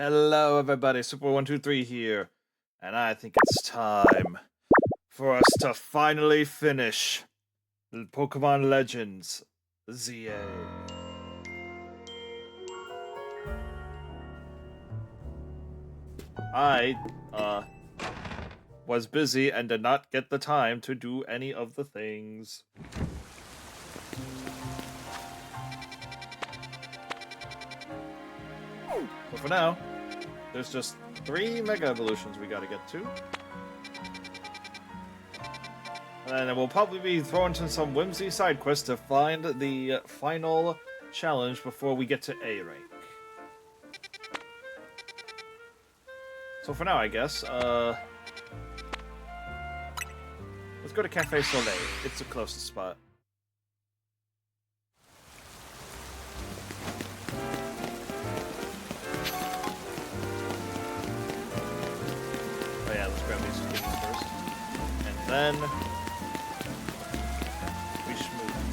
Hello, everybody. Super123 here, and I think it's time for us to finally finish Pokemon Legends ZA. I was busy and did not get the time to do any of the things. But for now, there's just 3 Mega Evolutions we gotta get to. And then we'll probably be thrown to some whimsy side quest to find the final challenge before we get to A rank. So for now, I guess, let's go to Cafe Soleil. It's the closest spot. Oh yeah, let's grab these things first. And then we schmooze.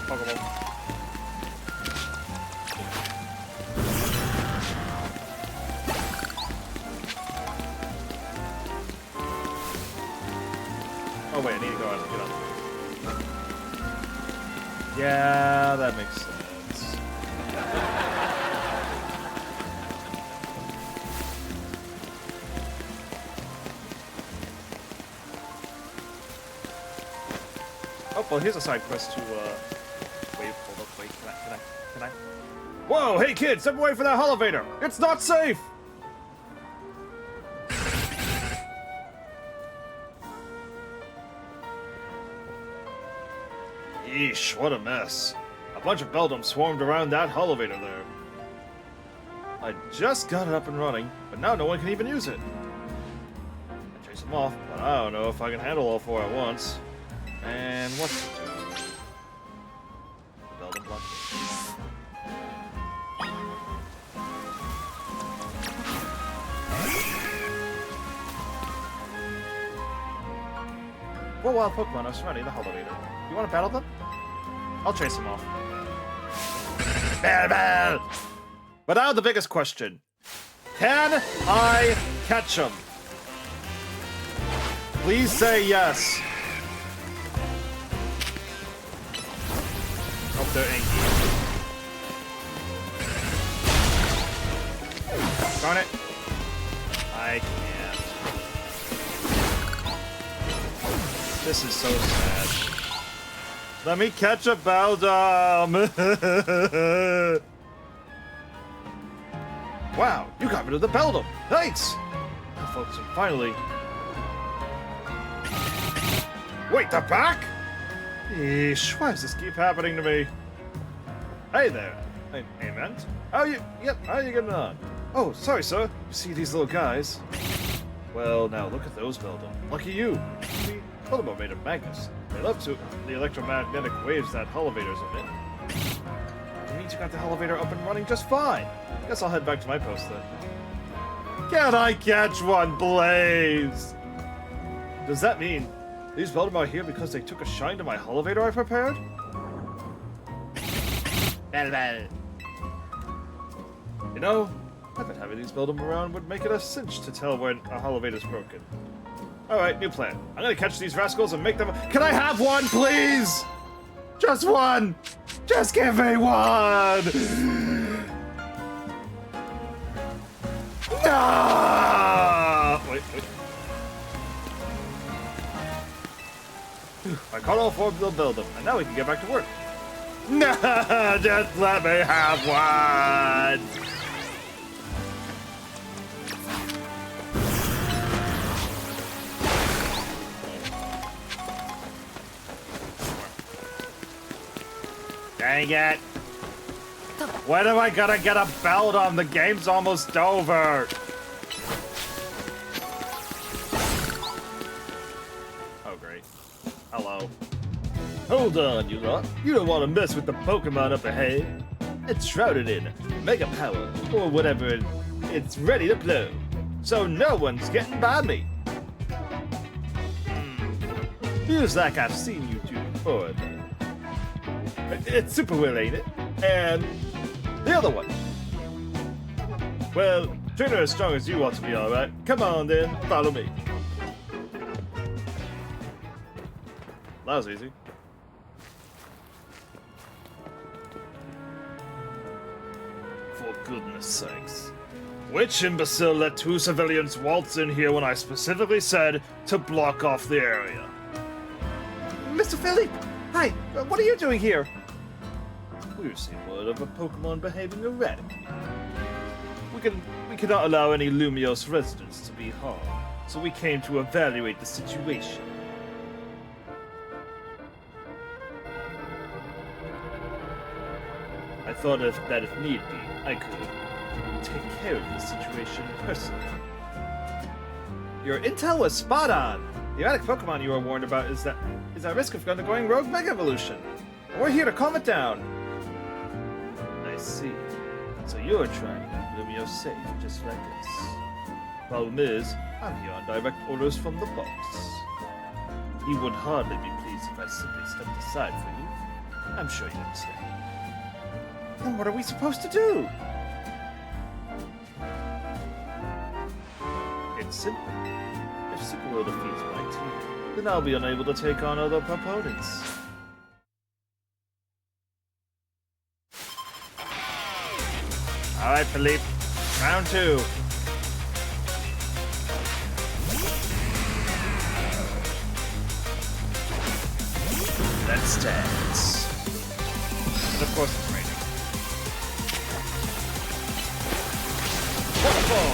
Pokemon. Oh wait, I need to go out and get on. Yeah, that makes sense. Oh, well, here's a side quest to, wait, hold up, wait, can I? Whoa, hey kid, step away from that elevator! It's not safe! Yeesh, what a mess. A bunch of Beldums swarmed around that elevator there. I just got it up and running, but now no one can even use it. I chase them off, but I don't know if I can handle all 4 at once. And what's the Beldum block? Four wild Pokemon are surrounding the elevator. You want to battle them? I'll chase them off. Bell! But now the biggest question. Can I catch them? Please say yes. Oh, they're inky. Darn it. I can't. This is so sad. Let me catch a Beldum! Wow, you got rid of the Beldum! Thanks! Now focusing finally. Wait, they're back? Eesh, why does this keep happening to me? Hey there. Hey, man. How you getting on? Oh, sorry, sir. You see these little guys? Well, now look at those Beldum. Lucky you. See, Beldum are made of magnets. They love to the electromagnetic waves that elevators emit. It means you got the elevator up and running just fine. Guess I'll head back to my post then. Can I catch one, please? Does that mean these Beldum are here because they took a shine to my elevator I prepared? You know, I bet having these Beldum around would make it a cinch to tell when a elevator's broken. Alright, new plan. I'm gonna catch these rascals and make them— Can I have one, please? Just one! Just give me one! No! Wait. I caught all 4 of the Beldum, and now we can get back to work. No, just let me have one! Dang it! When am I gonna get a Beldum? The game's almost over! Oh, great. Hello. Hold on, you lot. You don't want to mess with the Pokemon up ahead. It's shrouded in Mega Power, or whatever, it's ready to blow. So no one's getting by me. Feels like I've seen you two before. It's super well, ain't it? And The other one. Well, trainer as strong as you ought to be, alright. Come on then, follow me. That was easy. For goodness sakes. Which imbecile let 2 civilians waltz in here when I specifically said to block off the area? Mr. Philippe! Hi, what are you doing here? We received word of a Pokémon behaving erratically. We cannot allow any Lumiose residents to be harmed, so we came to evaluate the situation. I thought that if need be, I could take care of the situation personally. Your intel was spot on. The erratic Pokemon you were warned about is at risk of undergoing rogue Mega Evolution. We're here to calm it down. I see. So you're trying to keep Lumiose safe, just like us. Problem is, I'm here on direct orders from the boss. He would hardly be pleased if I simply stepped aside for you. I'm sure you understand. Then what are we supposed to do? It's simple. If Sycamore defeats my team, then I'll be unable to take on other opponents. Alright, Philippe. Round 2. Let's dance. And of course it's raining. Waterfall!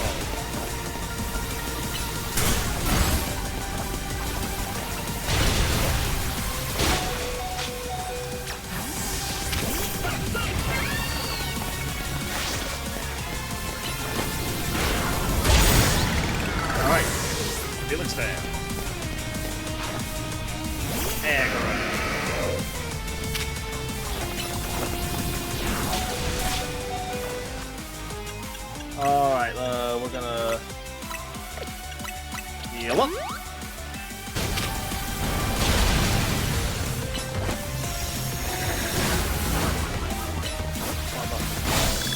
Alright. Felix fan. Aggro. Alright, we're gonna heal up.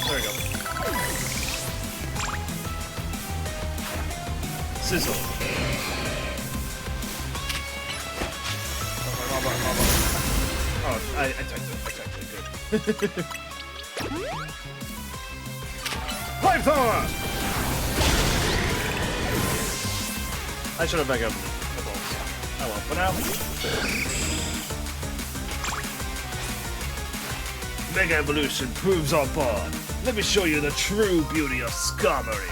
There we go. Sizzle. Oh, I checked it. Good. Flamethrower! I should have back up. Oh well, for now. Mega Evolution proves our bond. Let me show you the true beauty of Skarmory.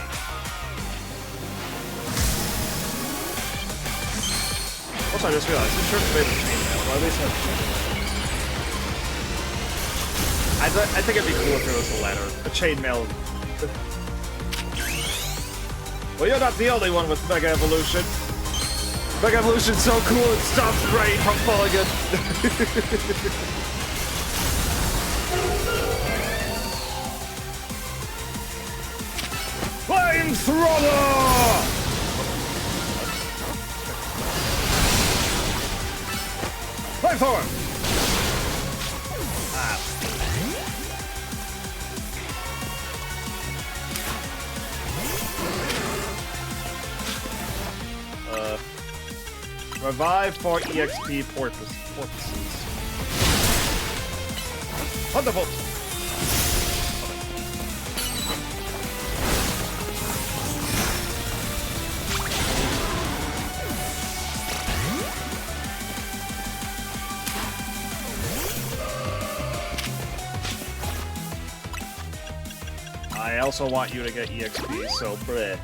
Also, I just realized this shirt made of chainmail. Well, at least I think it'd be cool if it was the latter. The chainmail. well, you're not the only one with Mega Evolution. Mega Evolution's so cool it stops rain from falling in. Flamethrower! Flamethrower! Revive for EXP purposes. Thunderbolt! I also want you to get EXP, so bleh.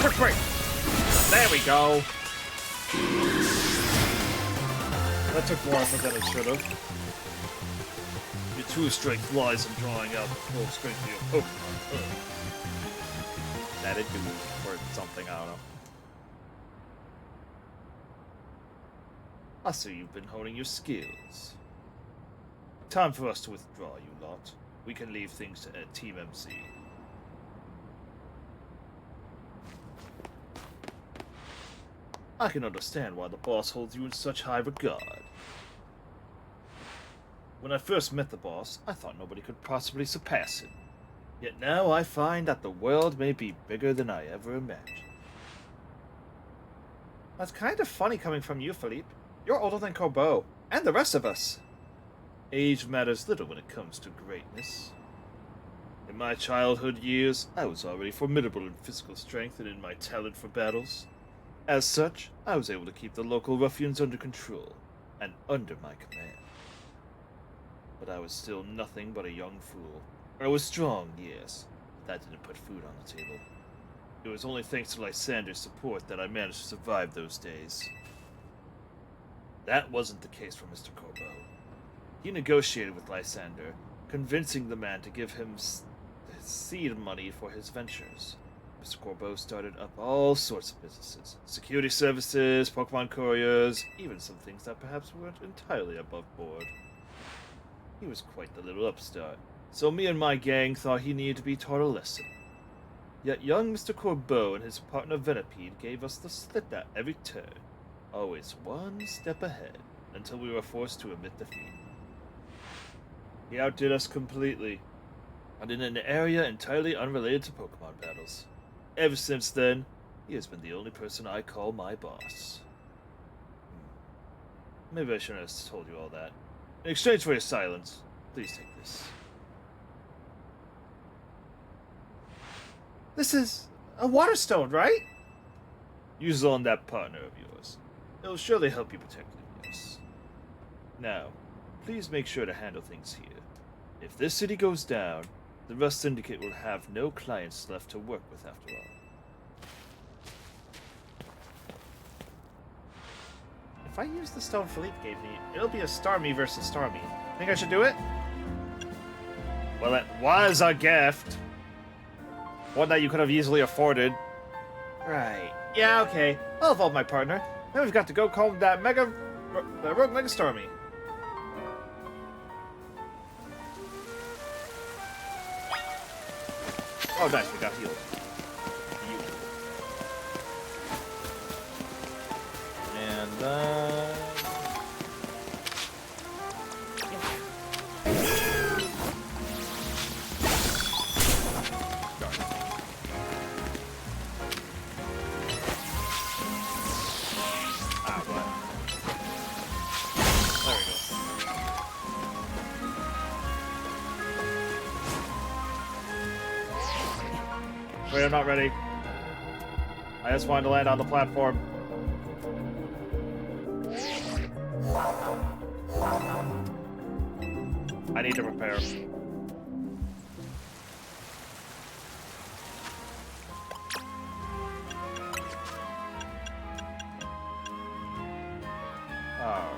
Quick break! There we go! That took more effort than it should have. Your true strength lies in drawing out the full strength of your Pokemon. That'd do or something, I don't know. I see you've been honing your skills. Time for us to withdraw, you lot. We can leave things to Team MC. I can understand why the boss holds you in such high regard. When I first met the boss, I thought nobody could possibly surpass him. Yet now I find that the world may be bigger than I ever imagined. That's kind of funny coming from you, Philippe. You're older than Corbeau, and the rest of us. Age matters little when it comes to greatness. In my childhood years, I was already formidable in physical strength and in my talent for battles. As such, I was able to keep the local ruffians under control, and under my command. But I was still nothing but a young fool. I was strong, yes, but that didn't put food on the table. It was only thanks to Lysander's support that I managed to survive those days. That wasn't the case for Mr. Corbeau. He negotiated with Lysander, convincing the man to give him seed money for his ventures. Mr. Corbeau started up all sorts of businesses. Security services, Pokemon couriers, even some things that perhaps weren't entirely above board. He was quite the little upstart, so me and my gang thought he needed to be taught a lesson. Yet young Mr. Corbeau and his partner Venipede gave us the slip at every turn, always one step ahead, until we were forced to admit defeat. He outdid us completely, and in an area entirely unrelated to Pokemon battles. Ever since then, he has been the only person I call my boss. Maybe I shouldn't have told you all that. In exchange for your silence, please take this. This is a water stone, right? Use it on that partner of yours. It'll surely help you protect Lumios. Now, please make sure to handle things here. If this city goes down, the Rust Syndicate will have no clients left to work with after all. If I use the stone Philippe gave me, it'll be a Starmie versus Starmie. Think I should do it? Well, it was a gift. One that you could have easily afforded. Right. Yeah, okay. I'll evolve my partner. Then we've got to go calm that Rogue Mega Starmie. Oh, nice. We got healed. And, Wait, I'm not ready. I just wanted to land on the platform. I need to prepare. Alright.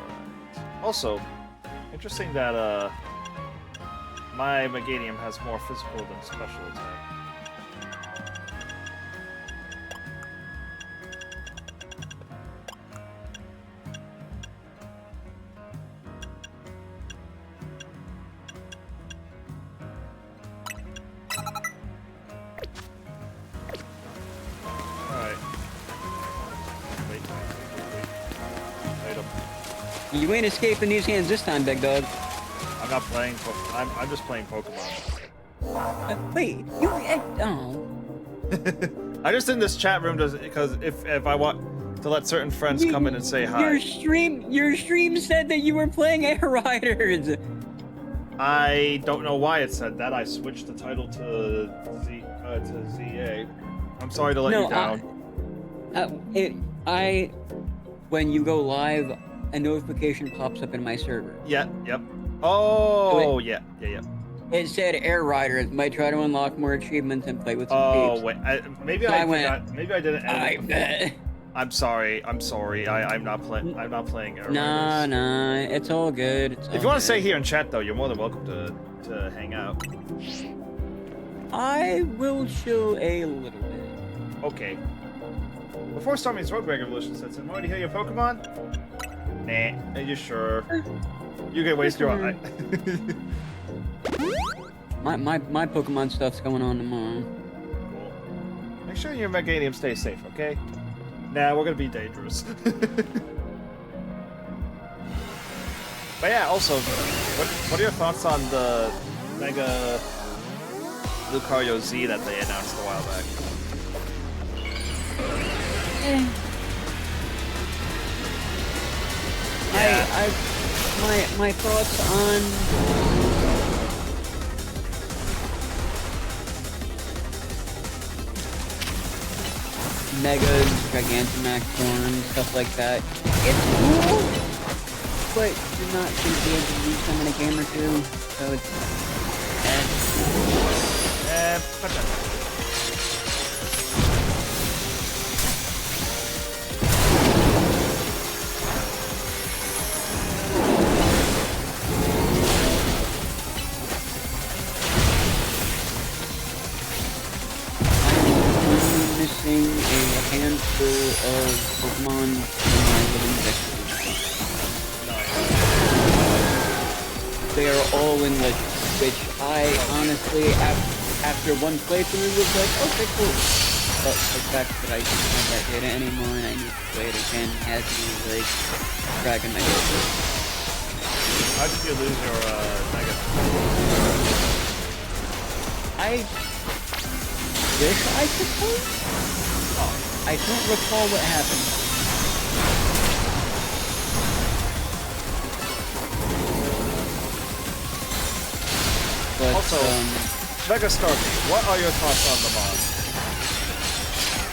Also, interesting that my Meganium has more physical than special attack. You ain't escaping these hands this time, big dog. I'm not playing. I'm just playing Pokemon. Wait, you? Oh. I just in this chat room because if I want to let certain friends come in and say hi. Your stream said that you were playing Air Riders. I don't know why it said that. I switched the title to ZA. I'm sorry to let you down. When you go live, a notification pops up in my server. Yeah, yep. Oh, yeah. It said Air Riders might try to unlock more achievements and play with some peeps. peeps. Wait, maybe I forgot. Maybe I didn't edit it. I'm sorry. I'm not playing Air Riders. Nah, it's all good. If you want to stay here and chat, though, you're more than welcome to hang out. I will chill a little bit. Okay. Before Starmie's Road Revolution sets in, want to heal your Pokemon? Nah, are you sure? You can waste your eye. my Pokemon stuff's going on tomorrow. Cool. Make sure your Meganium stays safe, okay? Nah, we're gonna be dangerous. But yeah, also, what are your thoughts on the Mega Lucario Z that they announced a while back? My thoughts on Megas, Gigantamax forms, stuff like that. It's cool, but you're not going to be able to use them in a game or two, so it's missing a handful of Pokemon in my living victory. They are all in Legends, which I honestly, after one playthrough, was like, okay, cool. But the fact that I don't have that data anymore and I need to play it again has me, like, dragging my heels. How did you lose your Mega? I wish I could play. I don't recall what happened. But, Also, Mega Starmie, what are your thoughts on the mod?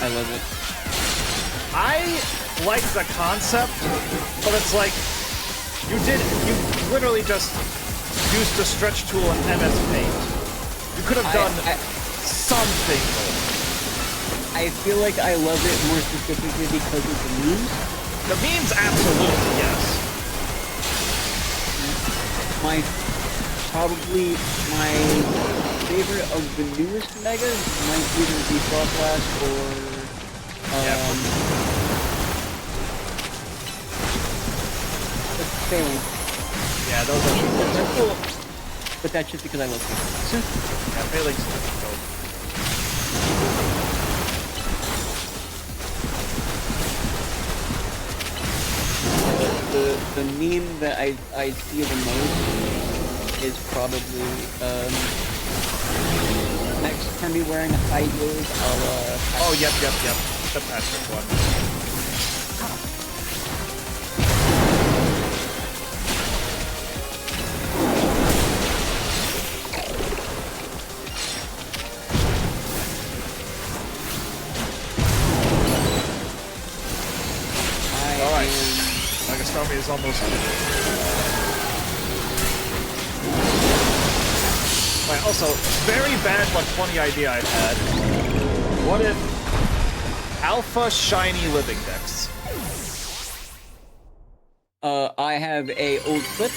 I love it. I like the concept, but it's like, you literally just used the stretch tool in MS Paint. You could have done something more. I feel like I love it more specifically because of the memes. The memes, absolutely, yes. Probably my favorite of the newest Megas might either be Frostlass or Failing. Yeah, those are cool. But that's just because I love them. Yeah, Failing's dope. The meme that I see the most is probably Max Kirby wearing high heels a la... Oh, yep. The Patrick one. Alright. Mega Starmie is almost Right, also, very bad but funny idea I had. What if Alpha Shiny Living Dex? I have a old clip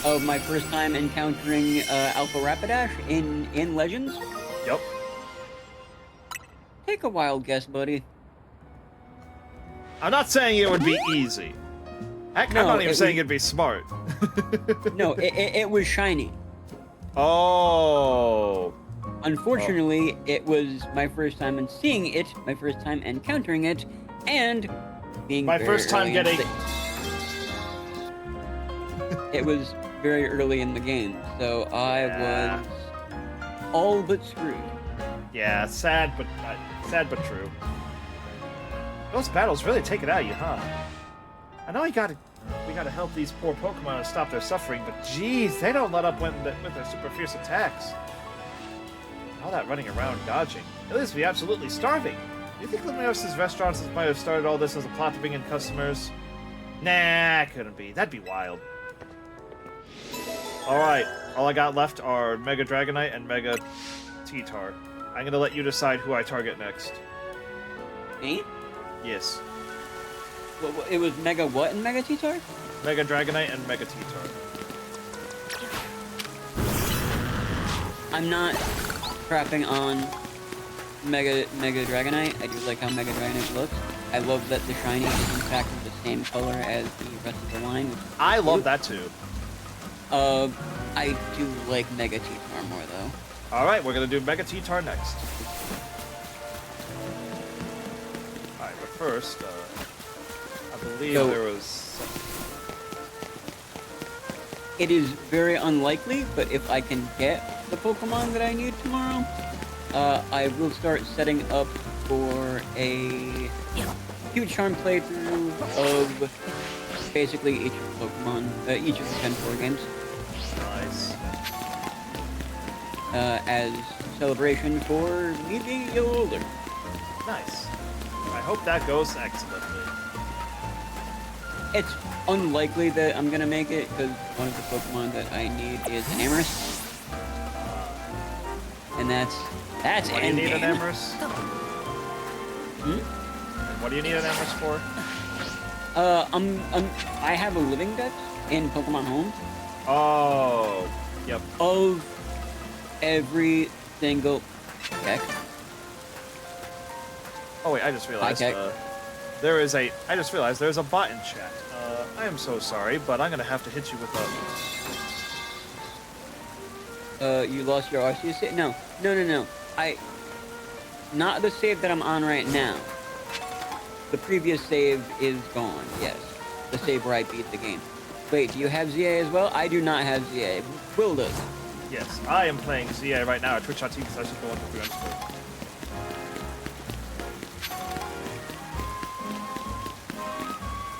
of my first time encountering Alpha Rapidash in Legends. Yep. Take a wild guess, buddy. I'm not saying it would be easy. Heck, No, I'm not even saying was- it'd be smart. No, it was shiny. Oh. Unfortunately, it was my first time in seeing it, my first time encountering it, and being My very first time early in getting- It was very early in the game, so I Yeah. was all but screwed. Yeah, sad but true. Those battles really take it out of you, huh? I know we gotta help these poor Pokemon and stop their suffering, but geez, they don't let up with their super fierce attacks. All that running around dodging. At least be absolutely starving. Do you think Luminos's restaurants might have started all this as a plot to bring in customers? Nah, couldn't be. That'd be wild. Alright, all I got left are Mega Dragonite and Mega T-Tar. I'm gonna let you decide who I target next. Me? Yes. It was Mega what and Mega T-Tar? Mega Dragonite and Mega T-Tar. I'm not crapping on Mega Dragonite. I do like how Mega Dragonite looks. I love that the shiny is in fact the same color as the rest of the line. I love that too. I do like Mega T-Tar more though. Alright, we're gonna do Mega T-Tar next. first. I believe So- there was. It is very unlikely, but if I can get the Pokemon that I need tomorrow, I will start setting up for a huge charm playthrough of basically each of the Pokemon, each of the 10 games, Nice. as celebration for me being a little older. Nice. I hope that goes excellently. It's unlikely that I'm gonna make it because one of the Pokemon that I need is an Amorous, and that's What do you need an endgame. Amorous? Hmm? What do you need an Amorous for? I have a living dex in Pokemon Home Oh, yep. of every single deck. Oh wait, I just realized Okay. I just realized there's a bot in chat. I am so sorry, but I'm gonna have to hit you with a. You lost your RC save? No. Not the save that I'm on right now. The previous save is gone, yes. The save where I beat the game. Wait, do you have ZA as well? I do not have ZA. Will does. Yes, I am playing ZA right now at twitch.tv/123.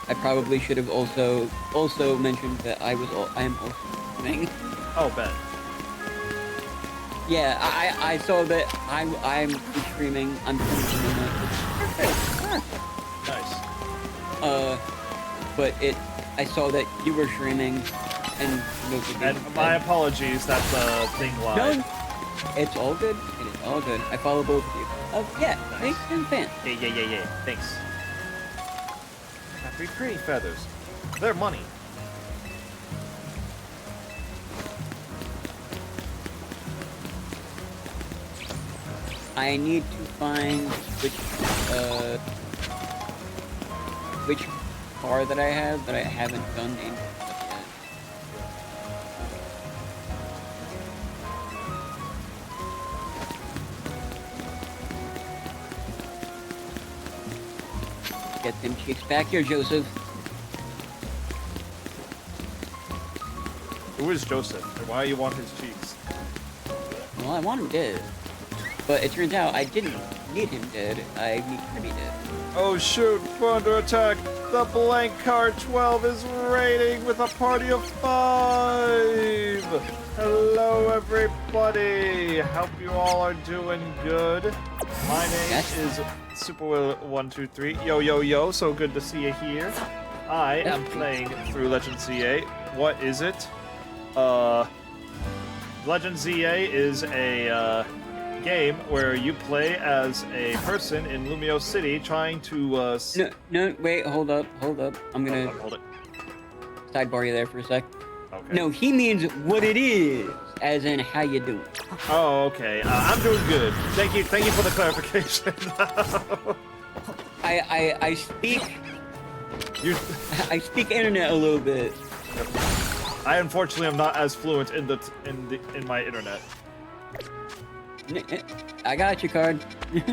I probably should have also mentioned that I am also streaming. Oh, Ben. Yeah, I saw that I'm streaming. I'm streaming. Nice. But I saw that you were streaming, and And my apologies that the thing lied. No, it's all good. It is all good. I follow both of you. Yeah, Nice. thanks, I'm a fan. Yeah. Thanks. Happy pretty feathers. They're money. I need to find which car that I have that I haven't done in yet. Get them cheeks back here, Joseph. Who is Joseph? And why you want his cheeks? Well, I want him dead. But it turns out I didn't need him dead. I need Kirby dead. Oh shoot, we're under attack. The blank card 12 is raiding with a party of 5. Hello everybody. Hope you all are doing good. My name Yes. is Superwill123. Yo, so good to see you here. I am playing through Legend ZA. What is it? Legend ZA is a game where you play as a person in Lumio City trying to No, wait, hold up. I'm gonna hold it. sidebar you there for a sec. Okay. No, he means what it is, as in how you doing. Oh, okay. I'm doing good. Thank you for the clarification. I speak you, I speak internet a little bit. I unfortunately am not as fluent in my internet. I got your card.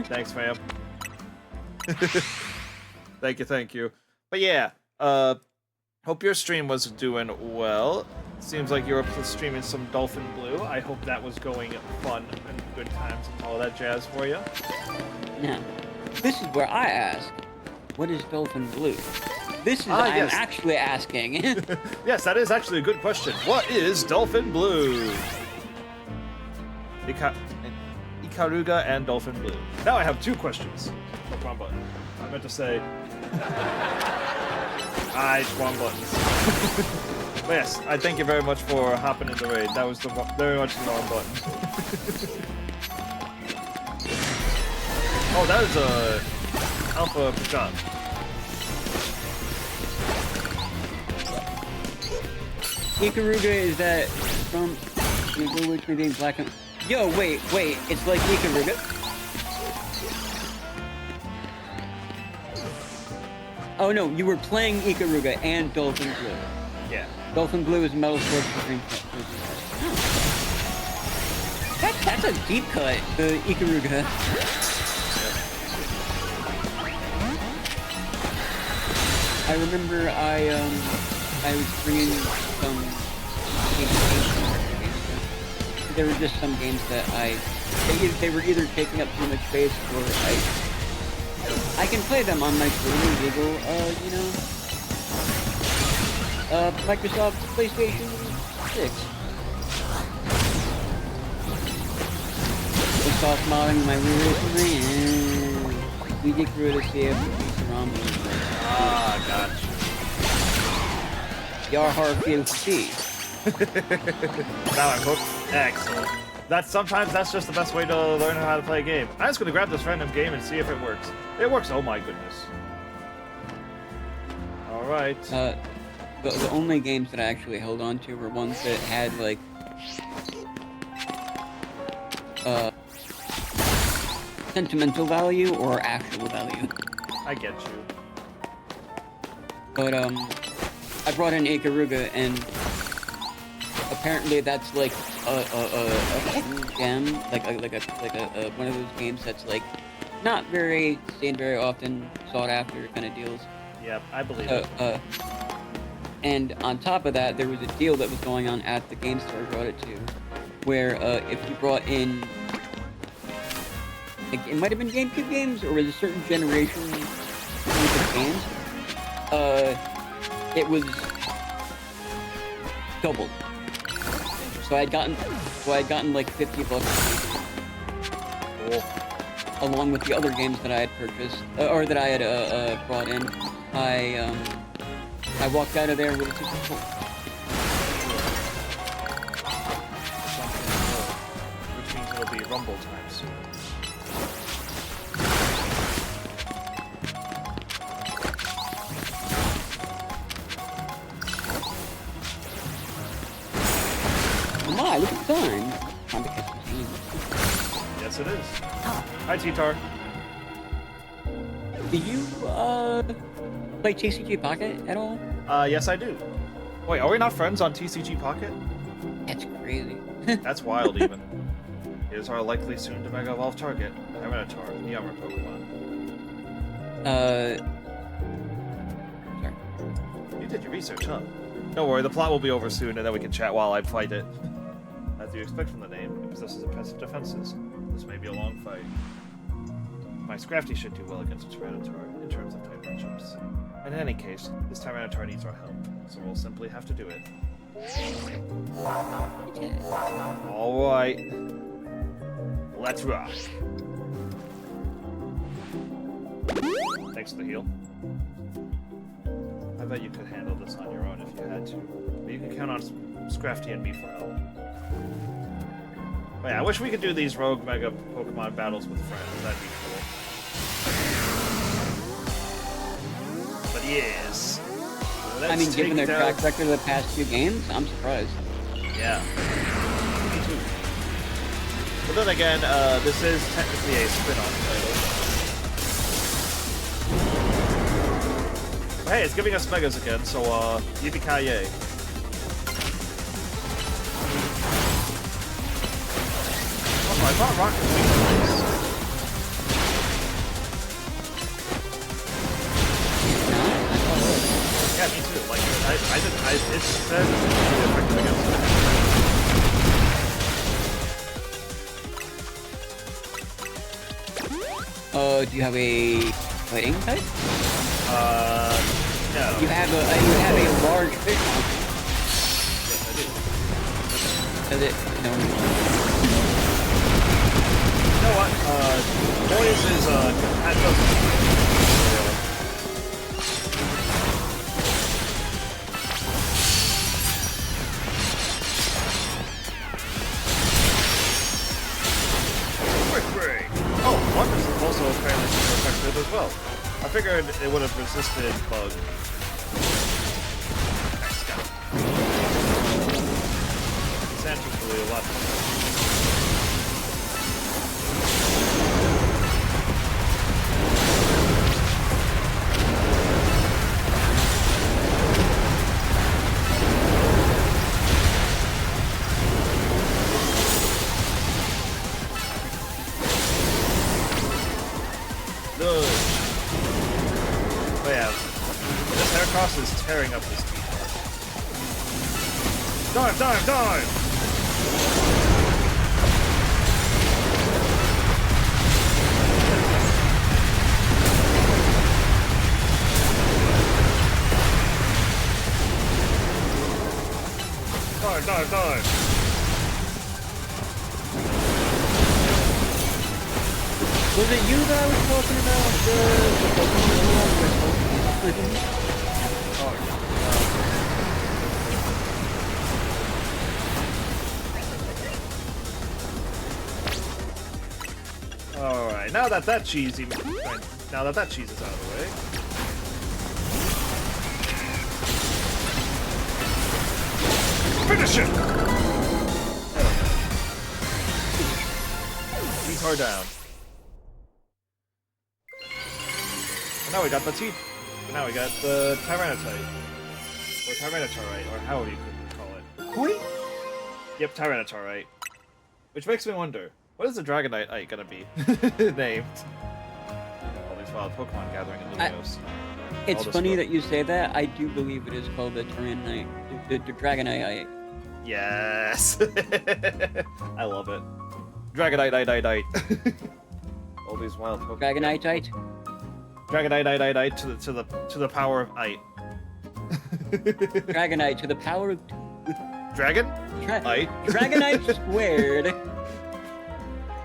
Thanks, fam. Thank you. But yeah, hope your stream was doing well. Seems like you were streaming some Dolphin Blue. I hope that was going fun and good times and all that jazz for you. Now, this is where I ask, what is Dolphin Blue? This is I'm yes. actually asking. Yes, that is actually a good question. What is Dolphin Blue? Ikaruga and Dolphin Blue. Now I have 2 questions. Oh, wrong button. I meant to say... wrong buttons. But yes, I thank you very much for hopping in the raid. That was very much the wrong button. Oh, that is a Alpha Pichat. Ikaruga is that from Ikaruga, which may be black and... Yo, wait, it's like Ikaruga? Oh no, you were playing Ikaruga and Dolphin Blue. Yeah. Dolphin Blue is Metal Sword Supreme. That's a deep cut, the Ikaruga. I remember I was bringing some games. There were just some games that they were either taking up too much space or I can play them on my streaming legal, Microsoft PlayStation 6. The soft modding my Wii recently, and we get through to see if the piece of ROM was like, Gotcha. Yar hard POC. Now I'm hooked. Excellent. Sometimes that's just the best way to learn how to play a game. I'm just gonna grab this random game and see if it works. It works. Oh my goodness. All right. The only games that I actually held on to were ones that had like sentimental value or actual value. I get you. But I brought in Ikaruga, and apparently that's like a hidden gem, like a one of those games that's like not very seen very often, sought after kind of deals. Yep, I believe it. And on top of that, there was a deal that was going on at the game store I brought it to, where if you brought in, like, it might have been GameCube games, or was a certain generation of games, it was doubled. So I had gotten like $50 Cool. along with the other games that I had purchased, or that I had brought in. I walked out of there with a super cool. Which means it'll be Rumble time soon. My, look at the time. Time to catch the team. Yes, it is. Hi, T-Tar. Do you play TCG Pocket at all? Yes, I do. Wait, are we not friends on TCG Pocket? That's crazy. That's wild, even. Here's our likely soon to Mega Evolve target, Tyranitar, the armor Pokemon. Sorry. You did your research, huh? Don't worry, the plot will be over soon, and then we can chat while I fight it. As you expect from the name, it possesses impressive defenses. This may be a long fight. My Scrafty should do well against Tyranitar in terms of type matchups. And in any case, this Tyranitar needs our help, so we'll simply have to do it. Alright. Let's rock. Thanks for the heal. I bet you could handle this on your own if you had to. But you can count on Scrafty and me for help. But yeah, I wish we could do these rogue Mega Pokemon battles with friends. That'd be cool. But yes. I mean, given their track record of the past few games, I'm surprised. Yeah. Me too. But then again, this is technically a spin-off title. But hey, it's giving us Megas again, so yippee-ki-yay. Oh, I thought Rocket League was nice. Yeah, me too. Like, it said effective against Do you have a fighting type? No. You have a large fish monster. Yes, I do. Does it? No. You know what? Boys is, that doesn't. Oh, Wonders is also apparently super effective as well. I figured it would have resisted Bug. Nice guy. It's actually a lot But yeah, this Macross is tearing up this team. Dive, dive, dive! Dive, dive, dive! Was it you that I was talking about? Alright, now that that cheese is out of the way. Finish it! Beat her down. And now we got the teeth. Now we got the Tyrannotite. Or Tyrannosaurite, or however you could call it. Koi? Yep, Tyrannosaurite. Which makes me wonder, what is the Dragonite gonna be named? All these wild Pokemon gathering in Lumiose. It's funny that you say that. I do believe it is called the Tyrannite, the Dragonite. Yes! I love it. Dragonite. All these wild Pokemon. Dragonite. Dragonite to the power of Ite. Dragonite to the power of Dragon? Ite. Dragonite squared.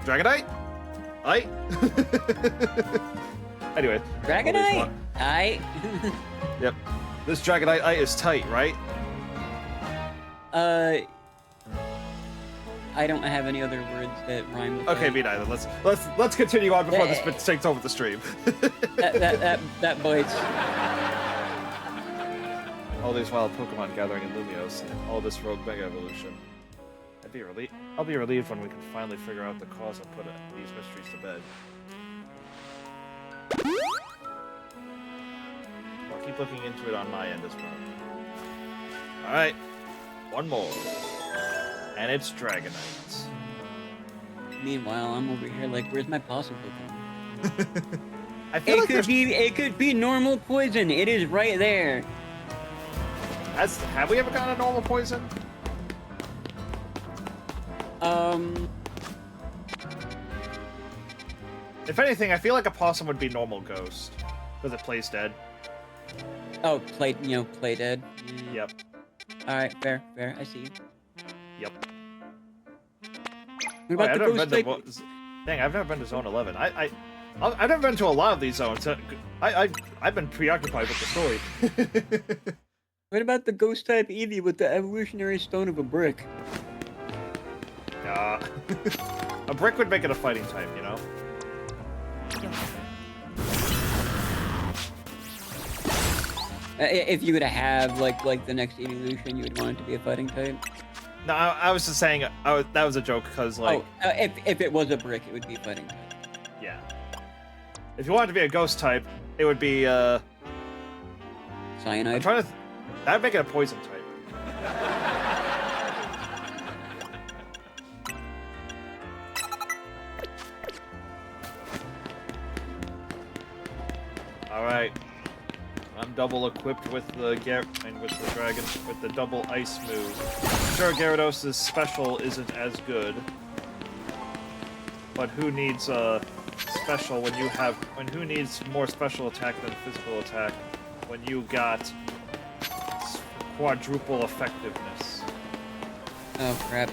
Dragonite? Ite? Anyway. Dragonite? Yep. This Dragonite Ite is tight, right? I don't have any other words that rhyme with Okay, that. me neither. Let's continue on before this takes over the stream. that bites. All these wild Pokemon gathering in Lumiose, and all this rogue Mega Evolution. I'll be relieved when we can finally figure out the cause and put these mysteries to bed. I'll keep looking into it on my end as well. Alright, one more. And it's Dragonite. Meanwhile, I'm over here like, where's my possible Pokemon? I feel like it could be normal poison. It is right there. Have we ever gotten a normal poison? If anything, I feel like a possum would be normal ghost. Because it plays dead. Oh, play dead. Yep. Alright, fair. I see you. Yep. What about the ghost type? Dang, I've never been to Zone 11. I've never been to a lot of these zones. I've been preoccupied with the story. What about the ghost type Eevee with the evolutionary stone of a brick? A brick would make it a fighting type, you know? If you were to have like the next evolution, you would want it to be a fighting type. No, I was just saying that was a joke because like. Oh, if it was a brick, it would be a fighting type. Yeah. If you wanted to be a ghost type, it would be Cyanide. I'm trying to. That'd make it a poison type. All right. I'm double equipped with the dragon with the double ice move. Sure, Gyarados' special isn't as good, but who needs a special when who needs more special attack than physical attack when you got quadruple effectiveness? Oh crap!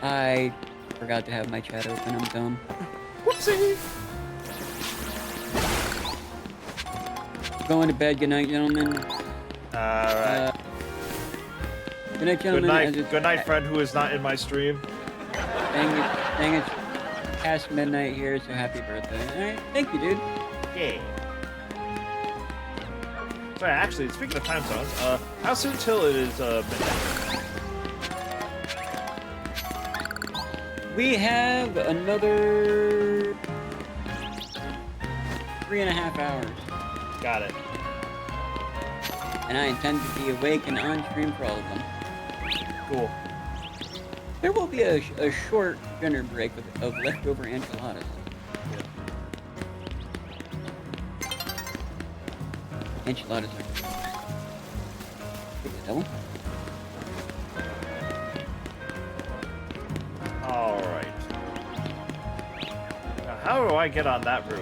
I forgot to have my chat open. I'm dumb. Whoopsie! Going to bed. Good night, gentlemen. Alright. Good night, gentlemen. Good night, friend who is not in my stream. Dang it. Past midnight here, so happy birthday. Alright, thank you, dude. Yeah. Sorry, actually, speaking of time zones, how soon till it is midnight? We have another 3.5 hours. Got it. And I intend to be awake and on stream for all of them. Cool. There will be a short dinner break of leftover enchiladas. Enchiladas are... That one? Alright. Now, how do I get on that roof?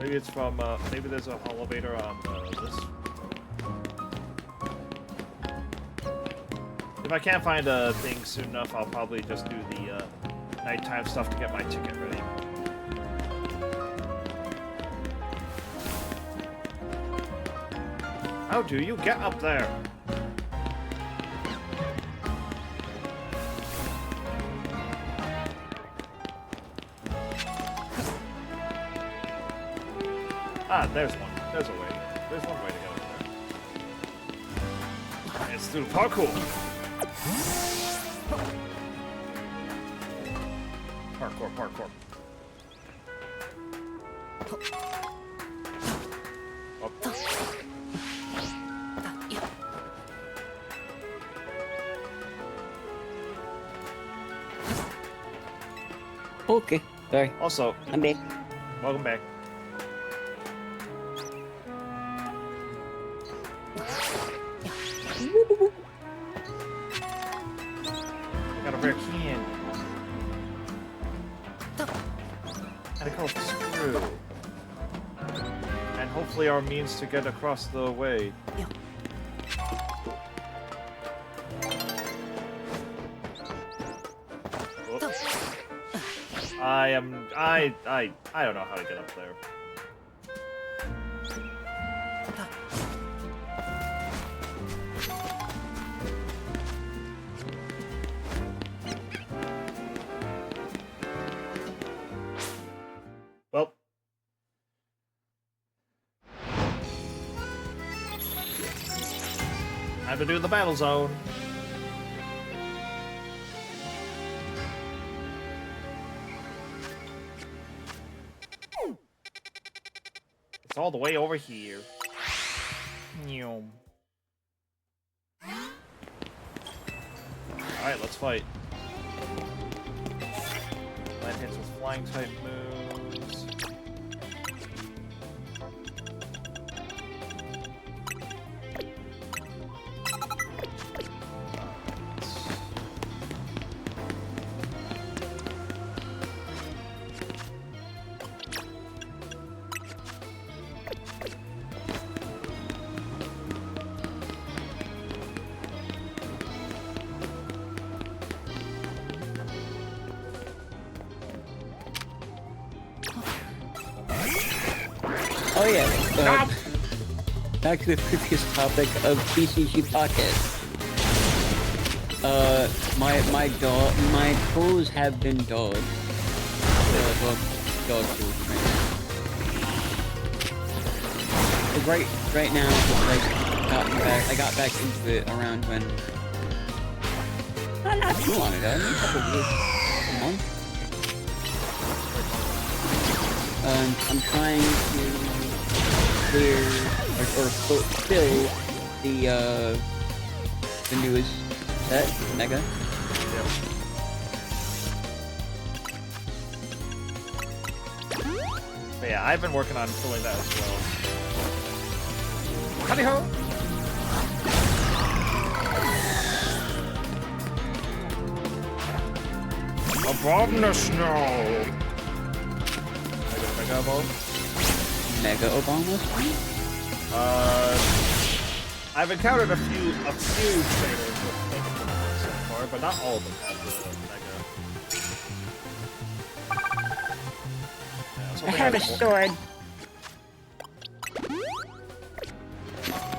Maybe it's from, maybe there's an elevator on this. If I can't find a thing soon enough, I'll probably just do the nighttime stuff to get my ticket ready. How do you get up there? Ah, there's one. There's a way. There's one way to get up there. It's through parkour. Parkour, parkour. Oh. Okay, sorry. Also, I'm back. welcome back. I got a rare can. And a colorful screw. And hopefully our means to get across the way. I don't know how to get up there. Well. Time to do the battle zone. It's all the way over here. Alright, let's fight. Land hits with flying type moves. Oh yeah, back to the previous topic of BCG podcast. My toes have been dogged. Dog food right now, like, I got back into it around when, not too long ago, a couple of weeks, a month. I'm trying to clear or fill the newest set, Mega. But yeah, I've been working on filling that as well. Howdy ho! Abominous snow! Mega Obama? Mega Obama? I've encountered a few trailers with Mega Obama so far, but not all of them have Mega. Yeah, I have a sword.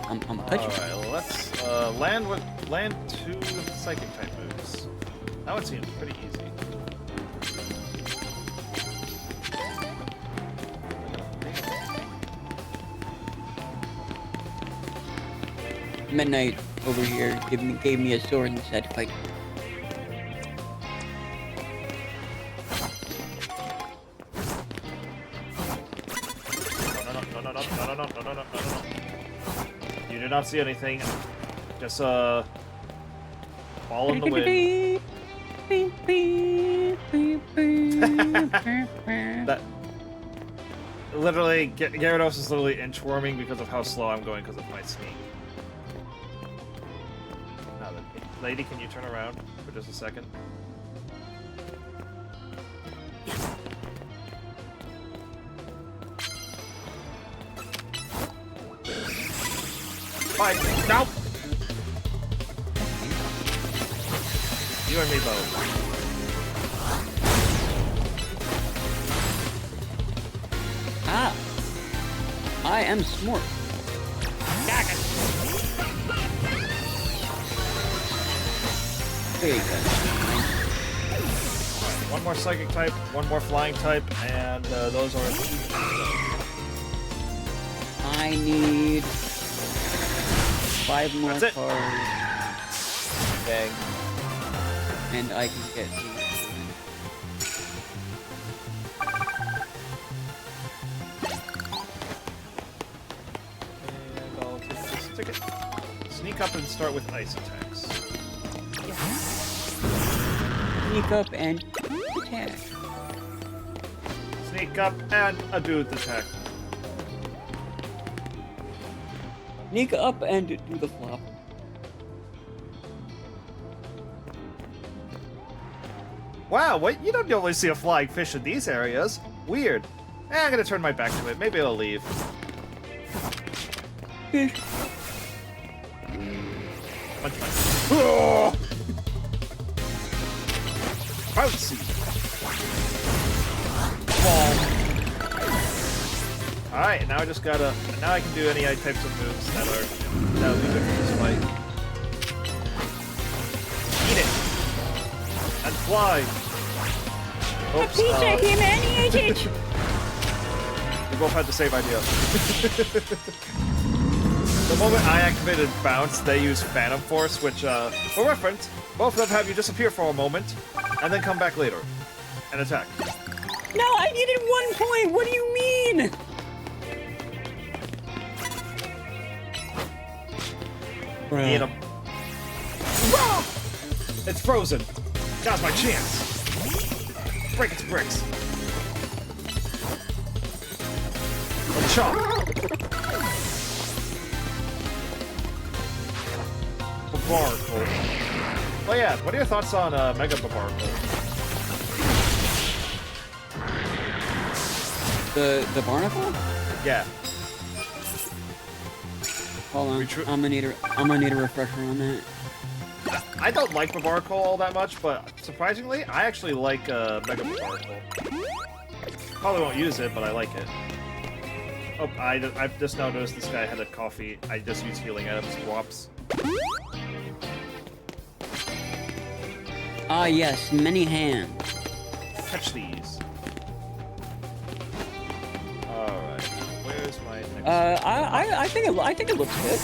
I'm touching. Alright, let's land two psychic type moves. That one seems pretty easy. Midnight over here gave me a sword and said fight. No. You do not see anything. Just fall in the wind. That literally, Gyarados is literally inchworming because of how slow I'm going because of my sneak. Now then, lady, can you turn around for just a second? Bye. Nope. You and me both. Ah! I am smart. There you go. One more psychic type, one more flying type, and those are. I need 5 more That's it. cards, Dang. and I can get these. And I'll take this ticket. Sneak up and start with ice attacks. Sneak up and attack. Sneak up and a dude attack. Sneak up and do the flop. Wow, what? You don't normally see a flying fish in these areas. Weird. I'm gonna turn my back to it. Maybe it'll leave. Fish. Punch, punch. Oh! Bouncy. Alright, now I just gotta. Now I can do any types of moves that'll be good for this fight. Eat it! And fly! Oops, we both had the same idea. The moment I activated Bounce, they use Phantom Force, which, for reference, both of them have you disappear for a moment, and then come back later. And attack. No, I needed 1 point! What do you mean? Eat him. It's frozen. Now's my chance. Break its bricks. Chop. Babarkle. Oh yeah, what are your thoughts on Mega Babarkle? The barnacle? Yeah. Hold on, I'm gonna need a refresher on that. I don't like Babarkle all that much, but surprisingly, I actually like Mega Babarkle. Probably won't use it, but I like it. Oh, I've just now noticed this guy had a coffee. I just use healing items swaps. Ah yes, many hands. Catch these. Alright, where's my next... I think it looks good.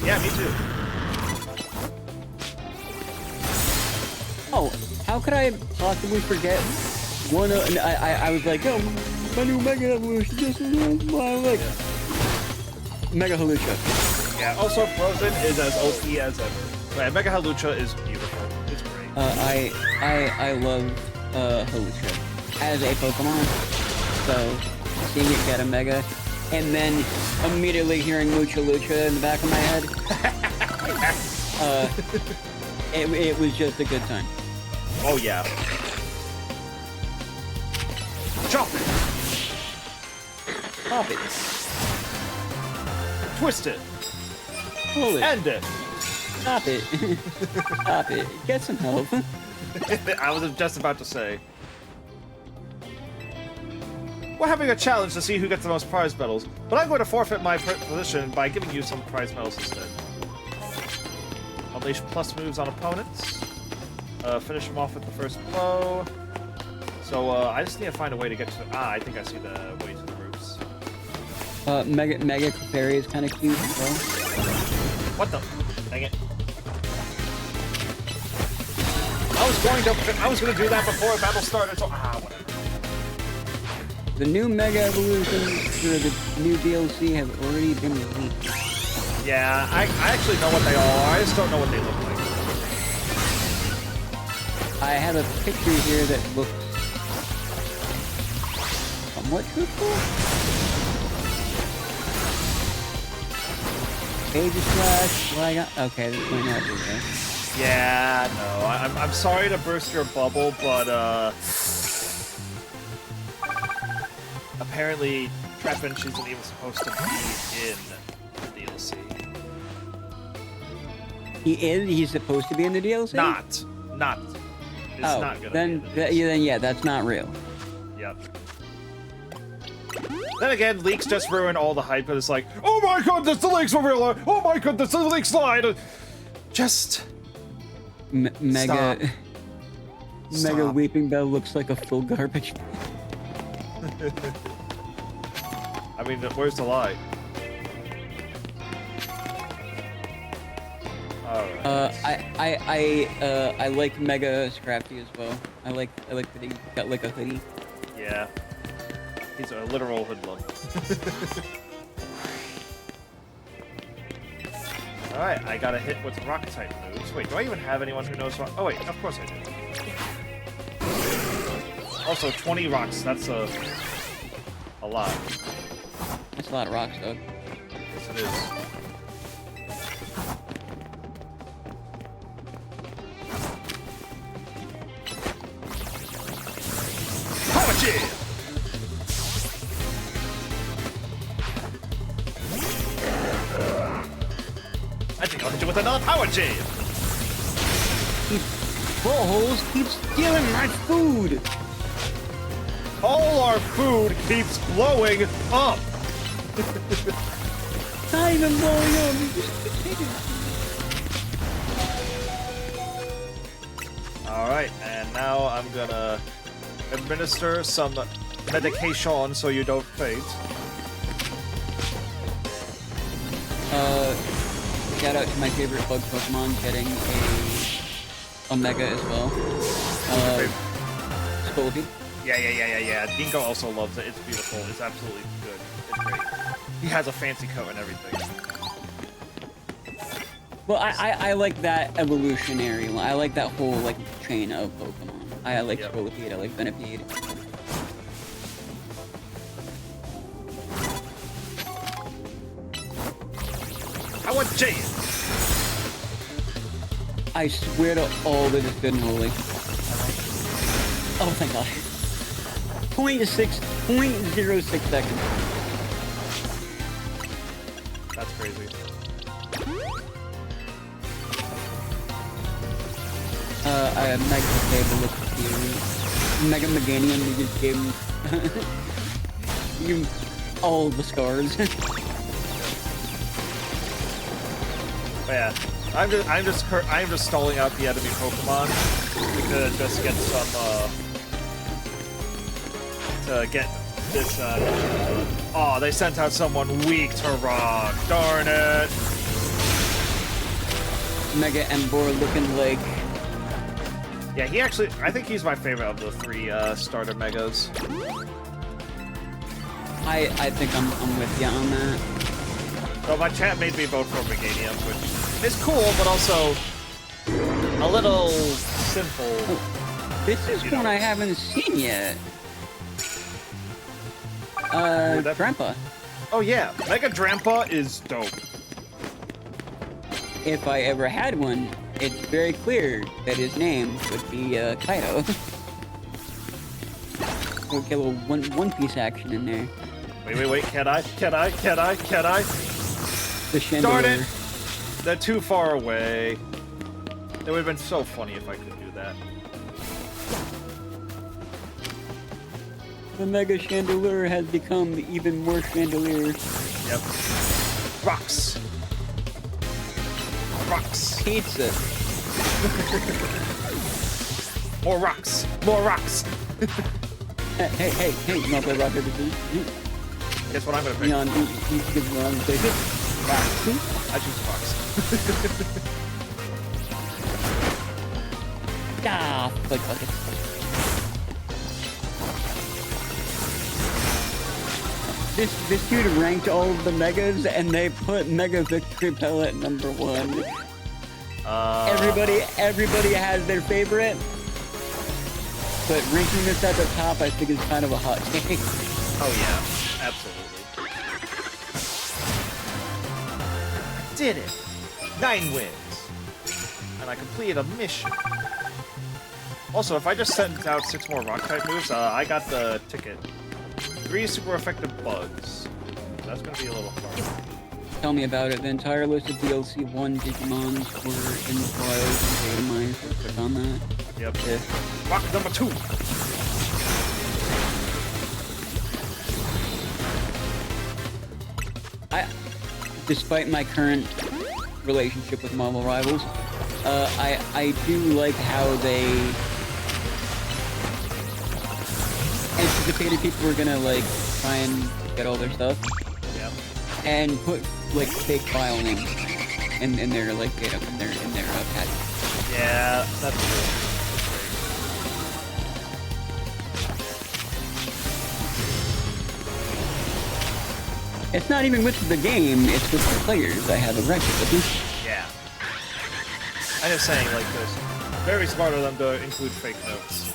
Yeah, me too. Oh, how could I possibly forget one of... I was like, oh, my new Mega Evolution just like... Mega Halucha. Yeah, also Frozen is as OP as ever. Right, Mega Halucha is beautiful. It's great. I love Halucha as a Pokemon, so seeing it get a Mega, and then immediately hearing Mucha Lucha in the back of my head, it was just a good time. Oh yeah. Chop it! Pop it. Twist it! Pull it. End it! Stop it. Stop it. Get some help. I was just about to say. We're having a challenge to see who gets the most prize medals, but I'm going to forfeit my position by giving you some prize medals instead. Unleash plus moves on opponents. Finish them off with the first blow. So, I just need to find a way to get to... I think I see the way to the roofs. Mega Clefairy is kind of cute as well. What the? Dang it. I was going to do that before battle started, so... whatever. The new Mega Evolutions for the new DLC have already been released. Yeah, I actually know what they all are. I just don't know what they look like. I have a picture here that looks somewhat truthful. Page slash flag. Okay, this might not be right. Yeah, no, I'm sorry to burst your bubble, but apparently Trapinch isn't even supposed to be in the DLC. He is. He's supposed to be in the DLC. Not. It's not gonna. Then be in the DLC. then yeah, that's not real. Yep. Then again, leaks just ruin all the hype. It's like, oh my goodness, the leaks were real. Oh my goodness, the leaks lied. Just Mega. Stop. Mega Weeping Bell looks like a full garbage. I mean, where's the lie? Alright. I like Mega Scrafty as well. I like that he got like a hoodie. Yeah. He's a literal hoodlum. Alright, I gotta hit with rock type moves. Wait, do I even have anyone who knows rock? Oh wait, of course I do. Also, 20 rocks, that's a lot. That's a lot of rocks, though. Yes, it is. Power Jam! I think I'll hit you with another Power Jam! Bullholes keep stealing my food! All our food keeps blowing up! Not even blowing up, you just keep taking it. Alright, and now I'm gonna administer some medication so you don't faint. Shout out to my favorite bug Pokemon getting a Omega as well. Scolipede. Yeah. Dingo also loves it. It's beautiful. It's absolutely good. It's great. He has a fancy coat and everything. Well, I like that evolutionary one. I like that whole, like, chain of Pokemon. I like Scolipede, I like Venipede. I want Jay! I swear to all that is good and holy. Oh, thank God. 0.06 seconds. That's crazy. I have Mega Fable with you. Mega Meganium, we just gave him... give him all the scars. But yeah, I'm just stalling out the enemy Pokemon to just get some to get this oh, they sent out someone weak to rock. Darn it. Mega Emboar looking like... Yeah, he actually, I think he's my favorite of the three starter megas. I think I'm with you on that. So my chat made me vote for Meganium, which is cool, but also a little simple. Oh, this is one I haven't seen yet. Grandpa. Oh yeah, Mega Drampa is dope. If I ever had one, it's very clear that his name would be Kaido. We'll get a little One Piece action in there. Wait, can I? The chandelier. Darn it! They're too far away. It would have been so funny if I could do that. The Mega Chandelier has become even more chandelier. Yep. Rocks. Rocks. Pizza. More rocks. More rocks. Hey, you want to play rock, paper, scissors? Guess what I'm gonna pick? Neon, you give me one, take it. Rocks. I choose rocks. Ah, fuck it. This dude ranked all of the megas, and they put Mega Victory Pellet #1. Everybody has their favorite. but ranking this at the top, I think is kind of a hot take. Oh yeah, absolutely. I did it! 9 wins! And I completed a mission. Also, if I just sent out 6 more rock-type moves, I got the ticket. 3 super effective bugs. That's gonna be a little hard. Tell me about it. The entire list of DLC 1 Digimons were in the files and data mines, so click on that. Yep. Yeah. Rock number 2! Despite my current relationship with Marvel Rivals, I do like how they anticipated people were gonna like try and get all their stuff. Yep. And put like fake file names in their like data in their patch. Yeah, that's true. It's not even with the game; it's with the players. I have a record with them. Yeah. I'm just saying, like, this. Very smart of them to include fake notes.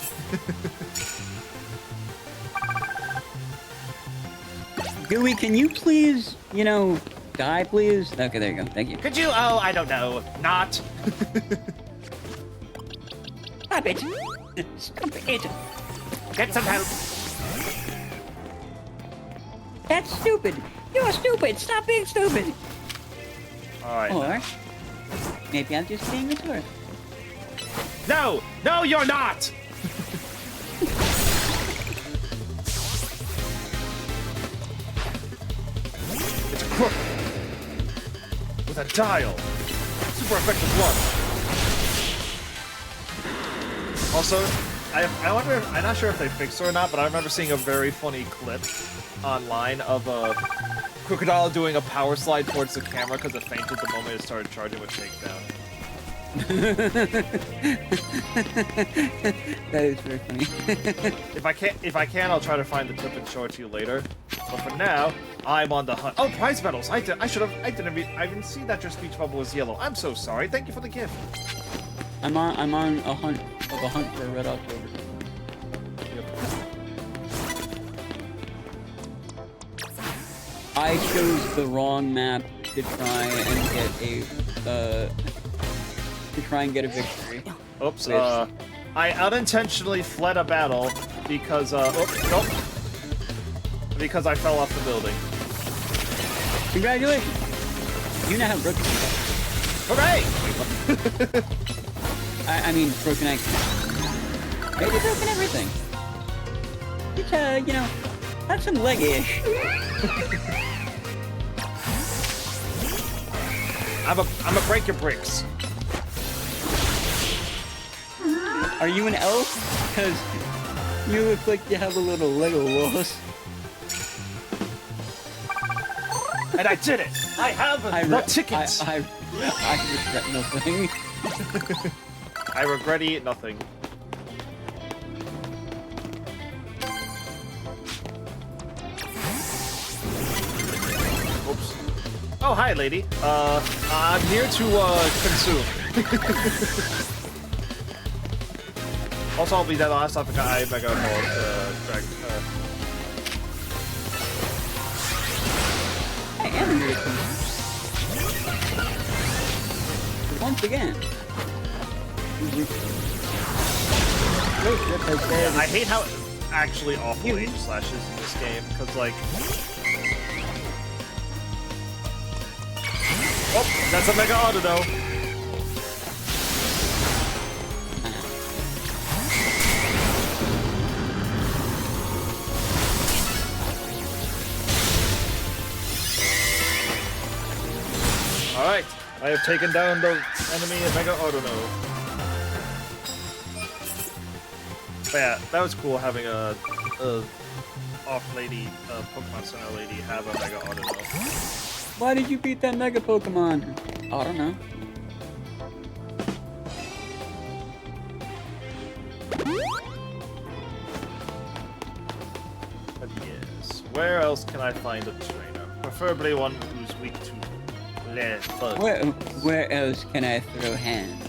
Gooey, can you please, die, please? Okay, there you go. Thank you. Could you? Oh, I don't know. Not. Stop it! Stop it! Get some help. That's stupid! You're stupid! Stop being stupid! Alright. Or maybe I'm just being a tourist. No! No, you're not! It's a crook. With a dial. Super effective one. Also, I wonder if, I'm not sure if they fixed it or not, but I remember seeing a very funny clip online of a crocodile doing a power slide towards the camera because it fainted the moment it started charging with takedown. That is very funny. If I can, I'll try to find the clip and show it to you later. But for now, I'm on the hunt. Oh, prize medals! I didn't see that your speech bubble was yellow. I'm so sorry. Thank you for the gift. I'm on a hunt for a Red October. I chose the wrong map to try and get a victory. Oops. I unintentionally fled a battle because because I fell off the building. Congratulations! You now have broken ankle. Hooray! I mean, broken ankle. Maybe broken everything. Just, have some leg-ish. I'm a break your bricks. Are you an elf? Because you look like you have a little Lego loss. And I did it! I have the tickets! I regret nothing. I regret nothing. Oops. Oh, hi, lady. I'm here to, consume. Also, I'll be dead last time I mega hold, drag, I am here to consume. Once again. Yeah, I hate how actually awful H slash is in this game, because, like... Oh, that's a Mega Autodo! Alright, I have taken down the enemy of Mega Autono. But yeah, that was cool having a off lady, Pokemon Center lady have a Mega Autono. Why did you beat that Mega Pokemon? I don't know. But yes, where else can I find a trainer? Preferably one who's weak to lead bugs. Where else can I throw hands?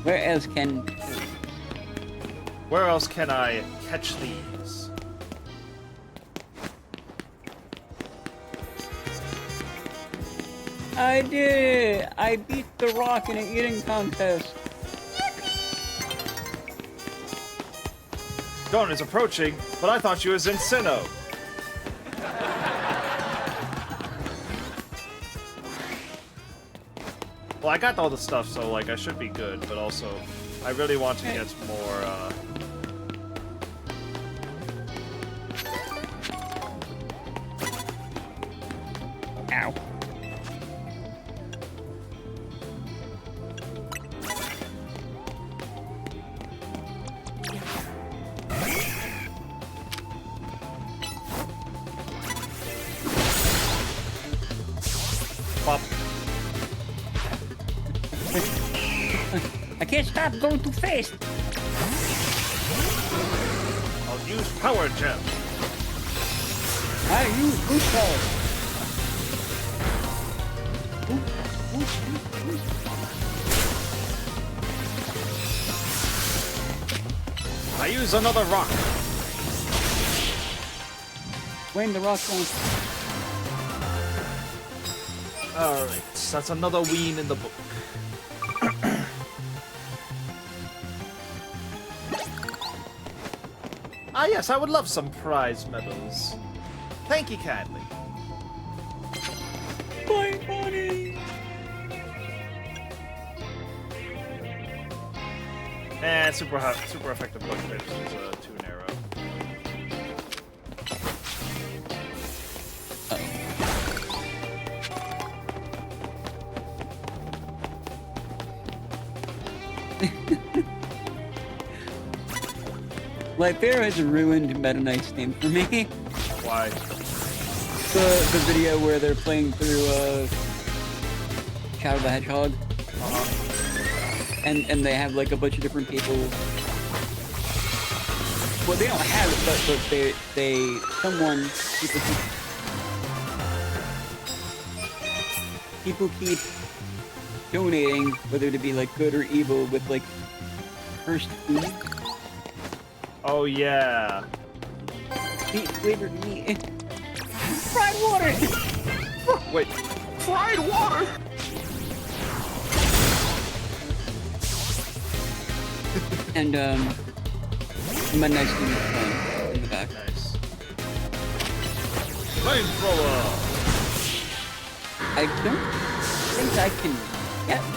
Where else can... Where else can I catch these? I did it! I beat the rock in an eating contest. Dawn is approaching, but I thought she was in Sinnoh. Well, I got all the stuff, so, like, I should be good, but also, I really want to get more, Ow. pop. I can't stop going too fast. I'll use Power Gem. I use boost power. I use another rock. Wayne the rock one. Alright, that's another ween in the book. Ah yes, I would love some prize medals. Thank you kindly. My money. And super effective bug tips is too narrow. Lightbearer has ruined Meta Knight's name for me. Why? The video where they're playing through Shadow the Hedgehog. And they have like a bunch of different people. Well, they don't have it, but people keep donating, whether to be like good or evil, with like cursed food. Oh yeah. Meat flavored meat. Fried water! Wait. Fried water! And my nice thing is in the back. Nice. Flamethrower! I don't think I can get this.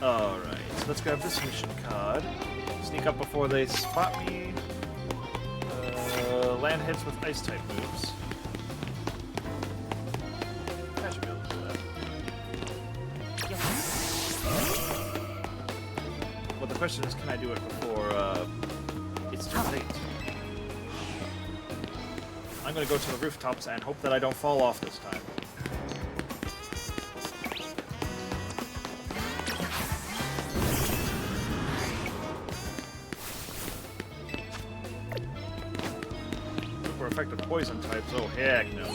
Alright, so let's grab this mission card. Sneak up before they spot me. Land hits with ice type moves. I should be able to do that. Well, the question is, can I do it before it's too late? I'm gonna go to the rooftops and hope that I don't fall off this time. Effective poison types, oh heck no.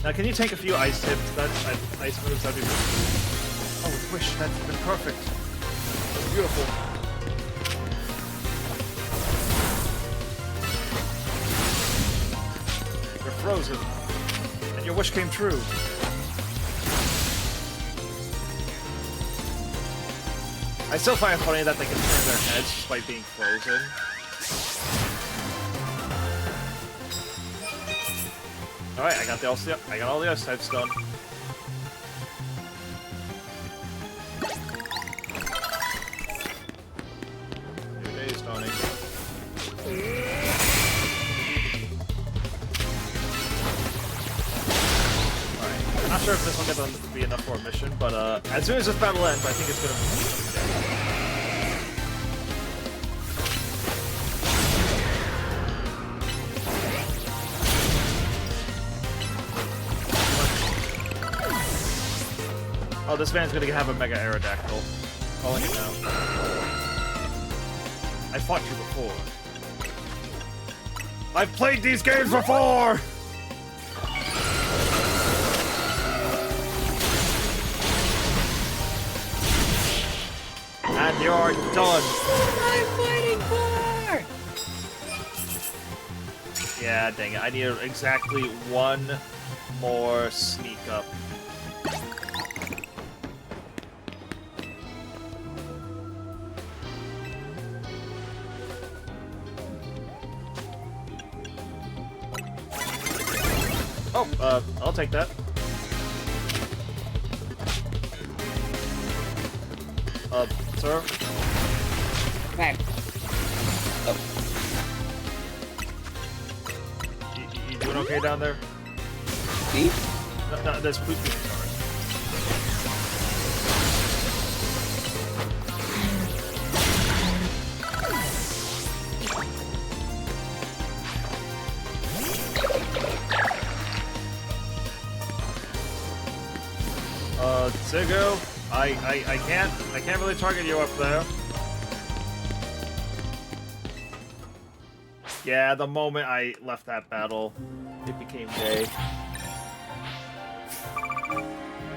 Now can you take a few ice tips, ice moves, that'd be really cool. Oh, with Wish, that's been perfect. That's beautiful. Frozen, and your wish came true. I still find it funny that they can turn their heads despite being frozen. Alright, I got all the ice types done. New day is dawning. Not sure if this will get to be enough for a mission, but as soon as this battle ends, I think it's gonna be. Oh, this man's gonna have a Mega Aerodactyl. Calling it now. I fought you before. I've played these games before! And you're done. I'm fighting for! Yeah, dang it. I need exactly one more sneak up. Oh, I'll take that. Sir? Right. Oh. You doing okay down there? Me? No, there's poop in the Zigo, I can't really target you up there. Yeah, the moment I left that battle, it became day.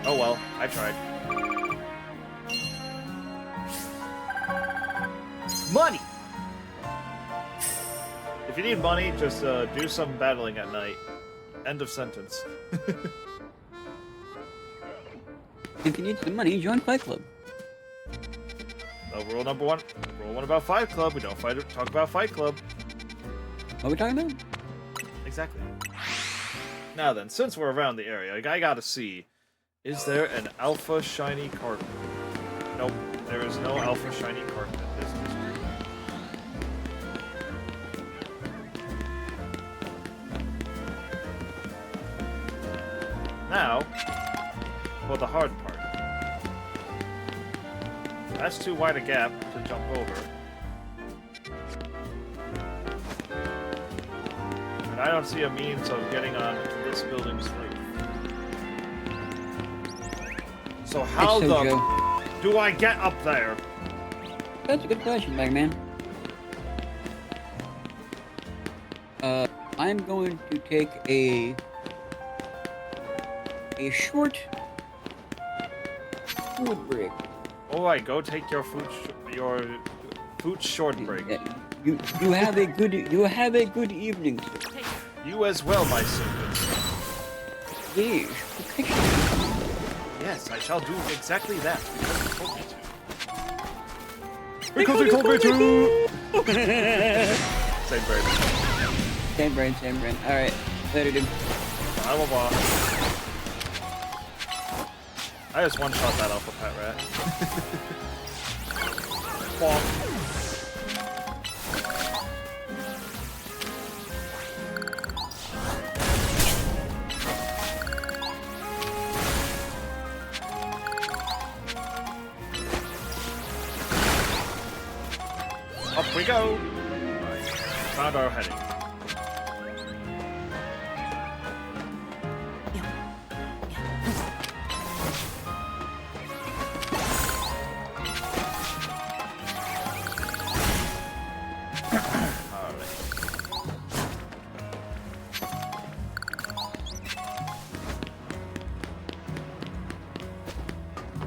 Oh well, I tried. Money! If you need money, just do some battling at night. End of sentence. If you need some money, join Fight Club. Rule number one. Rule one about Fight Club. We don't talk about Fight Club. What are we talking about? Exactly. Now then, since we're around the area, I gotta see. Is there an alpha shiny carpet? Nope. There is no alpha shiny carpet. This is now, for the hard part. That's too wide a gap to jump over. And I don't see a means of getting on this building's roof. So how do I get up there? That's a good question, Mega Man. I'm going to take a short food break. Alright, go take your food short break. You have a good evening, sir. You as well, my servant. Yes, Yes, I shall do exactly that because you told me to. Because you told me to. Same brain. Same brain. Alright, later, dude. I'm a boss. I just one-shot that alpha pet rat. Bonk. Up we go! Found our heading.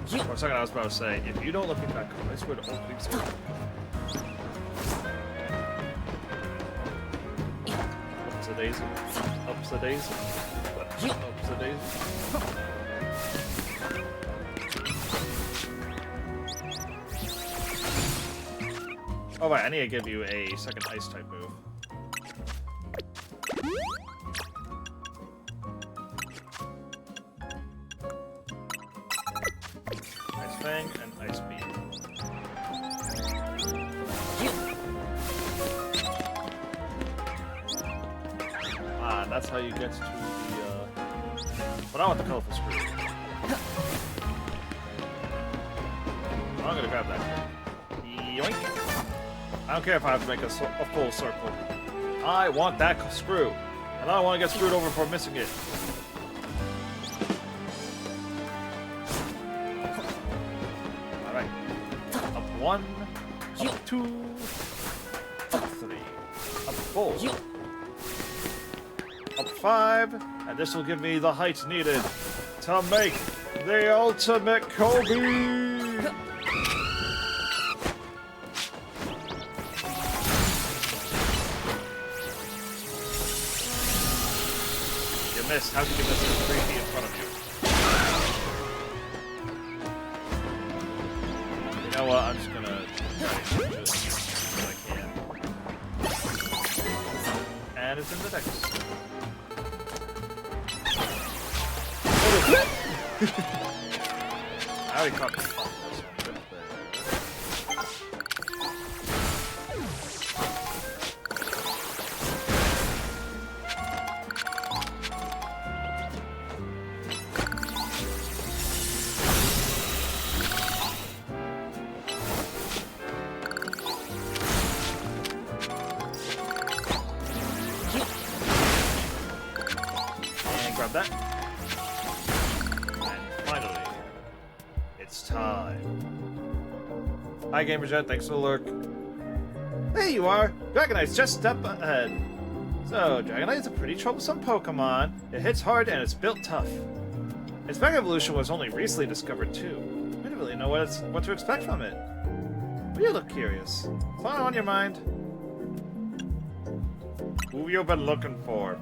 For a second I was about to say, if you don't let me back up, I swear to opening screen. Ups a daisy. Ups a daisy. Ups a daisy. Oh right, I need to give you a second ice type move. Ice Fang and Ice Beam. Ah, that's how you get to the, but I want the colorful screw. I'm gonna grab that. Yoink! I don't care if I have to make a full circle. I want that screw. And I don't want to get screwed over for missing it. 1, up 2, up 3, up 4, up 5, and this will give me the height needed to make the ultimate Kobe! Missed. How did you miss it? 3 feet in front of you. You know what? I'm just gonna try to shoot it as I can. And it's in the deck. I already caught the fuck. Grab that. And finally, it's time. Hi, Gamerjet. Thanks for the lurk. There you are. Dragonite's just step ahead. So, Dragonite is a pretty troublesome Pokemon. It hits hard and it's built tough. Its Mega Evolution was only recently discovered too. I don't really know what to expect from it. But you look curious. Something on your mind? Who you been looking for?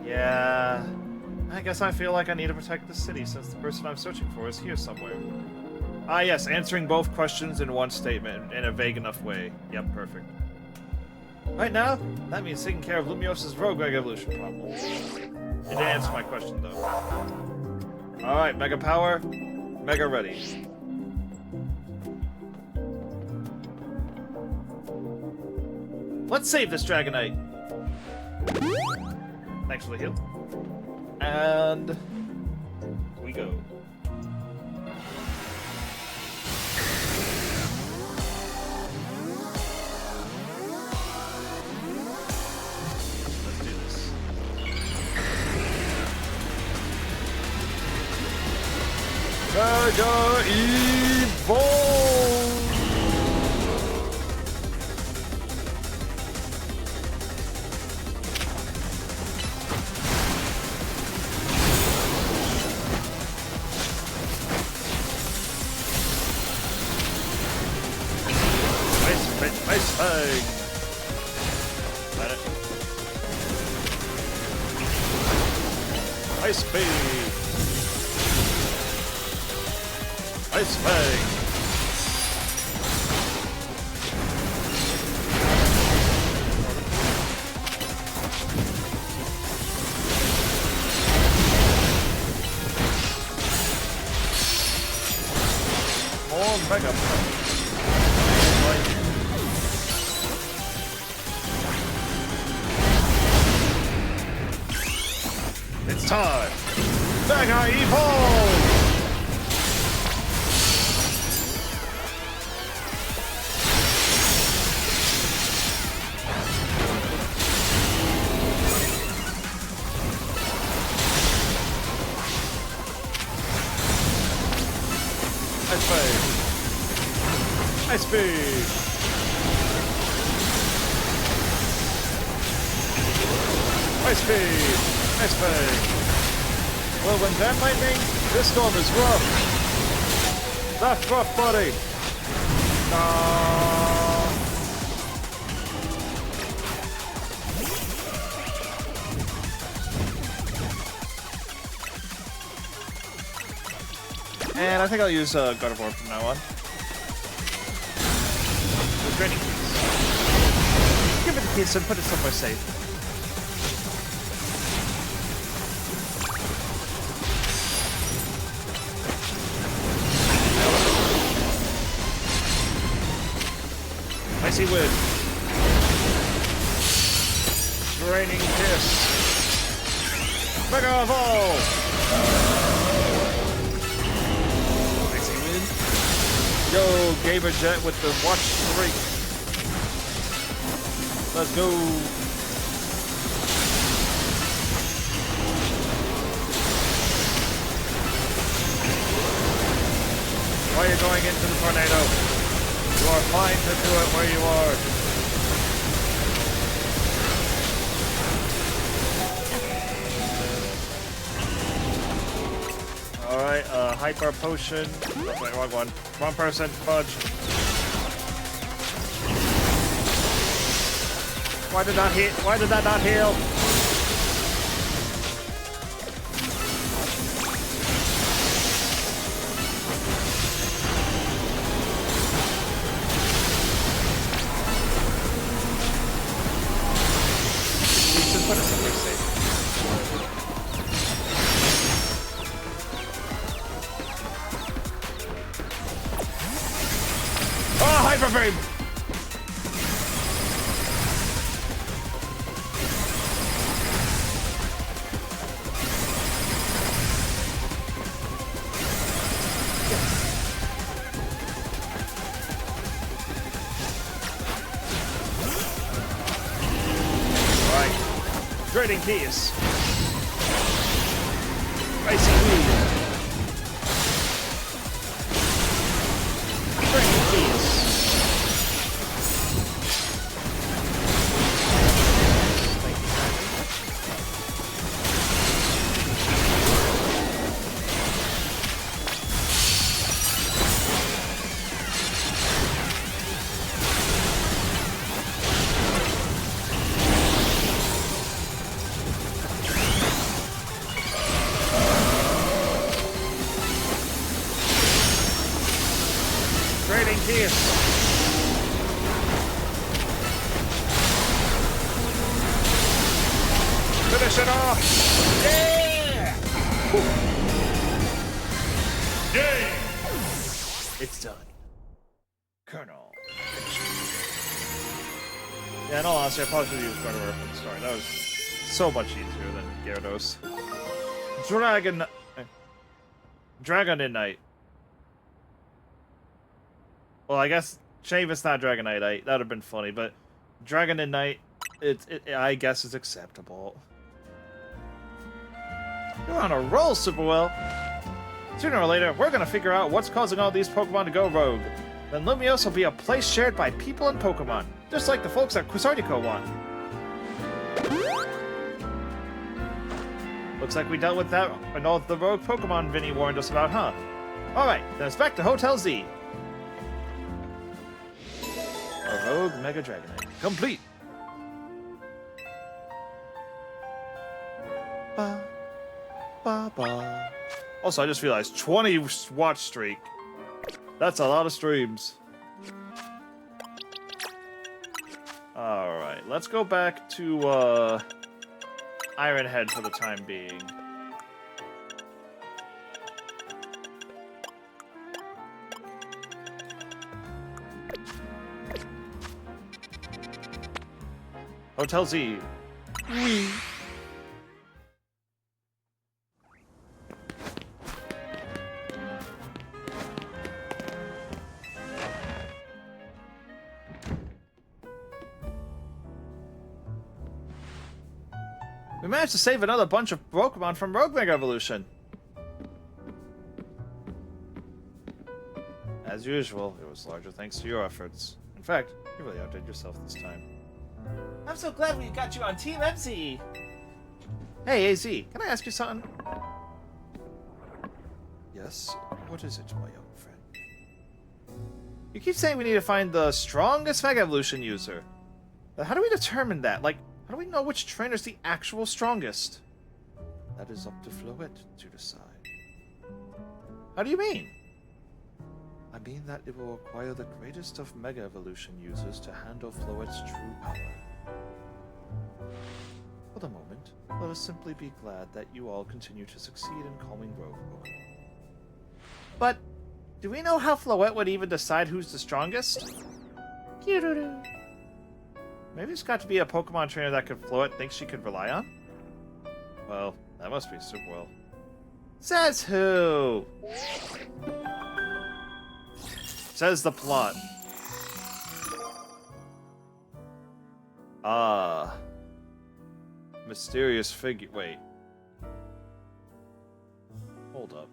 Yeah, I guess I feel like I need to protect the city since the person I'm searching for is here somewhere. Ah yes, answering both questions in one statement in a vague enough way. Yep, perfect. Right now, that means taking care of Lumios's rogue Mega Evolution problem. You didn't answer my question though. Alright, Mega Power, Mega Ready. Let's save this Dragonite! Thanks for the heal. And we go. Let's do this. Mega Evolve! Ice Fang! Let it. Ice Speed! Ice Fang! More Mega Punch! It's time! Mega Evolve! Ice Fang! Ice Speed! Ice Speed! Ice Fang! Well, when that lightning, this storm is rough. That's rough, buddy. And I think I'll use God of War from now on. The training keys. Give it the keys and put it somewhere safe. Icy Wind. Draining Kiss. Mega Evolve! Icy Wind. Go, Gamerjet with the Watch Streak. Let's go. Why are you going into the tornado? You are fine to do it where you are. Alright, hyper potion. Oh, wait, wrong one. Wrong person, fudge. Why did that not heal? Just put us somewhere safe. Oh, hyper beam! Trading keys. Icy weed. Trading keys. Trading keys. Finish it off. Yeah! Yay! It's done. Colonel. Yeah, in all honesty, I probably should have used Gardevoir from the start. That was so much easier than Gyarados. Dragonite. Well, I guess Shavis not Dragonite. That would have been funny, but Dragonite, I guess, is acceptable. You're on a roll, Superwell. Sooner or later, we're gonna figure out what's causing all these Pokemon to go rogue. Then Lumiose will be a place shared by people and Pokemon, just like the folks at Quasartico want. Looks like we dealt with that and all the rogue Pokemon Vinny warned us about, huh? Alright, then it's back to Hotel Z. A rogue Mega Dragonite. Complete! Ba, ba, ba. Also, I just realized 20 watch streak. That's a lot of streams. Alright, let's go back to Iron Head for the time being. Hotel Z. We managed to save another bunch of Pokemon from Rogue Mega Evolution. As usual, it was larger thanks to your efforts. In fact, you really outdid yourself this time. I'm so glad we got you on Team MC! Hey, AZ, can I ask you something? Yes? What is it, my young friend? You keep saying we need to find the strongest Mega Evolution user. But how do we determine that? Like, how do we know which trainer's the actual strongest? That is up to Floette to decide. How do you mean? I mean that it will require the greatest of Mega Evolution users to handle Floette's true power. For the moment, let us simply be glad that you all continue to succeed in calming rogue Pokemon. But, do we know how Floette would even decide who's the strongest? Maybe it's got to be a Pokemon trainer that Floette thinks she could rely on? Well, that must be Superwell. Says who? Says the plot. Ah. Mysterious figure. Wait. Hold up.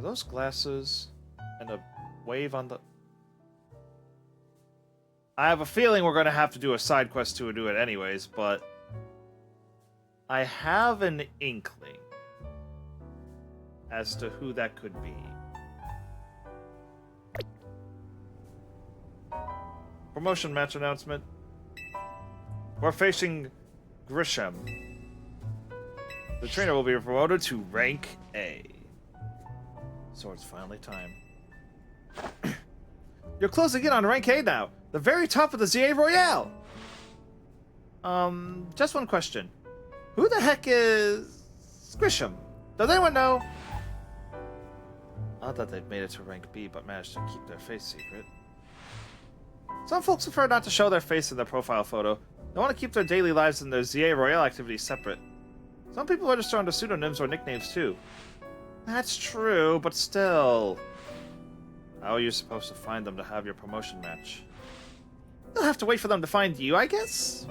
Are those glasses and a wave on the... I have a feeling we're going to have to do a side quest to do it anyways, but I have an inkling as to who that could be. Promotion match announcement. We're facing Grisham. The trainer will be promoted to rank A. So it's finally time. You're closing in on rank A now. The very top of the ZA Royale. Just one question. Who the heck is Grisham? Does anyone know? Odd that they've made it to rank B, but managed to keep their face secret. Some folks prefer not to show their face in their profile photo. They want to keep their daily lives and their ZA Royale activities separate. Some people register under pseudonyms or nicknames too. That's true, but still. How are you supposed to find them to have your promotion match? You'll have to wait for them to find you, I guess?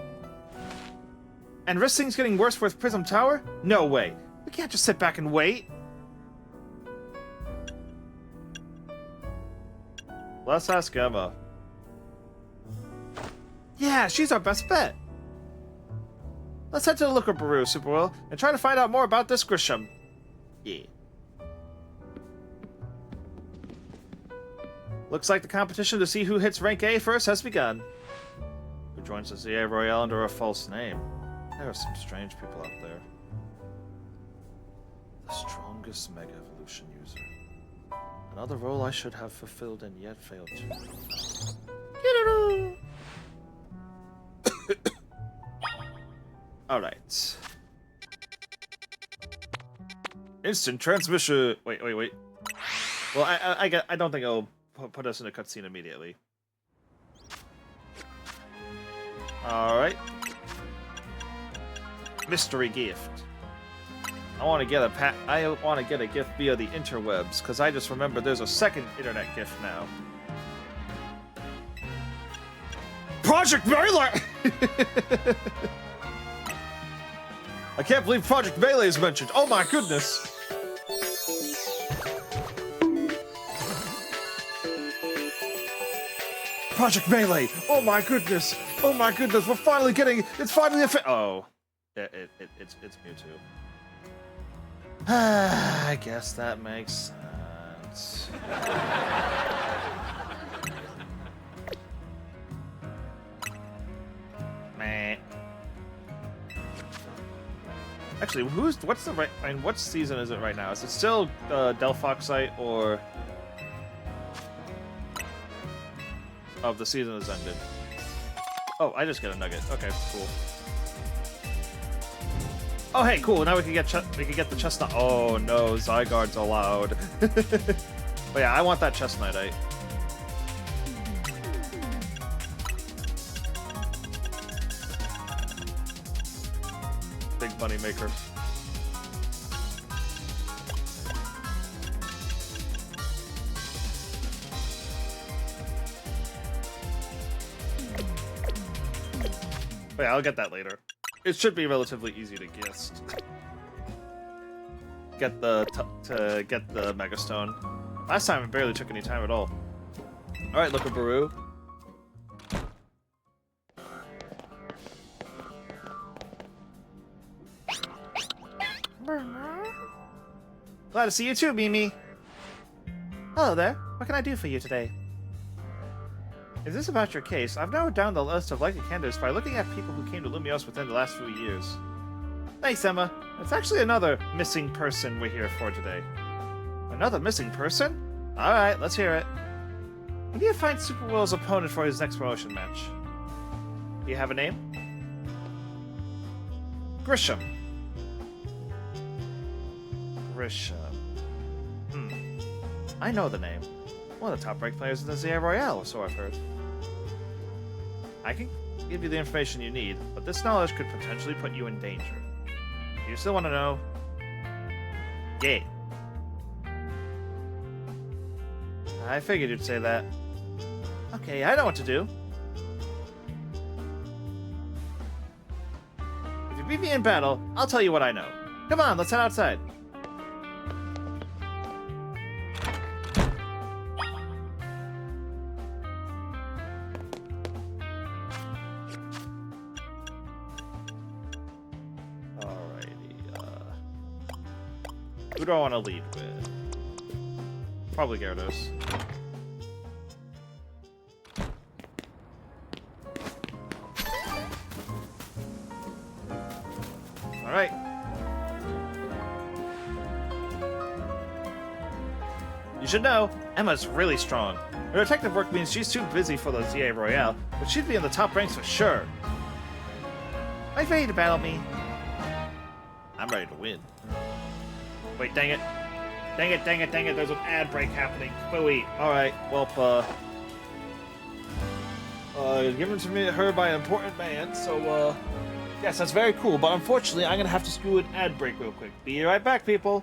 And risk things getting worse with Prism Tower? No way. We can't just sit back and wait. Let's ask Emma. Yeah, she's our best bet. Let's head to the Looker Baru, Superwell, and try to find out more about this Grisham. Yeah. Looks like the competition to see who hits rank A first has begun. Who joins the ZA Royale under a false name? There are some strange people out there. The strongest Mega Evolution user. Another role I should have fulfilled and yet failed to. Alright. Instant transmission. Wait. Well, I don't think it'll put us in a cutscene immediately. Alright. Mystery gift. I want to get a gift via the interwebs, because I just remember there's a second internet gift now. Project Melee! I can't believe Project Melee is mentioned. Oh my goodness! Project Melee! Oh my goodness! Oh my goodness! We're finally getting. It's finally oh, it's Mewtwo. I guess that makes sense. Meh. Actually, what's the right? I mean, what season is it right now? Is it still Delphoxite or? Oh, the season has ended. Oh, I just got a nugget. Okay, cool. Oh, hey, cool. Now we can get the chestnut. Oh no, Zygarde's allowed. But yeah, I want that chestnutite. Big money maker. But yeah, I'll get that later. It should be relatively easy to guess. Get the Megastone. Last time it barely took any time at all. All right, Looker Baru. Glad to see you too, Mimi. Hello there. What can I do for you today? Is this about your case? I've narrowed down the list of likely candidates by looking at people who came to Lumios within the last few years. Thanks, Emma. It's actually another missing person we're here for today. Another missing person? Alright, let's hear it. We need to find Superwill's opponent for his next promotion match. Do you have a name? Grisham. Grisham. I know the name. One of the top-ranked players in the ZA Royale, so I've heard. I can give you the information you need, but this knowledge could potentially put you in danger. Do you still want to know? Yeah. I figured you'd say that. Okay, I know what to do. If you beat me in battle, I'll tell you what I know. Come on, let's head outside. Who do I want to lead with? Probably Gyarados. Alright. You should know, Emma's really strong. Her detective work means she's too busy for the ZA Royale, but she'd be in the top ranks for sure. Are you ready to battle me? I'm ready to win. Wait, dang it. Dang it, dang it, dang it, there's an ad break happening. Phooey. Alright, well, given to her by an important man, so, yes, that's very cool, but unfortunately, I'm gonna have to do an ad break real quick. Be right back, people.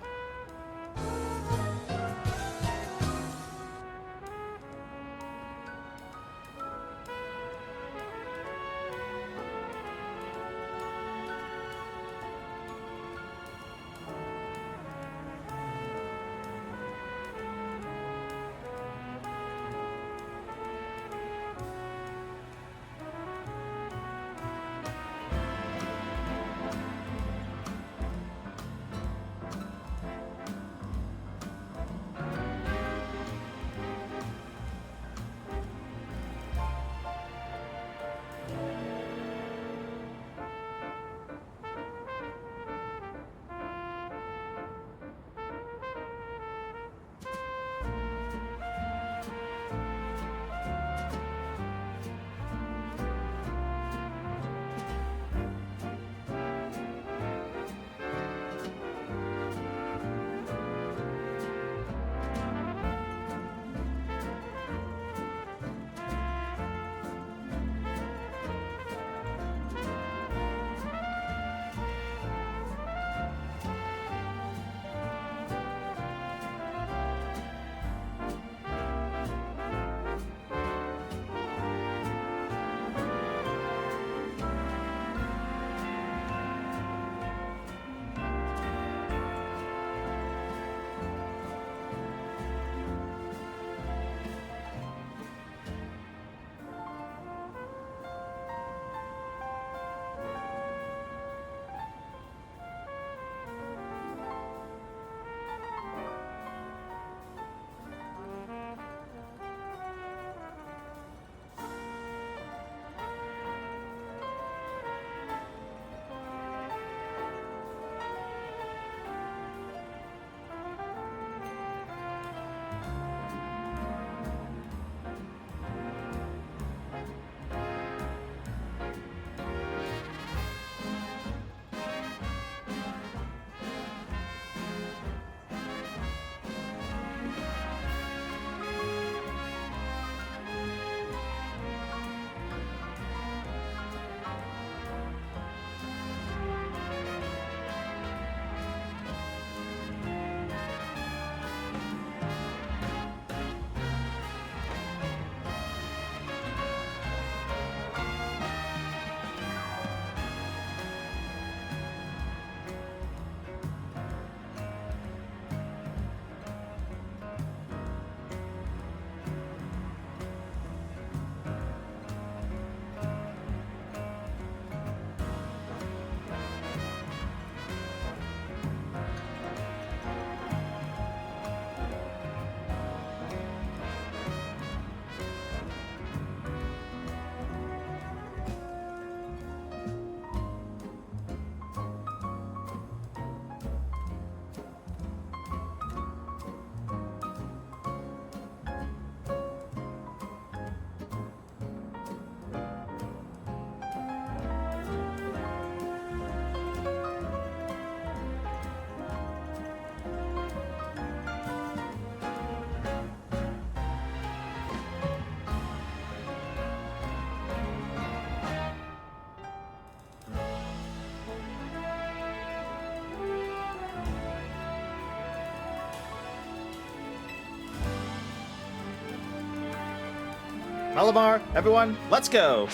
Malamar, everyone, let's go!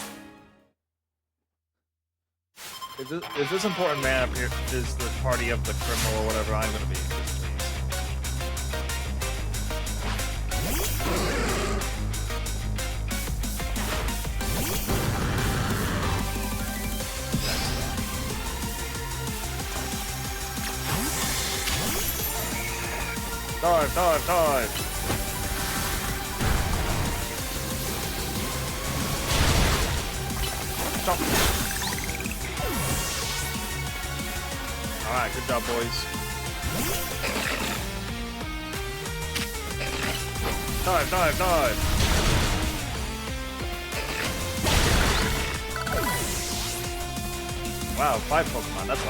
If this important man up here is the party of the criminal or whatever, I'm gonna be displeased. Dive, dive, dive! Stop! Alright, good job, boys. Dive, dive, dive! Wow, 5 Pokemon, that's a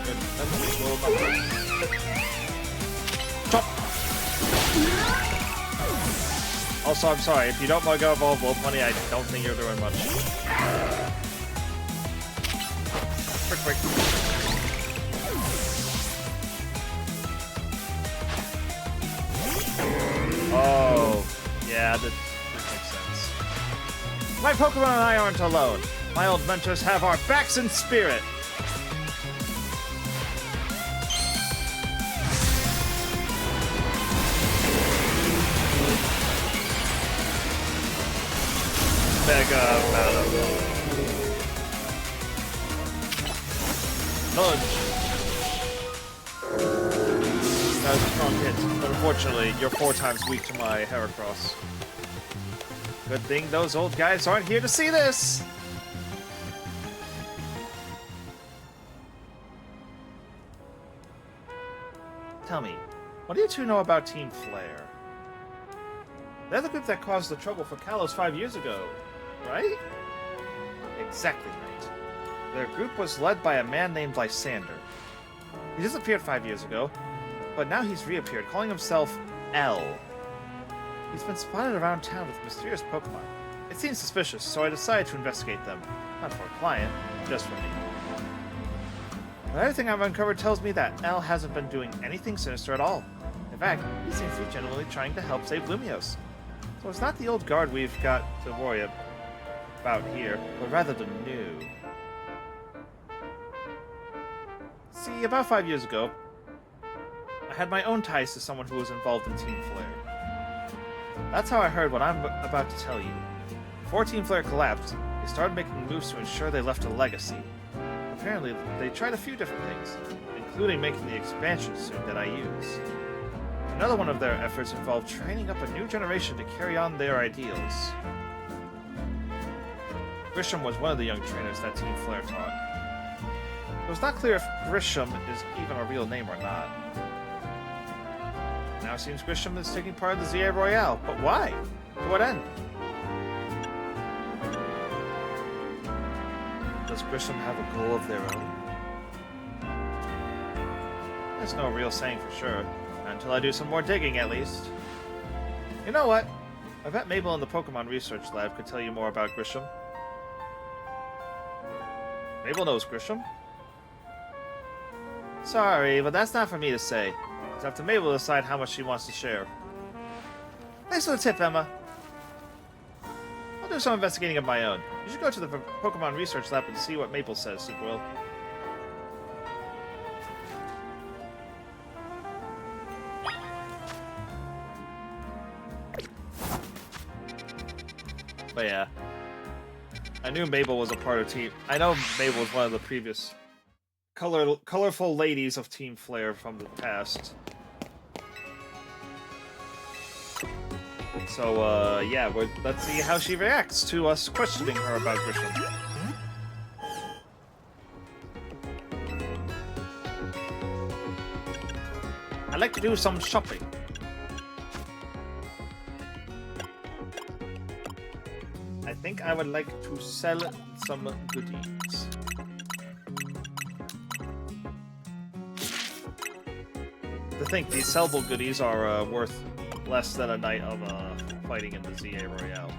good, that's a big little number. Chop! Also, I'm sorry, if you don't Mega Evolve Wolf-Money, I don't think you're doing much. Quick, quick. Oh, yeah, that makes sense. My Pokemon and I aren't alone. My old mentors have our backs in spirit. Mega Battle. Nudge. That was a strong hit, but unfortunately, you're 4 times weak to my Heracross. Good thing those old guys aren't here to see this! Tell me, what do you two know about Team Flare? They're the group that caused the trouble for Kalos 5 years ago, right? Exactly right. Their group was led by a man named Lysander. He disappeared 5 years ago, but now he's reappeared, calling himself L. He's been spotted around town with mysterious Pokemon. It seems suspicious, so I decided to investigate them. Not for a client, just for me. But everything I've uncovered tells me that L hasn't been doing anything sinister at all. In fact, he seems to be genuinely trying to help save Lumios. So it's not the old guard we've got to worry about here, but rather the new. See, about 5 years ago, I had my own ties to someone who was involved in Team Flare. That's how I heard what I'm about to tell you. Before Team Flare collapsed, they started making moves to ensure they left a legacy. Apparently, they tried a few different things, including making the expansion suit that I use. Another one of their efforts involved training up a new generation to carry on their ideals. Grisham was one of the young trainers that Team Flare taught. It was not clear if Grisham is even a real name or not. Now it seems Grisham is taking part in the ZA Royale, but why? To what end? Does Grisham have a goal of their own? There's no real saying for sure. Until I do some more digging, at least. You know what? I bet Mabel in the Pokemon Research Lab could tell you more about Grisham. Mabel knows Grisham? Sorry, but that's not for me to say. It's up to Mabel to decide how much she wants to share. Thanks for the tip, Emma. I'll do some investigating of my own. You should go to the Pokemon Research Lab and see what Mabel says, Superwill. But yeah, I knew Mabel was a part of Team. I know Mabel was one of the previous colorful ladies of Team Flare from the past. So yeah, let's see how she reacts to us questioning her about Grisham. I'd like to do some shopping. I think I would like to sell some goodies. To think these sellable goodies are worth less than a night of fighting in the ZA Royale.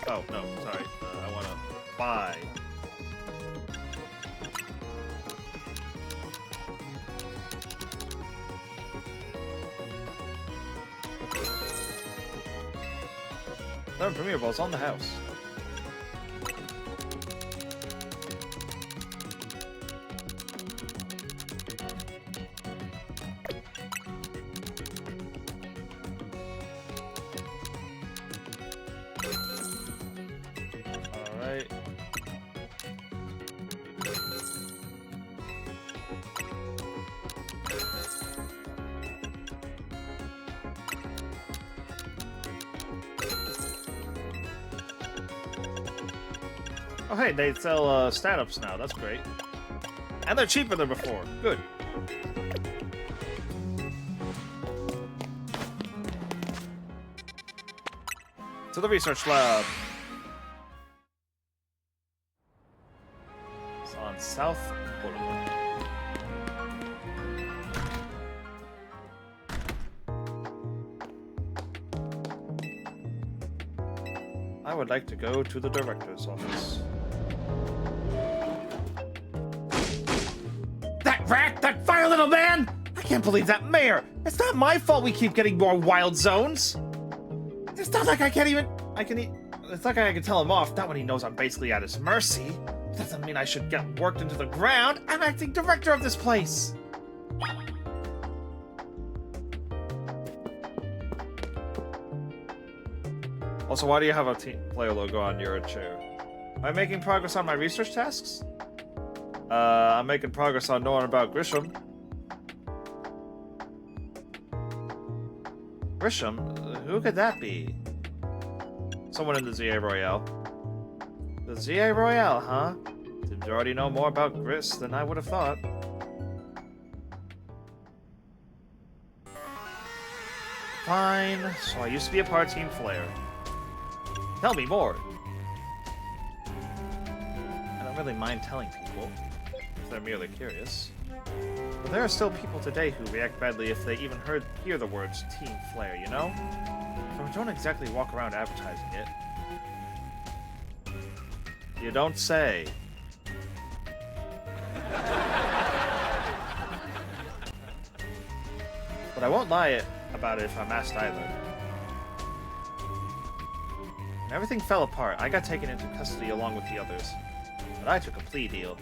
Oh, no, sorry. I want to buy. Seven Premier Balls on the house. Oh, hey, they sell stand-ups now. That's great. And they're cheaper than before. Good. To the research lab. It's on South Boulevard. I would like to go to the director's office. That rat! That vile little man! I can't believe that mayor! It's not my fault we keep getting more wild zones! It's not like I can it's not like I can tell him off, not when he knows I'm basically at his mercy. It doesn't mean I should get worked into the ground. I'm acting director of this place! Also, why do you have a team player logo on your chair? Am I making progress on my research tasks? I'm making progress on knowing about Grisham. Grisham? Who could that be? Someone in the ZA Royale. The ZA Royale, huh? Seems you already know more about Gris than I would have thought. Fine. So I used to be a part of Team Flare. Tell me more. I don't really mind telling people, if they're merely curious. But there are still people today who react badly if they even hear the words Team Flare, you know? So I don't exactly walk around advertising it. You don't say. But I won't lie about it if I'm asked either. When everything fell apart, I got taken into custody along with the others. But I took a plea deal.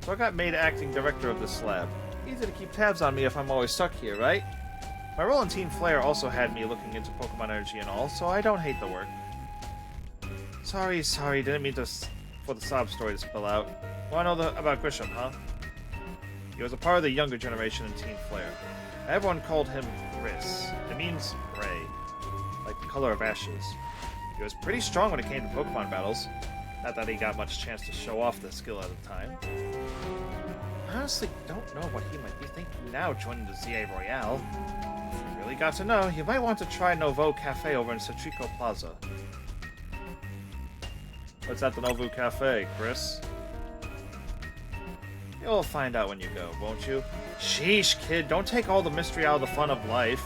So I got made acting director of this lab. Easy to keep tabs on me if I'm always stuck here, right? My role in Team Flare also had me looking into Pokemon energy and all, so I don't hate the work. Sorry, didn't mean for the sob story to spill out. Wanna know about Grisham, huh? He was a part of the younger generation in Team Flare. Everyone called him Gris. It means gray, like the color of ashes. He was pretty strong when it came to Pokemon battles. Not that he got much chance to show off the skill at the time. I honestly don't know what he might be thinking now joining the ZA Royale. If you really got to know, you might want to try Novo Cafe over in Centrico Plaza. What's at the Novo Cafe, Chris? You'll find out when you go, won't you? Sheesh, kid, don't take all the mystery out of the fun of life.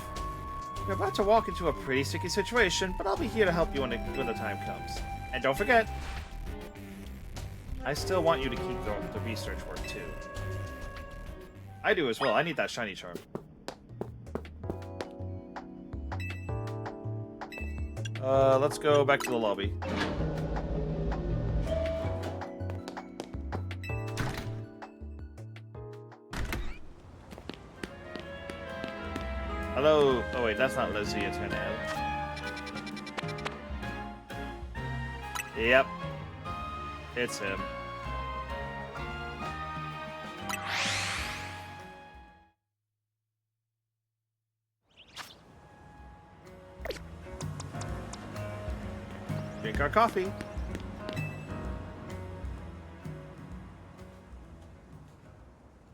You're about to walk into a pretty sticky situation, but I'll be here to help you when the time comes. And don't forget, I still want you to keep the research work, too. I do as well. I need that shiny charm. Let's go back to the lobby. Hello. Oh wait, that's not Lizzie, it's Manel. Yep. It's him. Drink our coffee.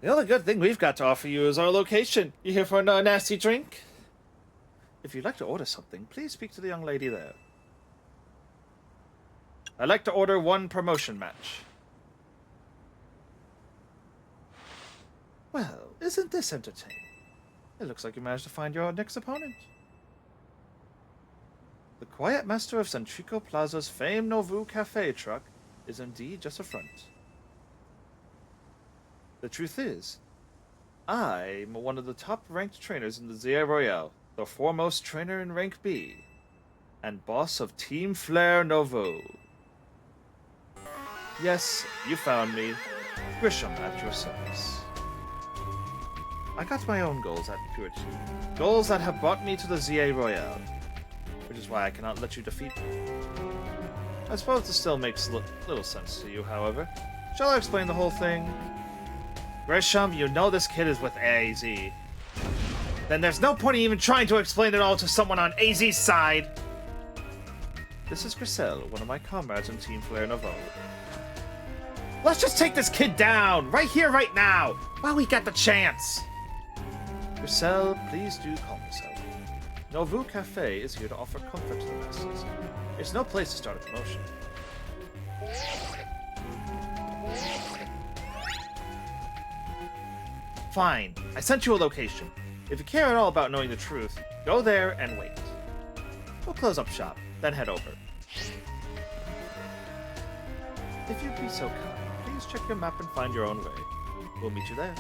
The only good thing we've got to offer you is our location. You here for a nasty drink? If you'd like to order something, please speak to the young lady there. I'd like to order one promotion match. Well, isn't this entertaining? It looks like you managed to find your next opponent. The quiet master of Centrico Plaza's famed Novu Cafe truck is indeed just a front. The truth is, I'm one of the top-ranked trainers in the ZA Royale, the foremost trainer in rank B, and boss of Team Flare Novo. Yes, you found me. Grisham at your service. I got my own goals at Purity. Goals that have brought me to the ZA Royale, which is why I cannot let you defeat me. I suppose this still makes little sense to you, however. Shall I explain the whole thing? Grisham, you know this kid is with AZ. Then there's no point in even trying to explain it all to someone on AZ's side. This is Griselle, one of my comrades in Team Flare Novo. Let's just take this kid down, right here, right now, while we get the chance. Grisel, please do calm yourself. Novu Cafe is here to offer comfort to the masses. It's no place to start a commotion. Fine, I sent you a location. If you care at all about knowing the truth, go there and wait. We'll close up shop, then head over. If you'd be so kind, please check your map and find your own way. We'll meet you there.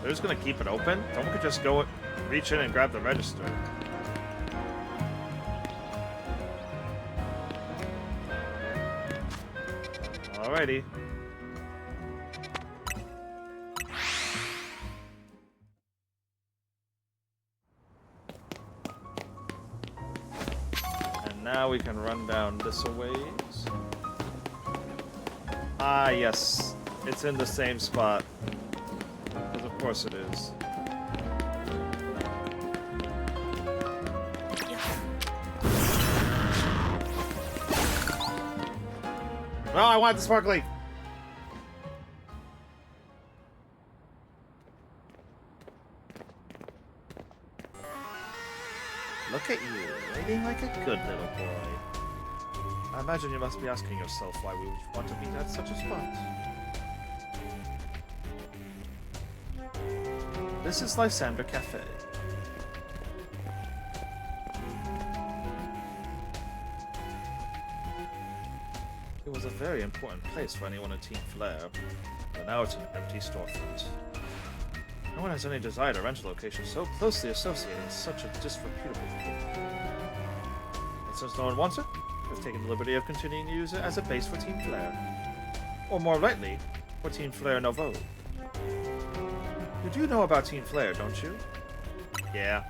They're just gonna keep it open? Someone could just go reach in and grab the register. Alrighty. And now we can run down this a ways. Ah, yes. It's in the same spot. Because of course it is. No, I want the sparkly. Look at you, waiting like a good little boy. I imagine you must be asking yourself why we would want to meet at such a spot. This is Lysander Cafe. It was a very important place for anyone in Team Flare, but now it's an empty storefront. No one has any desire to rent a location so closely associated with such a disreputable group. And since no one wants it, we've taken the liberty of continuing to use it as a base for Team Flare. Or more rightly, for Team Flare Nouveau. You do know about Team Flare, don't you? Yeah.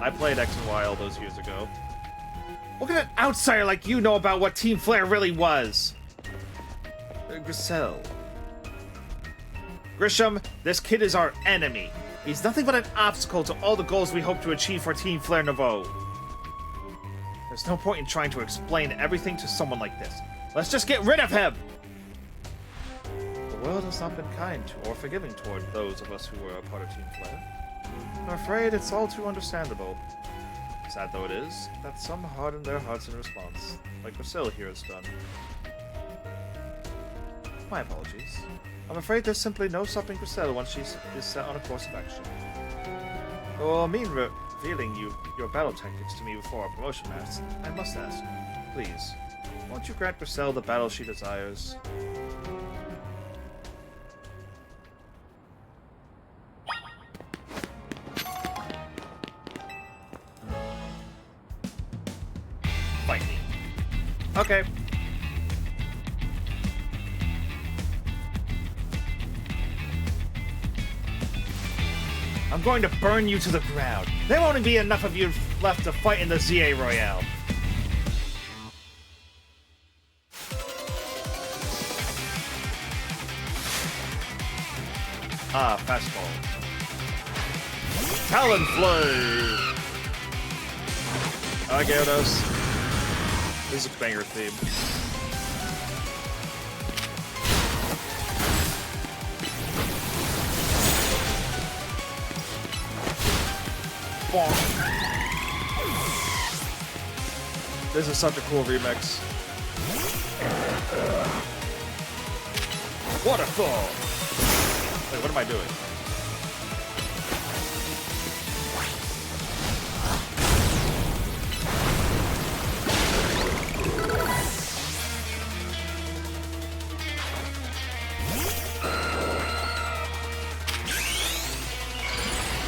I played X and Y all those years ago. What can an outsider like you know about what Team Flare really was? Grisel. Grisham, this kid is our enemy. He's nothing but an obstacle to all the goals we hope to achieve for Team Flare Nouveau. There's no point in trying to explain everything to someone like this. Let's just get rid of him! The world has not been kind to or forgiving toward those of us who were a part of Team Flare. I'm afraid it's all too understandable. Sad though it is, that some harden their hearts in response, like Priscilla here has done. My apologies. I'm afraid there's simply no stopping Priscilla once she is set on a course of action. Though I mean revealing your battle tactics to me before our promotion match, I must ask, please, won't you grant Priscilla the battle she desires? Fight me. Okay. I'm going to burn you to the ground. There won't be enough of you left to fight in the ZA Royale. Ah, fastball. Talonflame! I get us. This is a banger theme. Bonk. This is such a cool remix. Waterfall! Wait, what am I doing?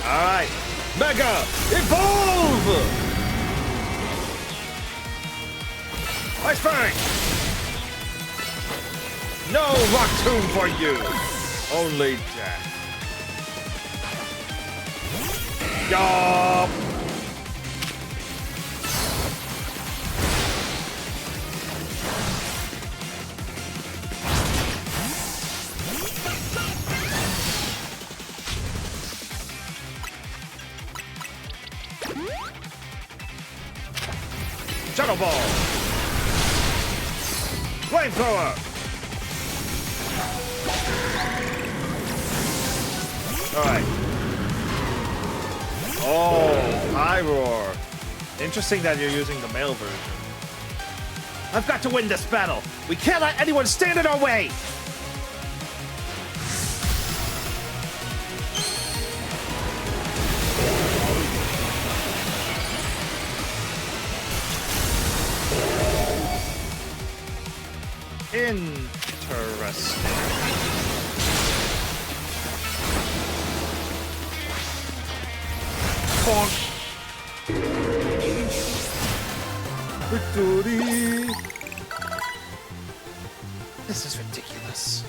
Alright, Mega Evolve! Ice Fang! No Rock Tomb for you! Only death. Yup! Shadow Ball! Flamethrower! Alright. Oh, High Roar. Interesting that you're using the male version. I've got to win this battle! We can't let anyone stand in our way! Interesting. Victory! This is ridiculous.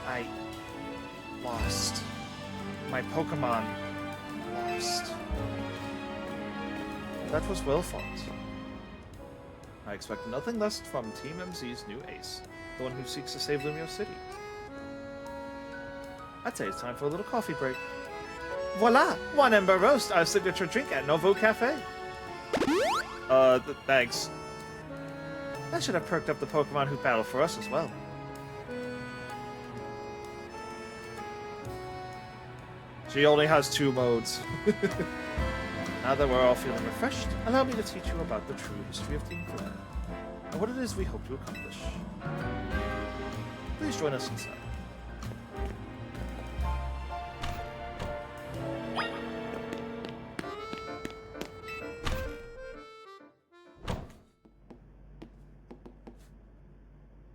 I lost. My Pokémon lost. That was well fought. I expect nothing less from Team MZ's new ace, the one who seeks to save Lumio City. I'd say it's time for a little coffee break. Voila! One Ember Roast, our signature drink at Novo Cafe. Thanks. That should have perked up the Pokemon who battle for us as well. She only has 2 modes. Now that we're all feeling refreshed, allow me to teach you about the true history of Team Flare, and what it is we hope to accomplish. Please join us inside.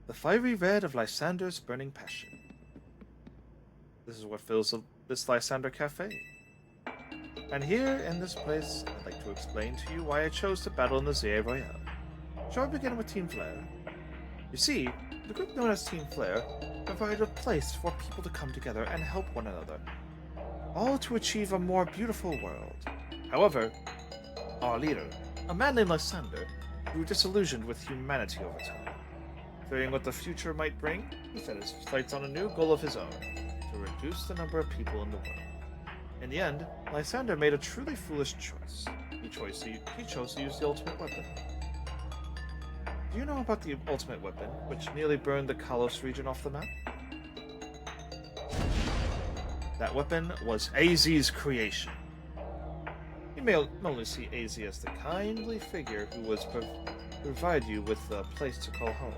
The fiery red of Lysander's burning passion. This is what fills this Lysander Cafe. And here, in this place, I'd like to explain to you why I chose to battle in the ZA Royale. Shall we begin with Team Flare? You see, the group known as Team Flare provided a place for people to come together and help one another, all to achieve a more beautiful world. However, our leader, a man named Lysander, grew disillusioned with humanity over time. Fearing what the future might bring, he set his sights on a new goal of his own, to reduce the number of people in the world. In the end, Lysander made a truly foolish choice. He chose to use the ultimate weapon. Do you know about the ultimate weapon, which nearly burned the Kalos region off the map? That weapon was AZ's creation. You may only see AZ as the kindly figure who was provide you with a place to call home.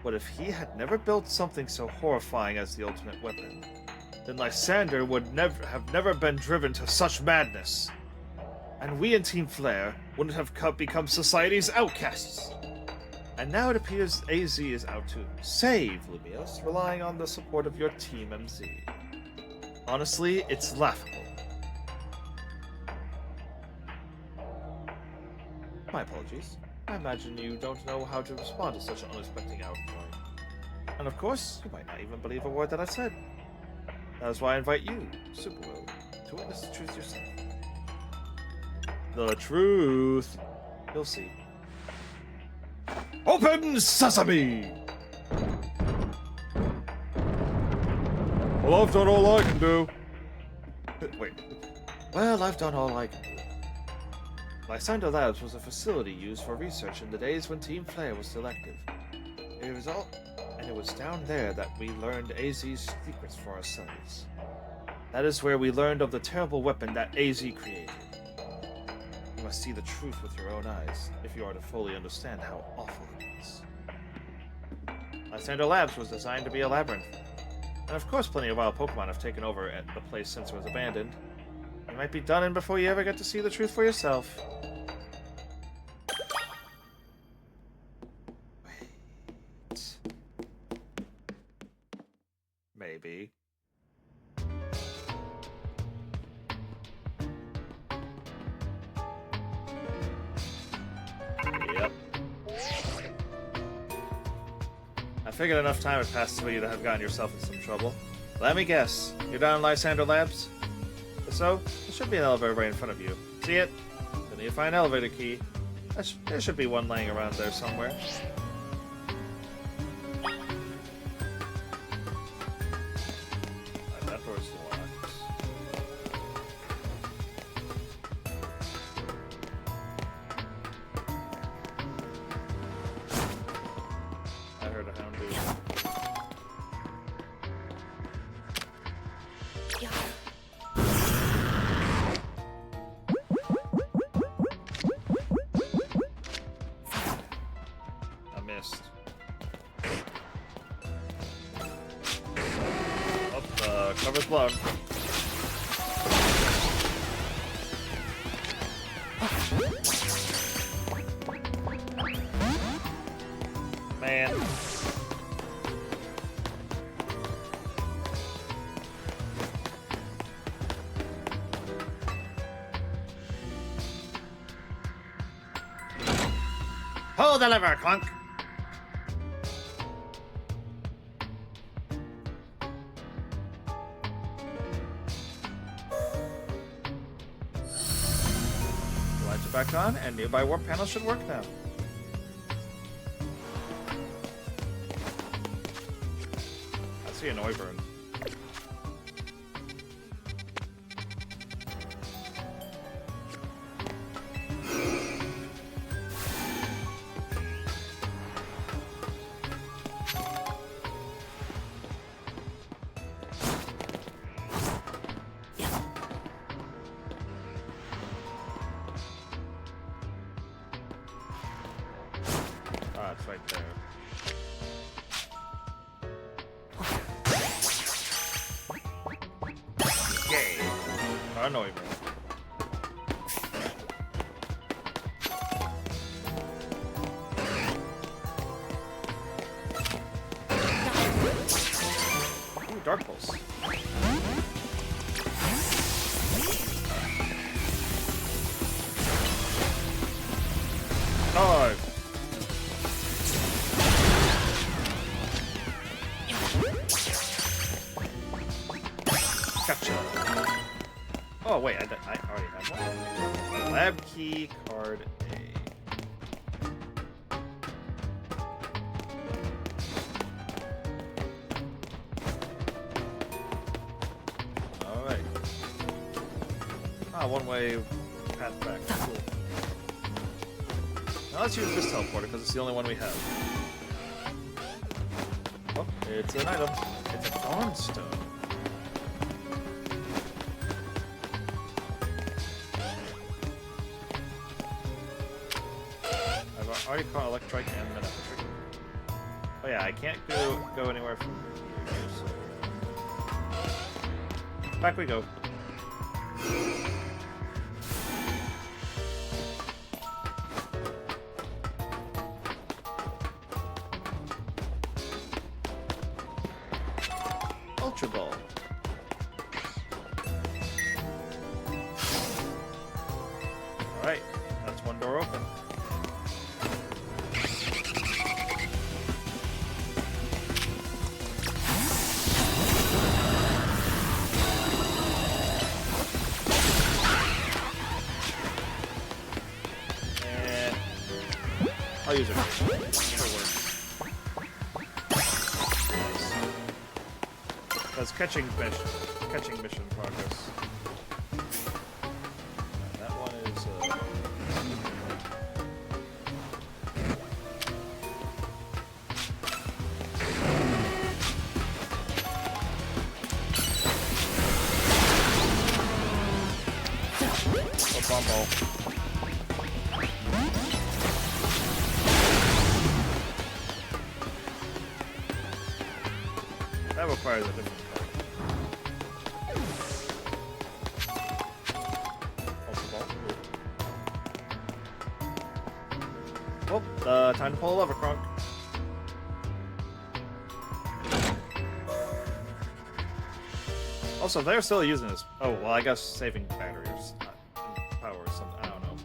But if he had never built something so horrifying as the ultimate weapon, then Lysander would have never been driven to such madness. And we in Team Flare wouldn't have become society's outcasts. And now it appears AZ is out to save Lumios, relying on the support of your Team MZ. Honestly, it's laughable. My apologies. I imagine you don't know how to respond to such an unexpected outpouring. And of course, you might not even believe a word that I said. That is why I invite you, Super Will, to witness the truth yourself. The truth. You'll see. Open Sesame! Well, I've done all I can do. Wait. Well, I've done all I can do. Lysander Labs was a facility used for research in the days when Team Flare was still active. It was down there that we learned AZ's secrets for ourselves. That is where we learned of the terrible weapon that AZ created. You must see the truth with your own eyes, if you are to fully understand how awful it is. Lysander Labs was designed to be a labyrinth. And of course plenty of wild Pokemon have taken over at the place since it was abandoned. You might be done in before you ever get to see the truth for yourself. Wait. Maybe. Yep. I figured enough time had passed for you to have gotten yourself in some trouble. Let me guess. You're down in Lysander Labs? If so, there should be an elevator right in front of you. See it? Then you find an elevator key. There should be one laying around there somewhere. That door Cover's blown. Man. Pull the lever, Clunk! Lights are back on, and nearby warp panels should work now. I see an Oiburn. Ah, it's right there. Yay! An Oiburn. Ooh, Dark Pulse. Oh! Gotcha. Oh, wait, I already have one. Lab key card A. Alright. Ah, one-way path back. Cool. Now let's use this teleporter, because it's the only one we have. Oh, it's an item. It's a Dawnstone. I've already caught Electrike and Manectric. Oh yeah, I can't go anywhere from here, so... Back we go. Ultra Ball. Alright, that's one door open. And I'll use it. It'll work. Nice. That's catching mission progress. That one is a bomb ball. That requires a different card. Well, time to pull a lever, Kronk. Also, they're still using this. Oh, well, I guess saving batteries, power or something. I don't know.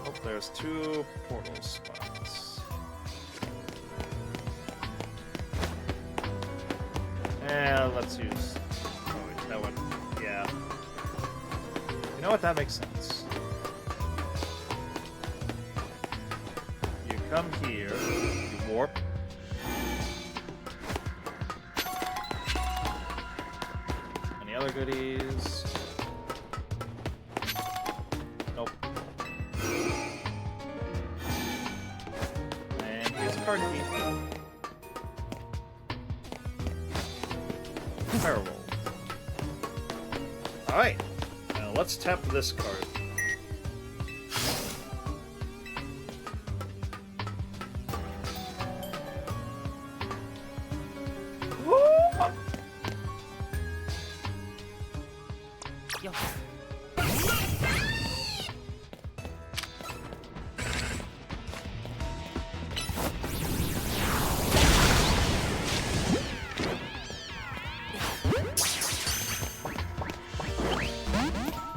Oh, there's two portal spots. And let's use... Oh, wait, that one. Yeah. You know what? That makes sense. You come here, you warp. Any other goodies? Nope. And here's a card key. Barrel roll. Alright, now let's tap this card.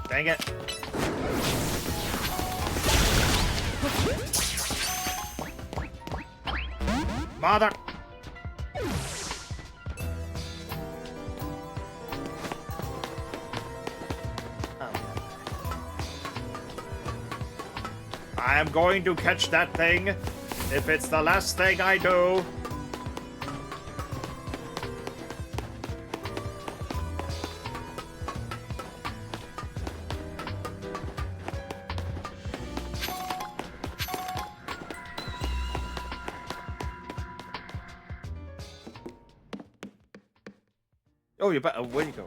Dang it. Mother. I am going to catch that thing if it's the last thing I do. Oh, you better. Where you go?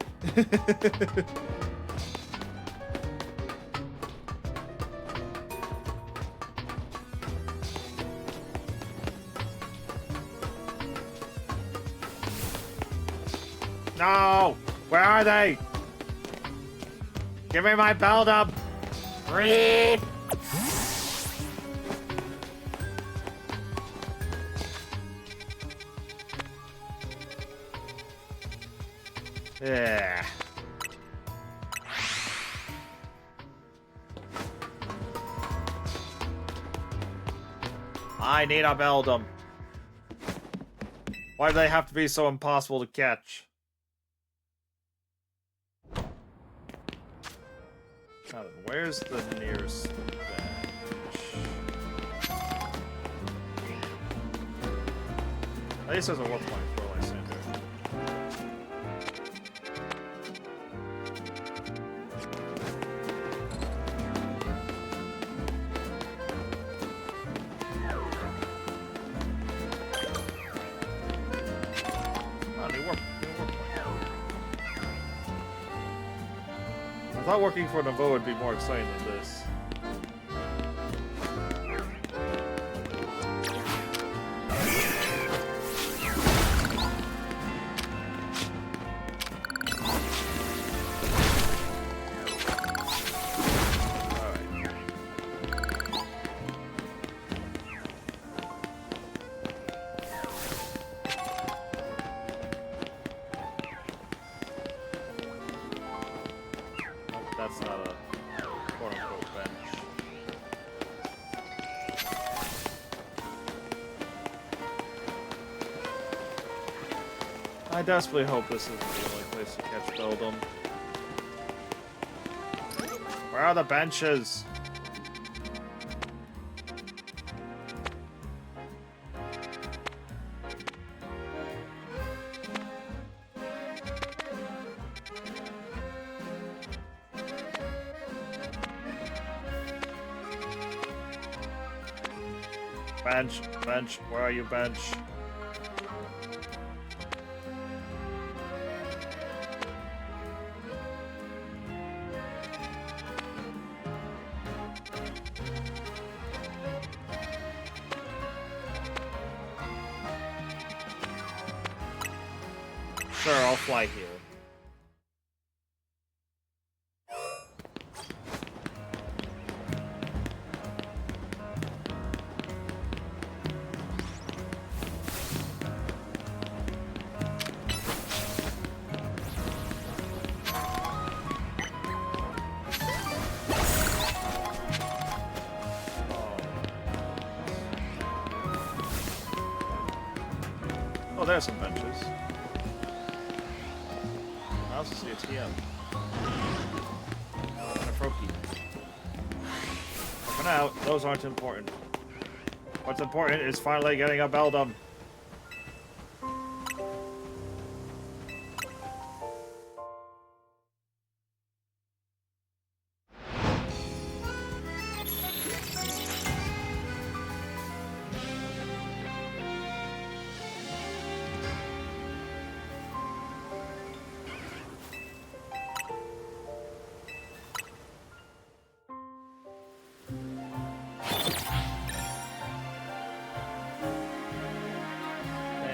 No! Where are they? Give me my build-up! Read! Yeah. I need a build-up. Why do they have to be so impossible to catch? Where's the nearest bench? At least there's a warp point for Lysander. Oh, new warp point. I thought working for Navo would be more exciting than this. That's not a quote-unquote bench. I desperately hope this isn't the only place to catch Beldum. Where are the benches? Bench, bench, where are you, bench? Sure, I'll fly here. Oh, there's some benches. I also see a TM. And a Froakie. For now, those aren't important. What's important is finally getting a Beldum.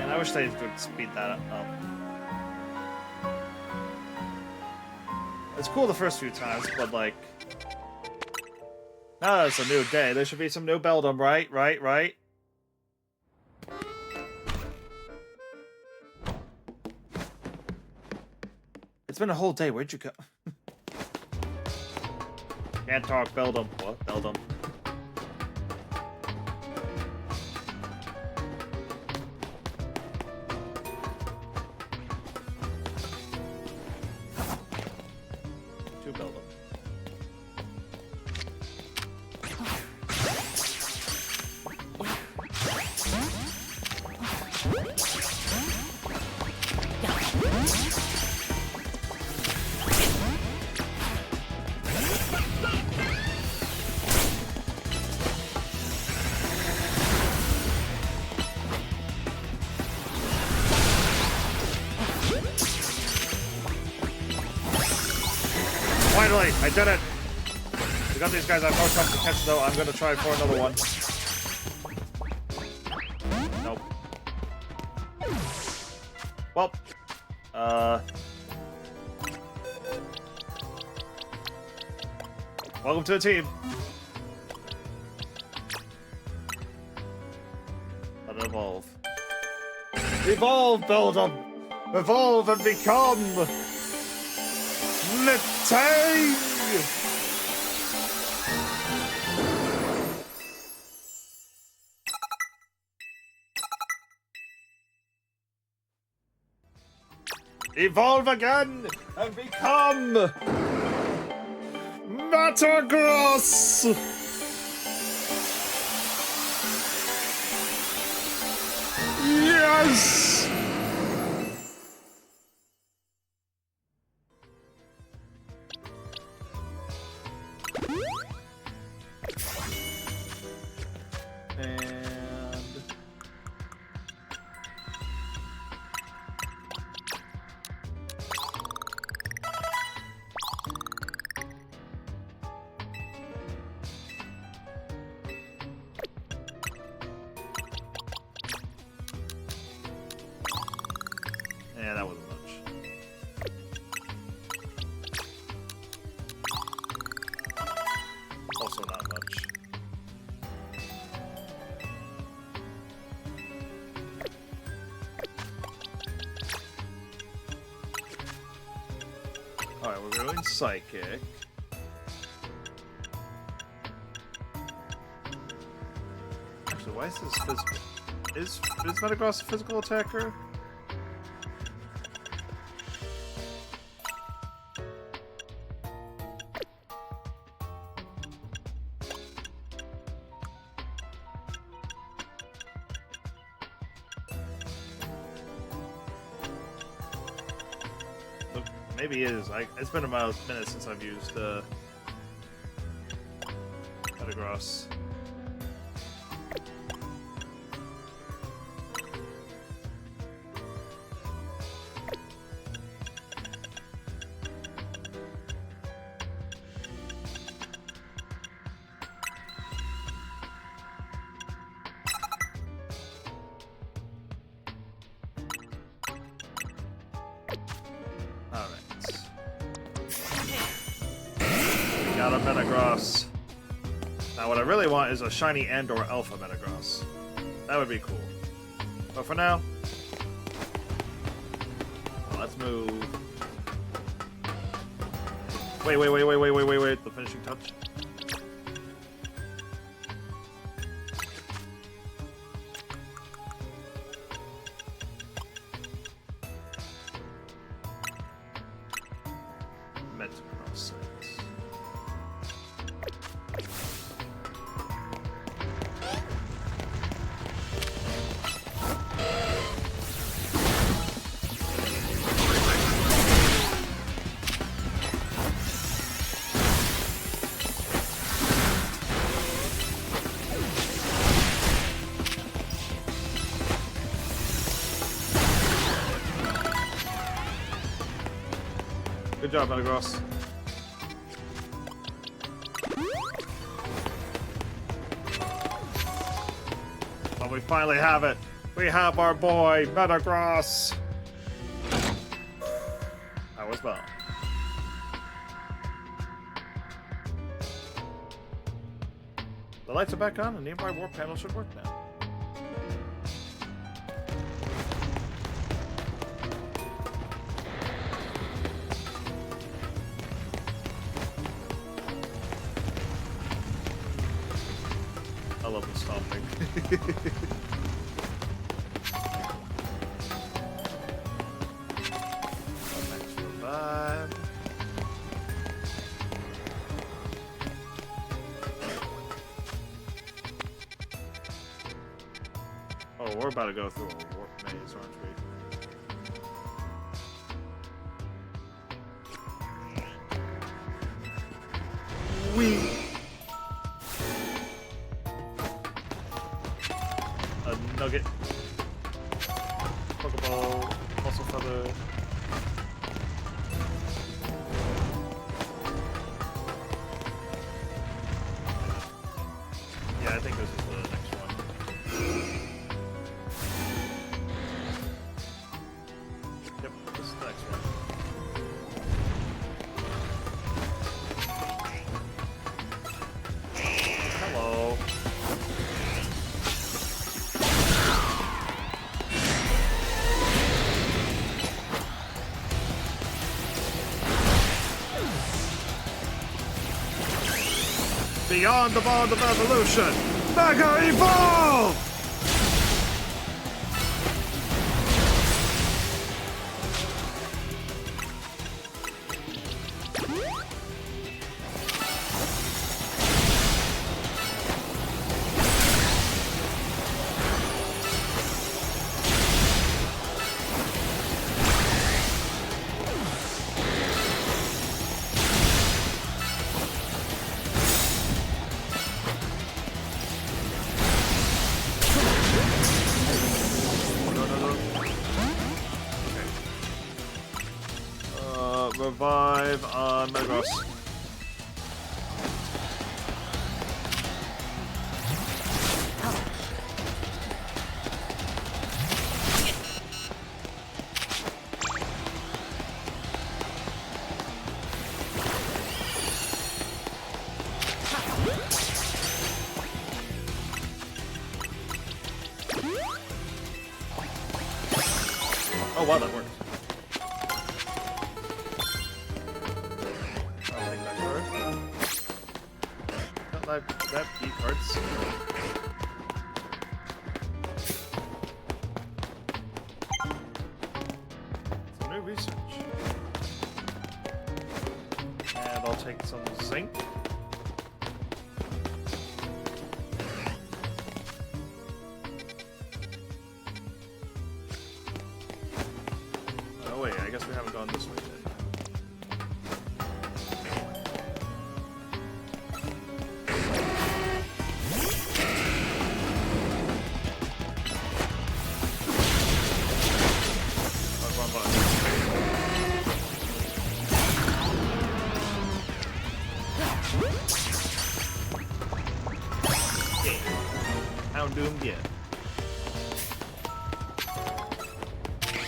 I wish they could speed that up. It's cool the first few times, but like... Now that it's a new day, there should be some new Beldum, right? Right? It's been a whole day, where'd you go? Can't talk, Beldum. What? Beldum. Two Beldum. Finally, I did it! We got these guys. I have no chance to catch though. I'm gonna try for another one. Nope. Well, welcome to the team. Let it evolve. Evolve, Beldum! Evolve and become... Letang! Evolve again and become Metagross! Yes! Yeah, that wasn't much. Also not much. Alright, we're going Psychic. Actually, why is this physical? Is Metagross a physical attacker? Maybe it is. It's been a minute since I've used Metagross. Got a Metagross. Now what I really want is a shiny and or alpha Metagross. That would be cool. But for now, let's move. Wait. The finishing touch. Metagross. Good job, Metagross. Well, we finally have it. We have our boy, Metagross. That was well. The lights are back on, and nearby warp panel should work now. I love the stomping. Next revive. Oh, we're about to go through a warp maze, aren't we? A nugget. Pokeball. Muscle feather. Yeah, I think this is the next one. Yep, this is the next one. Hello. Beyond the bond of evolution, Mega Evolve! Revive on Megros. Oh wow, that worked. That beat hurts. Some new research. And I'll take some zinc. Oh wait, I guess we haven't gone this way yet. Doomed yet.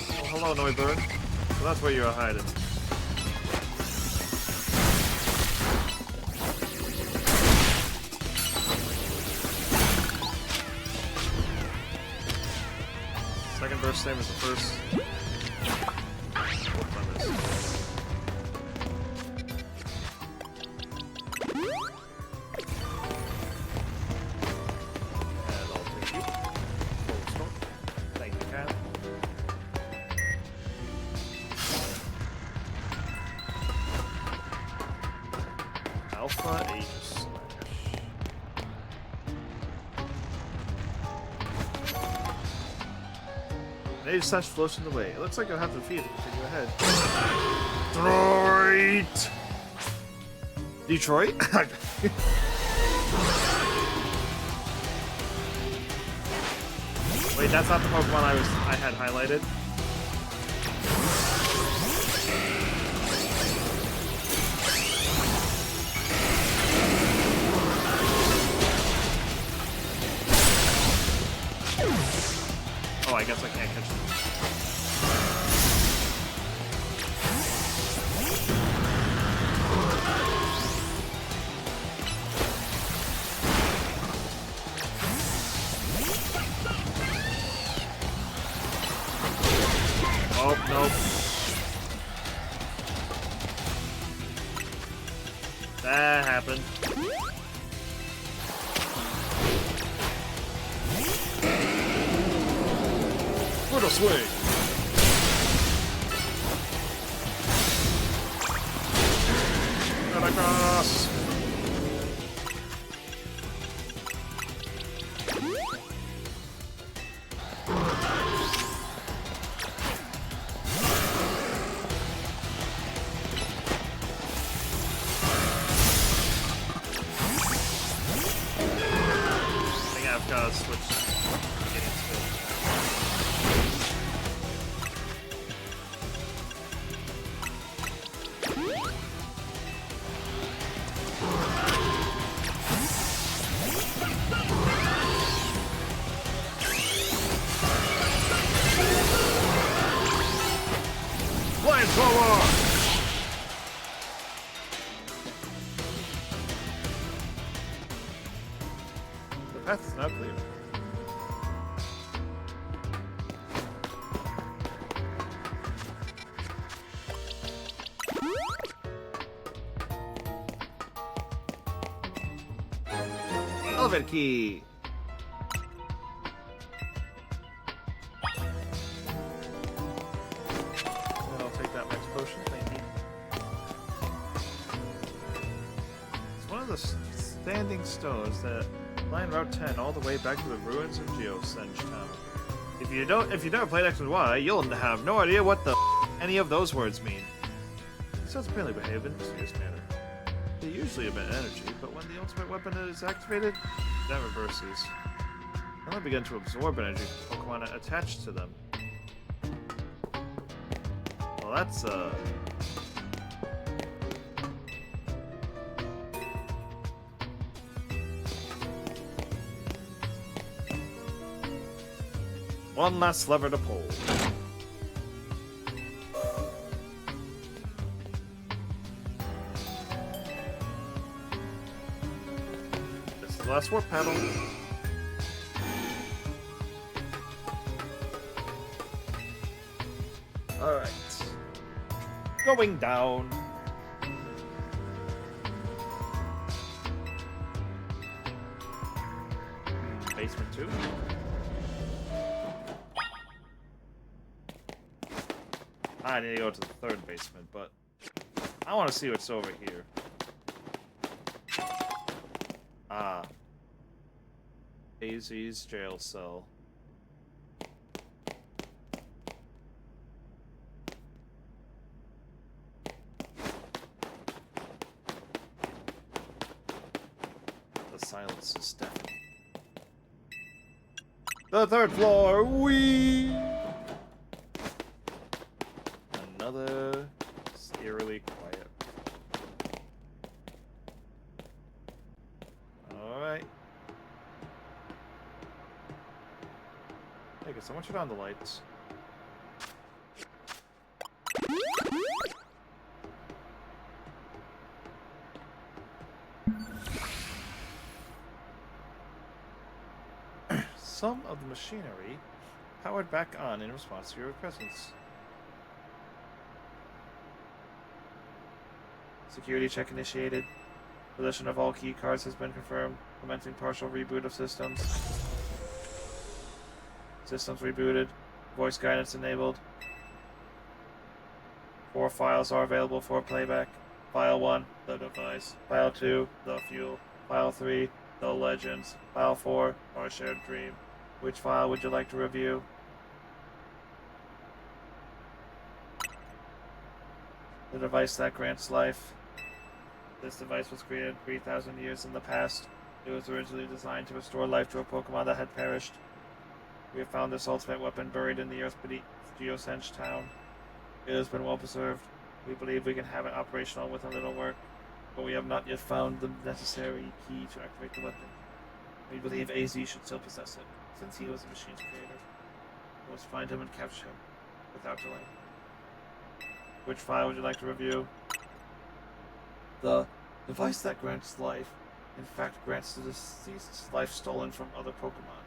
Oh, hello, Noibird. So that's where you are hiding. Second burst, same as the first. Worked on this. Alpha H slash. An H slash floats in the way. It looks like I'll have to defeat it to continue ahead. Detroit? Detroit? Wait, that's not the Pokemon I had highlighted. Oh, I guess I can't catch them. That happened. Brutal swing. And across. I've got to switch getting Flamethrower! The path is now clear. Elevator key. And I'll take that next potion, thank you. It's one of the standing stones that line Route 10 all the way back to the ruins of Geosench Town. If you never played X and Y, you'll have no idea what the any of those words mean. These stones apparently behave in a mysterious manner. They usually emit energy, but when the ultimate weapon is activated, that reverses. Then they begin to absorb energy from Pokemon attached to them. Well, that's one last lever to pull. This is the last warp paddle. Alright. Going down. Basement 2. I need to go to the third basement, but I want to see what's over here. Ah. AZ's jail cell. The silence is deafening. The third floor, whee! Another eerily quiet. Alright. Hey, can someone turn on the lights? Some of the machinery powered back on in response to your presence. Security check initiated. Possession of all key cards has been confirmed. Commencing partial reboot of systems. Systems rebooted. Voice guidance enabled. 4 files are available for playback. File 1, the device. File 2, the fuel. File 3, the legends. File 4, our shared dream. Which file would you like to review? The device that grants life. This device was created 3,000 years in the past. It was originally designed to restore life to a Pokemon that had perished. We have found this ultimate weapon buried in the earth beneath Geosench Town. It has been well preserved. We believe we can have it operational with a little work, but we have not yet found the necessary key to activate the weapon. We believe AZ should still possess it, since he was the machine's creator. We must find him and capture him, without delay. Which file would you like to review? The device that grants life, in fact, grants the deceased's life stolen from other Pokemon.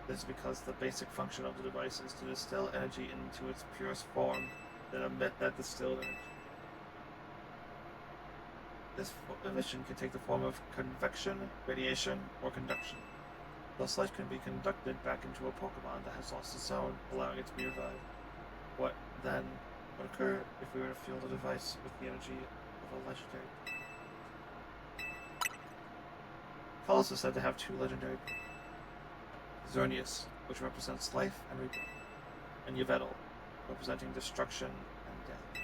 This is because the basic function of the device is to distill energy into its purest form, then emit that distilled energy. This emission can take the form of convection, radiation, or conduction. Thus, life can be conducted back into a Pokemon that has lost its own, allowing it to be revived. What, then, would occur if we were to fuel the device with the energy of a legendary? Kalos is said to have two legendary Pokemon. Xerneas, which represents life and rebirth, and Yveltal, representing destruction and death.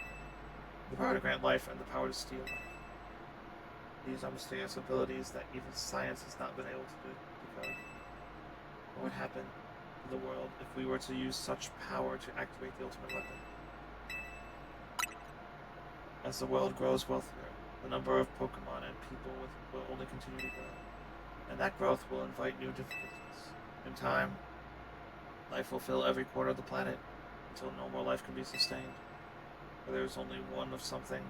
The power to grant life and the power to steal life. These are mysterious abilities that even science has not been able to decode. What would happen to the world if we were to use such power to activate the ultimate weapon? As the world grows wealthier, the number of Pokemon and people will only continue to grow, and that growth will invite new difficulties. In time, life will fill every corner of the planet until no more life can be sustained. Where there is only one of something,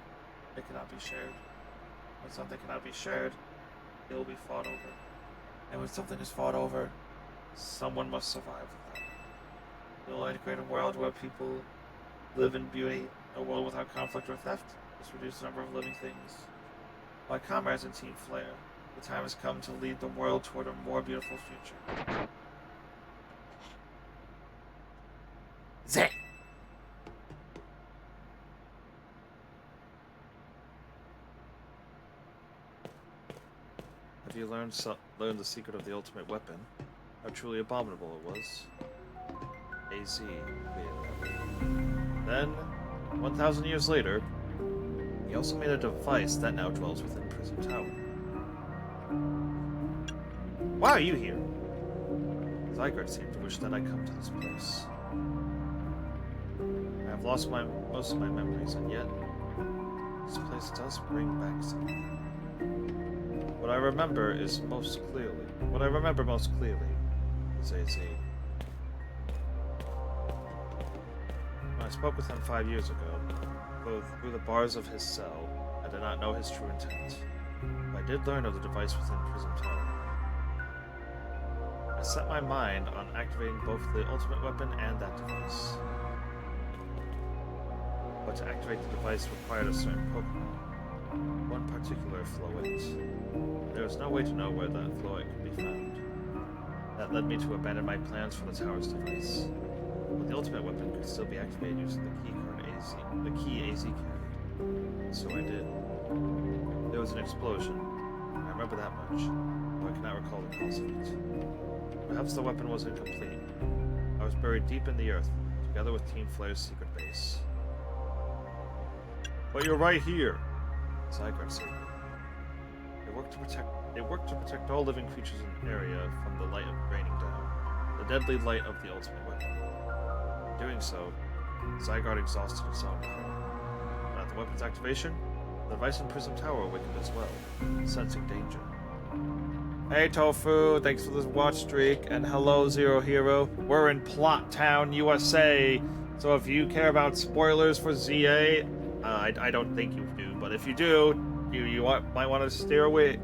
it cannot be shared. When something cannot be shared, it will be fought over. And when something is fought over, someone must survive with that. Will I create a world where people live in beauty, a world without conflict or theft? Just reduce the number of living things. My comrades in Team Flare, the time has come to lead the world toward a more beautiful future. Zeh! Have you learned the secret of the ultimate weapon? How truly abominable it was? AZ. Then, 1,000 years later, he also made a device that now dwells within Prism Tower. Why are you here? Zygarde seemed to wish that I come to this place. I have lost most of my memories, and yet, this place does bring back something. What I remember most clearly is AZ. When I spoke with him 5 years ago, both through the bars of his cell, I did not know his true intent. But I did learn of the device within Prism Tower. I set my mind on activating both the ultimate weapon and that device. But to activate the device required a certain Pokemon, one particular Floette. There was no way to know where that Floette could be found. That led me to abandon my plans for the tower's device. But the ultimate weapon could still be activated using the key AZ carried. So I did. There was an explosion. I remember that much, though I cannot recall the cause of it. Perhaps the weapon was incomplete. I was buried deep in the earth, together with Team Flare's secret base. But you're right here, Zygarde said. They work to protect all living creatures in the area from the light raining down, the deadly light of the ultimate weapon. In doing so, Zygarde exhausted its own power. And at the weapon's activation, the device in Prism Tower awakened as well, sensing danger. Hey Tofu, thanks for this watch streak, and hello Zero Hero. We're in Plot Town, USA, so if you care about spoilers for ZA, I don't think you do, but if you do, you might want to steer away.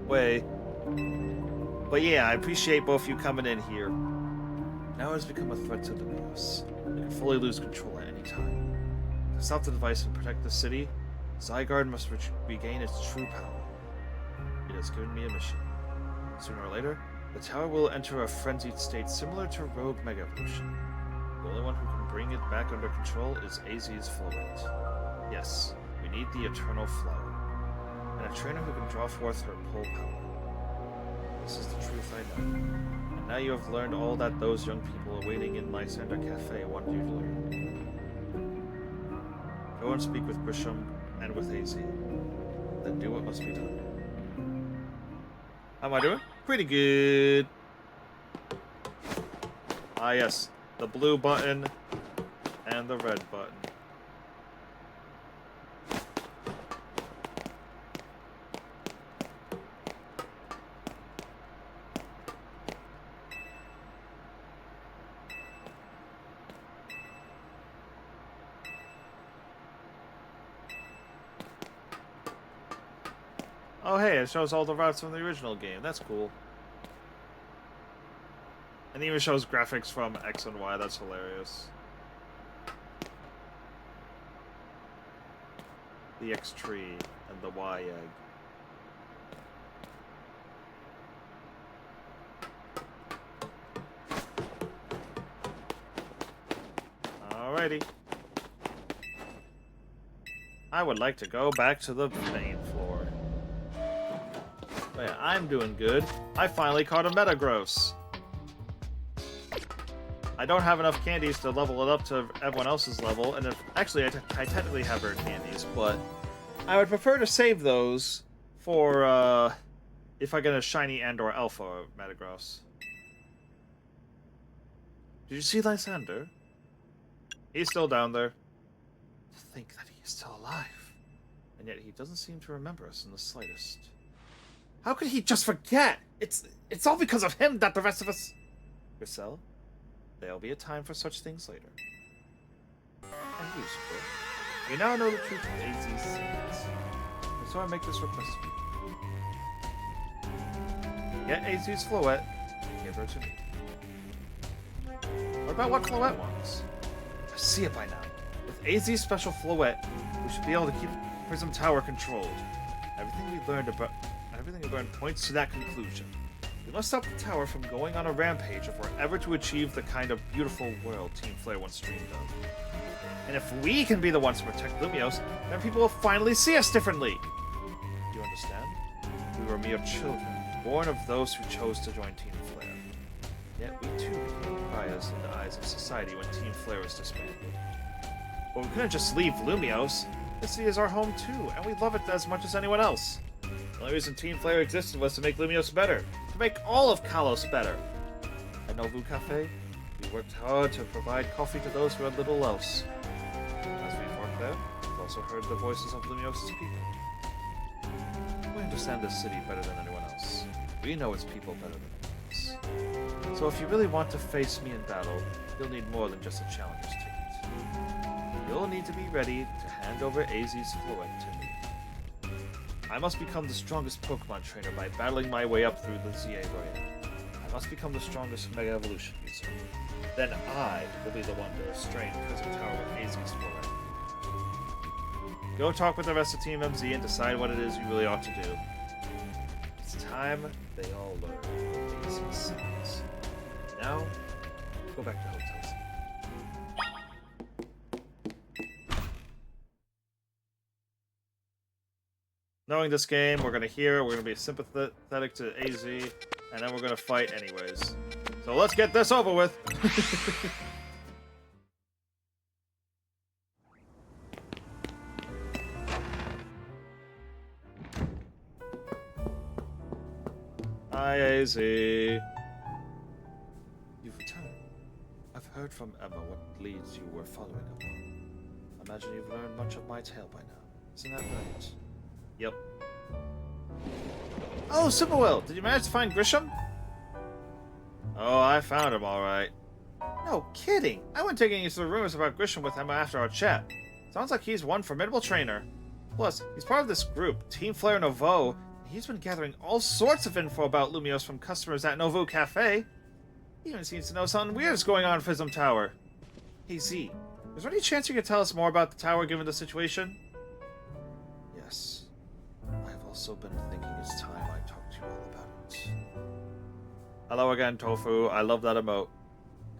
But yeah, I appreciate both you coming in here. Now it has become a threat to the Neos. It can fully lose control at any time. To stop the device and protect the city, Zygarde must regain its true power. It has given me a mission. Sooner or later, the tower will enter a frenzied state similar to Rogue Mega Evolution. The only one who can bring it back under control is AZ's Floette. Yes, we need the Eternal Flower, and a trainer who can draw forth her pull power. This is the truth I know. And now you have learned all that those young people awaiting in Lysander Cafe wanted you to learn. Go and speak with Grisham and with AZ. Then do what must be done. How am I doing? Pretty good. Ah yes, the blue button and the red button. Oh hey, it shows all the routes from the original game. That's cool. And it even shows graphics from X and Y. That's hilarious. The X tree and the Y egg. Society. I would like to go back to the main floor. But yeah, I'm doing good. I finally caught a Metagross. I don't have enough candies to level it up to everyone else's level, and actually I technically have rare candies, but I would prefer to save those for if I get a shiny and/or alpha Metagross. Did you see Lysander? He's still down there. To think that he is still alive, and yet he doesn't seem to remember us in the slightest. How could he just forget? It's all because of him that the rest of us. Griselle, there'll be a time for such things later. And you, Squid. You now know the truth of AZ's secrets. And so I make this request of you. Get AZ's Floette, and give her to me. What about what Floette wants? I see it by now. With AZ's special Floette, we should be able to keep Prism Tower controlled. Everything we learned points to that conclusion. We must stop the tower from going on a rampage if we're ever to achieve the kind of beautiful world Team Flare once dreamed of. And if we can be the ones to protect Lumiose, then people will finally see us differently. Do you understand? We were mere children, born of those who chose to join Team Flare. Yet we too became pariahs in the eyes of society when Team Flare was disbanded. But we couldn't just leave Lumiose. This city is our home too, and we love it as much as anyone else. The only reason Team Flare existed was to make Lumiose better, to make all of Kalos better. At Novu Cafe, we worked hard to provide coffee to those who had little else. As we've worked there, we've also heard the voices of Lumiose's people. We understand this city better than anyone else. We know its people better than anyone else. So if you really want to face me in battle, you'll need more than just a challenger's ticket. You'll need to be ready to hand over AZ's Floette to me. I must become the strongest Pokemon trainer by battling my way up through the ZA Royale. I must become the strongest Mega Evolution user. Then I will be the one to restrain Prism Tower with AZ's Floette. Go talk with the rest of Team MZ and decide what it is you really ought to do. It's time they all learn what AZ's secrets. Now, go back to hotels. Knowing this game, we're going to hear, we're going to be sympathetic to AZ, and then we're going to fight anyways. So let's get this over with! Hi, AZ. You've returned. I've heard from Emma what leads you were following upon. I imagine you've learned much of my tale by now. Isn't that right? Yep. Oh, Superwell! Did you manage to find Grisham? Oh, I found him alright. No kidding! I went taking you through the rumors about Grisham with Emma after our chat. Sounds like he's one formidable trainer. Plus, he's part of this group, Team Flare Nouveau, and he's been gathering all sorts of info about Lumiose from customers at Novu Cafe. He even seems to know something weird is going on in Prism Tower. Hey Z, is there any chance you could tell us more about the tower given the situation? Yes. I've also been thinking it's time I talked to you all about it. Hello again, Tofu. I love that emote.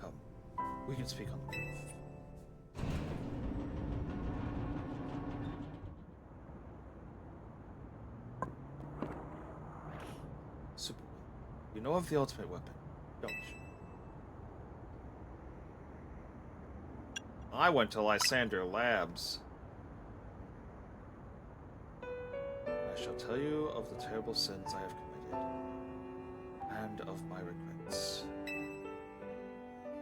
Come, we can speak on the roof. Super. You know of the ultimate weapon, don't you? I went to Lysander Labs. I shall tell you of the terrible sins I have committed, and of my regrets.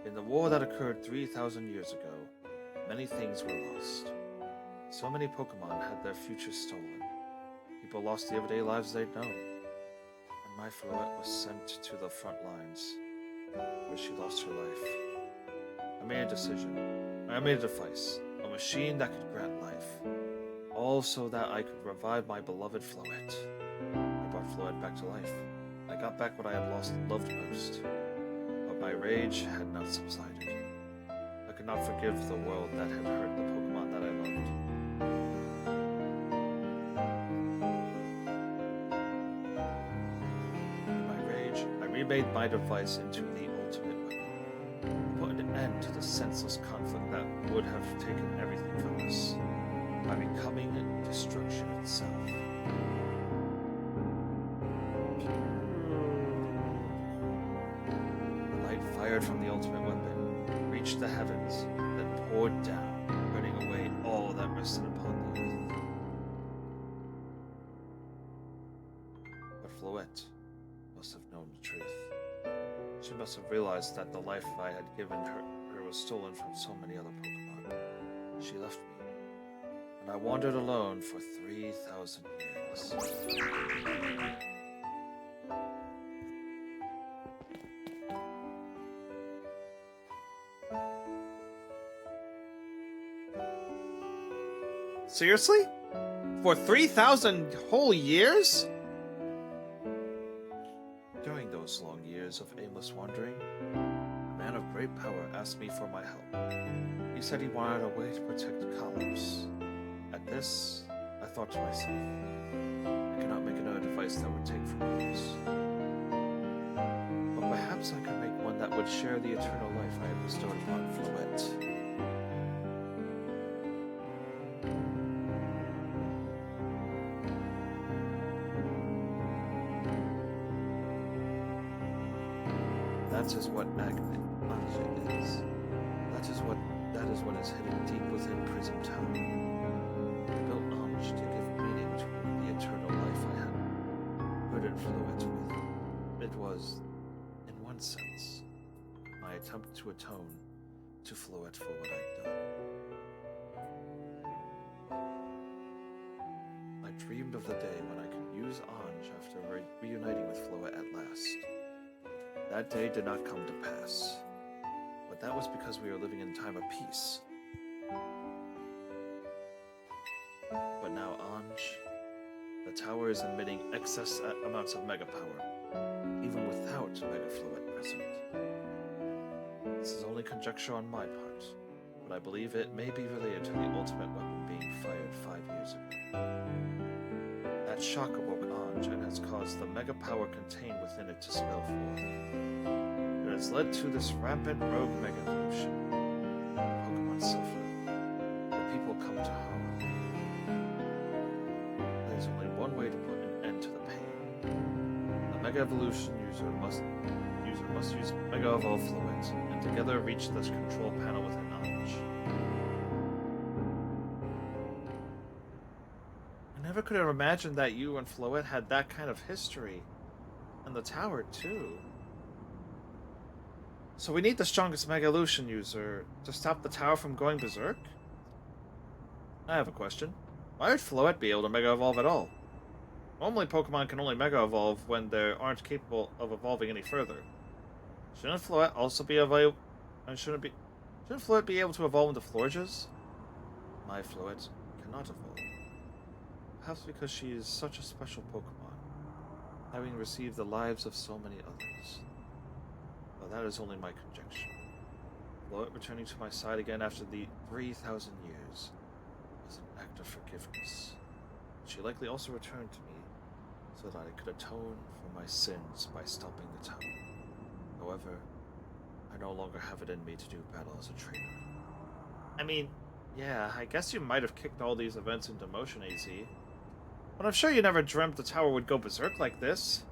In the war that occurred 3,000 years ago, many things were lost. So many Pokemon had their futures stolen. People lost the everyday lives they'd known. And my Floette was sent to the front lines, where she lost her life. I made a decision. I made a device, a machine that could grant life. All so that I could revive my beloved Floette. I brought Floette back to life. I got back what I had lost and loved most. But my rage had not subsided. I could not forgive the world that had hurt the Pokemon that I loved. In my rage, I remade my device into the ultimate weapon. Put an end to the senseless conflict that would have taken everything from us by becoming destruction itself. The light fired from the ultimate weapon reached the heavens, then poured down, burning away all that rested upon the earth. But Floette must have known the truth. She must have realized that the life I had given her was stolen from so many other Pokemon. She left me, and I wandered alone for 3,000 years. Seriously? For 3,000 whole years? During those long years of aimless wandering, a man of great power asked me for my help. He said he wanted a way to protect Kalos. At this, I thought to myself, I cannot make another device that would take from others. But perhaps I could make one that would share the eternal life I have bestowed upon Floette. That is what Agni is. That is what is hidden deep within Prism Tower. I built Anj to give meaning to the eternal life I had burdened Floette with. It was, in one sense, my attempt to atone to Floette for what I'd done. I dreamed of the day when I could use Anj after reuniting with Floette at last. That day did not come to pass, but that was because we were living in a time of peace. But now Anj, the tower is emitting excess amounts of mega power, even without Mega Floette present. This is only conjecture on my part, but I believe it may be related to the ultimate weapon being fired 5 years ago. That shock awoke Anj and has caused the mega power contained within it to spill forth. It has led to this rampant rogue mega evolution. Pokemon suffer. The people come to harm. There is only one way to put an end to the pain. The mega evolution user must use Mega Evolve Floette, and together reach this control panel within Anj. I never could have imagined that you and Floette had that kind of history. And the tower, too. So we need the strongest Mega Evolution user to stop the tower from going berserk? I have a question. Why would Floette be able to Mega Evolve at all? Normally Pokemon can only Mega Evolve when they aren't capable of evolving any further. Shouldn't Floette also be able... Shouldn't Floette be able to evolve into Florges? My Floette cannot evolve. Perhaps because she is such a special Pokemon, having received the lives of so many others. But that is only my conjecture. Floette returning to my side again after the 3,000 years was an act of forgiveness. She likely also returned to me so that I could atone for my sins by stopping the tower. However, I no longer have it in me to do battle as a trainer. I mean, yeah, I guess you might have kicked all these events into motion, AZ. But I'm sure you never dreamt the tower would go berserk like this.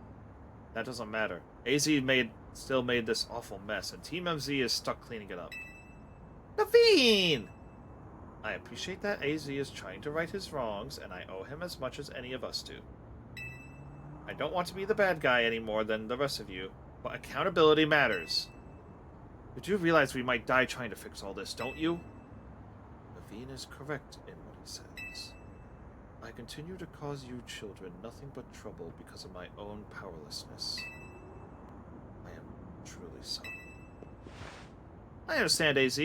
That doesn't matter. AZ still made this awful mess, and Team MZ is stuck cleaning it up. Naveen! I appreciate that AZ is trying to right his wrongs, and I owe him as much as any of us do. I don't want to be the bad guy any more than the rest of you, but accountability matters. You do realize we might die trying to fix all this, don't you? Naveen is correct in what he says. I continue to cause you children nothing but trouble because of my own powerlessness. I am truly sorry. I understand, AZ.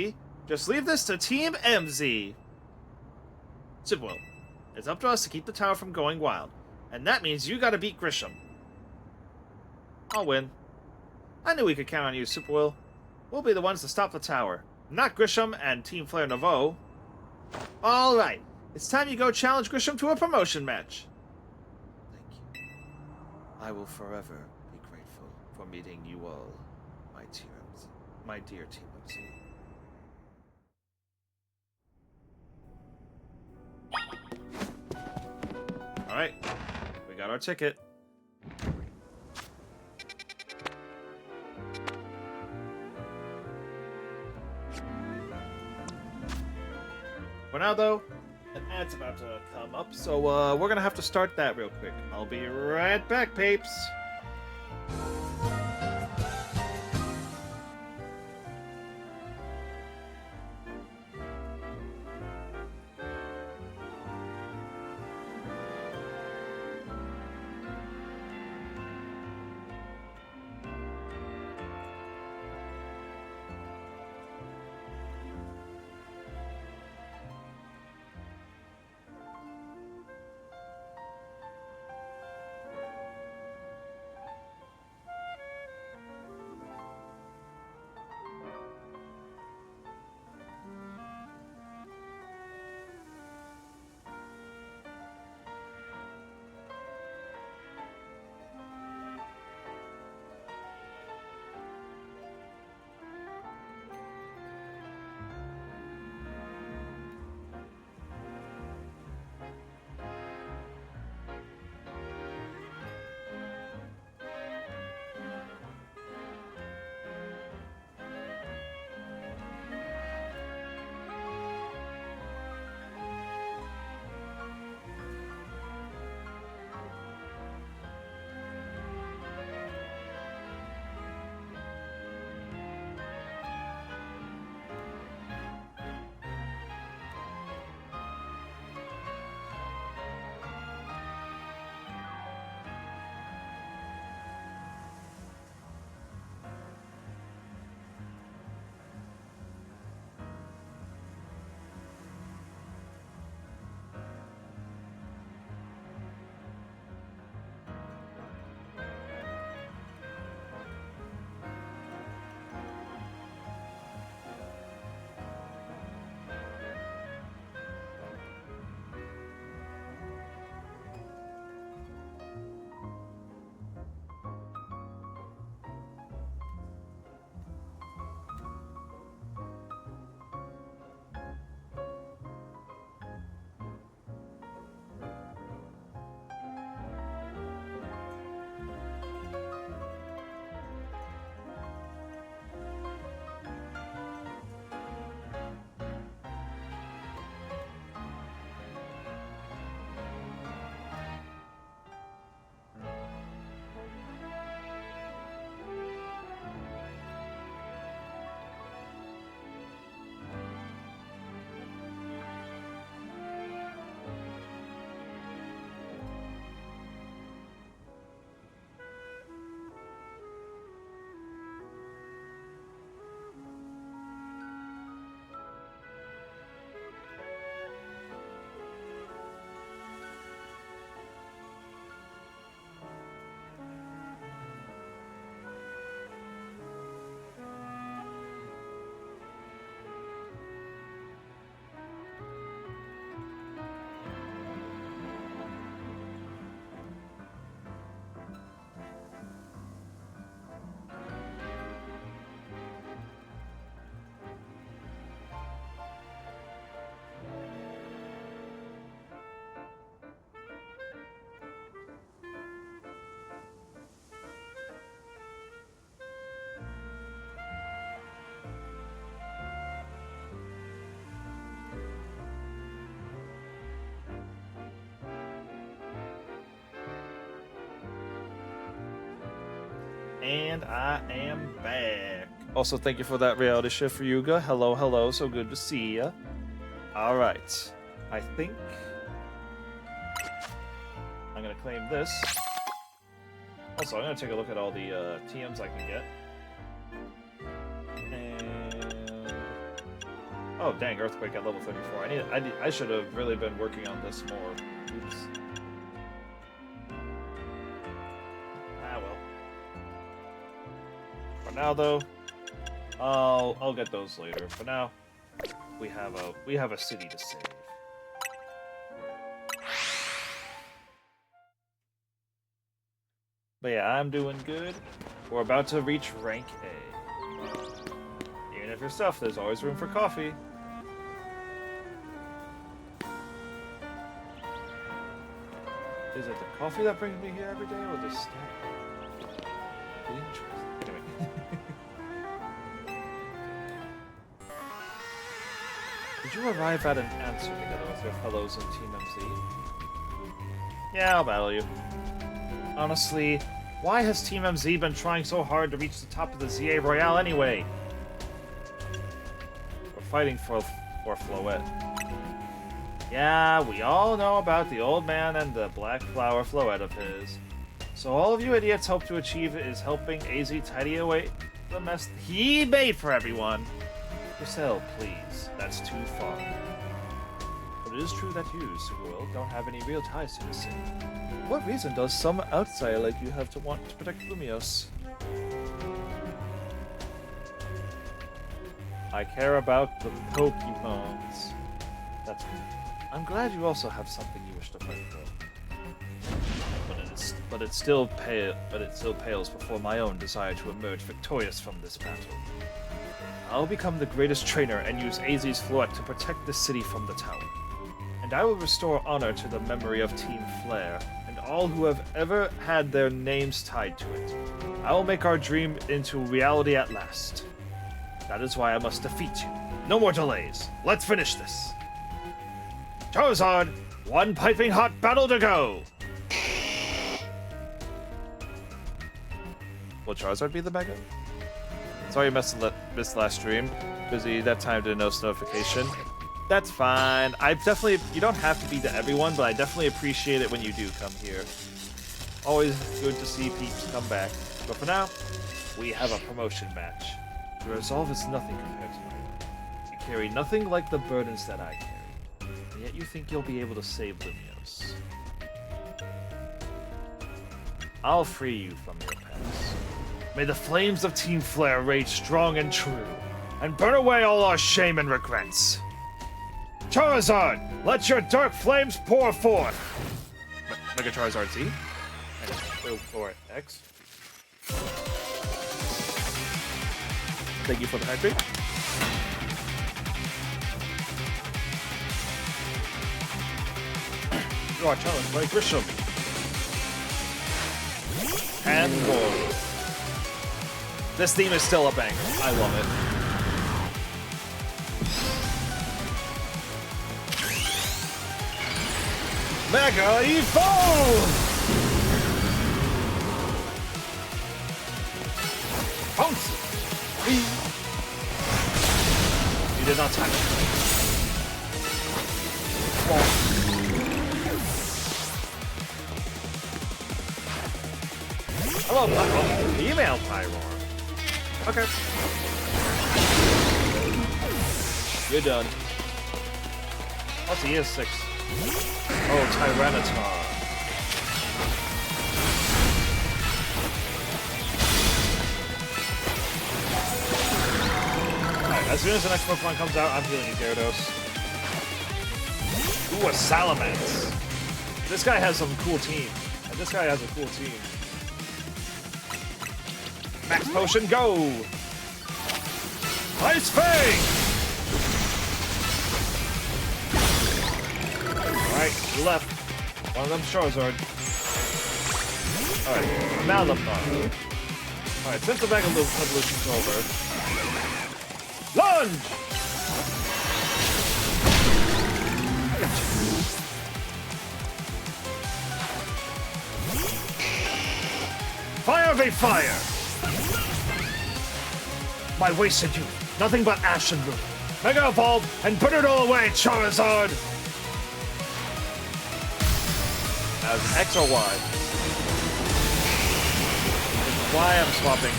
Just leave this to Team MZ. Sipwell, it's up to us to keep the tower from going wild, and that means you gotta beat Grisham. I'll win. I knew we could count on you, Superwill. We'll be the ones to stop the tower, not Grisham and Team Flare Nouveau. Alright, it's time you go challenge Grisham to a promotion match. Thank you. I will forever be grateful for meeting you all, my dear Team MZ. Alright, we got our ticket. For now, though, an ad's about to come up, so we're gonna have to start that real quick. I'll be right back, peeps. And I am back. Also, thank you for that reality shift for Yuga. Hello, hello. So good to see ya. All right. I think I'm gonna claim this. Also, I'm gonna take a look at all the TMs I can get. And oh, dang! Earthquake at level 34. I should have really been working on this more. Oops. For now, though, I'll get those later. For now, we have a city to save. But yeah, I'm doing good. We're about to reach rank A. Even if you're stuffed, there's always room for coffee. Is it the coffee that brings me here every day, or the snack? Be interesting. Anyway. Did you arrive at an answer together with your fellows in Team MC? Yeah, I'll battle you. Honestly, why has Team MZ been trying so hard to reach the top of the ZA Royale anyway? We're fighting for Floette. Yeah, we all know about the old man and the black flower Floette of his. So all of you idiots hope to achieve is helping AZ tidy away the mess he made for everyone. Giselle, please. That's too far. But it is true that you, Sugul, don't have any real ties to the city. What reason does some outsider like you have to want to protect Lumios? I care about the Pokémons. That's good. I'm glad you also have something you wish to fight for. But it still pales before my own desire to emerge victorious from this battle. I'll become the greatest trainer and use AZ's Floette to protect the city from the tower. And I will restore honor to the memory of Team Flare and all who have ever had their names tied to it. I will make our dream into reality at last. That is why I must defeat you. No more delays. Let's finish this. Charizard, one piping hot battle to go! Will Charizard be the Mega? Sorry you missed last stream. Busy that time to no notification. That's fine. You don't have to be to everyone, but I definitely appreciate it when you do come here. Always good to see peeps come back. But for now, we have a promotion match. Your resolve is nothing compared to mine. You carry nothing like the burdens that I carry. And yet you think you'll be able to save Lumios. I'll free you from your past. May the flames of Team Flare rage strong and true, and burn away all our shame and regrets. Charizard, let your dark flames pour forth! Mega Charizard Z. And go for X. Thank you for the hydrate. You are challenged by Grisham. And Gold. This theme is still a banger. I love it. Mega Evolve! Bounce! You did not time it. Hello, female Pyroar. Okay. You're done. What's the ES6? Oh, Tyranitar. Alright, as soon as the next Pokemon comes out, I'm healing you, Gyarados. Ooh, a Salamence. This guy has some cool team. And this guy has a cool team. Max Potion, go! Ice Fang! Alright, you left. One of them's Charizard. Alright, Malapar. Alright, since the Mega Evolution's over. Lunge! Fire v fire! My wasted youth, nothing but ash and ruin. Mega Evolve and put it all away, Charizard! As X or Y? It's Y I'm swapping.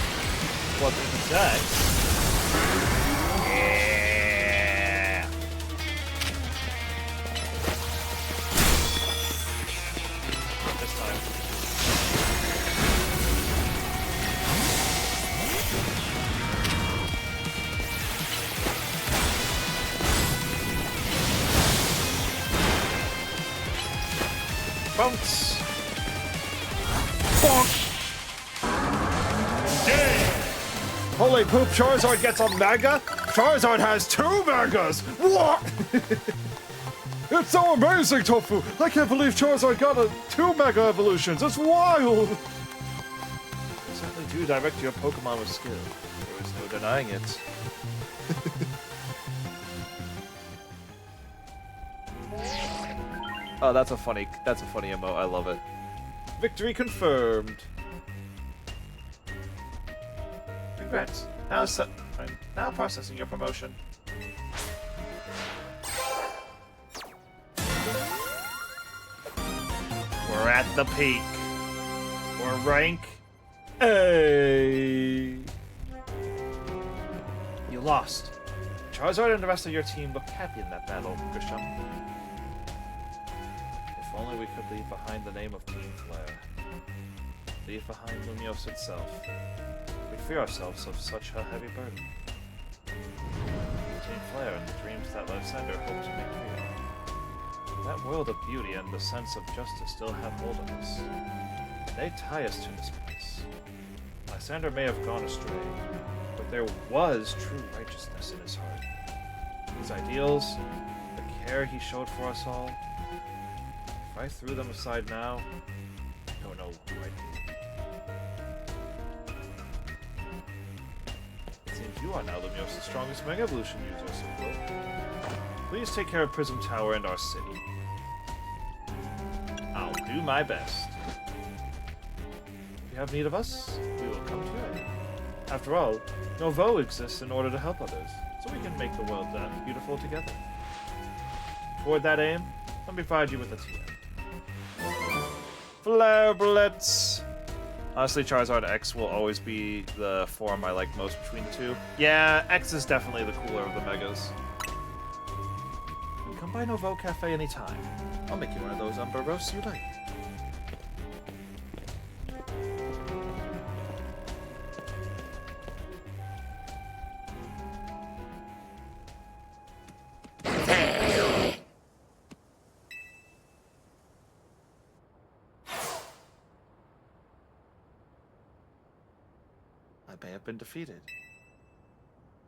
What is X? Yeah! This time. Bounce! Bonk! Damn! Holy poop, Charizard gets a Mega? Charizard has 2 Megas! What? It's so amazing, Tofu! I can't believe Charizard got 2 Mega Evolutions! It's wild! You certainly do direct your Pokemon with skill. There is no denying it. Oh, that's a funny emote. I love it. Victory confirmed. Congrats. Now processing your promotion. We're at the peak. We're rank A. You lost. Charizard and the rest of your team looked happy in that battle, Grisham. If only we could leave behind the name of Team Flare. Leave behind Lumiose itself. We'd free ourselves of such a heavy burden. Team Flare and the dreams that Lysander hoped to make real. That world of beauty and the sense of justice still have hold of us. They tie us to this place. Lysander may have gone astray, but there was true righteousness in his heart. His ideals, the care he showed for us all. If I threw them aside now, I don't know who I'd be. It seems you are now Lumiosa's strongest Mega Evolution user, Super. Please take care of Prism Tower and our city. I'll do my best. If you have need of us, we will come to your aid. After all, Novo exists in order to help others, so we can make the world beautiful together. Toward that aim, let me provide you with a TM. Flare Blitz! Honestly, Charizard X will always be the form I like most between the two. Yeah, X is definitely the cooler of the Megas. You can come by Novo Cafe anytime. I'll make you one of those Umber roasts you like. I may have been defeated.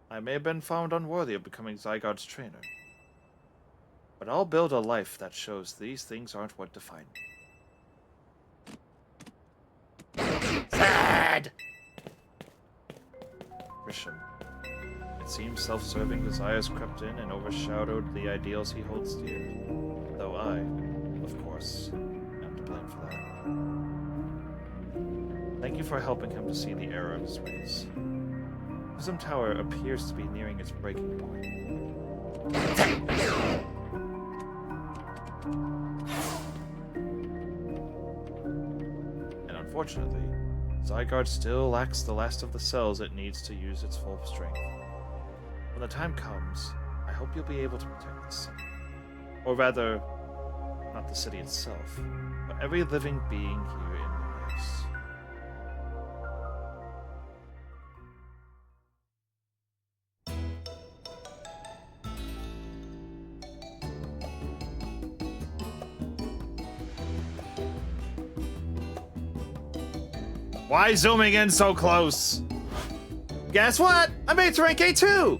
I may have been found unworthy of becoming Zygarde's trainer. But I'll build a life that shows these things aren't what define me. Sad! Grisham. It seems self-serving desires crept in and overshadowed the ideals he holds dear. Though I, of course, am to blame for that. Thank you for helping him to see the error of his ways. Prism Tower appears to be nearing its breaking point. And unfortunately, Zygarde still lacks the last of the cells it needs to use its full strength. When the time comes, I hope you'll be able to protect the city. Or rather, not the city itself, but every living being here in Lumiose. Why zooming in so close? Guess what? I made it to rank A too!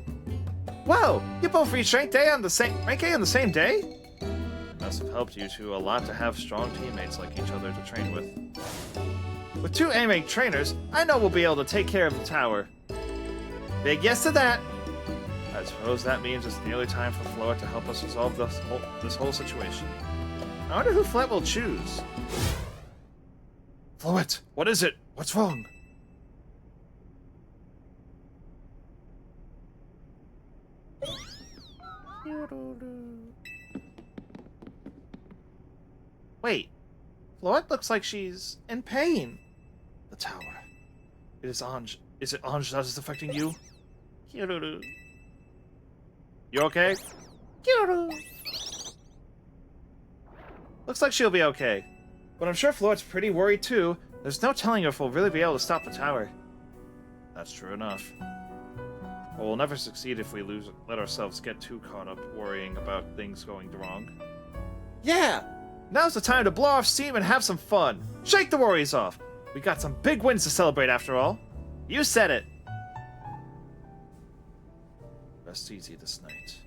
Whoa, you both reached rank A on the same day? It must have helped you two a lot to have strong teammates like each other to train with. With 2 A-rank trainers, I know we'll be able to take care of the tower. Big yes to that! I suppose that means it's nearly time for Floette to help us resolve this whole situation. I wonder who Floette will choose. Floette, what is it? What's wrong? Wait, Floette looks like she's in pain. The tower. It is Ange. Is it Ange that is affecting you? You okay? Looks like she'll be okay. But I'm sure Floette's pretty worried too. There's no telling if we'll really be able to stop the tower. That's true enough. But we'll never succeed if we let ourselves get too caught up worrying about things going wrong. Yeah! Now's the time to blow off steam and have some fun. Shake the worries off. We got some big wins to celebrate after all. You said it. Rest easy this night.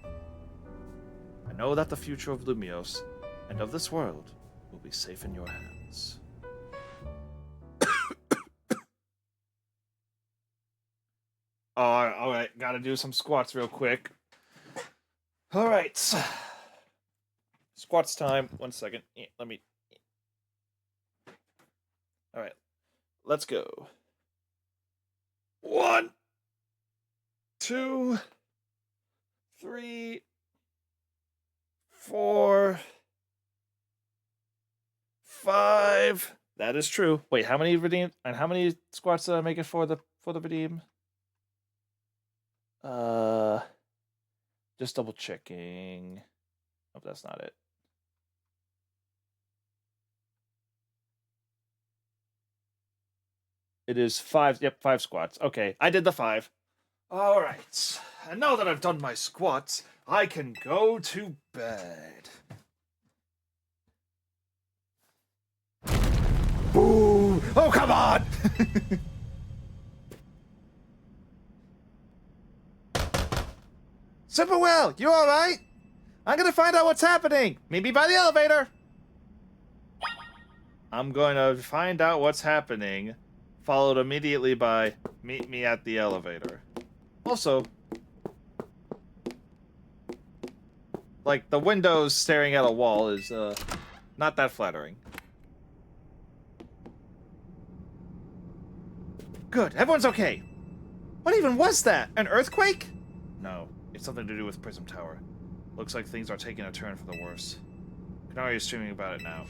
I I know that the future of Lumios and of this world will be safe in your hands. Alright, gotta do some squats real quick. Alright. Squats time. 1 second. Let me... Alright. Let's go. 1, 2, 3, 4, 5. That is true. Wait, how many redeem and how many squats did I make it for the redeem? Just double checking. Oh, that's not it. It is 5. Yep, 5 squats. Okay, I did the 5. All right. And now that I've done my squats, I can go to bed. Ooh! Oh, come on! Super Will, you all right? I'm gonna find out what's happening. Meet me by the elevator. I'm going to find out what's happening, followed immediately by meet me at the elevator. Also, like, the windows staring at a wall is, not that flattering. Good, everyone's okay. What even was that? An earthquake? No, it's something to do with Prism Tower. Looks like things are taking a turn for the worse. Canary is streaming about it now.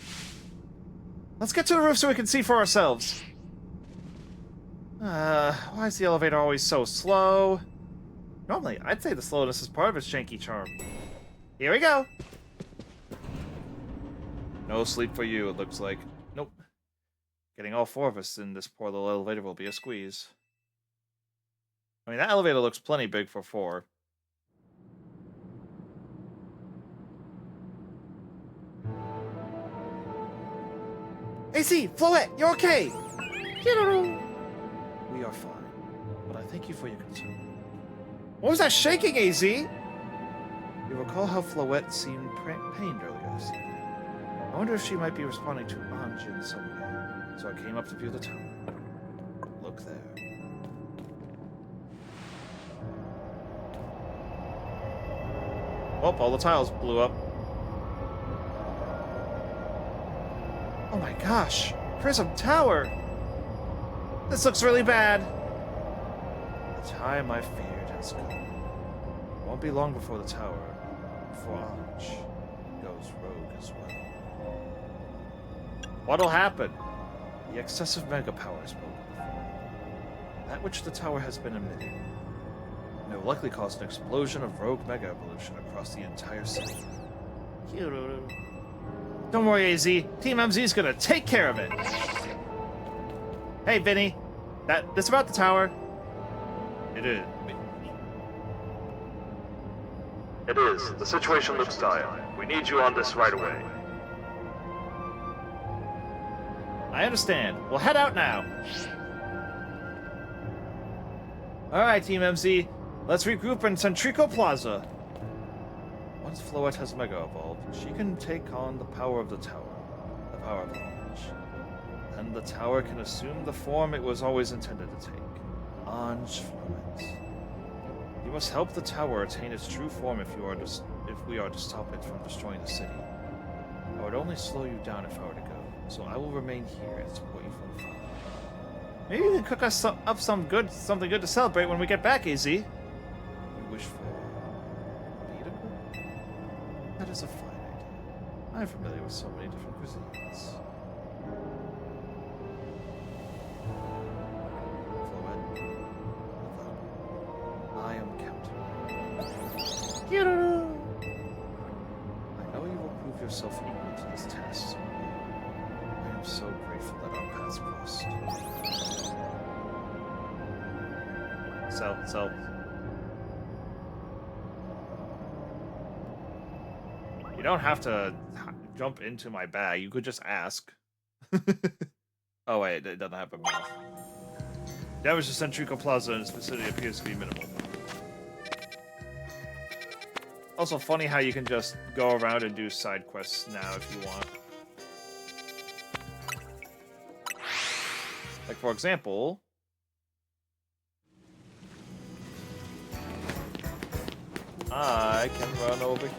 Let's get to the roof so we can see for ourselves. Why is the elevator always so slow? Normally, I'd say the slowness is part of its janky charm. Here we go! No sleep for you, it looks like. Nope. Getting all 4 of us in this poor little elevator will be a squeeze. I mean, that elevator looks plenty big for 4. AC, Floette, you're okay! We are fine, but I thank you for your concern. What was that shaking, AZ? You recall how Floette seemed pained earlier this evening. I wonder if she might be responding to Ange in some way, so I came up to view the tower. Look there. Oh, all the tiles blew up. Oh my gosh! Prism Tower! This looks really bad! The time I feared has come. It won't be long before the tower, before Ange goes rogue as well. What'll happen? The excessive mega power I spoke of before. That which the tower has been emitting. And it will likely cause an explosion of rogue mega evolution across the entire city. Don't worry, AZ. Team MZ's gonna take care of it. Hey, Vinny. This about the tower? It is. It is. The situation looks dire. We need you on this right away. I understand. We'll head out now. Alright, Team MZ. Let's regroup in Centrico Plaza. Once Floette has Mega Evolved, she can take on the power of the tower. The power of Ange. Then the tower can assume the form it was always intended to take. Ange Floette. You must help the tower attain its true form if we are to stop it from destroying the city. I would only slow you down if I were to go, so I will remain here and support you from afar. Maybe you can cook us up something good to celebrate when we get back, AZ. You wish for Beethoven? That is a fine idea. I'm familiar with so many different cuisines. I am counting. I know you will prove yourself equal to this test. I am so grateful that our paths crossed. So. You don't have to jump into my bag. You could just ask. Oh wait, it doesn't have a mouth. Damage to Centrico Plaza and its vicinity appears to be minimal. Also funny how you can just go around and do side quests now if you want. Like, for example... I can run over here.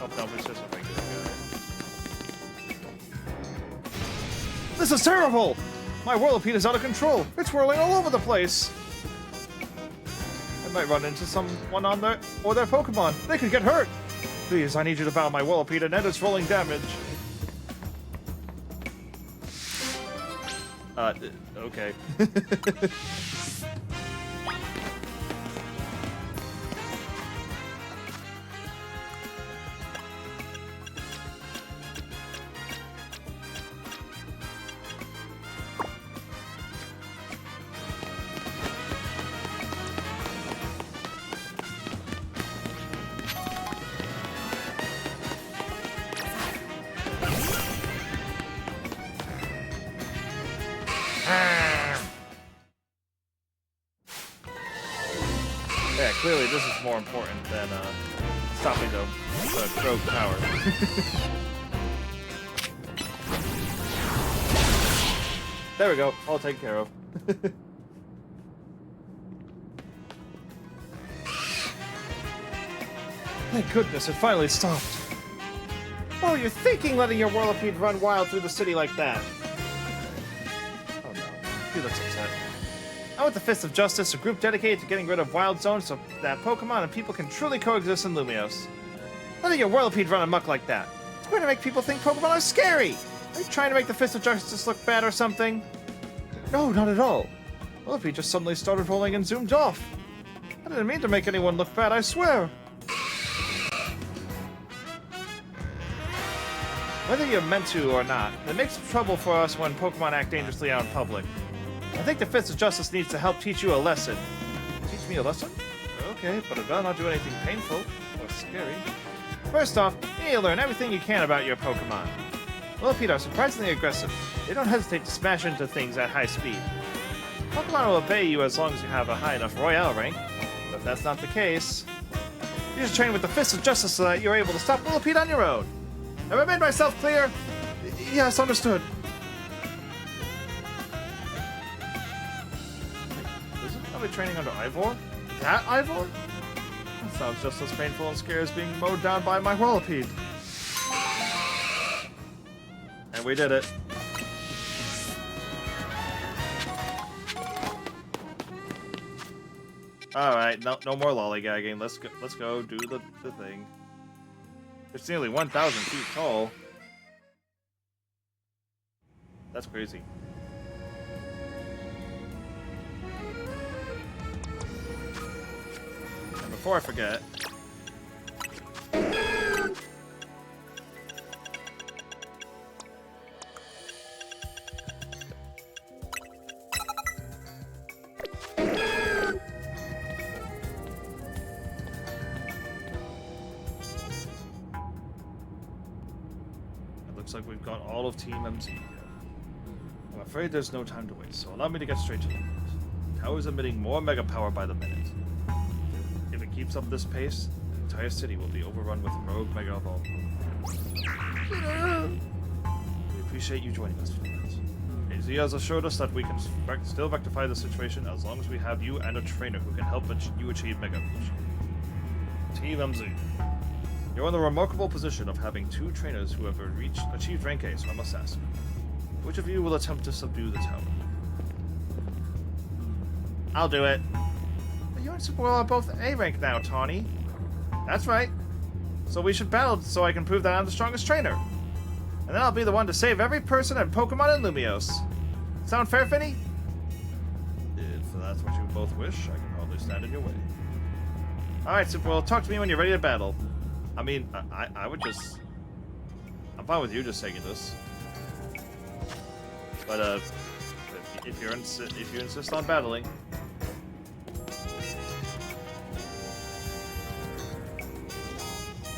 Oh, no, it's just a regular guy. This is terrible! My whirlipede is out of control. It's whirling all over the place. I might run into someone on their Pokemon. They could get hurt. Please, I need you to battle my whirlipede and end its rolling damage. Okay. Yeah, clearly this is more important than stopping the Rogue Tower. There we go, all taken care of. Thank goodness, it finally stopped. Oh, you're thinking letting your whirlipede run wild through the city like that? Oh no, he looks upset. I'm with the Fist of Justice, a group dedicated to getting rid of wild zones so that Pokemon and people can truly coexist in Lumios. Letting your whirlipede run amok like that, it's going to make people think Pokemon are scary! Are you trying to make the Fist of Justice look bad or something? No, not at all. Whirlipede just suddenly started rolling and zoomed off. I didn't mean to make anyone look bad, I swear. Whether you're meant to or not, it makes trouble for us when Pokemon act dangerously out in public. I think the Fist of Justice needs to help teach you a lesson. Teach me a lesson? Okay, but I'd rather not do anything painful or scary. First off, you need to learn everything you can about your Pokemon. Whirlipede are surprisingly aggressive. They don't hesitate to smash into things at high speed. Pokemon will obey you as long as you have a high enough Royale rank, but if that's not the case, you should train with the Fist of Justice so that you're able to stop Whirlipede on your own. Have I made myself clear? Yes, understood. Are we training under Ivor? That Ivor? That sounds just as painful and scary as being mowed down by my Whirlipede. And we did it. Alright, no more lollygagging. Let's go do the thing. It's nearly 1,000 feet tall. That's crazy. And before I forget... Looks like we've got all of Team MZ here. I'm afraid there's no time to waste, so allow me to get straight to the point. The tower is emitting more mega power by the minute. If it keeps up this pace, the entire city will be overrun with rogue mega evolved. We appreciate you joining us for that. AZ has assured us that we can still rectify the situation as long as we have you and a trainer who can help you achieve mega evolution. Team MZ. You're in the remarkable position of having two trainers who have achieved rank A, so I must ask, which of you will attempt to subdue the tower? I'll do it. But you and Superwell are both A rank now, Tawny. That's right. So we should battle so I can prove that I'm the strongest trainer. And then I'll be the one to save every person and Pokemon in Lumios. Sound fair, Finny? If that's what you both wish, I can hardly stand in your way. Alright, Superwell, talk to me when you're ready to battle. I mean, I would just... I'm fine with you just taking this. But, if you insist on battling...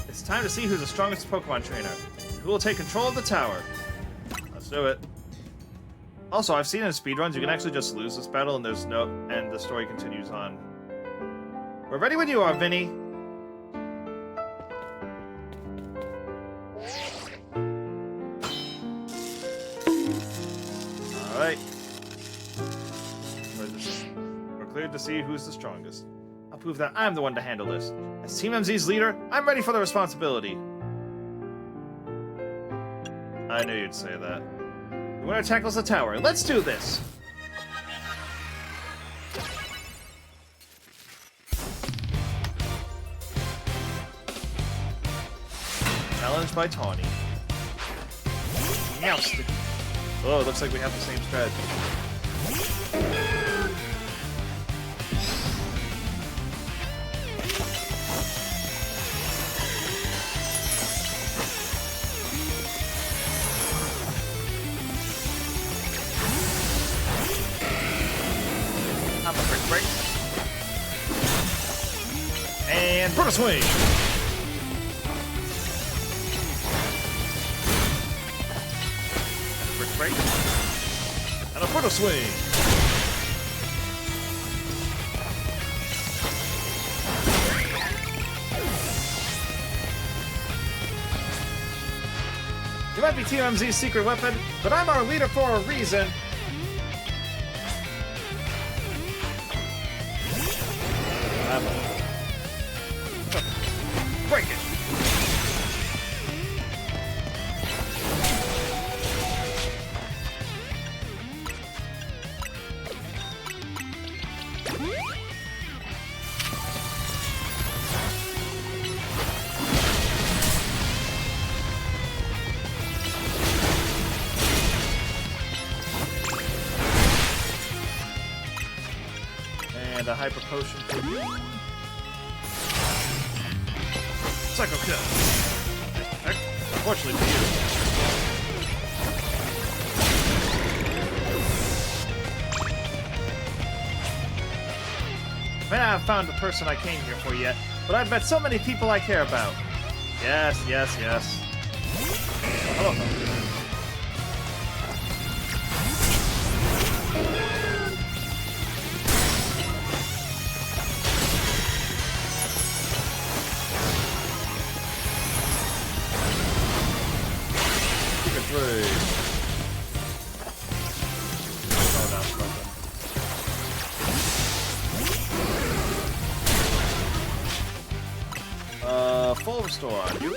It's time to see who's the strongest Pokemon trainer. Who will take control of the tower. A do it. Also, I've seen in speedruns, you can actually just lose this battle and the story continues on. We're ready when you are, Vinny. Alright. We're cleared to see who's the strongest. I'll prove that I'm the one to handle this. As Team MZ's leader, I'm ready for the responsibility. I knew you'd say that. The winner tackles the tower. Let's do this! Challenged by Tawny. Meowst. Oh, it looks like we have the same strategy. I'm a quick break. And Brutal Swing! Break. And a Brutal Swing! You might be TMZ's secret weapon, but I'm our leader for a reason. Break it! And a hyper potion for you. Psycho kill. Unfortunately for you. May not have found the person I came here for yet, but I've met so many people I care about. Yes, yes, yes. Hello. Full restore on you.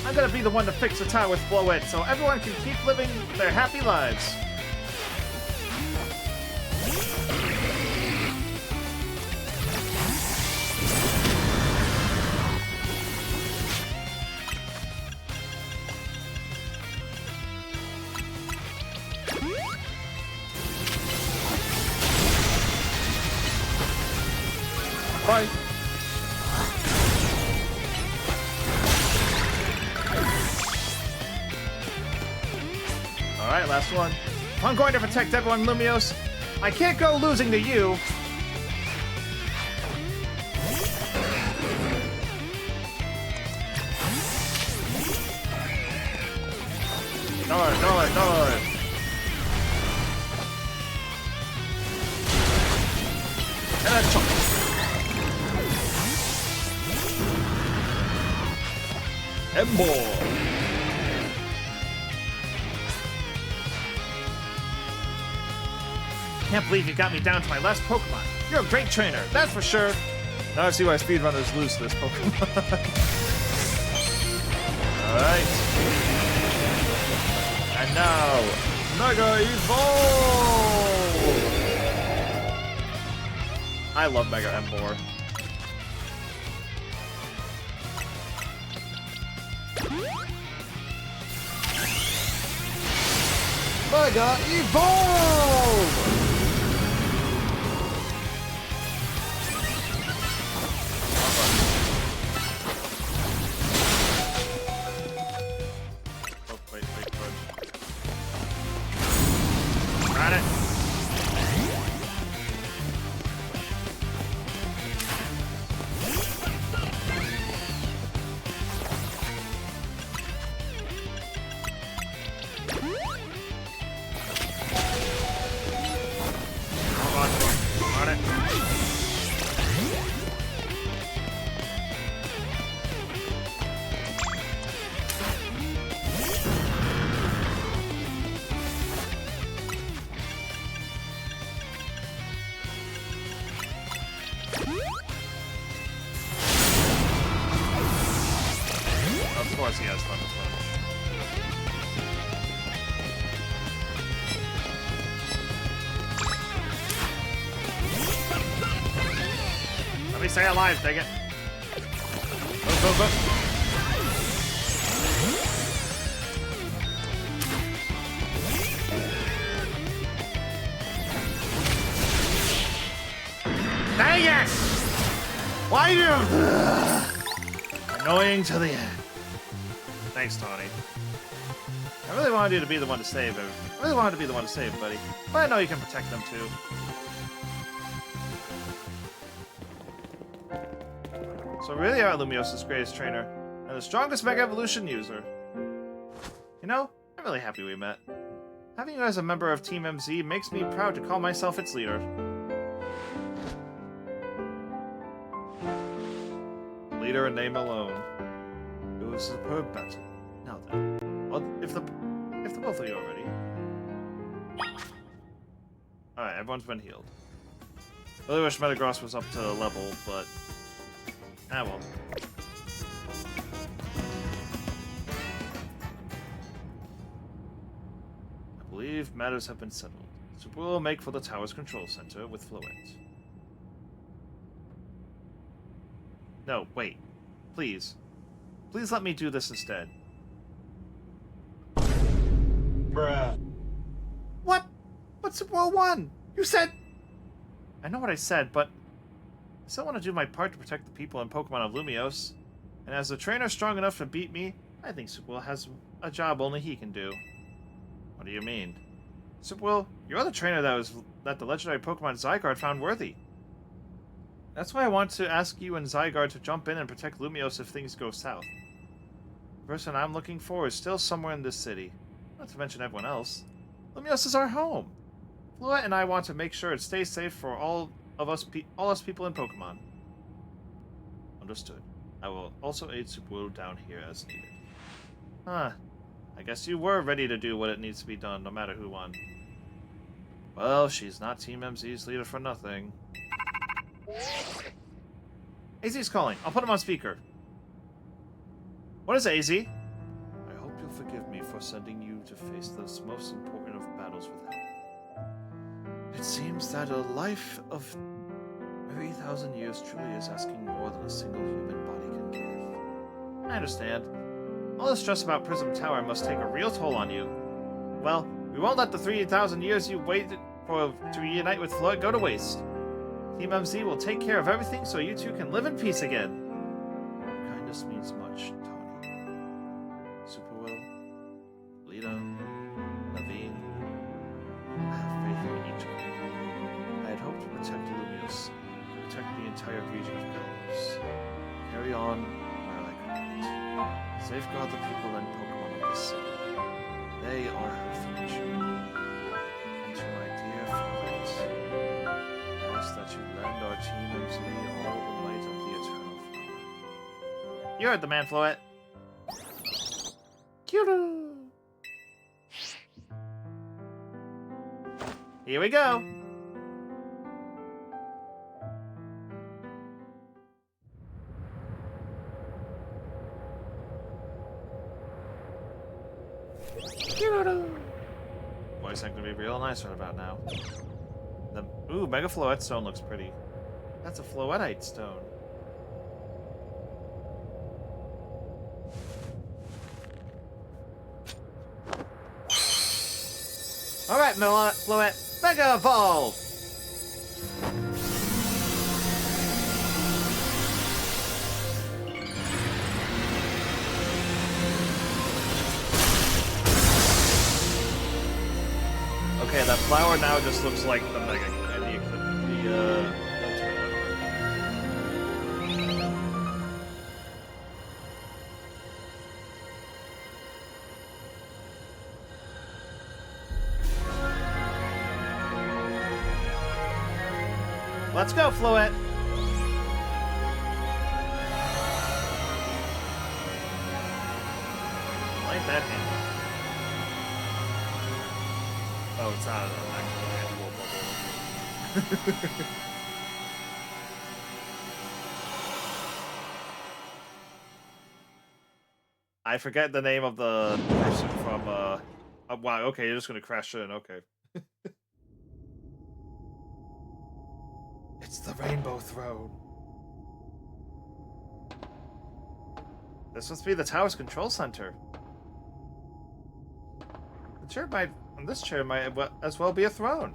I'm gonna be the one to fix the tower with Blow-It, so everyone can keep living their happy lives. Bye. Alright, last one. I'm going to protect everyone, Lumios. I can't go losing to you. No. And a chunk. Embor. Can't believe you got me down to my last Pokemon. You're a great trainer, that's for sure. Now I see why speedrunners lose this Pokemon. Alright. And now, Mega Evolve! I love Mega Embor. Mega Evolve! Oh, wait, Of course he has Thunder Punch. Let me stay alive, dang it. Go, go, go. Dang it! Why you? Annoying to the end. Thanks, Tawny. I really wanted you to be the one to save him. I really wanted to be the one to save, buddy. But I know you can protect them too. So really are Lumios's greatest trainer, and the strongest Mega Evolution user. You know, I'm really happy we met. Having you as a member of Team MZ makes me proud to call myself its leader. Leader in name alone. It was a superb battle. Now then, well, if the both of you are ready. Alright, everyone's been healed. Really wish Metagross was up to the level, but well. I believe matters have been settled. Super will make for the tower's control center with Floette. No, wait. Please. Please let me do this instead. Bruh. What? But Super Bowl won! You said... I know what I said, but... I still want to do my part to protect the people and Pokemon of Lumiose. And as a trainer strong enough to beat me, I think Super Will has a job only he can do. What do you mean? Super Will, you're the trainer that the legendary Pokemon Zygarde found worthy. That's why I want to ask you and Zygarde to jump in and protect Lumiose if things go south. The person I'm looking for is still somewhere in this city. Not to mention everyone else. Lumiose is our home. Floette and I want to make sure it stays safe for all us people in Pokemon. Understood. I will also aid Super Will down here as needed. Huh. I guess you were ready to do what it needs to be done, no matter who won. Well, she's not Team MZ's leader for nothing. AZ's calling. I'll put him on speaker. What is AZ? I hope you'll forgive me for sending you to face this most important of battles with help. It seems that a life of 3,000 years truly is asking more than a single human body can give. I understand. All the stress about Prism Tower must take a real toll on you. Well, we won't let the 3,000 years you waited for to reunite with Floyd go to waste. Team MZ will take care of everything so you two can live in peace again. Your kindness means much, Tony. Super Will, Lita, Naveen, I have faith in each of you. I had hoped to protect Lumiose, protect the entire region of Kalos. Carry on while I could. Safeguard the people and Pokemon of this city. They are her future. And to my dear Floette, I ask that you lend our Team MZ all the might of the Eternal Flower. You heard the man, Floette. Cute. Here we go. Voice acting to be real nice right about now. Ooh, Mega Floette stone looks pretty. That's a Floetite stone. Alright, Floette, Mega Evolve! Okay, that flower now just looks like the Mega, Let's go, Floette! Like that hand. Oh, it's not an actual bubble. I forget the name of the person from, wow, okay, you're just gonna crash in, okay. It's the Rainbow Throne. This must be the tower's control center. This chair might as well be a throne.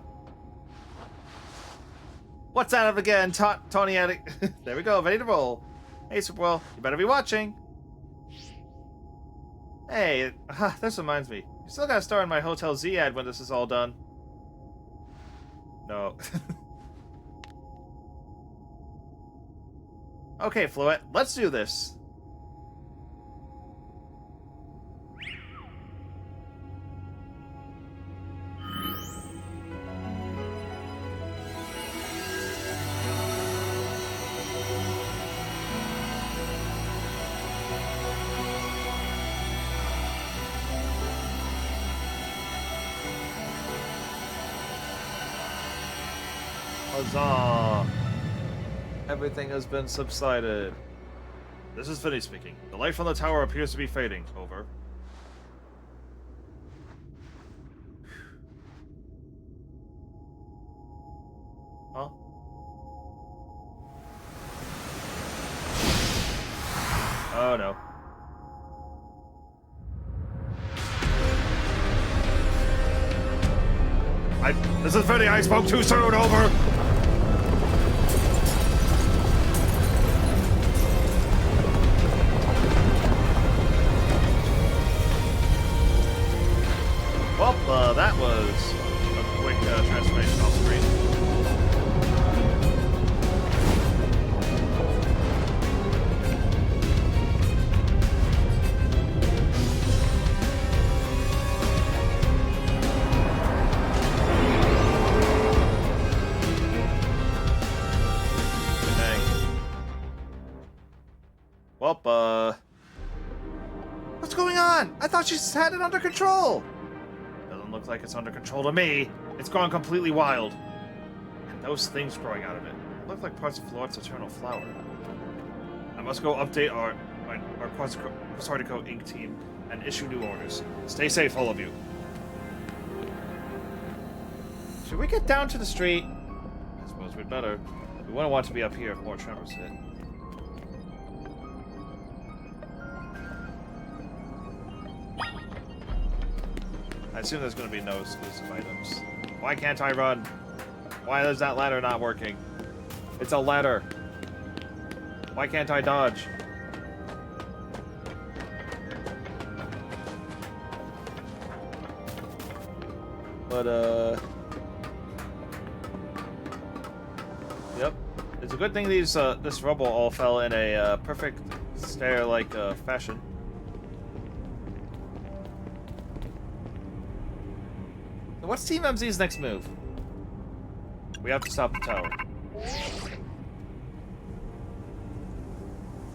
What's out of again, Tony Attic? There we go, ready to roll. Hey, Superwell, you better be watching. Hey, this reminds me. You still gotta star in my Hotel Z ad when this is all done. No. Okay, Fluet, let's do this. Huzzah! Everything has been subsided. This is Vinny speaking. The light from the tower appears to be fading. Over. Huh? Oh no. This is Vinny, I spoke too soon, over! Well, that was a quick transformation off screen. Well, what's going on? I thought she had it under control! Looks like it's under control to me. It's gone completely wild. And those things growing out of it look like parts of Floret's eternal flower. I must go update our Quasartico Inc. team and issue new orders. Stay safe, all of you. Should we get down to the street? I suppose we'd better. We wouldn't want to be up here if more tremors hit. I assume there's going to be no exclusive items. Why can't I run? Why is that ladder not working? It's a ladder. Why can't I dodge? But, yep. It's a good thing these, this rubble all fell in a, perfect stair-like, fashion. What's Team MZ's next move? We have to stop the tower.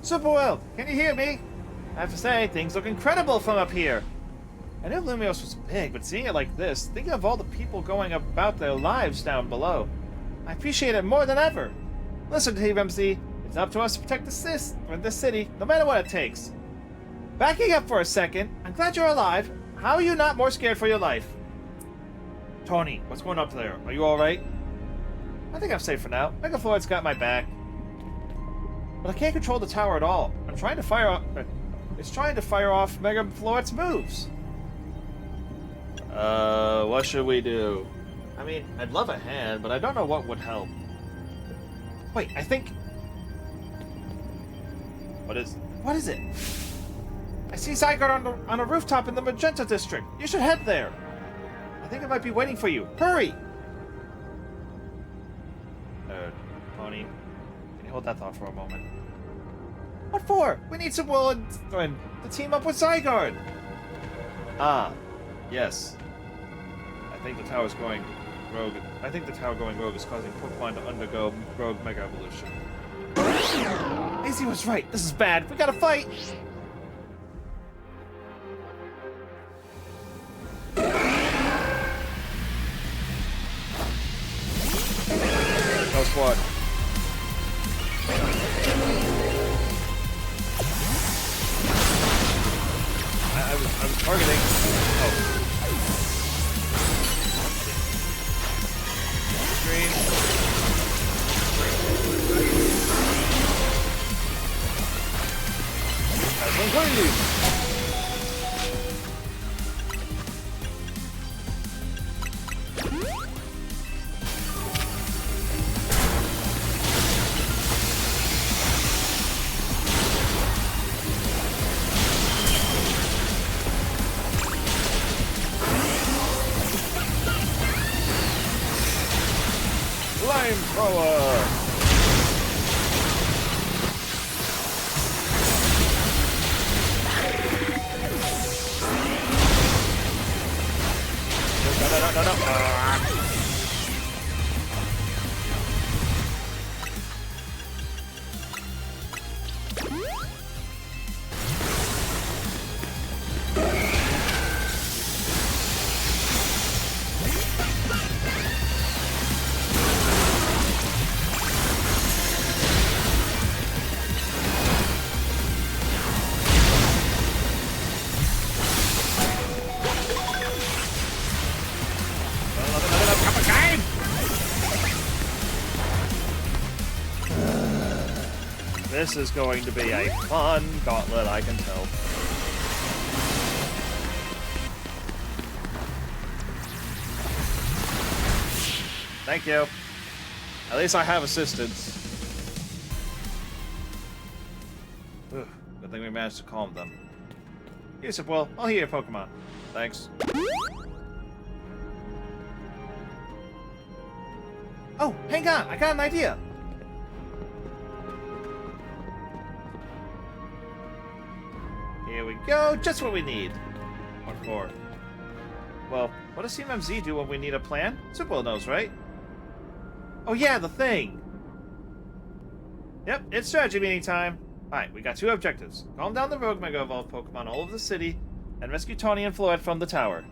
Superworld, can you hear me? I have to say, things look incredible from up here. I knew Lumios was big, but seeing it like this, thinking of all the people going about their lives down below, I appreciate it more than ever. Listen, Team MZ, it's up to us to protect this city, no matter what it takes. Backing up for a second, I'm glad you're alive. How are you not more scared for your life? Tony, what's going up there? Are you alright? I think I'm safe for now. Mega Floyd's got my back. But I can't control the tower at all. It's trying to fire off Mega Floyd's moves. What should we do? I mean, I'd love a hand, but I don't know what would help. Wait, I think... What is it? I see Zygarde on a rooftop in the Magenta District. You should head there. I think it might be waiting for you. Hurry! Pony, can you hold that thought for a moment? What for? We need some will and to team up with Zygarde. Ah, yes. I think the tower's going rogue. I think the tower going rogue is causing Pokemon to undergo rogue Mega Evolution. AZ was right. This is bad. We gotta fight. No squad. was targeting. Oh. Green. That's one clean. Flamethrower! No. This is going to be a fun gauntlet, I can tell. Thank you. At least I have assistance. Ugh, good thing we managed to calm them. Yes, well, I'll heal your Pokemon. Thanks. Oh, hang on! I got an idea! Here we go, just what we need. What for? Well, what does Team MZ do when we need a plan? Superbowl knows, right? Oh yeah, the thing! Yep, it's strategy meeting time. Alright, we got two objectives. Calm down the rogue Mega Evolved Pokemon all over the city, and rescue Tawny and Floette from the tower.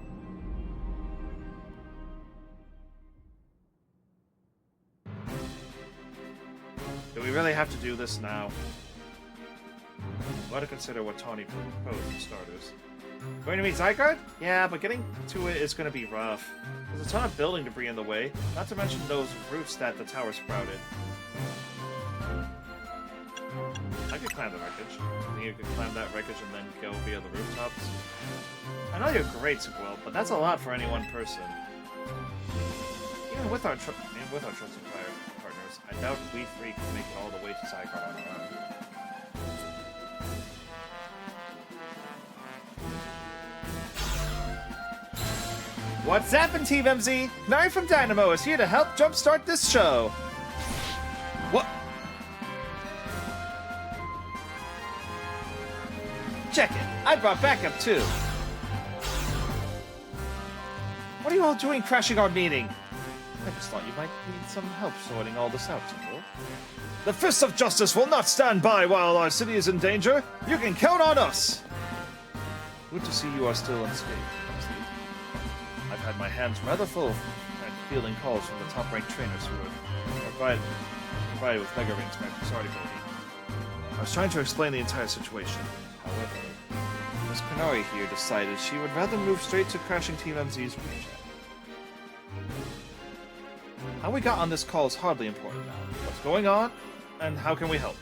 Do we really have to do this now? Got to consider what Tawny proposed for starters. Going to meet Zygarde? Yeah, but getting to it is going to be rough. There's a ton of building debris in the way, not to mention those roots that the tower sprouted. I could climb the wreckage. I think you could climb that wreckage and then go via the rooftops. I know you're great, Superbowl, but that's a lot for any one person. Even with our trusted partners, I doubt we three can make it all the way to Zygarde on our own. What's happened, Team MZ? Nari from Dynamo is here to help jumpstart this show. What? Check it. I brought backup too. What are you all doing crashing our meeting? I just thought you might need some help sorting all this out, Superbowl. The Fists of Justice will not stand by while our city is in danger. You can count on us. Good to see you are still unscathed. I've had my hands rather full at fielding calls from the top-ranked trainers who were provided with Mega Rings by Sorry I was trying to explain the entire situation. However, Miss Kanari here decided she would rather move straight to crashing Team MZ's group chat. How we got on this call is hardly important now. What's going on, and how can we help?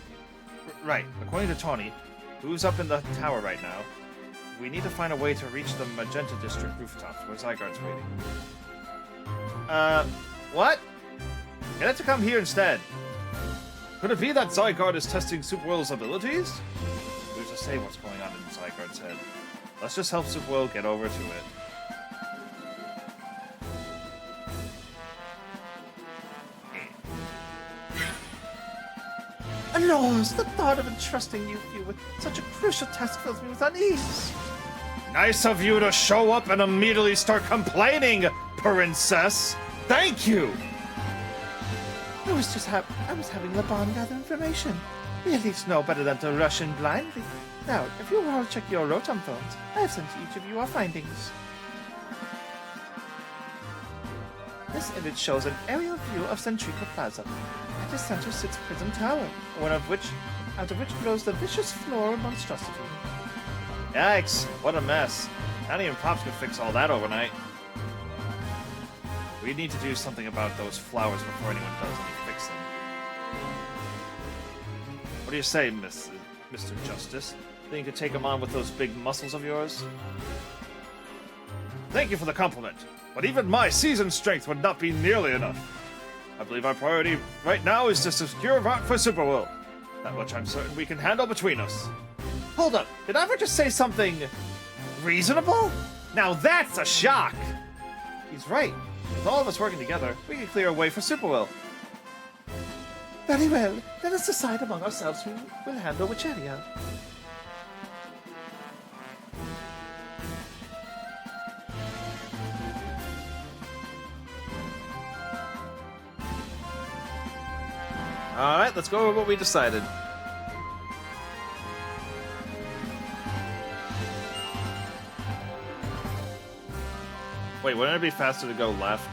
Right, according to Tawny, who's up in the tower right now, we need to find a way to reach the Magenta District rooftops where Zygarde's waiting. What? Get it to come here instead. Could it be that Zygarde is testing Superwill's abilities? Who's to say what's going on in Zygarde's head? Let's just help Superwill get over to it. Alas, the thought of entrusting you with such a crucial task fills me with unease. Nice of you to show up and immediately start complaining, princess. Thank you. I was having Laban gather information. We at least know better than to rush in blindly. Now, if you will all check your Rotom phones, I have sent to each of you our findings. This image shows an aerial view of Centrica Plaza. At its center sits Prism Tower, out of which grows the vicious floral monstrosity. Yikes, what a mess. Not even Pops could fix all that overnight. We need to do something about those flowers before anyone does any fix them. What do you say, Mr. Justice? Think you could take them on with those big muscles of yours? Thank you for the compliment, but even my seasoned strength would not be nearly enough. I believe our priority right now is to secure Rock for Super Will. That much I'm certain we can handle between us. Hold up, did I ever just say something reasonable? Now that's a shock! He's right. With all of us working together, we can clear a way for Super Will. Very well, let us decide among ourselves who will handle which area. Alright, let's go over what we decided. Wait, wouldn't it be faster to go left?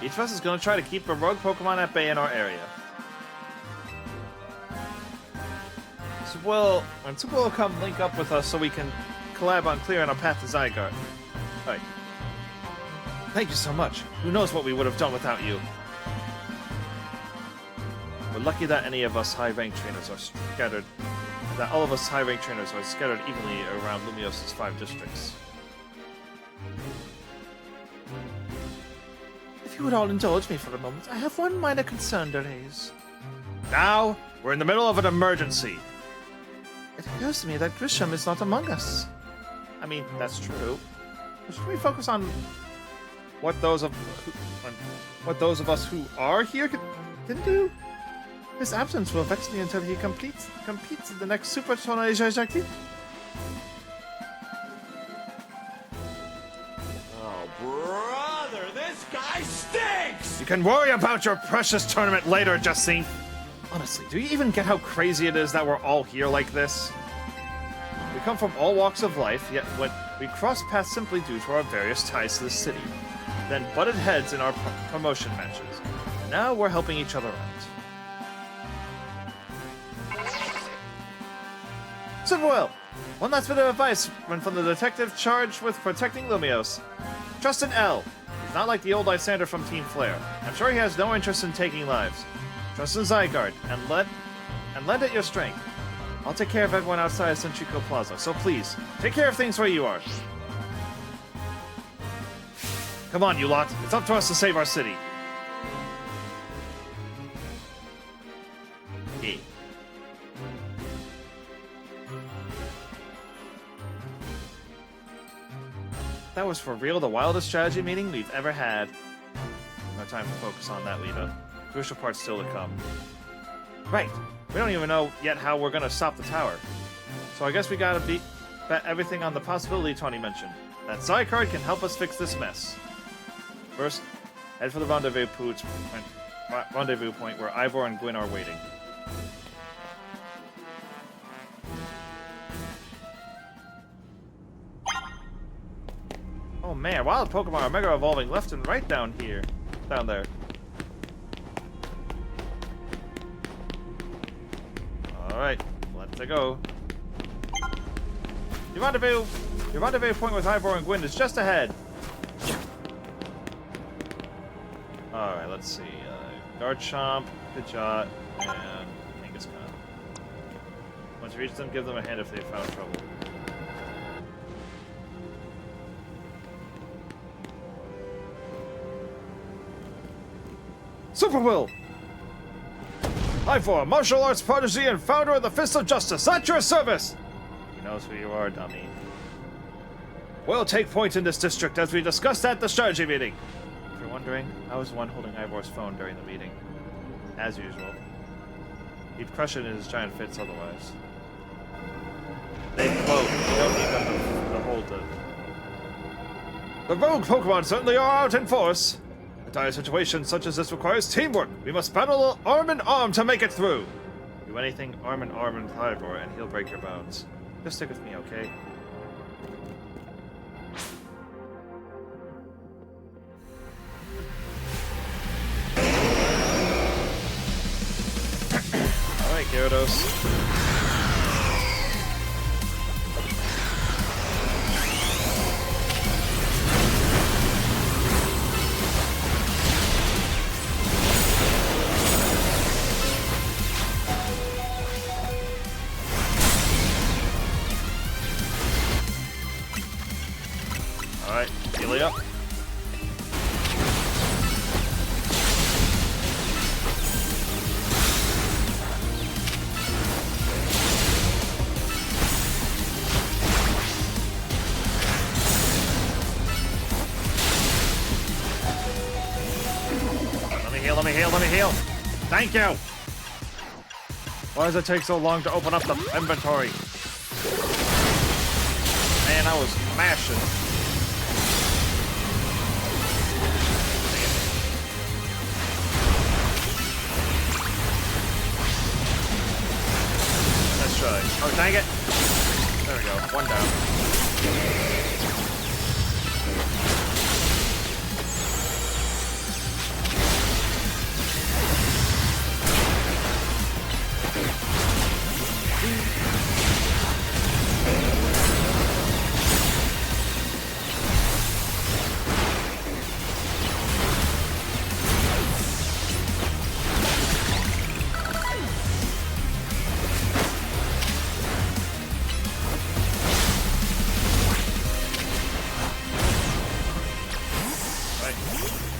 Each of us is going to try to keep a rogue Pokemon at bay in our area. Super will come link up with us so we can collab on clearing our path to Zygarde. Alright. Thank you so much. Who knows what we would have done without you. We're lucky that any of us high-ranked trainers are scattered. That all of us high-ranked trainers are scattered evenly around Lumios's 5 districts. If you would all indulge me for a moment, I have one minor concern to raise. Now, we're in the middle of an emergency. It occurs to me that Grisham is not among us. I mean, that's true. But should we focus on what those of us who are here can do? His absence will vex me until he competes in the next Super Tournage objective. Oh, brother, this guy stinks! You can worry about your precious tournament later, Justine. Honestly, do you even get how crazy it is that we're all here like this? We come from all walks of life, yet when we cross paths simply due to our various ties to the city, then butted heads in our promotion matches, and now we're helping each other out. Super well. One last bit of advice from the detective charged with protecting Lumios. Trust in L. He's not like the old Lysander from Team Flare. I'm sure he has no interest in taking lives. Trust in Zygarde, and lend it your strength. I'll take care of everyone outside of Centrico Plaza, so please, take care of things where you are. Come on, you lot. It's up to us to save our city. Yeah. That was for real the wildest strategy meeting we've ever had. No time to focus on that, Lita. Crucial part's still to come. Right. We don't even know yet how we're gonna stop the tower. So I guess we gotta bet everything on the possibility Tony mentioned. That Zygarde can help us fix this mess. First, head for the rendezvous point where Ivor and Gwyn are waiting. Oh man, wild Pokemon are mega evolving left and right down there. Alright, let's go. Your rendezvous point with Ivor and Gwyn is just ahead. Alright, let's see. Garchomp, Pidgeot, and Kangaskhan. Once you reach them, give them a hand if they found trouble. Super Will! Ivor, martial arts prodigy and founder of the Fist of Justice, at your service! He knows who you are, dummy. We'll take point in this district as we discussed at the strategy meeting. If you're wondering, I was the one holding Ivor's phone during the meeting. As usual. He'd crush it in his giant fits otherwise. They quote, you don't need them to hold it. The rogue Pokemon certainly are out in force. A dire situation such as this requires teamwork. We must battle arm in arm to make it through. Do anything arm in arm with Ivor and he'll break your bones. Just stick with me, okay? Alright, Gyarados. heal, let me heal, let me heal. Thank you. Why does it take so long to open up the inventory? Man, I was mashing. Let's try. Oh, dang it. There we go. One down.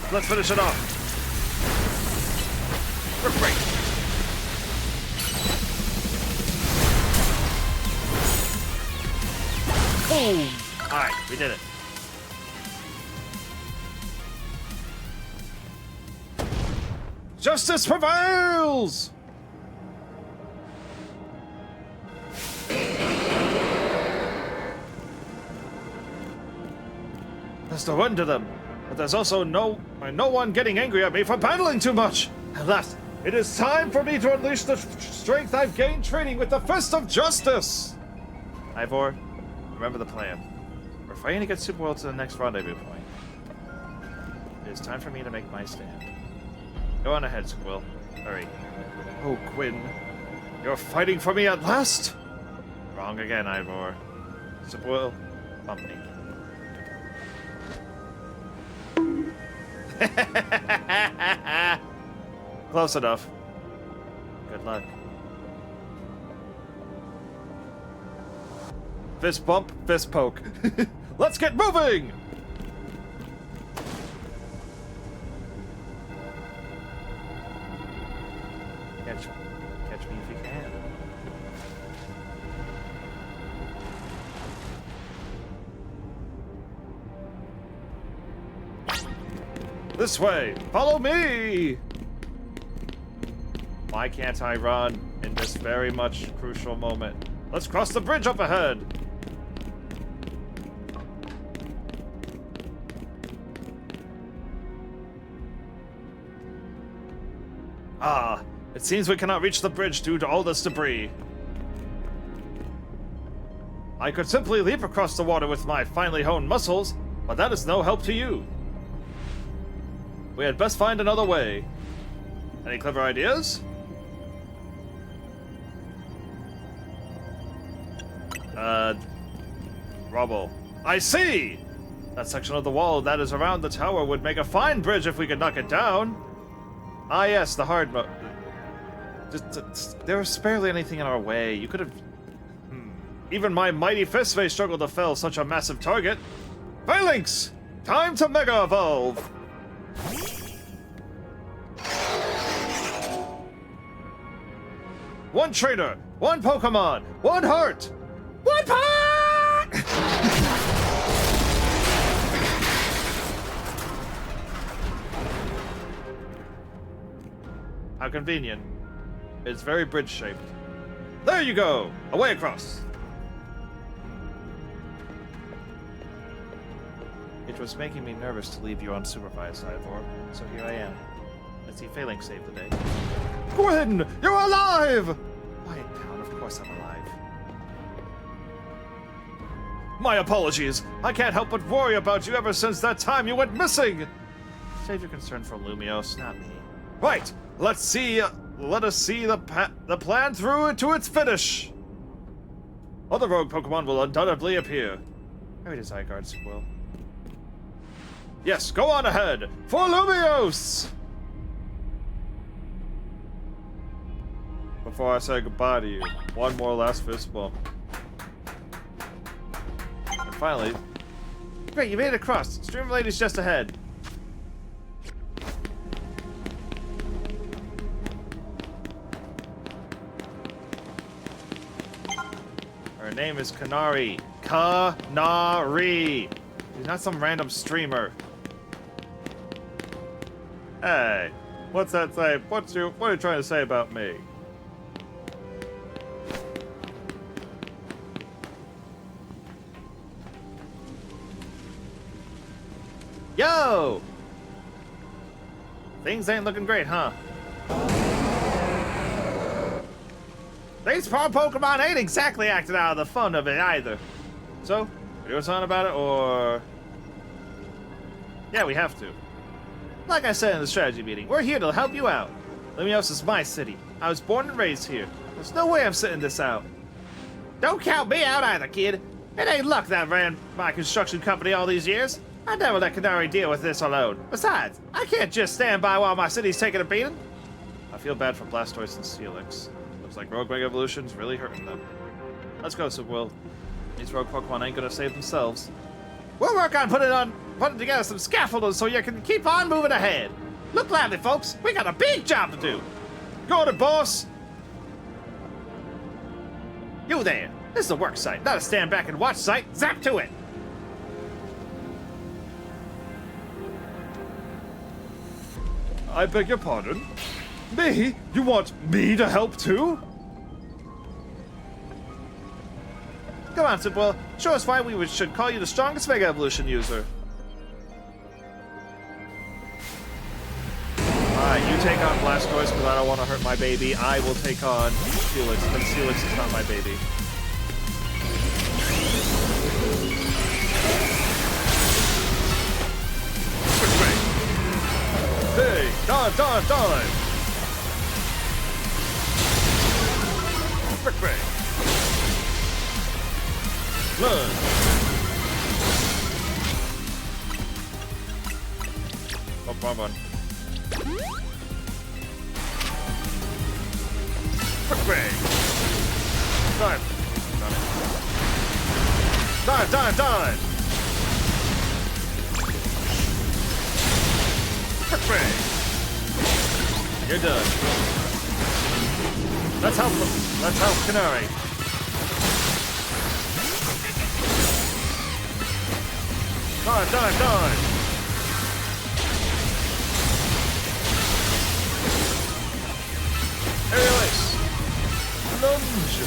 Let's finish it off. We're great. Boom! Alright, we did it. Justice prevails! There's no end to them. But there's also no one getting angry at me for battling too much. At last, it is time for me to unleash the strength I've gained training with the Fist of Justice. Ivor, remember the plan. We're fighting to get Superworld to the next rendezvous point. It is time for me to make my stand. Go on ahead, Squill. Hurry. Oh, Quinn. You're fighting for me at last? Wrong again, Ivor. Squill, bump me. Close enough. Good luck. Fist bump, fist poke. Let's get moving! Catch me if you can. This way! Follow me! Why can't I run in this very much crucial moment? Let's cross the bridge up ahead! Ah, it seems we cannot reach the bridge due to all this debris. I could simply leap across the water with my finely honed muscles, but that is no help to you. We had best find another way. Any clever ideas? Rubble. I see! That section of the wall that is around the tower would make a fine bridge if we could knock it down. Ah yes, the hard mode. There was barely anything in our way. You could have... Even my mighty fist may struggle to fell such a massive target. Phalanx! Time to Mega Evolve! One trainer, one Pokémon, one heart, one pot! How convenient. It's very bridge-shaped. There you go! Away across! It was making me nervous to leave you unsupervised, Ivor, so here I am. Let's see Phalanx save the day. Gwyn! You're alive! Quiet down, of course I'm alive. My apologies! I can't help but worry about you ever since that time you went missing! Save your concern for Lumios, not me. Right! Let us see the plan through to its finish! Other rogue Pokemon will undoubtedly appear. Hurry to Zygarde, Squill. Yes, go on ahead! For Lumios! Before I say goodbye to you, one more last fist bump. And finally... Great, you made it across! Stream Lady's just ahead. Her name is Kanari. Kanari! She's not some random streamer. Hey, What's that say? What are you trying to say about me? Yo! Things ain't looking great, huh? These farm Pokemon ain't exactly acting out of the fun of it either. So, we do something about it, or... Yeah, we have to. Like I said in the strategy meeting, we're here to help you out. Limios is my city. I was born and raised here. There's no way I'm sitting this out. Don't count me out either, kid. It ain't luck that ran my construction company all these years. I never let Canary deal with this alone. Besides, I can't just stand by while my city's taking a beating. I feel bad for Blastoise and Steelix. Looks like Rogue Mega Evolution's really hurting them. Let's go, Subwill. These rogue Pokemon ain't gonna save themselves. We'll work on putting together some scaffolding so you can keep on moving ahead. Look lively, folks. We got a big job to do. Got it, boss. You there. This is a work site, not a stand back and watch site. Zap to it. I beg your pardon? Me? You want me to help too? Come on, Subwill. Show us why we should call you the strongest Mega Evolution user. Alright, you take on Blastoise because I don't want to hurt my baby. I will take on Steelix, but Steelix is not my baby. Hey, darling! Frick Ray! Blood! Oh, wrong one. Frick Ray! Dive! Dive! Frick Ray! You're done. Let's help Canary. Dive! Aerial Ace. Lunge.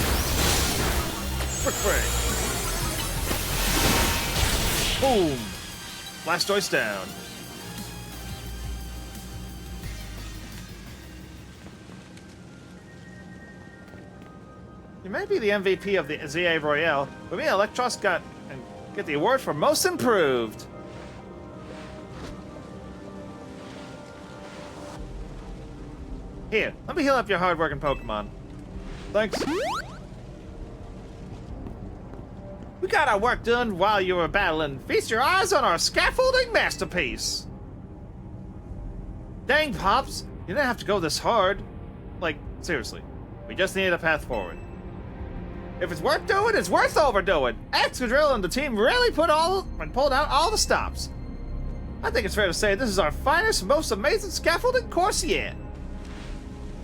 Frick Ray. Boom. Blastoise down. You may be the MVP of the ZA Royale, but me and Electros get the award for Most Improved. Here, let me heal up your hard-working Pokemon. Thanks. We got our work done while you were battling. Feast your eyes on our scaffolding masterpiece. Dang, Pops, you didn't have to go this hard. Like, seriously, we just needed a path forward. If it's worth doing, it's worth overdoing. Excadrill and the team really pulled out all the stops. I think it's fair to say this is our finest, most amazing scaffolding course yet.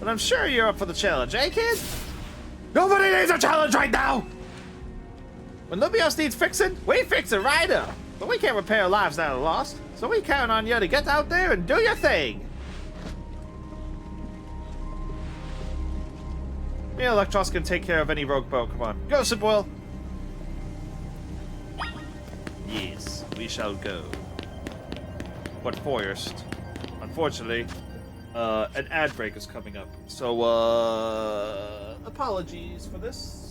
But I'm sure you're up for the challenge, eh, kid? Nobody needs a challenge right now! When Lumios needs fixing, we fix it right up. But we can't repair lives that are lost, so we count on you to get out there and do your thing. Me and Electros can take care of any rogue Pokemon. Go, Subwill! Yes, we shall go. But first, unfortunately, an ad break is coming up. So, apologies for this.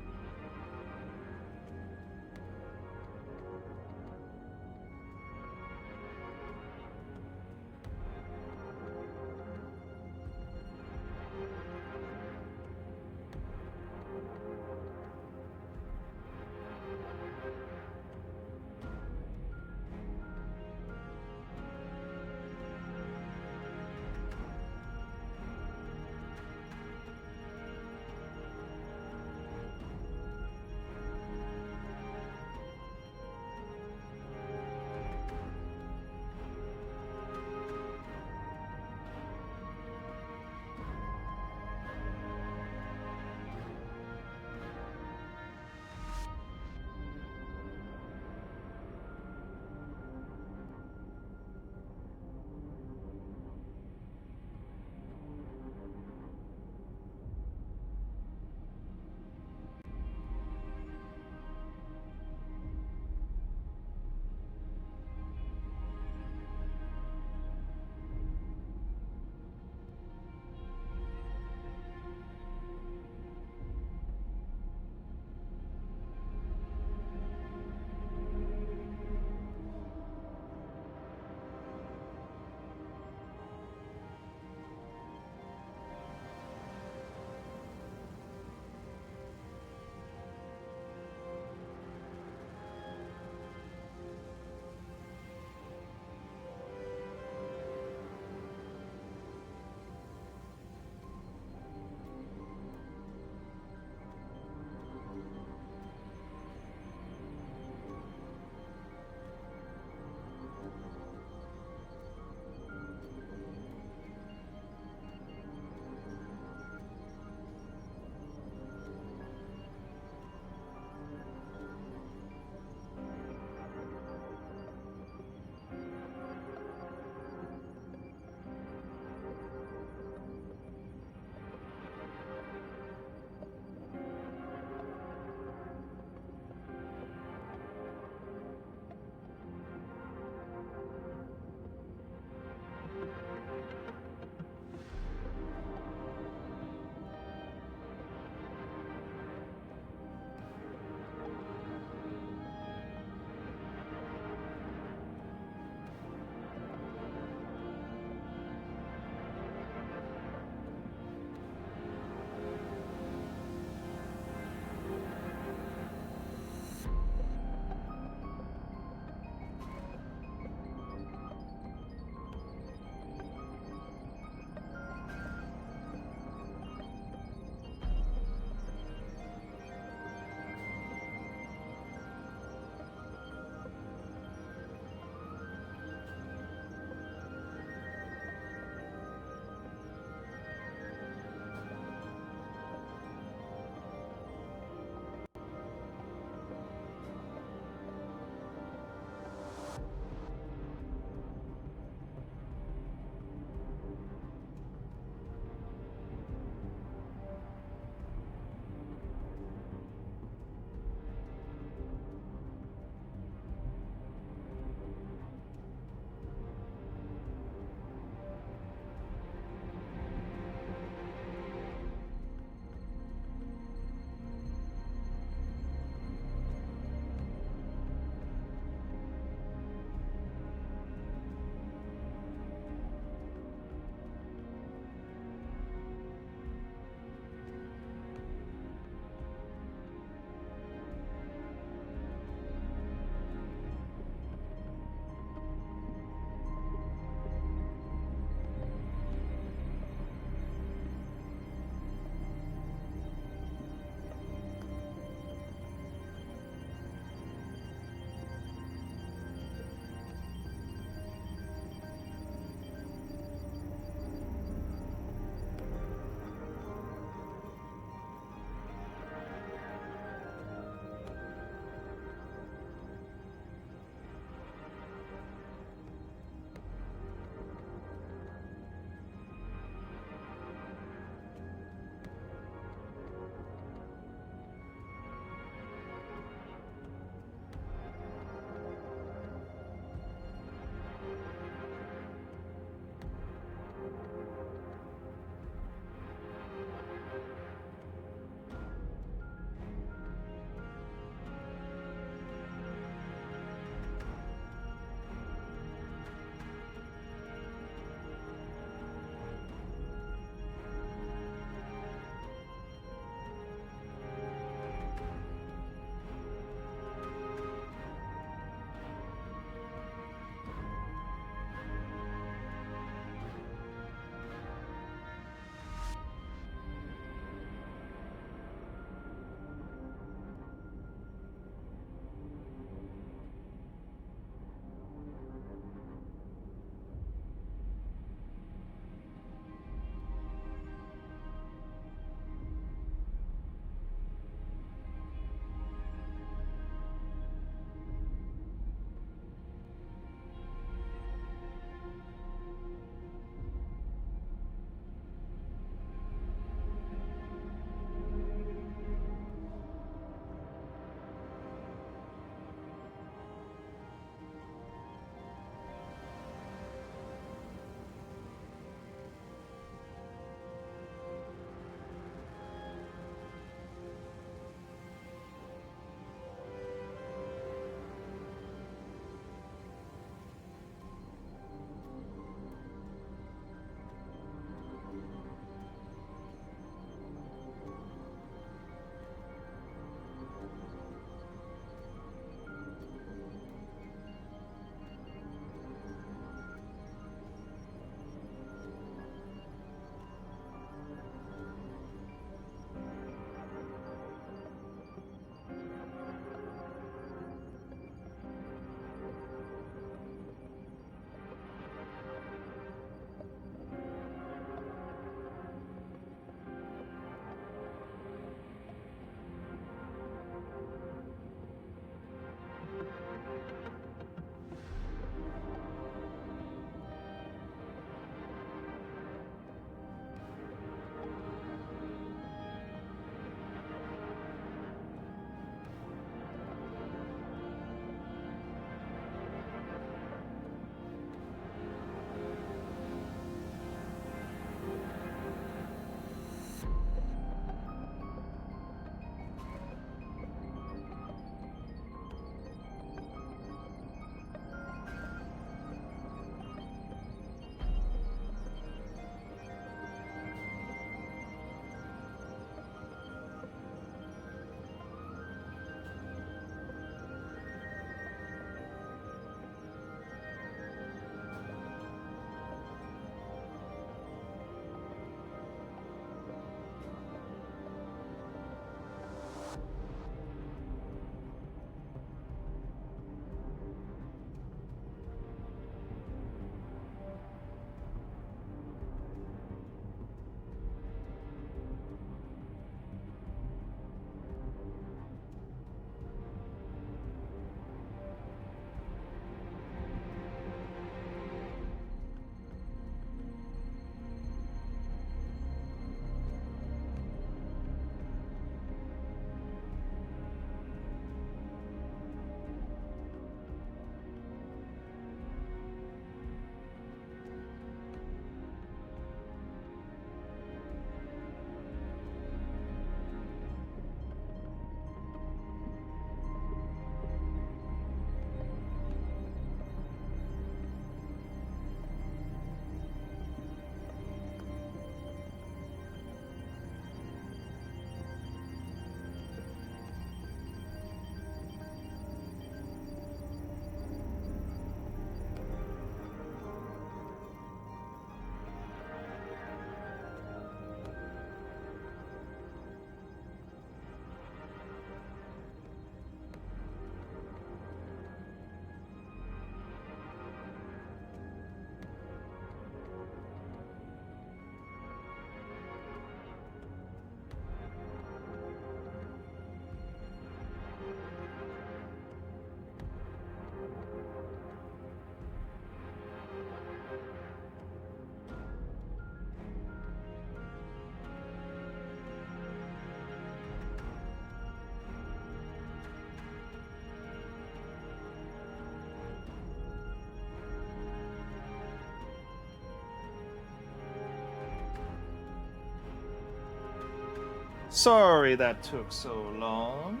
Sorry that took so long.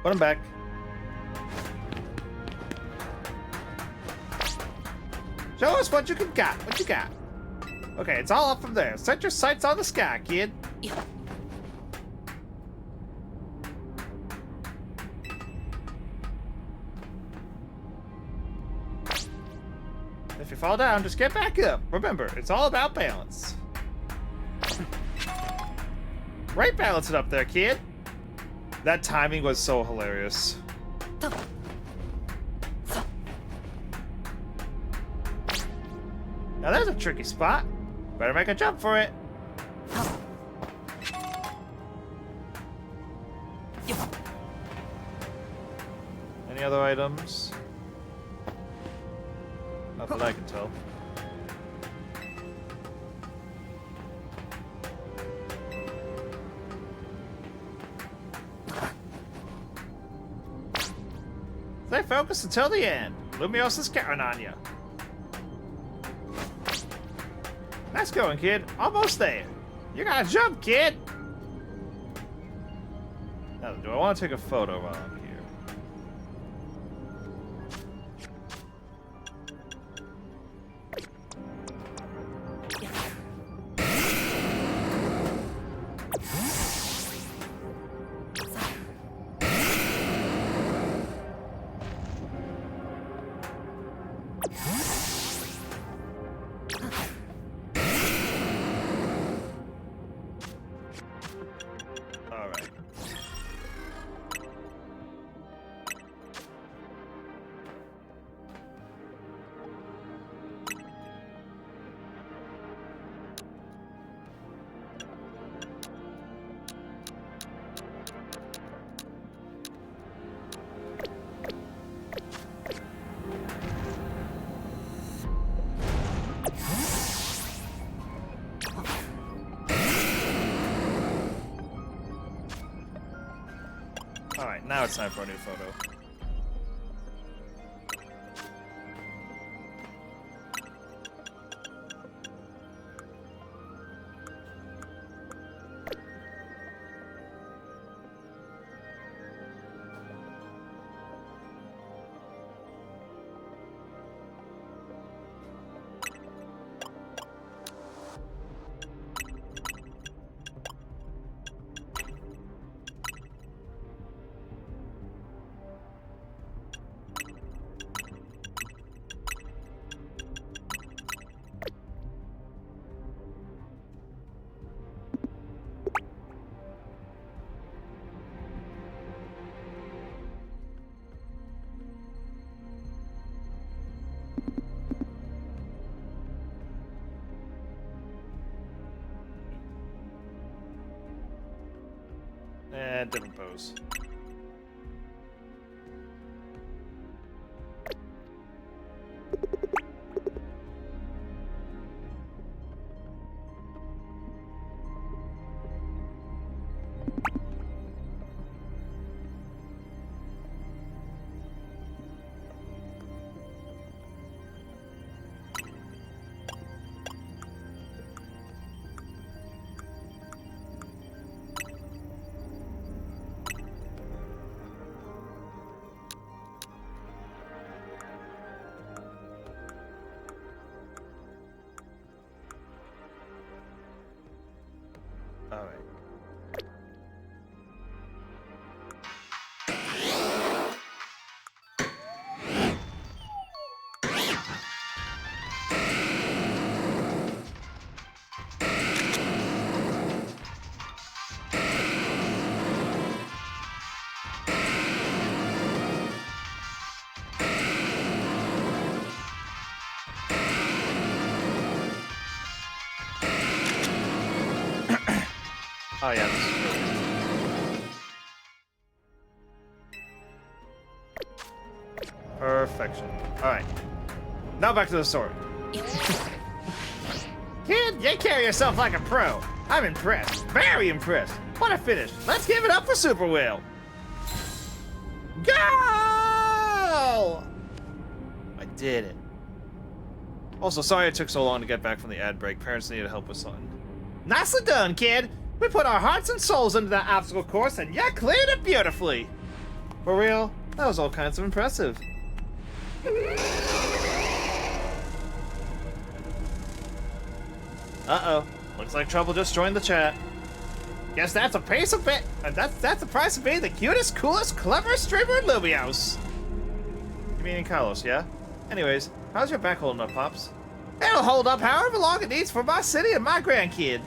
But I'm back. Show us what you got. What you got? Okay, it's all up from there. Set your sights on the sky, kid. If you fall down, just get back up. Remember, it's all about balance. Right balance it up there, kid. That timing was so hilarious. Now there's a tricky spot. Better make a jump for it. Any other items? Not that I can tell. Stay focused until the end. Lumios is counting on you. Nice going, kid. Almost there. You gotta jump, kid. Now, do I want to take a photo while I'm here? Alright, now it's time for a new photo. And different pose. Alright. Oh yeah, this is brilliant. Perfection. Alright. Now back to the story. Kid, you carry yourself like a pro. I'm impressed. Very impressed. What a finish. Let's give it up for Super Whale. Goal! I did it. Also, sorry it took so long to get back from the ad break. Parents needed help with something. Nicely done, kid. We put our hearts and souls into that obstacle course, and you cleared it beautifully. For real, that was all kinds of impressive. Uh-oh. Looks like trouble just joined the chat. Guess that's a price of being the cutest, coolest, cleverest streamer in Lubios. You mean Carlos, yeah? Anyways, how's your back holding up, Pops? It'll hold up however long it needs for my city and my grandkid.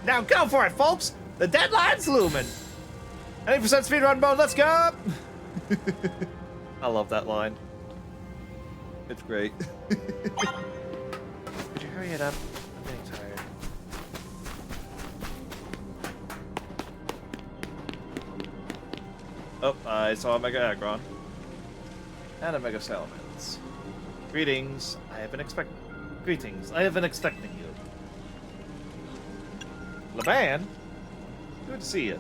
Now go for it, folks! The deadline's looming! 80% speedrun mode, let's go! I love that line. It's great. Could you hurry it up? I'm getting tired. Oh, I saw a Mega Aggron. And a Mega Salamence. Greetings, I have been expecting you. Laban? Good to see you.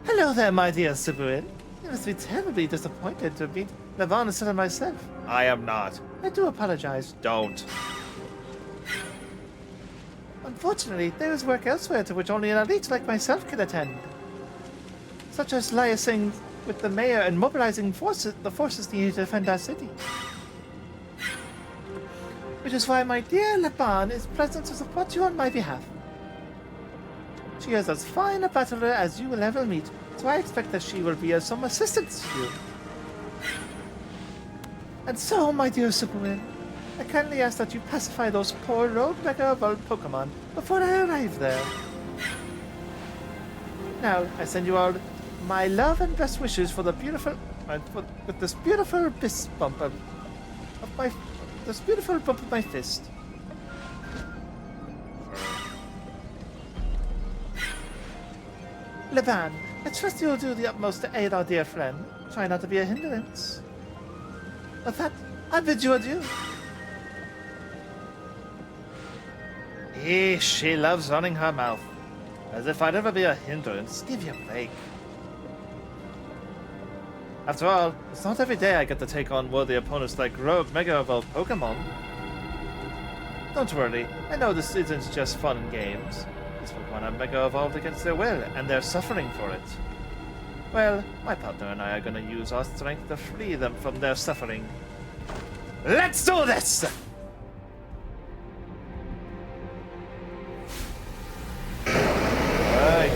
Hello there, my dear Sibuin. You must be terribly disappointed to meet Laban instead of myself. I am not. I do apologize. Don't. Unfortunately, there is work elsewhere to which only an elite like myself can attend. Such as liaising with the mayor and mobilizing the forces needed to defend our city. Which is why my dear Laban is present to support you on my behalf. She is as fine a battler as you will ever meet, so I expect that she will be of some assistance to you. And so, my dear Superman, I kindly ask that you pacify those poor rogue Mega Evolved Pokémon before I arrive there. Now, I send you all my love and best wishes for the beautiful, with this beautiful bump of my fist. Laban, I trust you'll do the utmost to aid our dear friend. Try not to be a hindrance. With that, I bid you adieu. She loves running her mouth. As if I'd ever be a hindrance. Give you a break. After all, it's not every day I get to take on worthy opponents like rogue Mega Evolved Pokémon. Don't worry, I know this isn't just fun and games. These Pokémon are Mega Evolved against their will, and they're suffering for it. Well, my partner and I are gonna use our strength to free them from their suffering. Let's do this! Alright.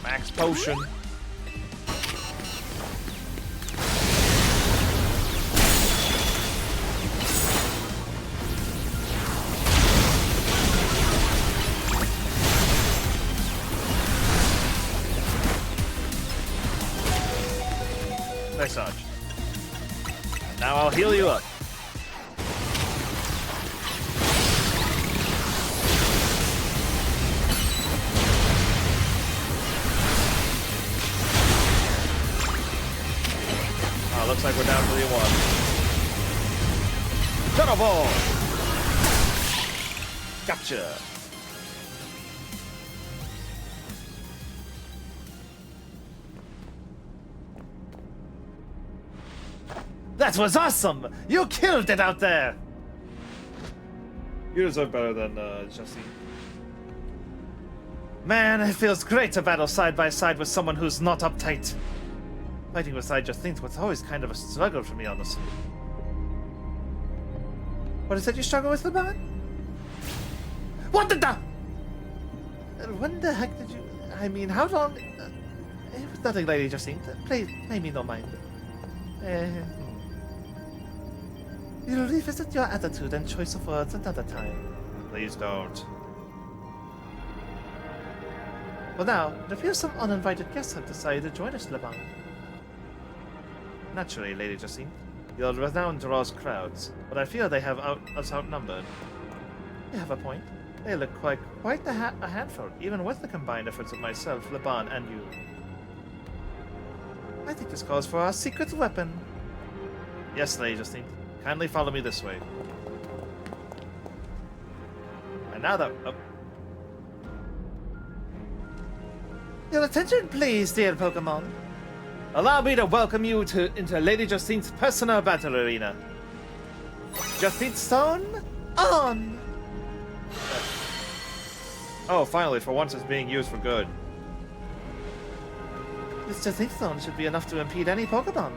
Max potion. Nice dodge. Now I'll heal you up. Looks like we're down 3-1. Shadow Ball! Gotcha! That was awesome! You killed it out there! You deserve better than, Jesse. Man, it feels great to battle side by side with someone who's not uptight. Fighting with Justine was always kind of a struggle for me, honestly. What is it you struggle with, Laban? What the? When the heck did you? I mean, how long? It was nothing, Lady Justine. Please, pay me no mind. You'll revisit your attitude and choice of words another time. Please don't. Well, now it appears some uninvited guests have decided to join us, Laban. Naturally, Lady Justine. Your renown draws crowds, but I fear they have us outnumbered. You have a point. They look quite a handful, even with the combined efforts of myself, Laban, and you. I I think this calls for our secret weapon. Yes, Lady Justine. Kindly follow me this way. And now that... Oh. Your attention, please, dear Pokemon. Allow me to welcome you into Lady Justine's personal battle arena. Justine Stone, on! Oh, finally, for once it's being used for good. This Justine Stone should be enough to impede any Pokemon.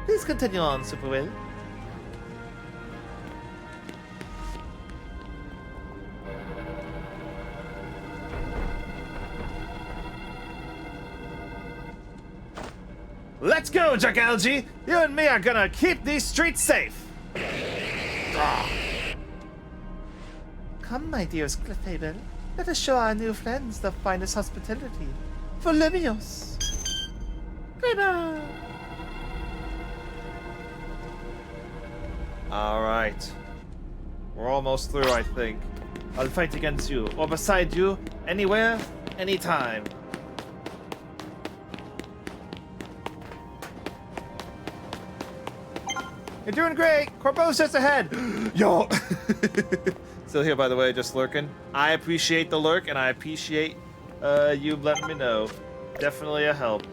Please continue on, Super Will. Let's go, Jackalgy! You and me are gonna keep these streets safe! Come, my dearest Clefable. Let us show our new friends the finest hospitality. For Limios! Kraber! Alright. We're almost through, I think. I'll fight against you, or beside you, anywhere, anytime. You're doing great! Corbo's just ahead! Yo! Still here, by the way, just lurking. I appreciate the lurk, and I appreciate you letting me know. Definitely a help.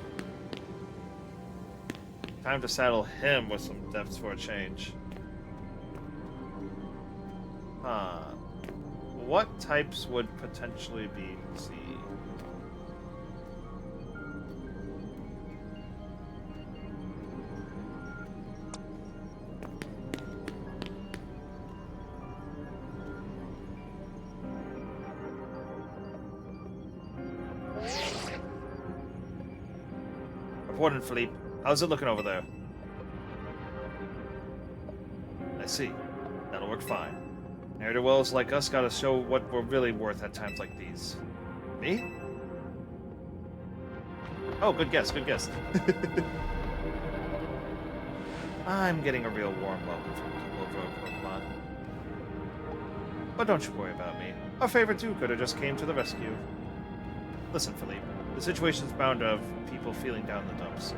Time to saddle him with some depths for a change. Huh. What types would potentially be C? Reporting, Philippe. How's it looking over there? I see. That'll work fine. Ne'er-do-wells like us gotta show what we're really worth at times like these. Me? Oh, good guess, good guess. I'm getting a real warm welcome from people of Rogue Pokemon. But don't you worry about me. Our favorite do-gooder just came to the rescue. Listen, Philippe. The situation's bound to have people feeling down in the dumps.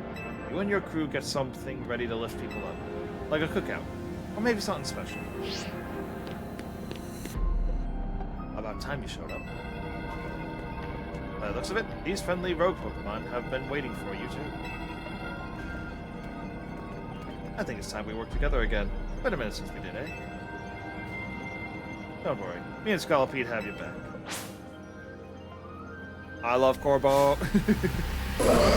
You and your crew get something ready to lift people up. Like a cookout. Or maybe something special. About time you showed up. By the looks of it, these friendly rogue Pokemon have been waiting for you too. I think it's time we work together again. Been a minute since we did, eh? Don't worry. Me and Scolipede have your back. I love Corbo. Alright.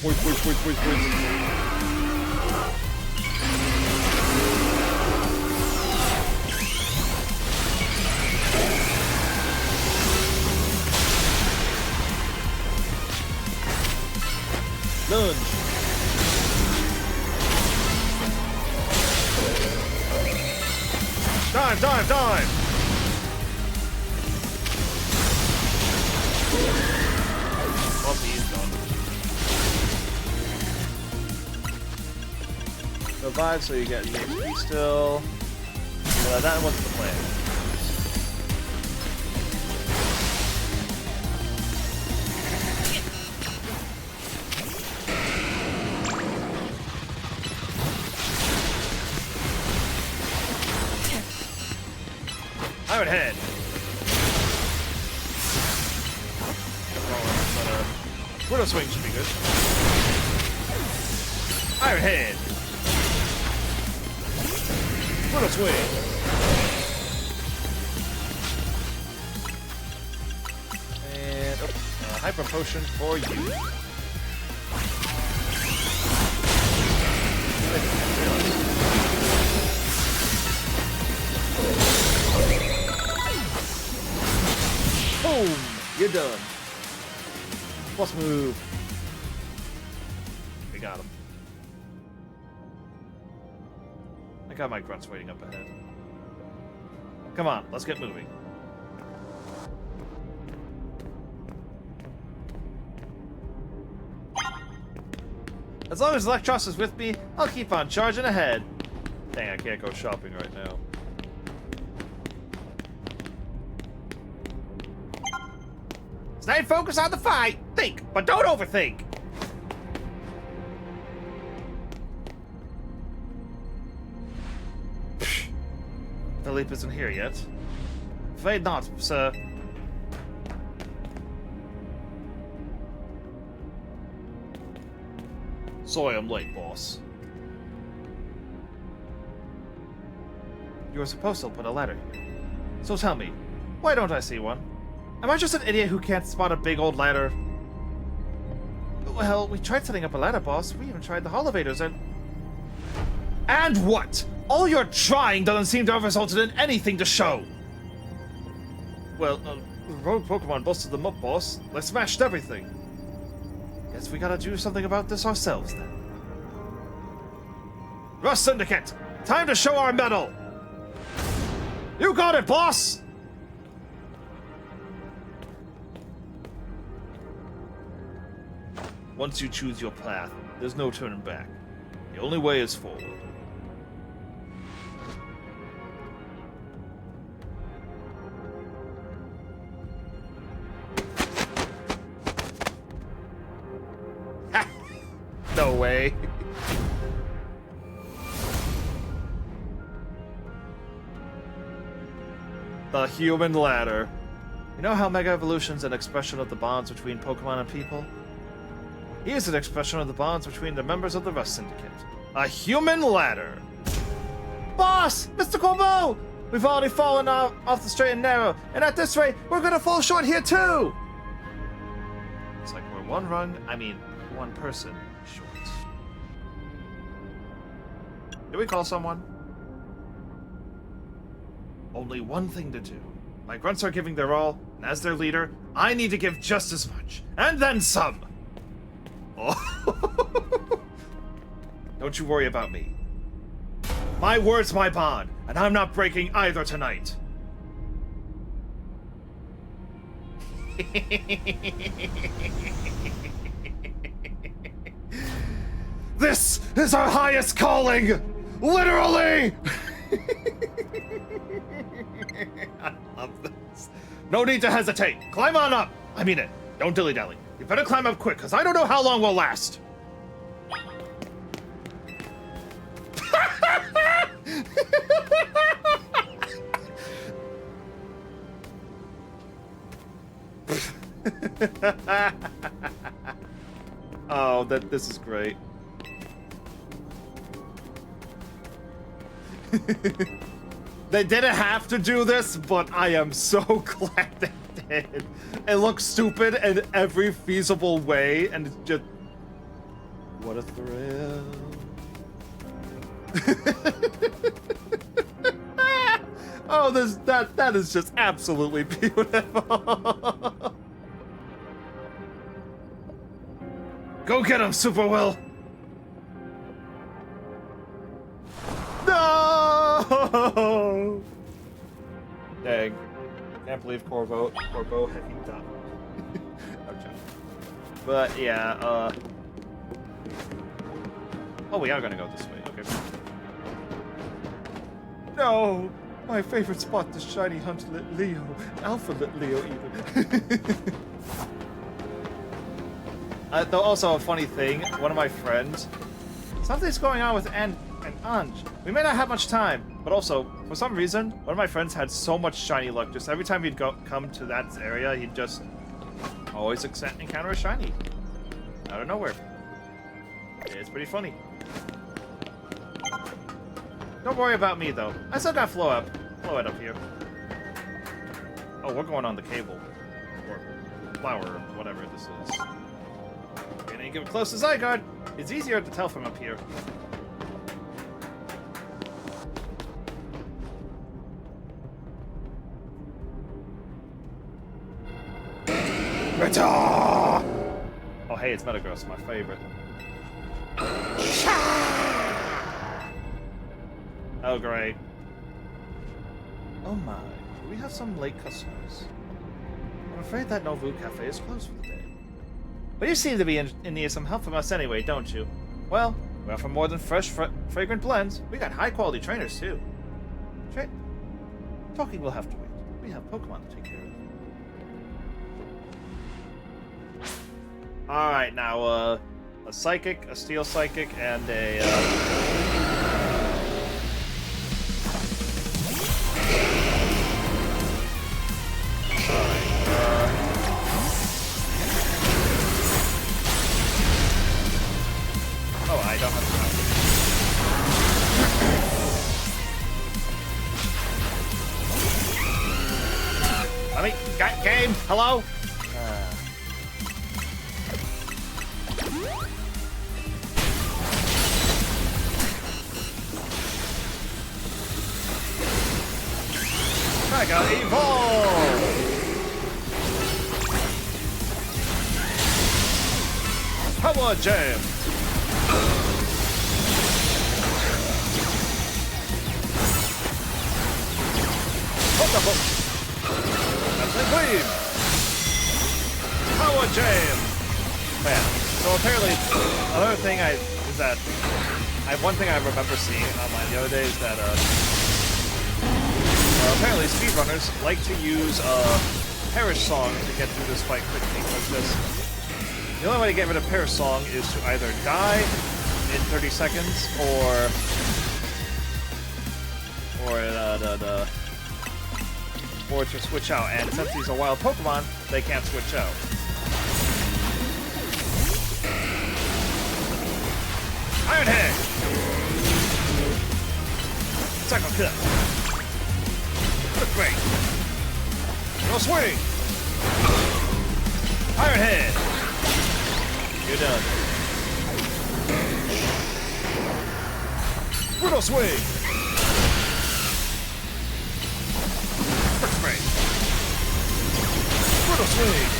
Wait. Lunge. Dive! He's done. Revive so you get the HP still. Yeah, that wasn't the plan. Iron Head. Widow Swing should be good. Iron Head. Widow Swing. And Hyper Potion for you. Boom! You're done. Plus move. We got him. I got my grunts waiting up ahead. Come on, let's get moving. As long as Electros is with me, I'll keep on charging ahead. Dang, I can't go shopping right now. Stay focused on the fight. Think, but don't overthink. Philippe isn't here yet. Afraid not, sir. Sorry I'm late, boss. You were supposed to put a ladder here. So tell me, why don't I see one? Am I just an idiot who can't spot a big old ladder? Well, we tried setting up a ladder, boss. We even tried the elevators and... And what? All your trying doesn't seem to have resulted in anything to show. Well, the rogue Pokemon busted them up, boss. They smashed everything. Guess we gotta do something about this ourselves, then. Rust Syndicate! Time to show our mettle! You got it, boss! Once you choose your path, there's no turning back. The only way is forward. No way. The human ladder. You know how Mega Evolution's an expression of the bonds between Pokemon and people? He is an expression of the bonds between the members of the Rust Syndicate. A human ladder. Boss! Mr. Corbeau! We've already fallen off the straight and narrow, and at this rate, we're gonna fall short here too! It's like we're one person short. Do we call someone? Only one thing to do. My grunts are giving their all, and as their leader, I need to give just as much, and then some! Oh. Don't you worry about me. My word's my bond, and I'm not breaking either tonight. This is our highest calling! Literally! I love this. No need to hesitate. Climb on up. I mean it. Don't dilly-dally. You better climb up quick, because I don't know how long we'll last. Oh, this is great. They didn't have to do this, but I am so glad they did. It looks stupid in every feasible way, and it's just... What a thrill. Oh, that is just absolutely beautiful. Go get him, Super Will! No! Dang. Can't believe Corbeau had you done. Okay. But yeah, oh, we are gonna go this way, okay. No! My favorite spot to shiny hunt Leo. Alpha Leo, even. Though also a funny thing, one of my friends, something's going on with and Anj. We may not have much time, but also, for some reason, one of my friends had so much shiny luck. Just every time he'd come to that area, he'd just always encounter a shiny. Out of nowhere. It's pretty funny. Don't worry about me, though. I still got Floette up here. Oh, we're going on the cable. Or flower, or whatever this is. Gonna give it close to Zygarde. It's easier to tell from up here. Oh, hey, it's Metagross, my favorite. Oh, great. Oh my, do we have some late customers? I'm afraid that Novu Cafe is closed for the day. But you seem to be in need of some help from us anyway, don't you? Well, we offer more than fresh, fragrant blends. We got high-quality trainers, too. Talking will have to wait. We have Pokemon to take care of. Alright, now, a psychic, a steel psychic, and a, oh, I don't have to. I mean, game, hello? Mega Evolve! Power Jam! Wonderful! That's a gleam! Power Jam! Man, so apparently, another thing one thing I remember seeing online the other day is that, apparently speedrunners like to use Perish Song to get through this fight quickly, because the only way to get rid of Perish Song is to either die in 30 seconds or to switch out, and since he's a wild Pokemon, they can't switch out. Iron Head! Psycho Kill! Quick break! No swing! Iron Head! You're done. Brutal swing! Quick break! Brutal swing!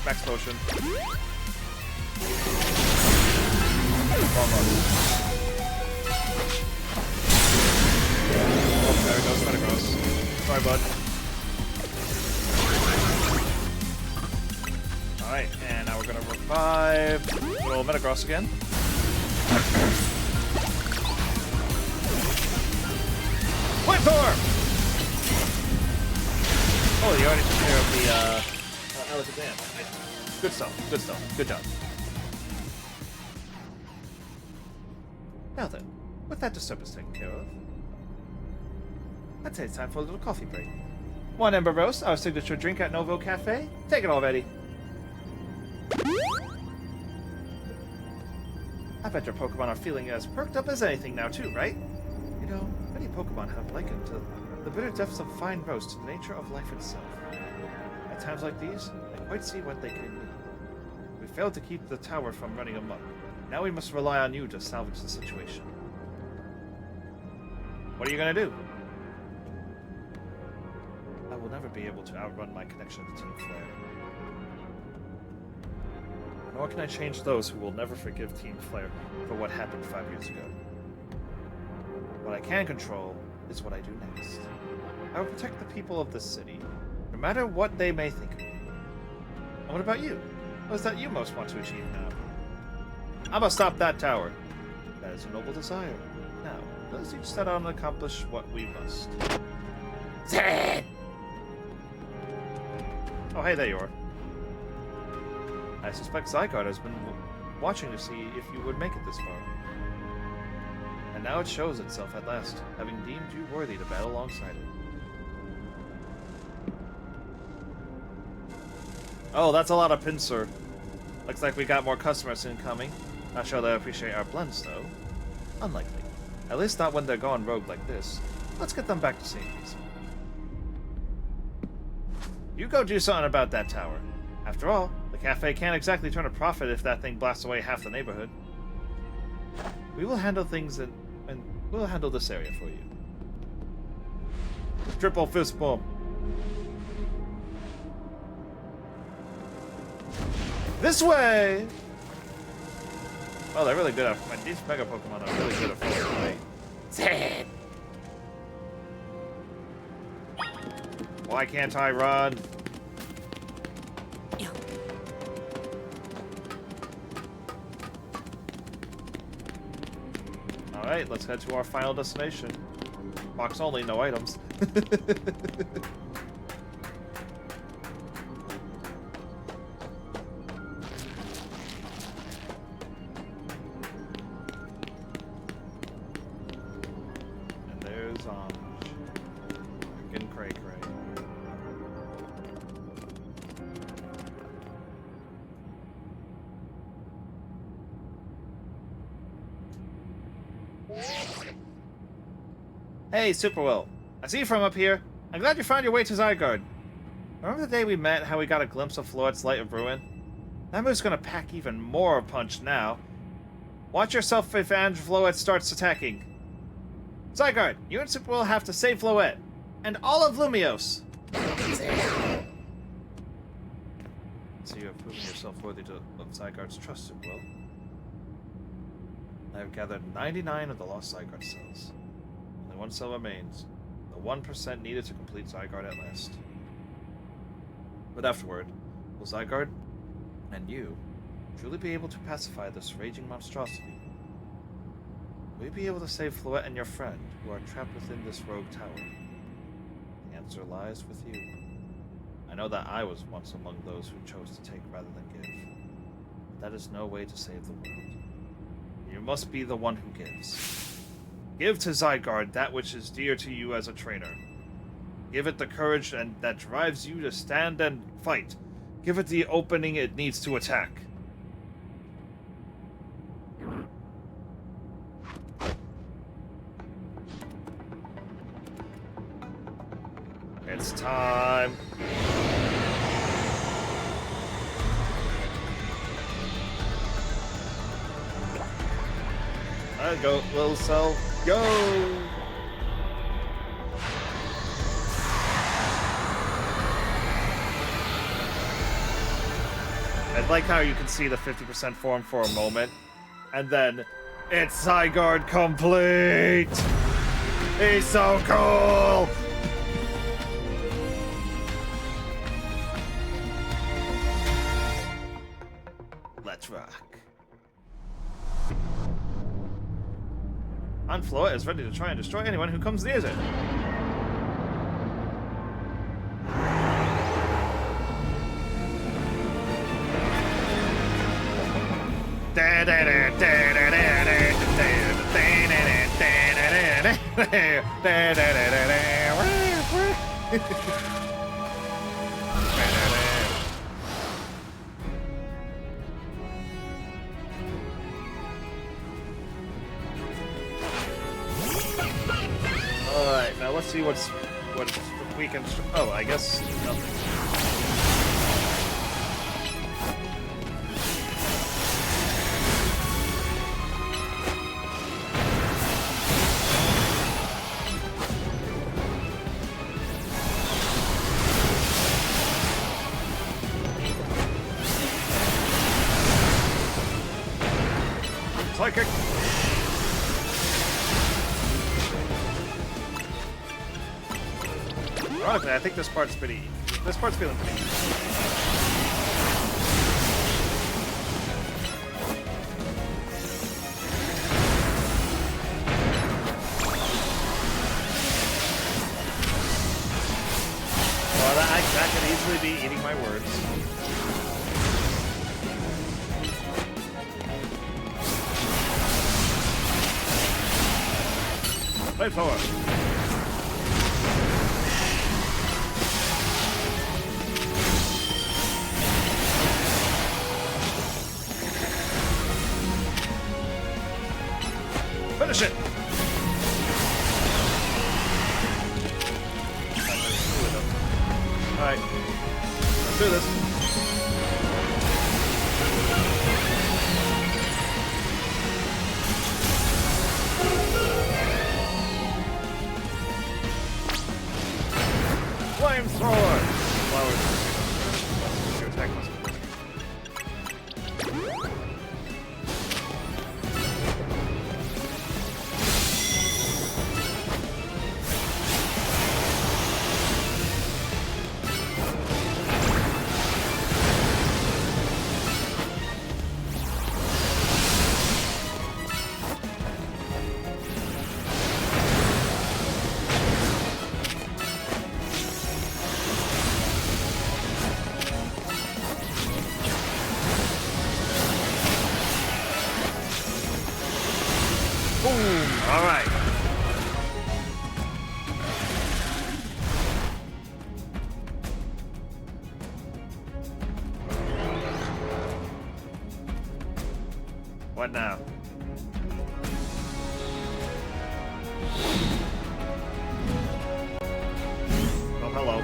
Max potion. Oh, there it goes, Metagross. Sorry, bud. Alright, and now we're gonna revive little Metagross again. Flamethrower! Oh, you already took care of the, Alakazam. Good stuff, good stuff, good job. Now then, with that disturbance taken care of, I'd say it's time for a little coffee break. One Ember Roast, our signature drink at Novo Cafe. Take it already. I bet your Pokemon are feeling as perked up as anything now too, right? You know, many Pokemon have likened to the bitter depths of fine roast to the nature of life itself. At times like these, I quite see what they can mean. We failed to keep the tower from running amok. Now we must rely on you to salvage the situation. What are you gonna do? I will never be able to outrun my connection to Team Flare. Nor can I change those who will never forgive Team Flare for what happened 5 years ago. What I can control is what I do next. I will protect the people of this city, no matter what they may think of me. And what about you? What is that you most want to achieve now? I must stop that tower. That is a noble desire. Now, let us each set out and accomplish what we must. Zed! Oh, hey, there you are. I suspect Zygarde has been watching to see if you would make it this far. And now it shows itself at last, having deemed you worthy to battle alongside it. Oh, that's a lot of Pinsir. Looks like we got more customers incoming. Not sure they appreciate our blends, though. Unlikely. At least not when they're going rogue like this. Let's get them back to safety. You go do something about that tower. After all, the cafe can't exactly turn a profit if that thing blasts away half the neighborhood. We will handle things and we'll handle this area for you. Triple fist bump. This way! Oh, they're really good at these Mega Pokemon are really good at fighting. Zed! Why can't I run? Alright, let's head to our final destination. box only, no items. And there's freaking Cray Cray. Hey, Super Will. I see you from up here. I'm glad you found your way to Zygarde. Remember the day we met, how we got a glimpse of Floette's Light of Ruin? That move's gonna pack even more punch now. Watch yourself if Floette starts attacking. Zygarde, you and Super Will have to save Floette. And all of Lumiose. So you have proven yourself worthy of Zygarde's trust, Super Will. I have gathered 99 of the lost Zygarde cells. Only one cell remains. The 1% needed to complete Zygarde at last. But afterward, will Zygarde and you truly be able to pacify this raging monstrosity? Will you be able to save Floette and your friend, who are trapped within this rogue tower? The answer lies with you. I know that I was once among those who chose to take rather than give. But that is no way to save the world. You must be the one who gives. Give to Zygarde that which is dear to you as a trainer. Give it the courage that drives you to stand and fight. Give it the opening it needs to attack. It's time. Go, little cell. Go! I like how you can see the 50% form for a moment, and then it's Zygarde complete! He's so cool! Let's rock. Floette is ready to try and destroy anyone who comes near it. Alright, now let's see what's we can. Oh, I guess nothing. Psychic! Ironically, I think this part's feeling pretty easy. Well, that could easily be eating my words. Play forward. Finish it! Alright. Let's do this. Flamethrower! Flowers. Your attack must be quick. What now? Oh, hello.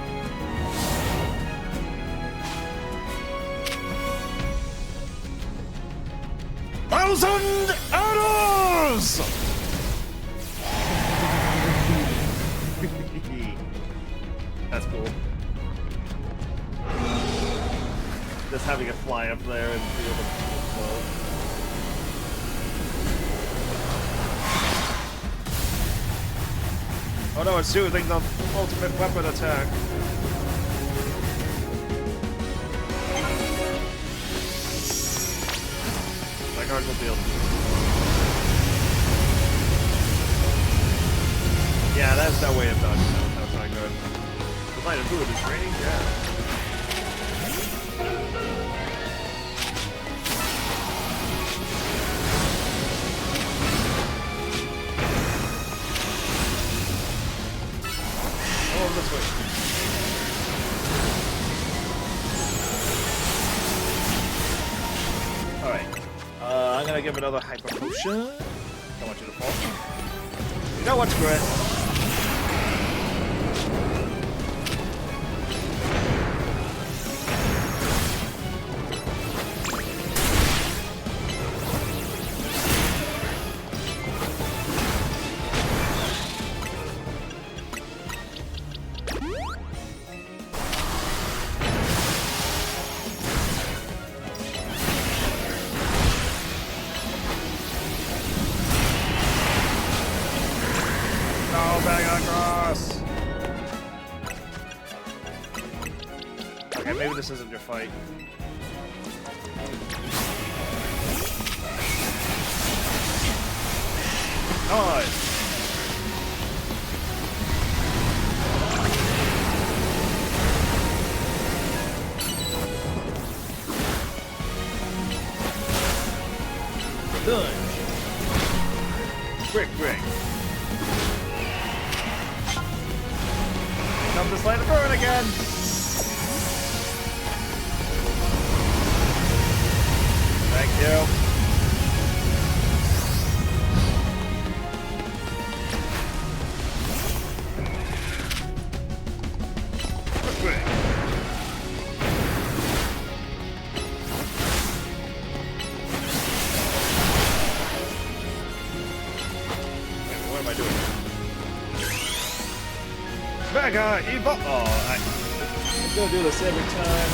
Thousand arrows! That's cool. Just having it fly up there and be able to float. Oh no, it's using the ultimate weapon attack. My card will deal. Yeah, that's no way of dodging that. That's not good. The light of food is raining? Yeah. Oh, this way. Alright. I'm gonna give another hyper potion. Don't want you to fall. You know what's great? Maybe this isn't your fight. Nice! Lunge! Brick, brick! Come to slide the burn again! Thank you. What am I doing? Mega Evo! Oh, I'm gonna do this every time.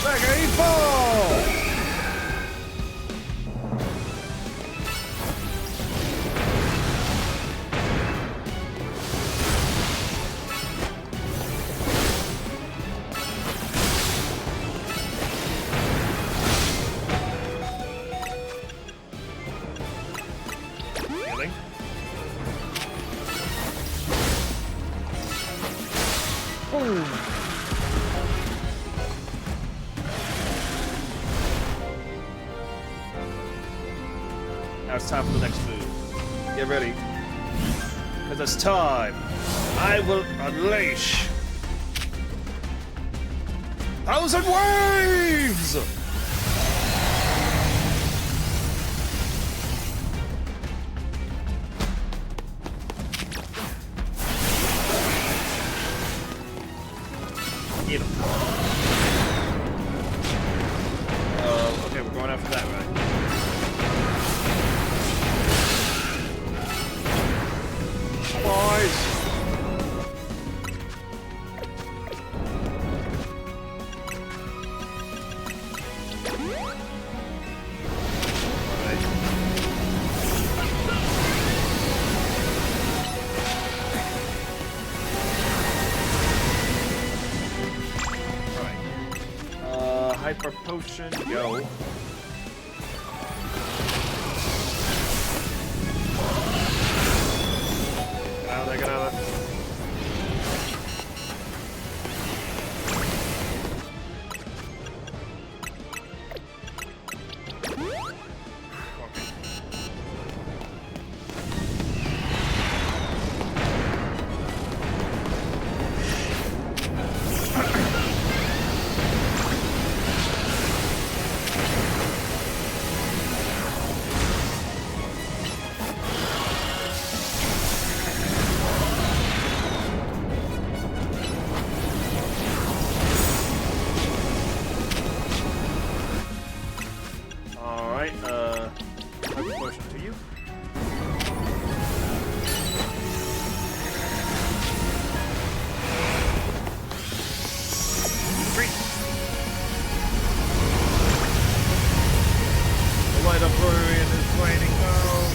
Mega Evo! Healing. Boom! Now it's time for the next move. Get ready. Because it's time. I will unleash 1,000 waves! Eat 'em. Okay, we're going after that, right? Boys! Hyper potion, go. Get out of there, get out of there. potion to you. Three. The light up Florian is raining down.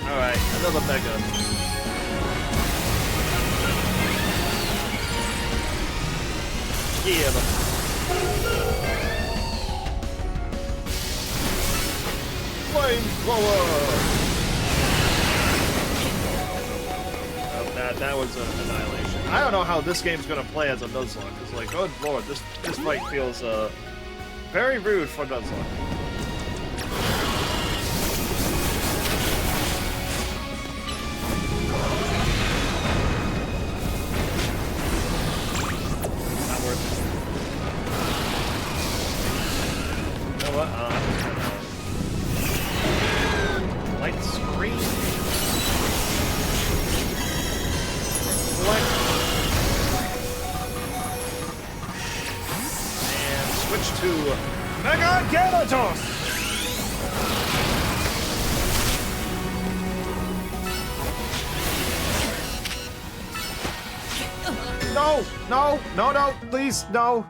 Alright, another mega. Yeah. Flamethrower! Oh, that was an annihilation. I don't know how this game's gonna play as a Nuzlocke. It's like, good lord, this fight feels very rude for Nuzlocke. Light screen. Select. And switch to Mega Gyarados! No, please, no.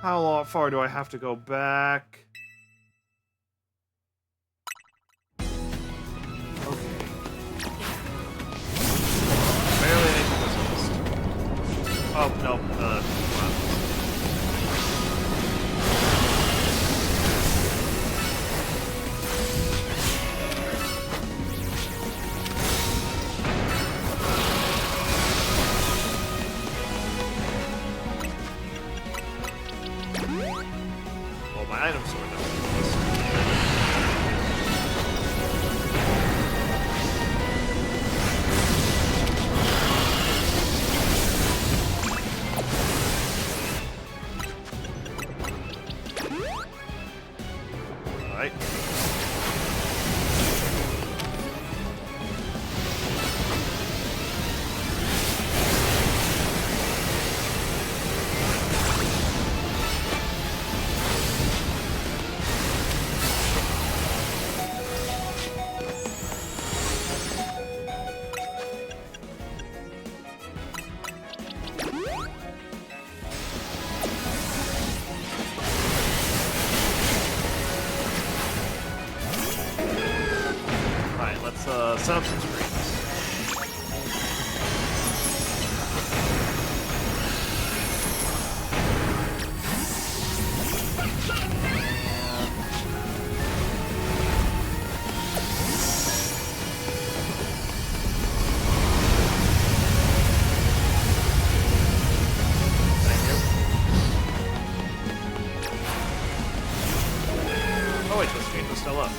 How far do I have to go back? Okay. Barely anything was missed. Oh, no. Wow. My item sword that was Alright. Set up some screens. Thank you. Oh wait, the screen was still up.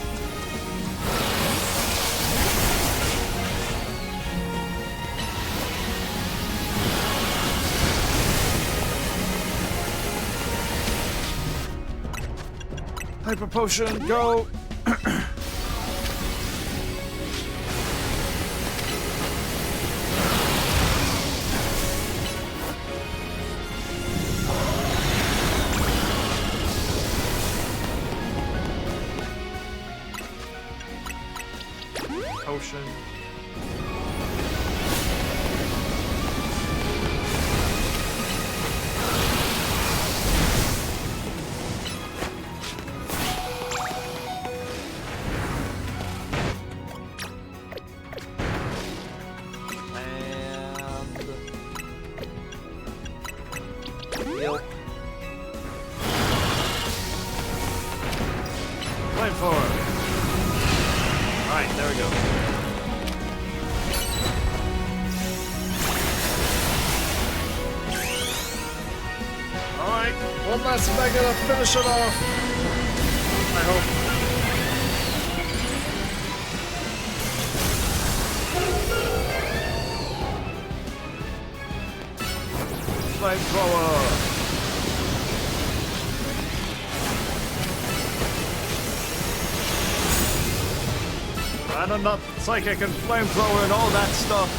Hyper potion, go! Potion. Flame forward. Alright, there we go. Alright, one last mega to finish it off. I hope. Flamethrower. And I'm not psychic and flamethrower and all that stuff.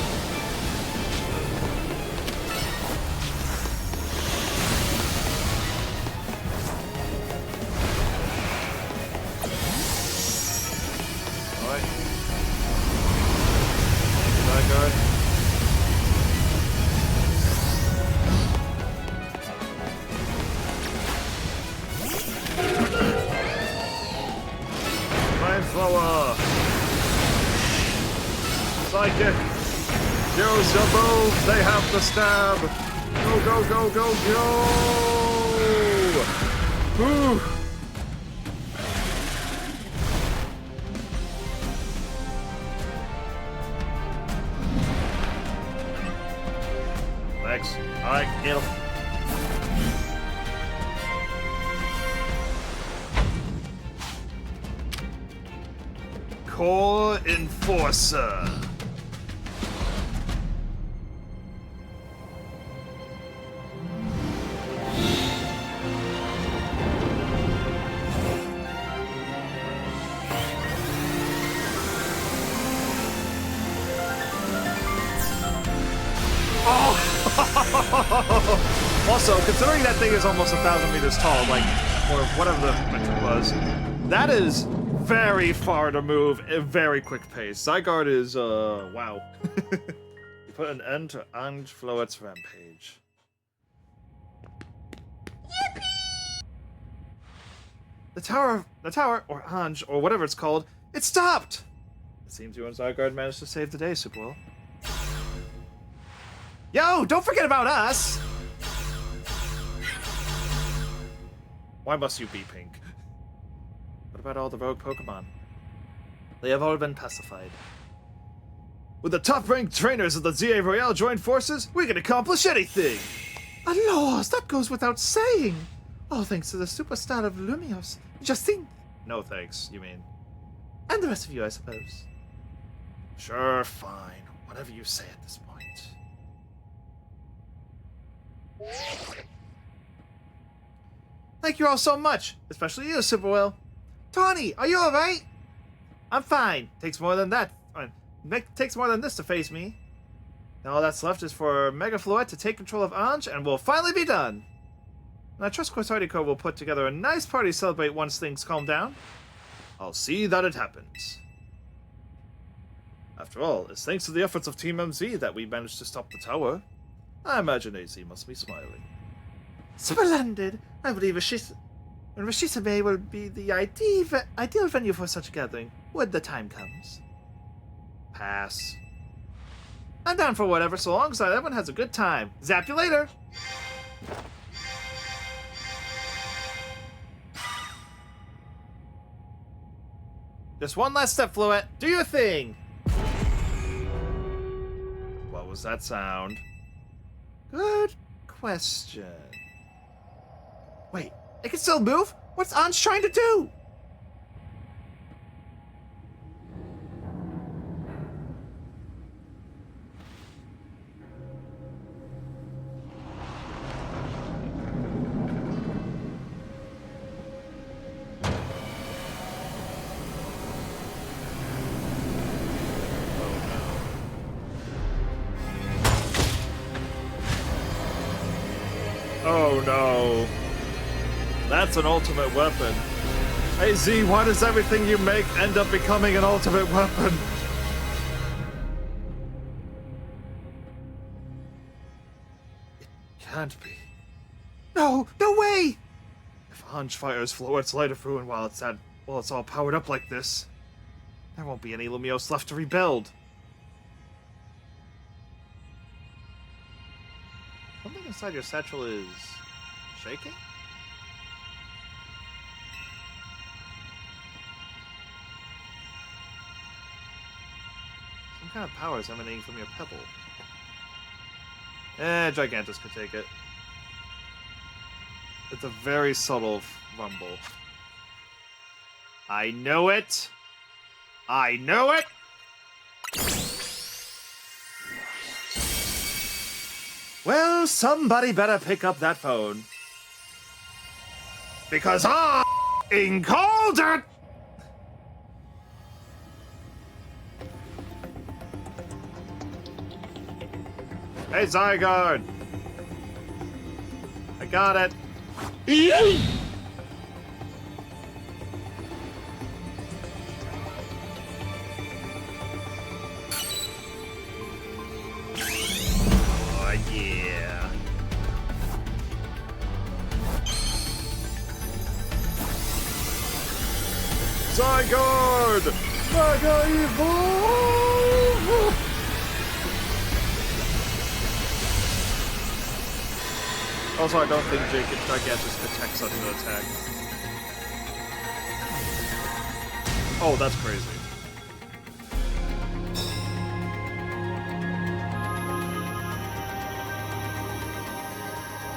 move! They have the stab! Go, go, go, go, go! Whew. Thanks. Alright, get him. Core Enforcer. Also, considering that thing is almost 1,000 meters tall, like, or whatever the metric was, that is very far to move at a very quick pace. Zygarde is, wow. You put an end to Ange Floet's rampage. Yippee! The tower, or Ange, or whatever it's called, it stopped! It seems you and Zygarde managed to save the day, Superwell. Yo, don't forget about us! Why must you be pink? What about all the rogue Pokémon? They have all been pacified. With the top-ranked trainers of the ZA Royale joined forces, we can accomplish anything! Alas, that goes without saying! All thanks to the superstar of Lumios, Justine. No thanks, you mean. And the rest of you, I suppose. Sure, fine. Whatever you say at this point. Thank you all so much, especially you, Superwell. Tawny, are you alright? I'm fine. Takes more than that. Takes more than this to face me. Now all that's left is for Mega Floette to take control of Ange, and we'll finally be done. And I trust Corsairdico will put together a nice party to celebrate once things calm down. I'll see that it happens. After all, it's thanks to the efforts of Team MZ that we managed to stop the tower. I imagine AZ must be smiling. Splendid! I believe Rashisa Bay will be the ideal venue for such a gathering, when the time comes. Pass. I'm down for whatever, so long as everyone has a good time. Zap you later! Just one last step, Floette. Do your thing! What was that sound? Good question. Wait, it can still move? What's Ange trying to do? Oh no. That's an ultimate weapon. Hey Z, why does everything you make end up becoming an ultimate weapon? It can't be. No, no way! If Ange fires Floette's light of ruin while it's all powered up like this, there won't be any Lumios left to rebuild. Something inside your satchel is shaking? Some kind of power is emanating from your pebble. Gigantus could take it. It's a very subtle rumble. I know it! I know it! Well, somebody better pick up that phone. Because I called it! Hey, Zygarde! I got it. Oh, yeah. Zygarde! Mega Evolve! Also, I don't think Gigantus could tech such an attack. Oh, that's crazy.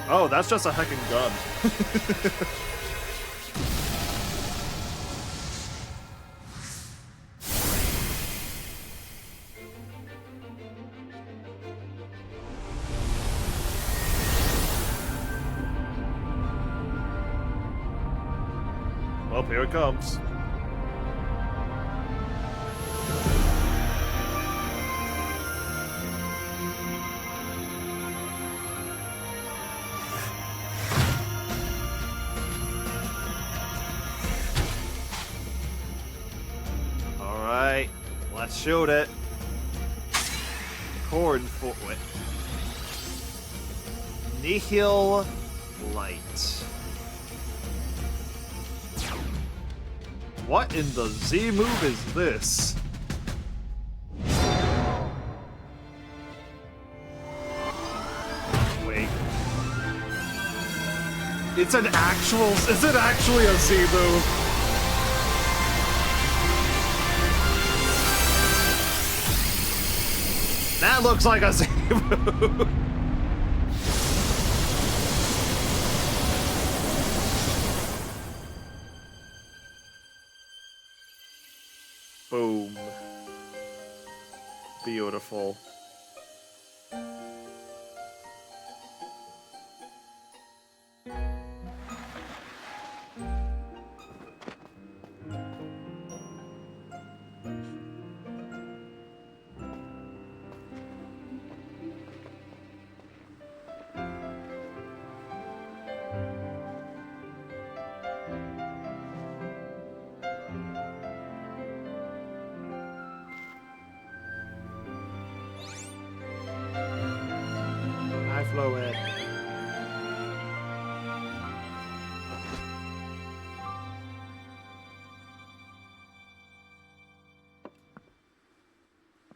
Oh, that's just a heckin' gun. Well, here it comes. Alright, let's shoot it. Corn footwit. Nihil Light. What in the Z move is this? Wait. It's an actual. Is it actually a Z move? That looks like a Z move. Boom. Beautiful. Hi, Floet.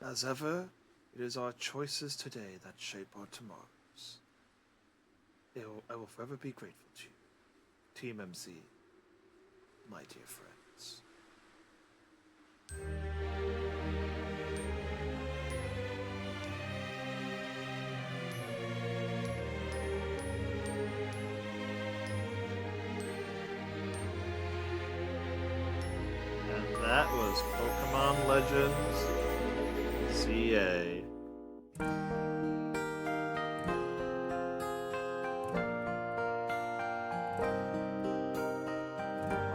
As ever, it is our choices today that shape our tomorrows. I will forever be grateful to you, Team MC, my dear friends. And that was Pokemon Legends ZA.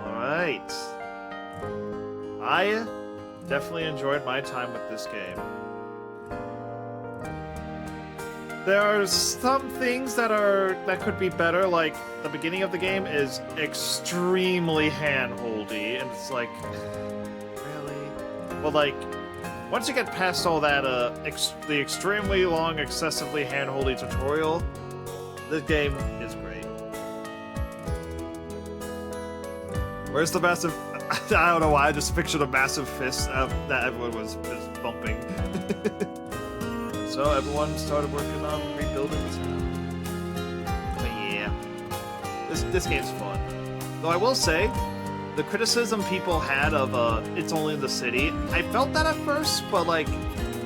Alright. I definitely enjoyed my time with this game. There are some things that could be better, like the beginning of the game is extremely hand-holdy, and it's like, really? Well, like, once you get past all that, the extremely long, excessively hand-holdy tutorial, this game is great. Where's the massive... I don't know why, I just pictured a massive fist that everyone was bumping. So everyone started working on rebuilding town. But yeah, this game's fun. Though I will say, the criticism people had of it's only in the city, I felt that at first, but like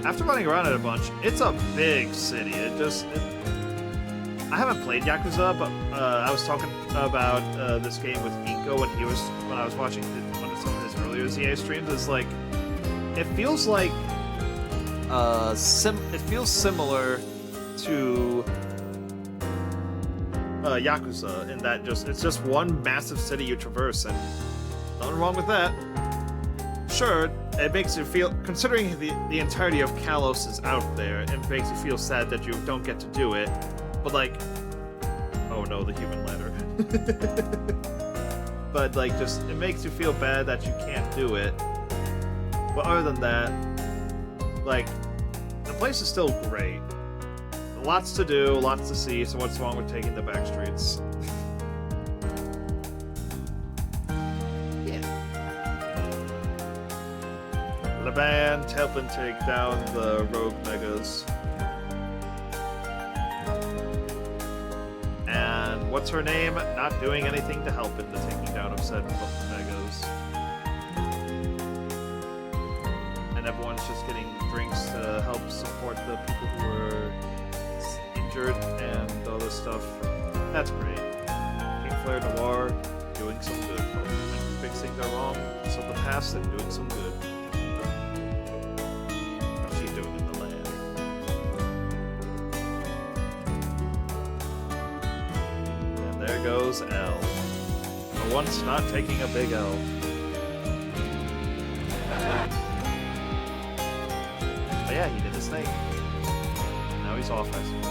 after running around it a bunch, it's a big city. I haven't played Yakuza, but I was talking about this game with Inko when I was watching one of some of his earlier ZA streams. It's like it feels like. It feels similar to Yakuza in that it's just one massive city you traverse, and nothing wrong with that. Sure, it makes you feel, considering the entirety of Kalos is out there, it makes you feel sad that you don't get to do it, but like, oh no, the human ladder. But like, just, it makes you feel bad that you can't do it. But other than that, like, the place is still great. Lots to do, lots to see, so what's wrong with taking the back streets? Yeah. Laban, helping take down the rogue megas. And what's her name not doing anything to help in the taking down of said Megas. And everyone's just getting drinks to help support the people who were injured and all this stuff. That's great. King Flare Noir doing some good. And fixing their wrongs of the past and doing some good. What's she doing in the land? And there goes L. For once, not taking a big L. But yeah, he did his thing. Now he's off, I suppose.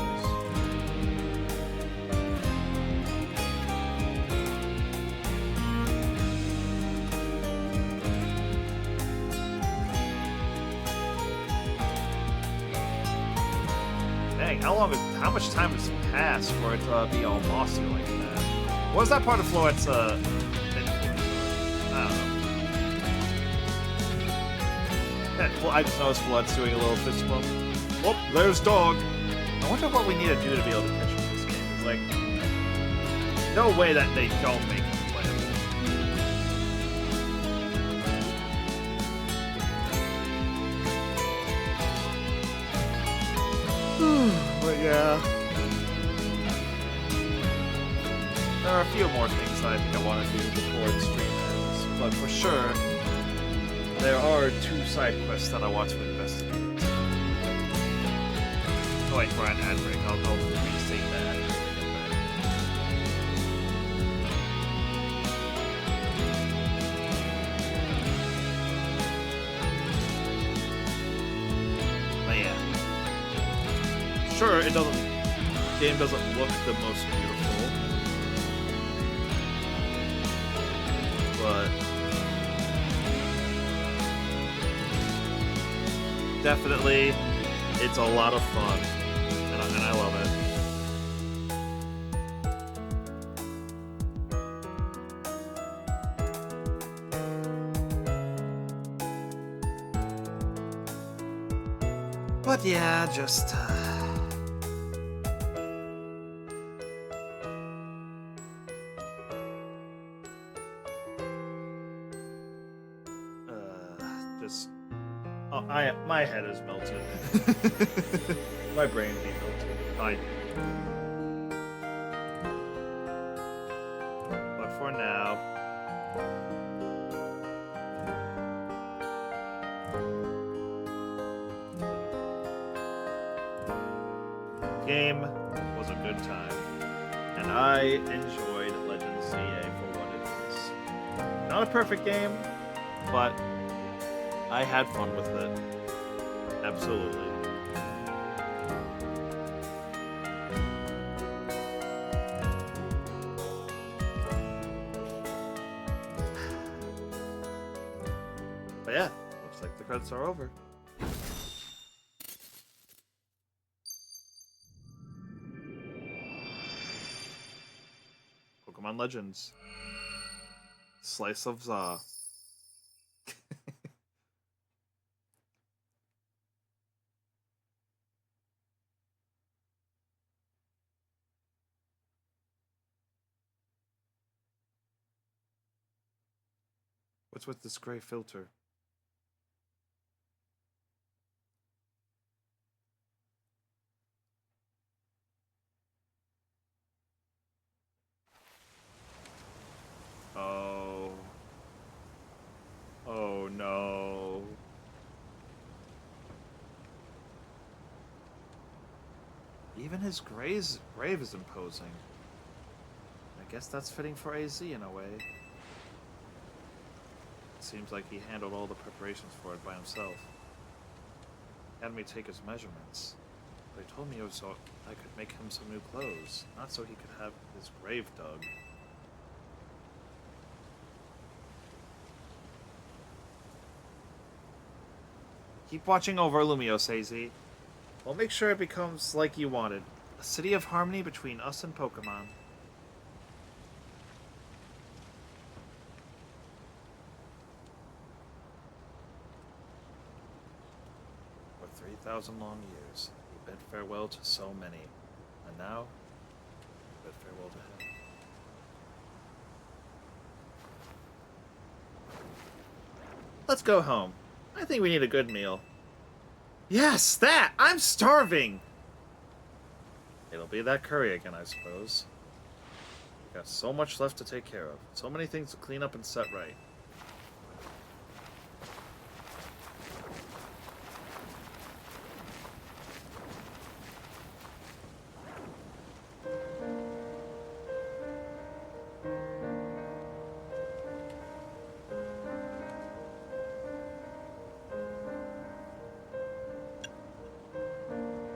Dang, how much time has passed for it to be all mossy like that? What was that part of Floette's, I don't know. Well, I just noticed Floette's doing a little fist bump. Oh, there's Dog. I wonder what we need to do to be able to catch him in this game. It's like, no way that they don't make him playable. But yeah. There are a few more things that I think I want to do before the stream ends. But for sure, there are 2 side quests that I want to investigate. Oh wait, we're on ad break. I'll restate that. But yeah. Sure, the game doesn't look the most beautiful. But definitely, it's a lot of fun, and I love it. But yeah, just my head is melted. My brain be melted. But for now, game was a good time, and I enjoyed Legends ZA for what it is. Not a perfect game, but I had fun with it. Absolutely. But yeah, looks like the credits are over. Pokemon Legends. Slice of Za. What's with this gray filter? Oh. Oh no. Even his grave is imposing. I guess that's fitting for AZ in a way. Seems like he handled all the preparations for it by himself. He had me take his measurements. They told me it was so I could make him some new clothes, not so he could have his grave dug. Keep watching over Lumiose, AZ. We'll make sure it becomes like you wanted. A city of harmony between us and Pokemon. For 3,000 long years, he bid farewell to so many. And now, bid farewell to him. Let's go home. I think we need a good meal. Yes, that! I'm starving! It'll be that curry again, I suppose. Got so much left to take care of. So many things to clean up and set right.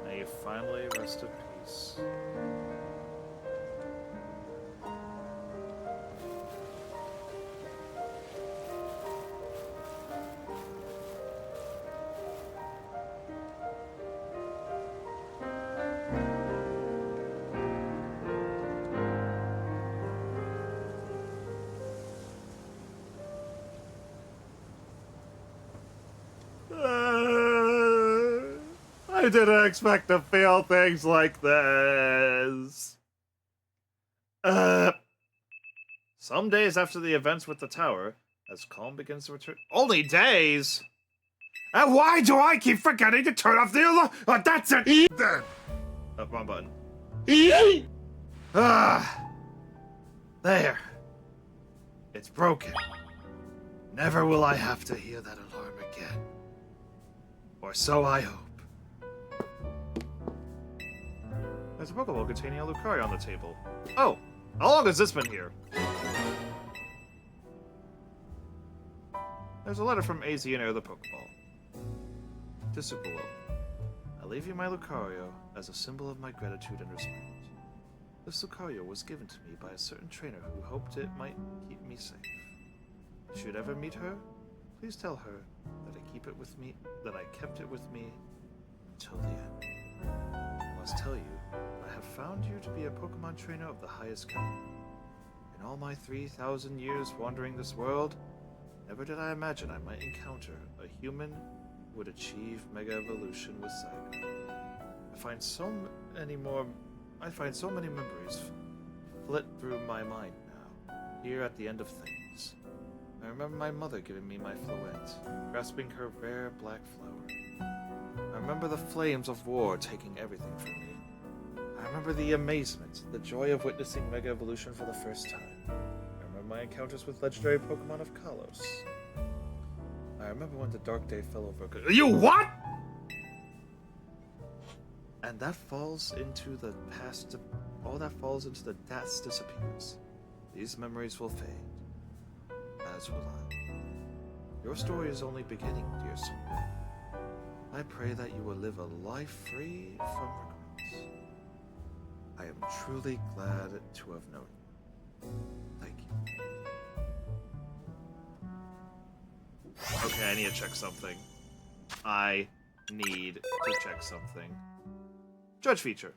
May you finally rest in peace. I didn't expect to feel things like this. Some days after the events with the tower, as calm begins to return. Only days? And why do I keep forgetting to turn off the alarm? Oh, that's it! Then. Oh, wrong button. There. It's broken. Never will I have to hear that alarm again. Or so I hope. There's a Pokeball containing a Lucario on the table. Oh, how long has this been here? There's a letter from AZ and Air the Pokeball. To Supalo. I leave you my Lucario as a symbol of my gratitude and respect. This Lucario was given to me by a certain trainer who hoped it might keep me safe. If you should ever meet her, please tell her that I kept it with me until the end. I must tell you, I have found you to be a Pokemon trainer of the highest kind. In all my 3,000 years wandering this world, never did I imagine I might encounter a human who would achieve Mega Evolution with Zygarde. I find so many memories flit through my mind now, here at the end of things. I remember my mother giving me my Floette, grasping her rare black flower. I remember the flames of war taking everything from me. I remember the amazement, the joy of witnessing Mega Evolution for the first time. I remember my encounters with legendary Pokemon of Kalos. I remember when the dark day fell over. You what? And that falls into the past. All that falls into the past disappears. These memories will fade. As will I. Your story is only beginning, dear soul. I pray that you will live a life free from regrets. I am truly glad to have known you. Thank you. Okay, I need to check something. Judge feature.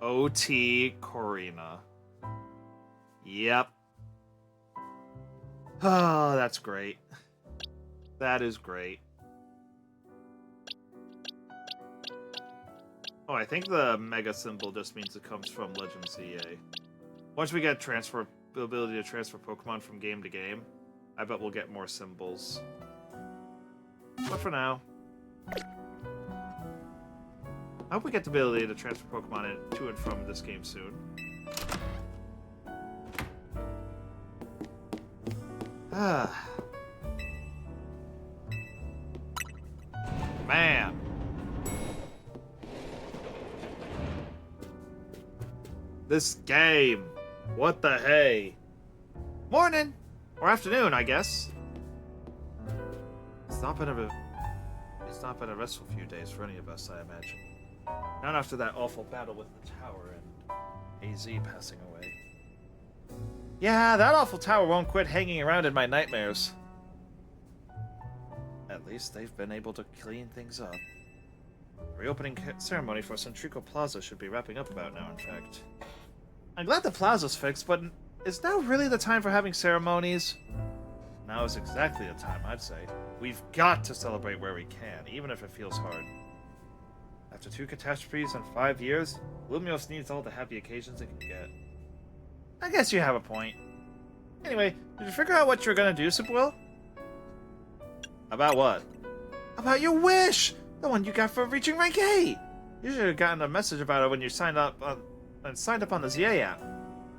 OT Corina. Yep. Oh, that's great. That is great. Oh, I think the Mega symbol just means it comes from Legends EA. Once we get the ability to transfer Pokemon from game to game, I bet we'll get more symbols. But for now, I hope we get the ability to transfer Pokemon to and from this game soon. Man. This game. What the hey? Morning! Or afternoon, I guess. It's not been a restful few days for any of us, I imagine. Not after that awful battle with the tower and AZ passing away. Yeah, that awful tower won't quit hanging around in my nightmares. At least they've been able to clean things up. The reopening ceremony for Centrico Plaza should be wrapping up about now, in fact. I'm glad the plaza's fixed, but is now really the time for having ceremonies? Now is exactly the time, I'd say. We've got to celebrate where we can, even if it feels hard. I After 2 catastrophes in 5 years, Lumios needs all the happy occasions it can get. I guess you have a point. Anyway, did you figure out what you're gonna do, Superwill? About what? About your wish! The one you got for reaching rank 8! You should have gotten a message about it when you signed up on the ZA app.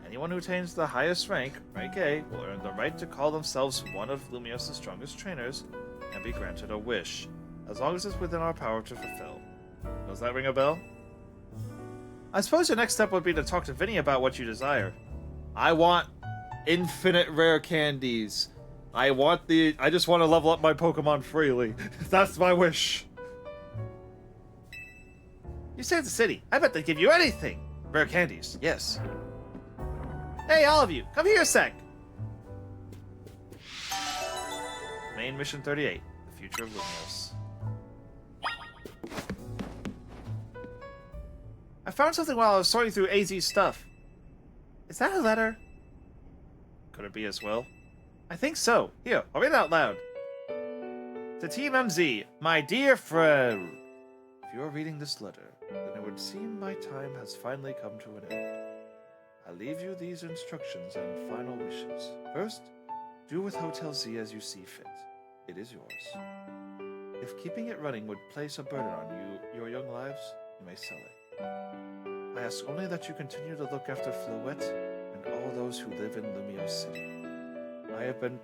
Anyone who attains the highest rank, rank A, will earn the right to call themselves one of Lumios' strongest trainers and be granted a wish, as long as it's within our power to fulfill. Does that ring a bell? I suppose your next step would be to talk to Vinny about what you desire. I want infinite rare candies. I just want to level up my Pokemon freely. That's my wish. You saved the city. I bet they'd give you anything. Rare candies, yes. Hey, all of you, come here a sec. Main mission 38, the future of Lumios. I found something while I was sorting through AZ's stuff. Is that a letter? Could it be as well? I think so. Here, I'll read it out loud. To Team MZ, my dear friend. If you are reading this letter, then it would seem my time has finally come to an end. I leave you these instructions and final wishes. First, do with Hotel Z as you see fit. It is yours. If keeping it running would place a burden on your young lives, you may sell it. I ask only that you continue to look after Floette and all those who live in Lumios City. I have been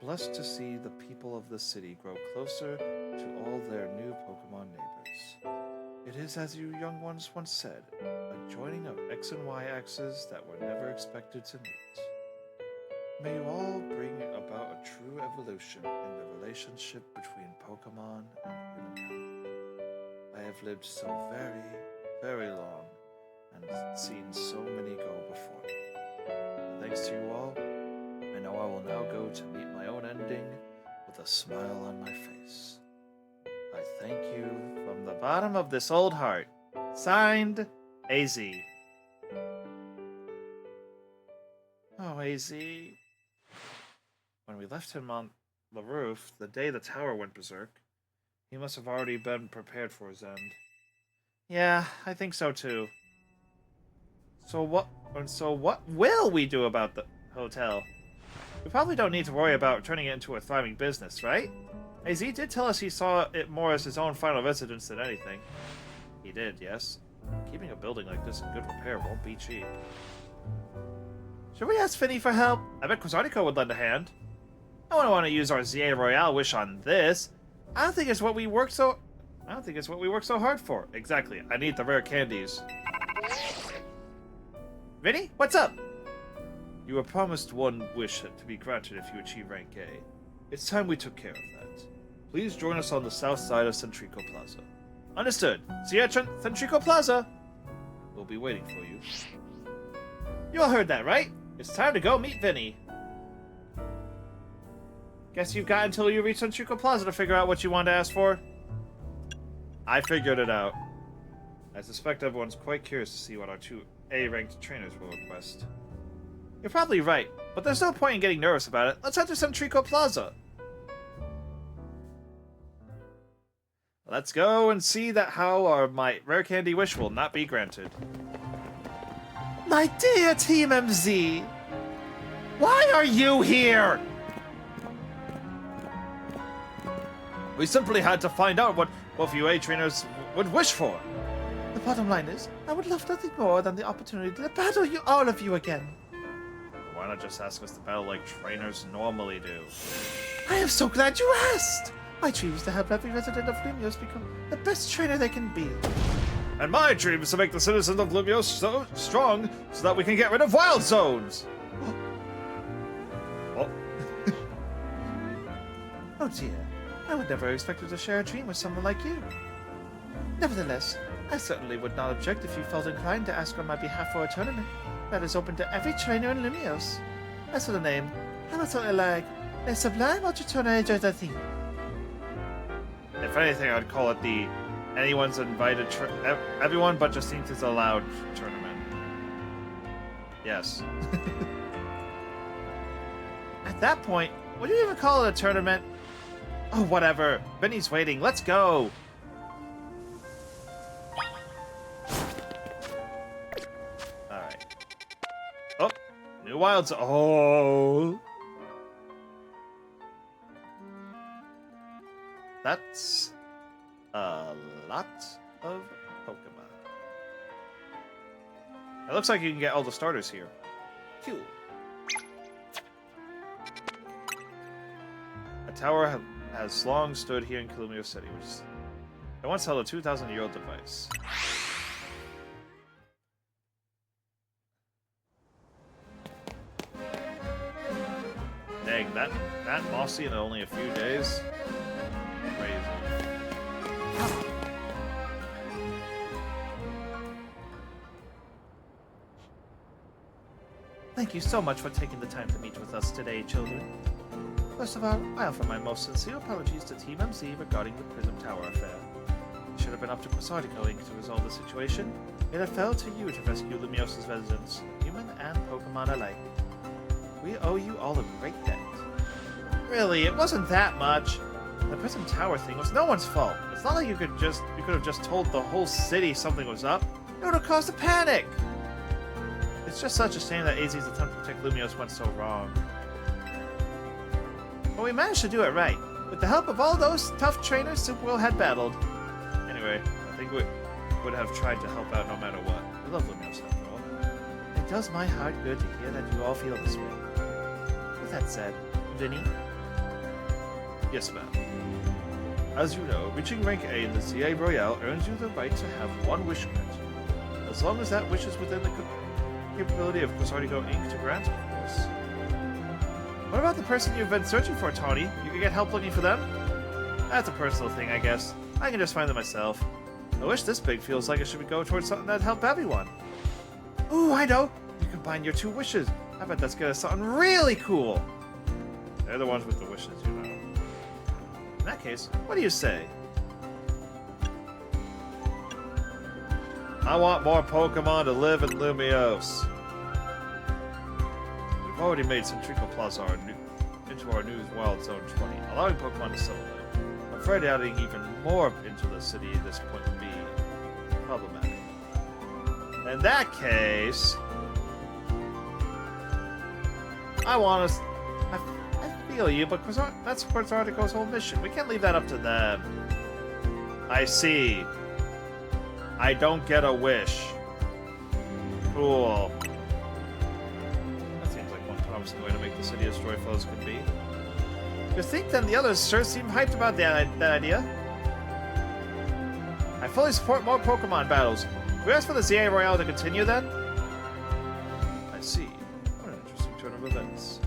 blessed to see the people of the city grow closer to all their new Pokemon neighbors. It is as you young ones once said, a joining of X and Y axes that were never expected to meet. May you all bring about a true evolution in the relationship between Pokemon and humankind. I have lived so very, very long and seen so many go before me. But thanks to you all, I know I will now go to meet my own ending with a smile on my face. I thank you from the bottom of this old heart. Signed, AZ. Oh, AZ. When we left him on the roof, the day the tower went berserk, he must have already been prepared for his end. Yeah, I think so too. So what will we do about the hotel? We probably don't need to worry about turning it into a thriving business, right? AZ did tell us he saw it more as his own final residence than anything. He did, yes. Keeping a building like this in good repair won't be cheap. Should we ask Finny for help? I bet Quasartico would lend a hand. I wouldn't want to use our ZA Royale wish on this. I don't think it's what we worked so hard for. Exactly. I need the rare candies. Vinny, what's up? You were promised one wish to be granted if you achieve rank A. It's time we took care of that. Please join us on the south side of Centrico Plaza. Understood. See you at Centrico Plaza. We'll be waiting for you. You all heard that, right? It's time to go meet Vinny. Guess you've got until you reach Centrico Plaza to figure out what you want to ask for. I figured it out. I suspect everyone's quite curious to see what our 2 A-ranked trainers will request. You're probably right, but there's no point in getting nervous about it. Let's head to Centrico Plaza. Let's go and see that how my rare candy wish will not be granted. My dear Team MZ! Why are you here? We simply had to find out what both you A trainers would wish for. The bottom line is, I would love nothing more than the opportunity to battle you, all of you again. Why not just ask us to battle like trainers normally do? I am so glad you asked! My dream is to help every resident of Lumios become the best trainer they can be. And my dream is to make the citizens of Lumios so strong so that we can get rid of wild zones! Oh. Oh dear, I would never have expected to share a dream with someone like you. Nevertheless, I certainly would not object if you felt inclined to ask on my behalf for a tournament that is open to every trainer in Lumios. As for the name, how about something like a Sublime Ultra Tornado the theme? If anything, I'd call it the anyone's invited everyone but Justine is allowed tournament. Yes. At that point, would you even call it a tournament? Oh, whatever. Benny's waiting. Let's go. Wilds. Oh. That's a lot of Pokemon. It looks like you can get all the starters here. Cool. A tower has long stood here in Kilumio City, which is... It once held a 2,000-year-old device. Dang, that mossy in only a few days? Crazy. Thank you so much for taking the time to meet with us today, children. First of all, I offer my most sincere apologies to Team MC regarding the Prism Tower affair. It should have been up to Quasartico Inc. to resolve the situation, yet it fell to you to rescue Lumios's residents, human and Pokemon alike. We owe you all a great debt. Really, it wasn't that much. The Prism Tower thing was no one's fault. It's not like you could have just told the whole city something was up. It would have caused a panic. It's just such a shame that AZ's attempt to protect Lumios went so wrong. But we managed to do it right. With the help of all those tough trainers Superworld had battled. Anyway, I think we would have tried to help out no matter what. We love Lumios after all. It does my heart good to hear that you all feel this way. With that said, Vinny? Yes, ma'am. As you know, reaching rank A in the ZA Royale earns you the right to have one wish granted. As long as that wish is within the capability of Quasartico Inc. to grant, of course. What about the person you've been searching for, Tawny? You can get help looking for them? That's a personal thing, I guess. I can just find them myself. A wish this big feels like it should go towards something that'd help everyone. Ooh, I know! You combine your two wishes. I bet that's gonna something really cool. They're the ones with the wishes, you know. In that case, what do you say? I want more Pokemon to live in Lumios. We've already made Centrico Plaza into our new Wild Zone 20, allowing Pokemon to settle there. I'm afraid adding even more into the city at this point would be problematic. In that case, I feel you, but that's Quasartico's whole mission. We can't leave that up to them. I see. I don't get a wish. Cool. That seems like one promising way to make the city as joyful as can be. You think then the others sure seem hyped about that idea? I fully support more Pokemon battles. Can we ask for the ZA Royale to continue then? I see. What an interesting turn of events.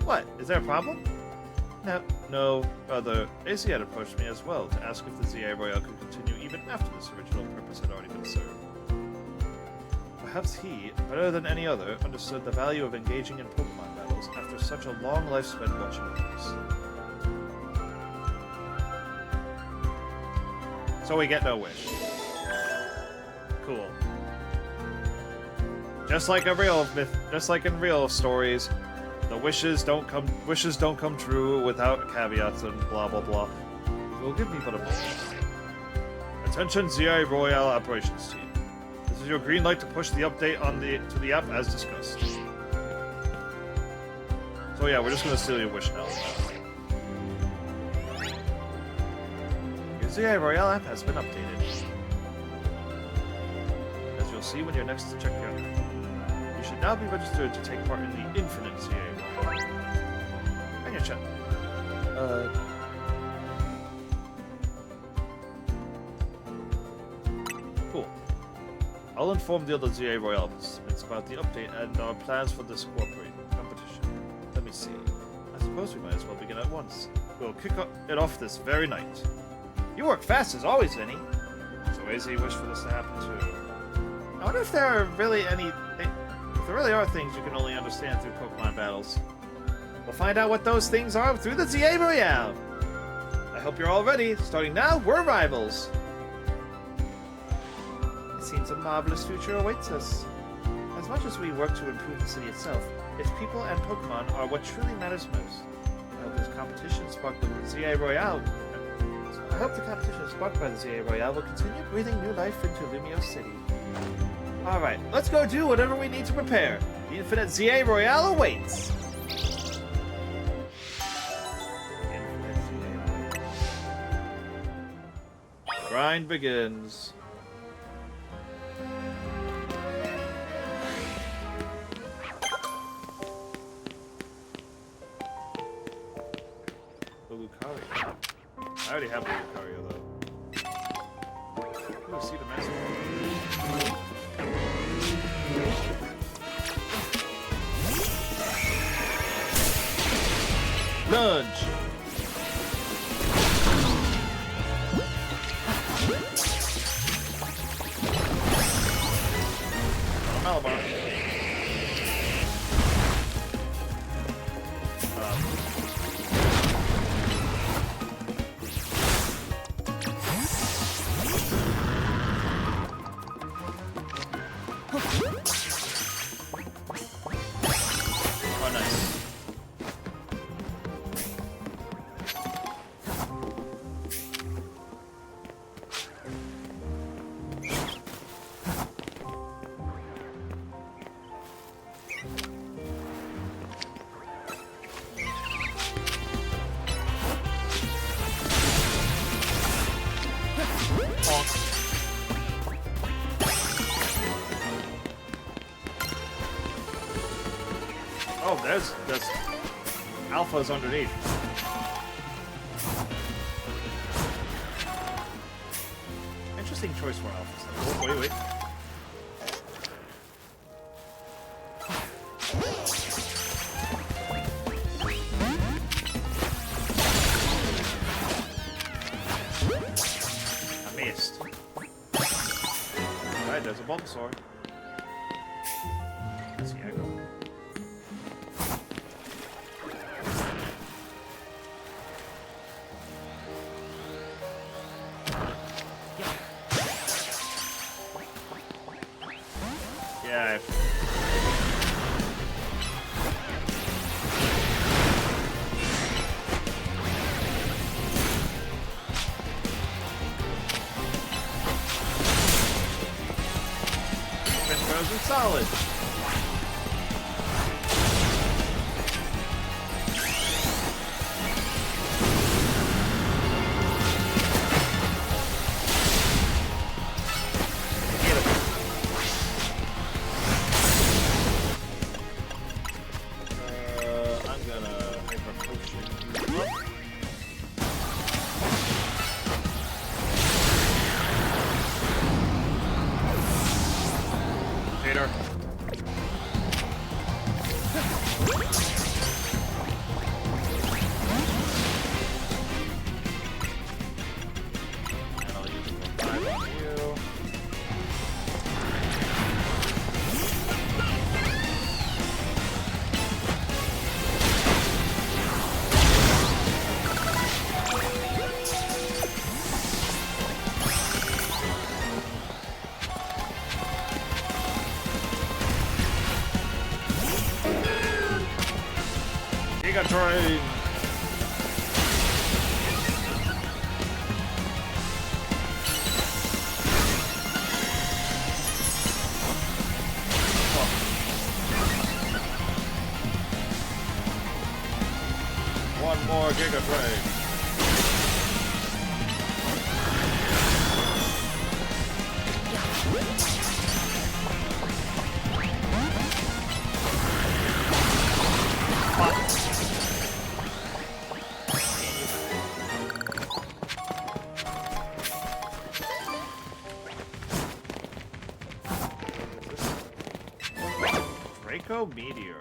What? Is there a problem? No, rather, AC had approached me as well to ask if the ZA Royale could continue even after this original purpose had already been served. Perhaps he, better than any other, understood the value of engaging in Pokemon battles after such a long life spent watching others. So we get no wish. Cool. Just like in real stories, the wishes don't come true without caveats and blah blah blah. You'll give me but a moment. Attention ZA Royale Operations Team. This is your green light to push the update to the app as discussed. So yeah, we're just gonna steal your wish now. Your ZA Royale app has been updated. As you'll see when you're next to check your app. You should now be registered to take part in the Infinite ZA Royale. And your chat. Cool. I'll inform the other ZA Royale participants about the update and our plans for this competition. Let me see. I suppose we might as well begin at once. We'll kick it off this very night. You work fast as always, Vinny. So AZ wish for this to happen too. I wonder if there are really if there really are things you can only understand through Pokemon battles. We'll find out what those things are through the ZA Royale. I hope you're all ready. Starting now, we're rivals. It seems a marvelous future awaits us. As much as we work to improve the city itself, its people and Pokemon are what truly matters most. I hope this competition sparked the ZA Royale. I hope the competition sparked by the ZA Royale will continue breathing new life into Lumios City. Alright, let's go do whatever we need to prepare. The Infinite ZA Royale awaits. Grind begins. Lucario. I already have Lucario though. Ooh, see the master. Lunge. Malabar. Oh, nice. Oh, there's alphas underneath. Interesting choice for alphas. Oh, wait. I missed. Alright, there's a Bulbasaur. Let's see, I go. Yeah. Been frozen solid. Hater. And I'll use it for 5 on you. Giga Train! One more Giga Train. Draco Meteor.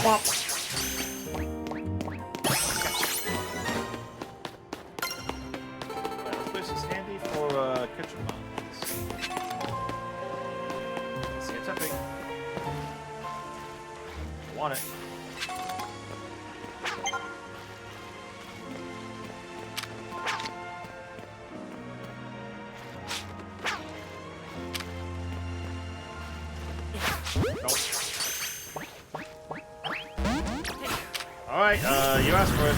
Bop. This place is handy for kitchen mines. See it tapping. I want it. Alright, you asked for it.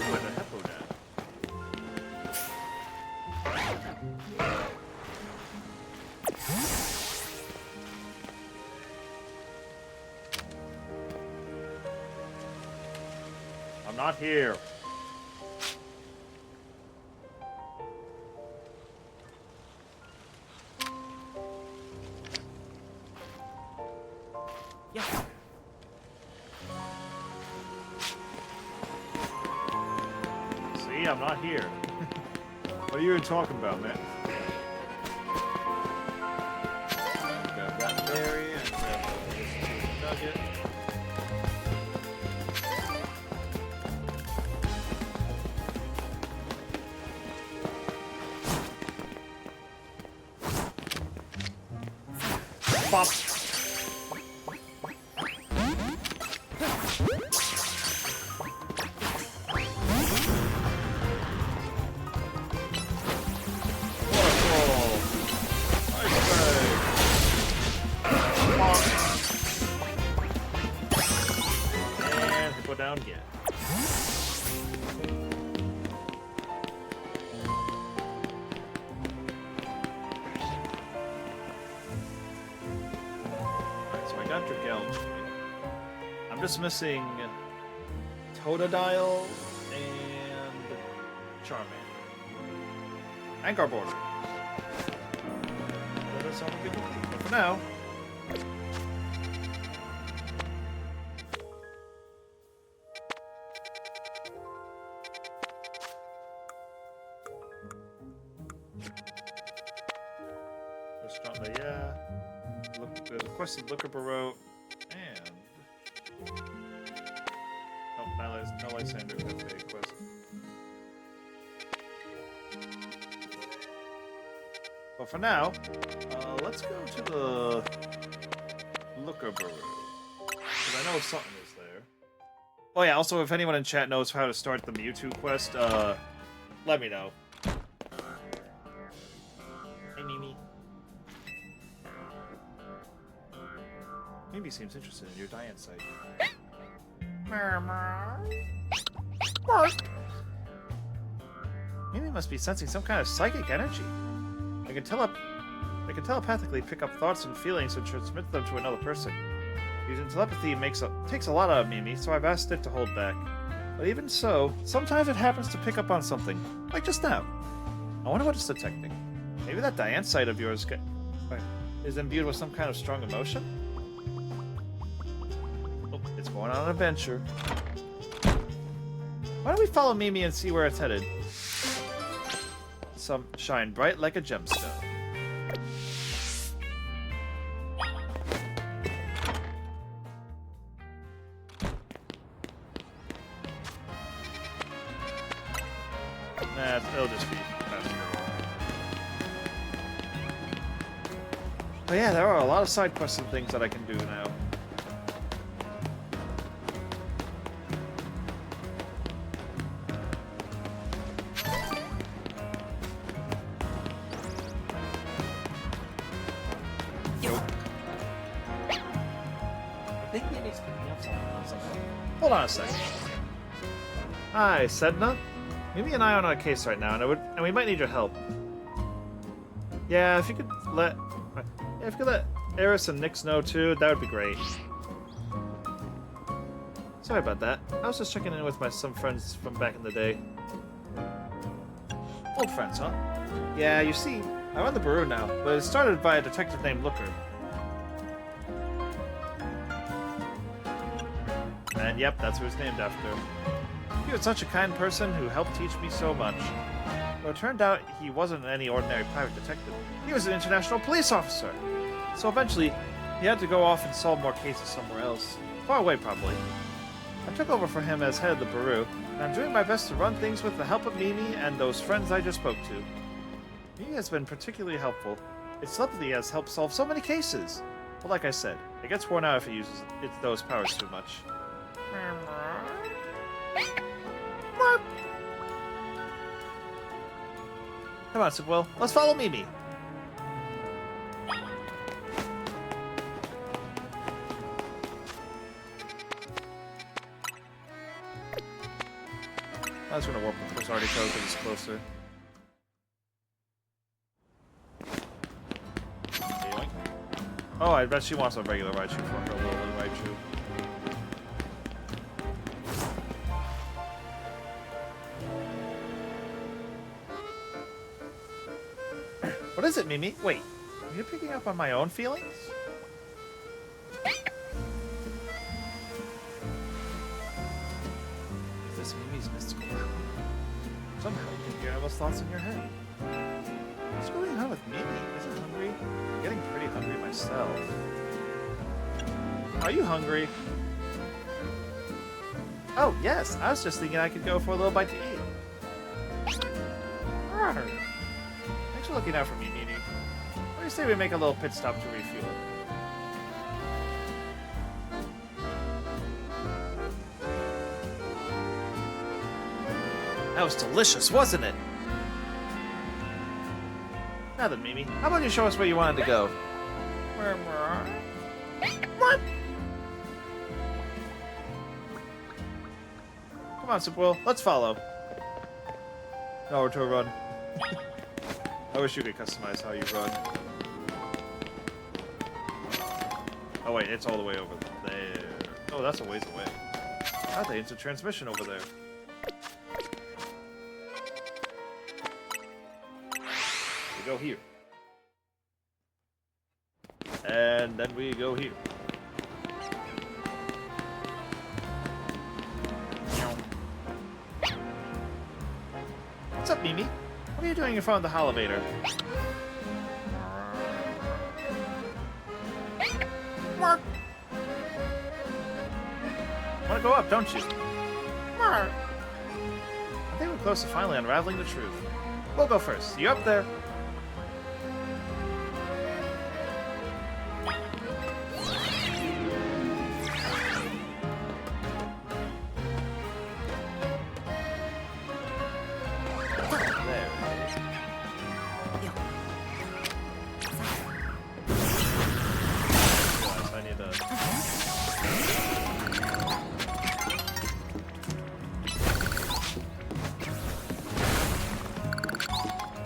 Where the hippo down? I'm not here. See, I'm not here. What are you even talking about, man? Grab that berry and grab this nugget. Bop. Down again. Alright, so I got Dragalge. I'm just missing Totodile and Charmander. And Garbodor. That sounds good to me. But for now, yeah. Look, there's a quested Looker Barrow, and no Lysander with a quest. But for now, let's go to the Looker Barrow, because I know something is there. Oh yeah, also if anyone in chat knows how to start the Mewtwo quest, let me know. Hey Mimi. Maybe seems interested in your Diane site. Maybe must be sensing some kind of psychic energy. I can telepathically pick up thoughts and feelings and transmit them to another person. Using telepathy takes a lot out of Mimi, so I've asked it to hold back. But even so, sometimes it happens to pick up on something, like just now. I wonder what it's detecting. Maybe that Diane site of yours is imbued with some kind of strong emotion? It's going on an adventure. Why don't we follow Mimi and see where it's headed? Some shine bright like a gemstone. Nah, it'll just be faster. But yeah, there are a lot of side quests and things that I can do now. Hold on a second. Hi, Sedna. Mimi and I are on a case right now, and we might need your help. Yeah, if you could let Eris and Nyx know too, that would be great. Sorry about that. I was just checking in with some friends from back in the day. Old friends, huh? Yeah, you see, I run the Baru now, but it started by a detective named Looker. And yep, that's who it's named after. He was such a kind person who helped teach me so much. Well, it turned out he wasn't any ordinary private detective. He was an international police officer. So eventually, he had to go off and solve more cases somewhere else. Far away, probably. I took over for him as head of the Bureau, and I'm doing my best to run things with the help of Mimi and those friends I just spoke to. Mimi has been particularly helpful. It's lovely he has helped solve so many cases. But like I said, it gets worn out if he uses those powers too much. Come on, Will. Let's follow Mimi. I was gonna warp with Chris already because it's closer. Yoink. Oh, I bet she wants a regular Raichu for her little Raichu. What is it, Mimi? Wait, are you picking up on my own feelings? Is this Mimi's mystical power? Somehow you can hear Emma's thoughts in your head. What's going on with Mimi? Isn't hungry? I'm getting pretty hungry myself. Are you hungry? Oh, yes. I was just thinking I could go for a little bite to eat. Arr. Thanks for looking out for me, Mimi. What do you say we make a little pit stop to refuel? That was delicious, wasn't it? Now then, Mimi, how about you show us where you wanted to go? What? Come on, Sipwell, let's follow. Nowhere to run. I wish you could customize how you run. Oh wait, it's all the way over there. Oh, that's a ways away. I think it's a transmission over there. We go here. And then we go here. What's up, Mimi? What are you doing in front of the elevator? Want to go up, don't you? I think we're close to finally unraveling the truth. We'll go first. You up there?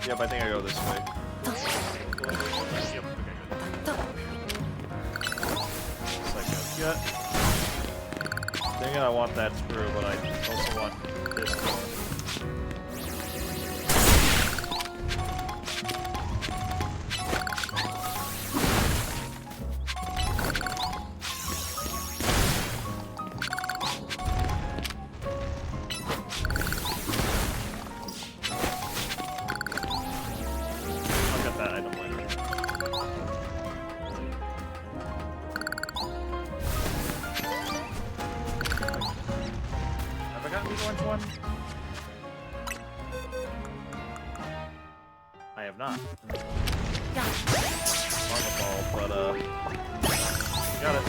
Yep, I think I go this way. Yep, okay, good. Just like that. Yeah. Thinking I want that screw, but I also want this one. One? I have not. On the ball, but got it.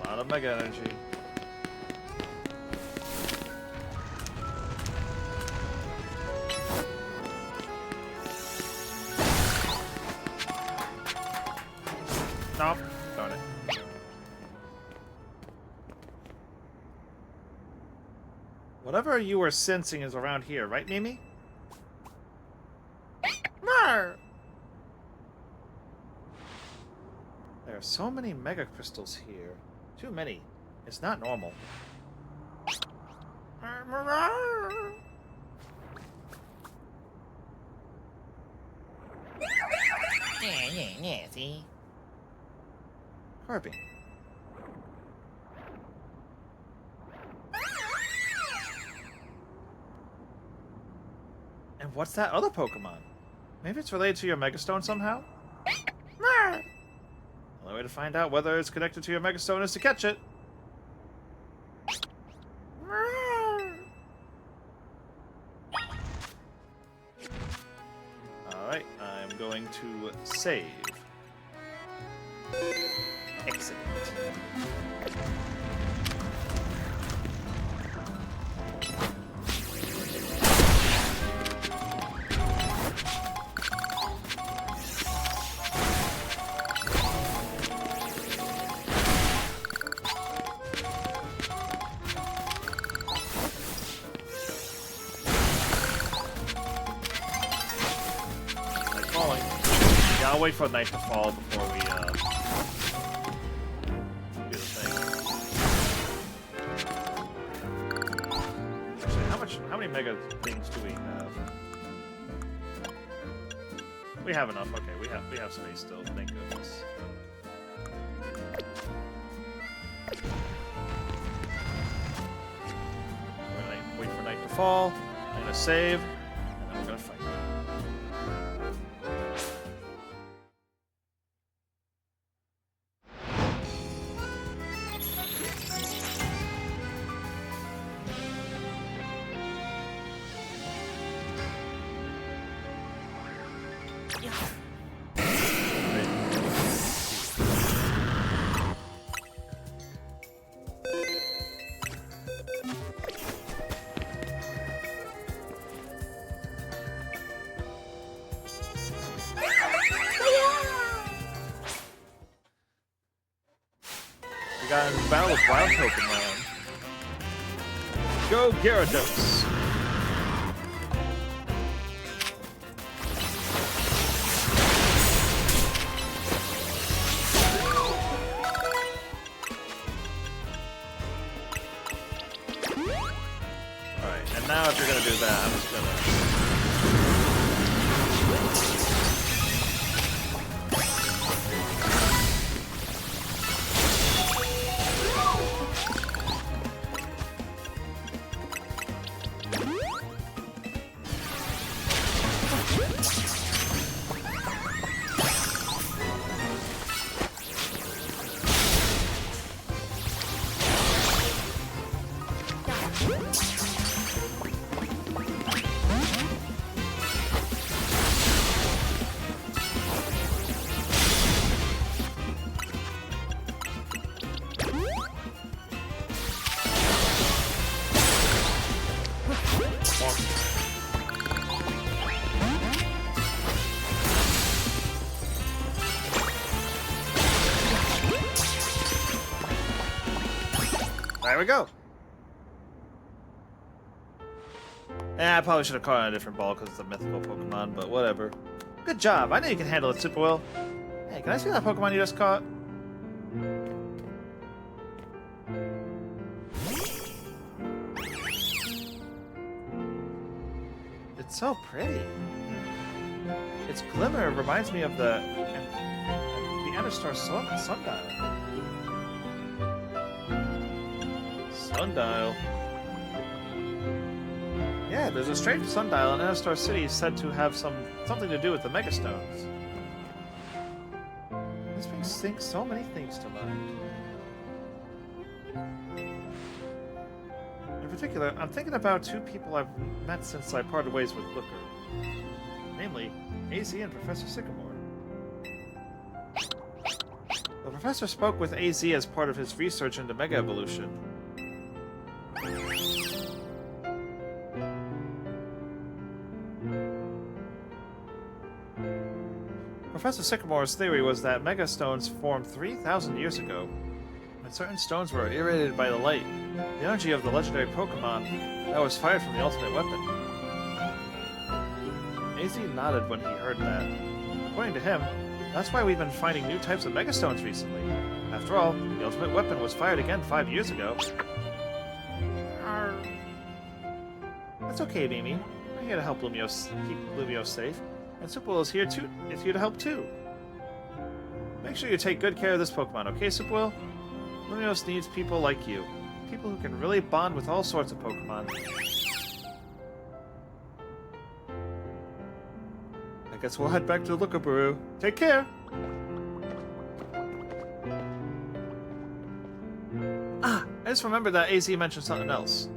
A lot of mega energy. Nope. Darn it. Whatever you were sensing is around here, right, Mimi? Mar! There are so many mega crystals here. Too many. It's not normal. Yeah, see? Corby. And what's that other Pokemon? Maybe it's related to your Megastone somehow? The only way to find out whether it's connected to your Megastone is to catch it. Alright, I'm going to save. Excellent. Falling. Yeah, I'll wait for night to fall before we do the thing. Actually, how many mega things do we have? We have enough. Okay, we have space still. Thank goodness. We're gonna wait for night to fall. I'm gonna save, and then we're gonna fight. We got a battle with wild Pokemon. Go Gyarados! Alright, and now if you're gonna do that, I'm just gonna... There we go. I probably should have caught on a different ball because it's a mythical Pokemon, but whatever. Good job. I know you can handle it super well. Hey, can I see that Pokemon you just caught? It's so pretty. Its glimmer reminds me of the Anistar Sundial. Sundial. Yeah, there's a strange sundial in Anistar City said to have something to do with the Megastones. This brings so many things to mind. In particular, I'm thinking about two people I've met since I parted ways with Booker. Namely, AZ and Professor Sycamore. The professor spoke with AZ as part of his research into Mega Evolution. Professor Sycamore's theory was that Megastones formed 3,000 years ago. When certain stones were irradiated by the light, the energy of the legendary Pokémon that was fired from the ultimate weapon. AZ nodded when he heard that. According to him, that's why we've been finding new types of Megastones recently. After all, the ultimate weapon was fired again 5 years ago. That's okay, Mimi. I'm here to help keep Lumio safe. And Supple is here to help too. Make sure you take good care of this Pokemon, okay, Superwell? Luminos needs people like you. People who can really bond with all sorts of Pokemon. I guess we'll head back to Lookaburu. Take care! Ah, I just remembered that AZ mentioned something else.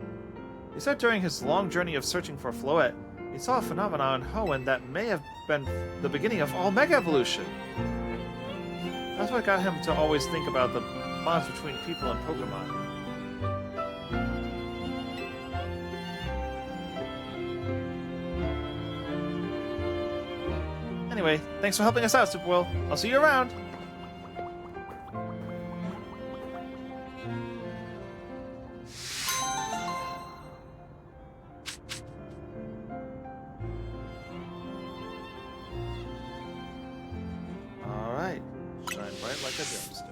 He said during his long journey of searching for Floette, he saw a phenomenon in Hoenn that may have been the beginning of all Mega Evolution. That's what got him to always think about the bonds between people and Pokemon. Anyway, thanks for helping us out, Superwell. I'll see you around! Alright. Shine bright like a gemstone.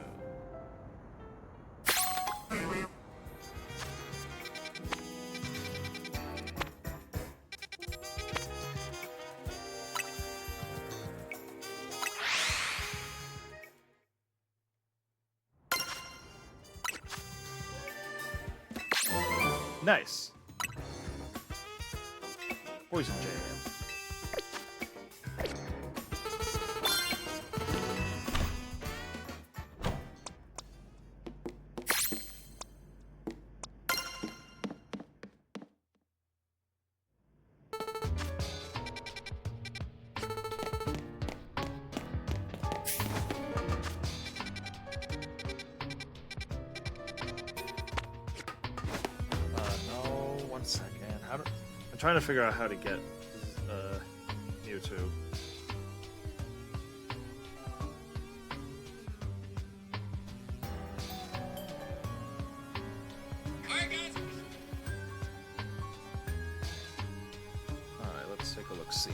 Nice. Poison Jam. No, 1 second. I'm trying to figure out how to get Mewtwo. Alright, let's take a look-see.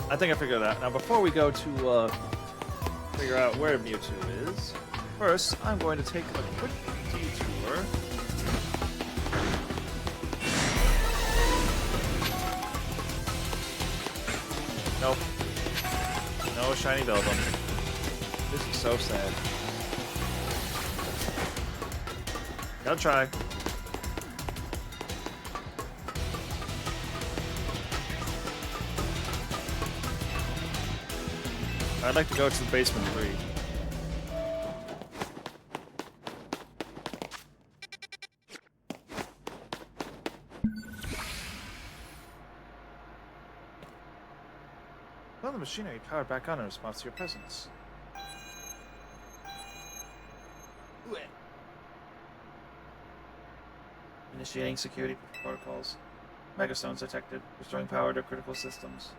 I think I figured it out. Now, before we go to figure out where Mewtwo is, first, I'm going to take a quick detour. Nope. No shiny Beldum. This is so sad. Gotta try. I'd like to go to the basement 3. Well, the machinery powered back on in response to your presence. Initiating security protocols. Megastones detected. Restoring power to critical systems.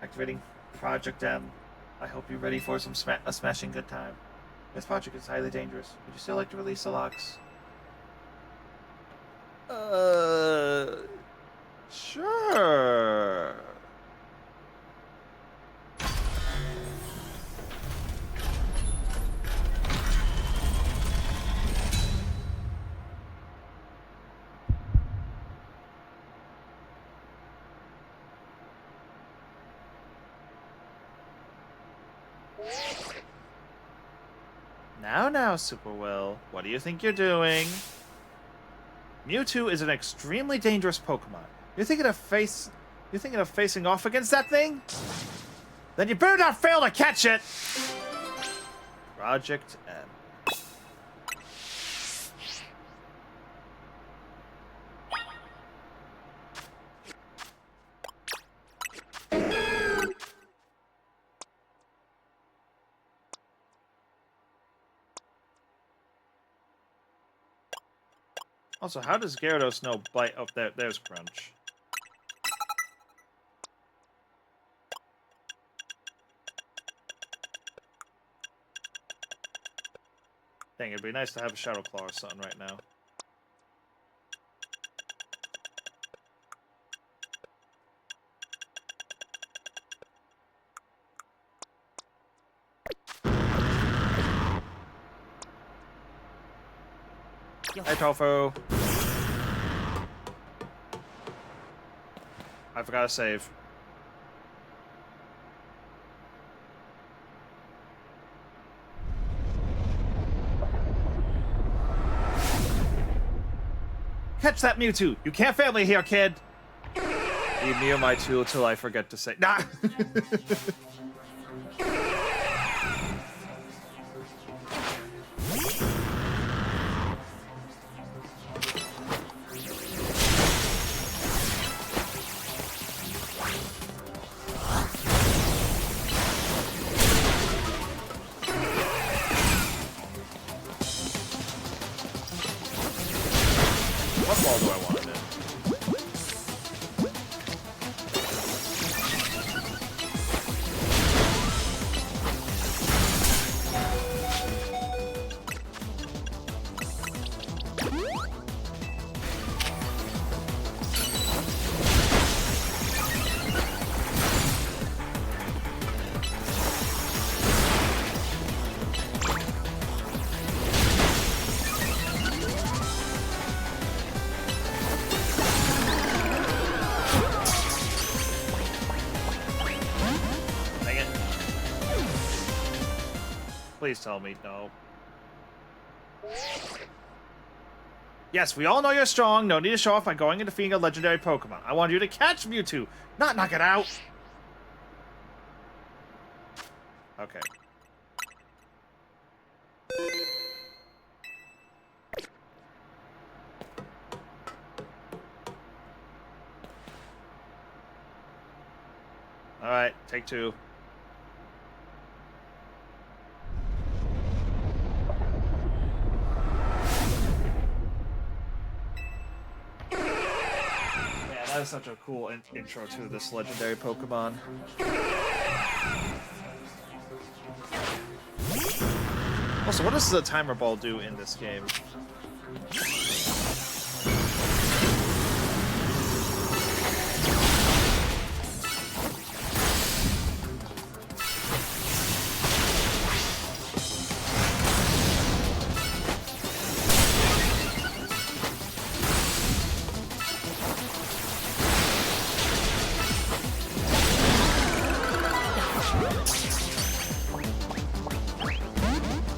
Activating Project M. I hope you're ready for some a smashing good time. This project is highly dangerous. Would you still like to release the locks? Sure. Now, Superwell, what do you think you're doing? Mewtwo is an extremely dangerous Pokemon. You're thinking of facing off against that thing? Then you better not fail to catch it! Project M. Also, how does Gyarados know bite? Oh, there's Crunch. Dang, it'd be nice to have a Shadow Claw or something right now. Hey, Tofu. I forgot to save. Catch that Mewtwo! You can't fail me here, kid! Leave me or my tool till I forget to say. Nah! What ball do I want it in? Dang it. Please tell me no. Yes, we all know you're strong. No need to show off by going and defeating a legendary Pokemon. I want you to catch Mewtwo, not knock it out. Okay. Alright, take two. Man, that is such a cool intro to this legendary Pokemon. Also, what does the timer ball do in this game?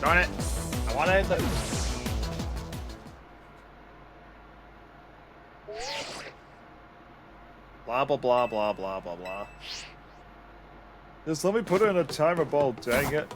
Darn it! I wanted the... Blah, blah, blah, blah, blah, blah, blah. Just let me put it in a timer ball, dang it.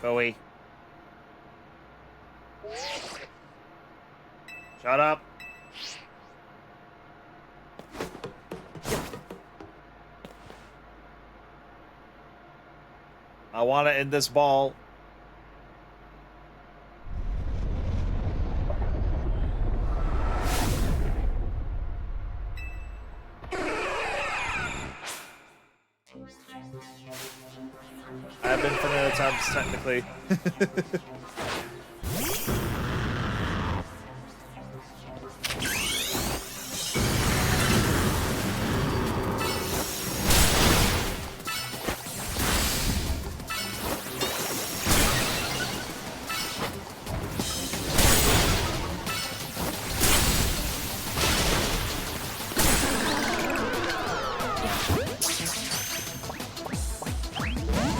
Bowie. Shut up. I want it in this ball. I have infinite attempts, technically.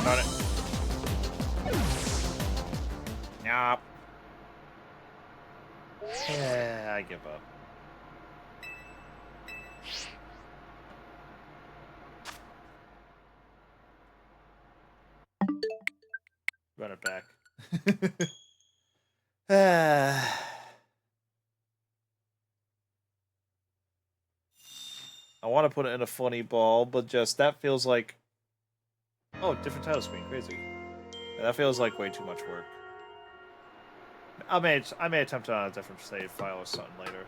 Got it. Nope. Yeah, I give up. Run it back. I want to put it in a funny ball, but just that feels like... Oh, different title screen. Crazy. Yeah, that feels like way too much work. I may attempt it on a different save file or something later.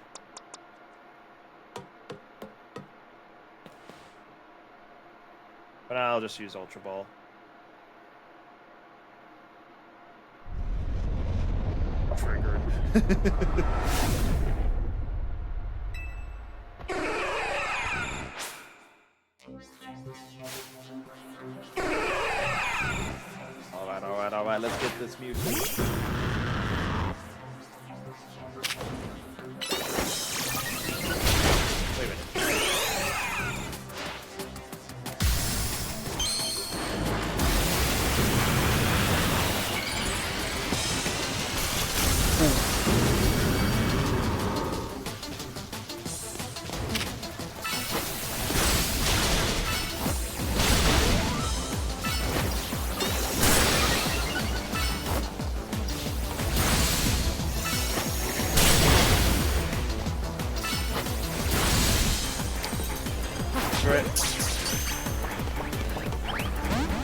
But I'll just use Ultra Ball. Triggered. Alright, let's get this Mewtwo. Wait a minute.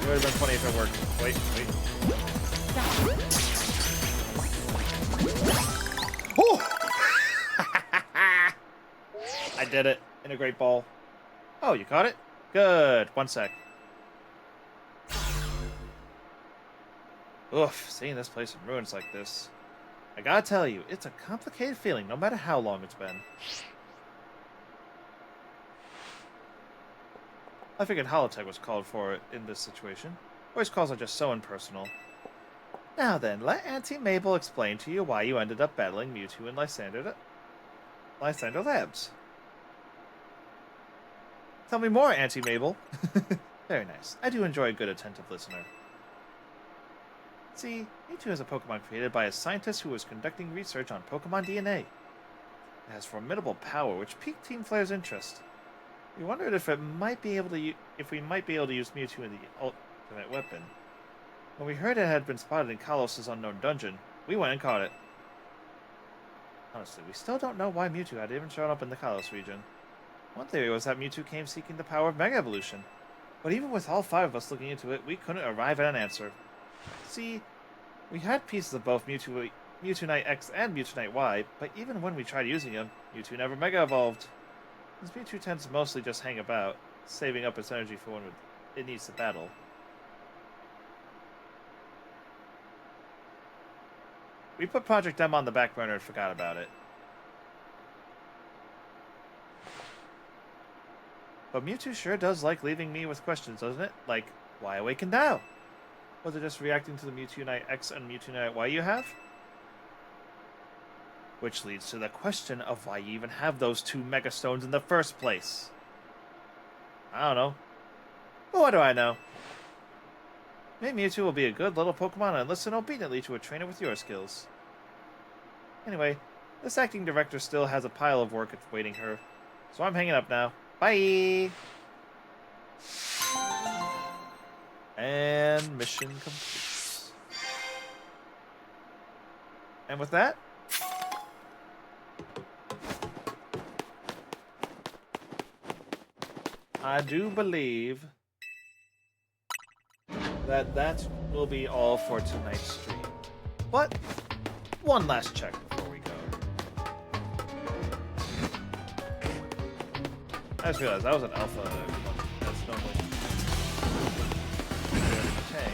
It would have been funny if it worked. Wait. Oh! I did it in a great ball. Oh, you caught it? Good. 1 sec. Oof, seeing this place in ruins like this. I gotta tell you, it's a complicated feeling no matter how long it's been. I figured Holotech was called for in this situation. Voice calls are just so impersonal. Now then, let Auntie Mabel explain to you why you ended up battling Mewtwo in Lysander Labs. Tell me more, Auntie Mabel. Very nice. I do enjoy a good attentive listener. See, Mewtwo is a Pokemon created by a scientist who was conducting research on Pokemon DNA. It has formidable power, which piqued Team Flare's interest. We wondered if we might be able to use Mewtwo in the ultimate weapon. When we heard it had been spotted in Kalos' unknown dungeon, we went and caught it. Honestly, we still don't know why Mewtwo had even shown up in the Kalos region. One theory was that Mewtwo came seeking the power of Mega Evolution. But even with all 5 of us looking into it, we couldn't arrive at an answer. See, we had pieces of both Mewtwo X and Mewtwo Y, but even when we tried using them, Mewtwo never Mega Evolved. This Mewtwo tends to mostly just hang about, saving up its energy for when it needs to battle. We put Project M on the back burner and forgot about it. But Mewtwo sure does like leaving me with questions, doesn't it? Like, why awaken now? Was it just reacting to the Mewtwo X and Mewtwo Y you have? Which leads to the question of why you even have those 2 Mega Stones in the first place. I don't know. But what do I know? Maybe Mewtwo will be a good little Pokemon and listen obediently to a trainer with your skills. Anyway, this acting director still has a pile of work awaiting her, so I'm hanging up now. Bye! And mission complete. And with that, I do believe that that's will be all for tonight's stream. But one last check before we go. I just realized that was an alpha. That's normally tank.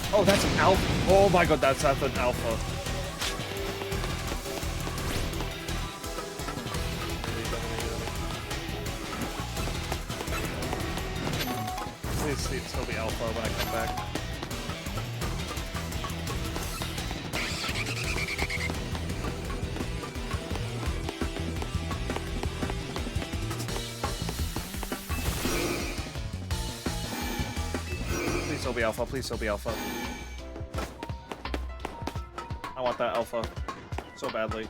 But oh, that's an alpha. Oh my god, that's an alpha. Please still be alpha when I come back. Please still be alpha. Please still be alpha. I want that alpha so badly.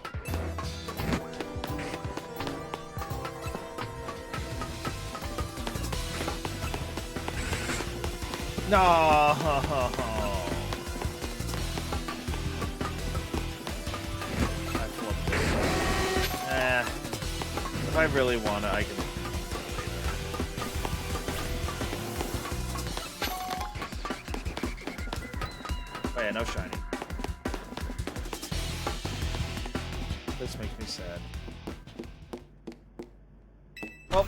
No. If I really want it, I can. Oh yeah, no shiny. This makes me sad. Well.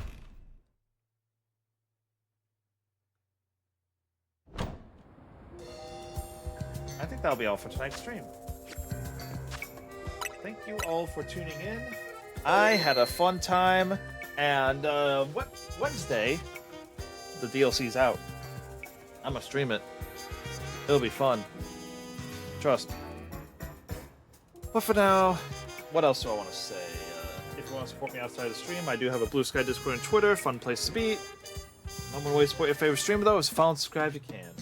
I think that'll be all for tonight's stream. Thank you all for tuning in. I had a fun time, and Wednesday, the DLC's out. I'm gonna stream it. It'll be fun. Trust. But for now, what else do I want to say? If you want to support me outside of the stream, I do have a Blue Sky Discord and Twitter. Fun place to be. Number one way to support your favorite streamer, though, is follow and subscribe if you can.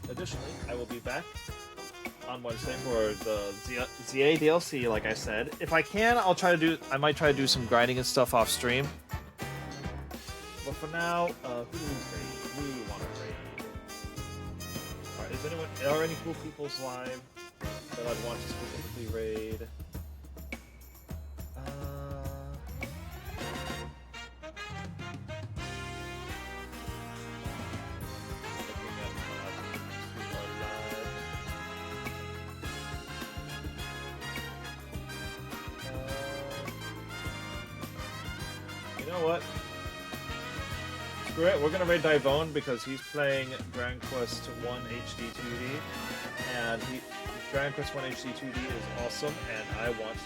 Additionally, I will be back on Wednesday for the ZA DLC, like I said. If I can, I might try to do some grinding and stuff off stream. But for now, who do we raid? Who do we want to raid? Alright, are any cool people's live that I'd want to specifically raid? You know what? Screw it, we're gonna raid Divone because he's playing Grand Quest 1 HD 2D, and Grand Quest 1 HD 2D is awesome, and I want to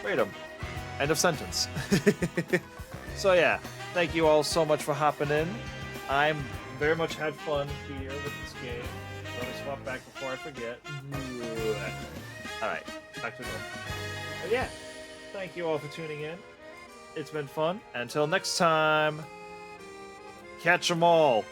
raid him. End of sentence. So yeah, thank you all so much for hopping in. I'm very much had fun here with this game. Let me swap back before I forget. Alright, back to normal. But yeah, thank you all for tuning in. It's been fun. Until next time, catch 'em all.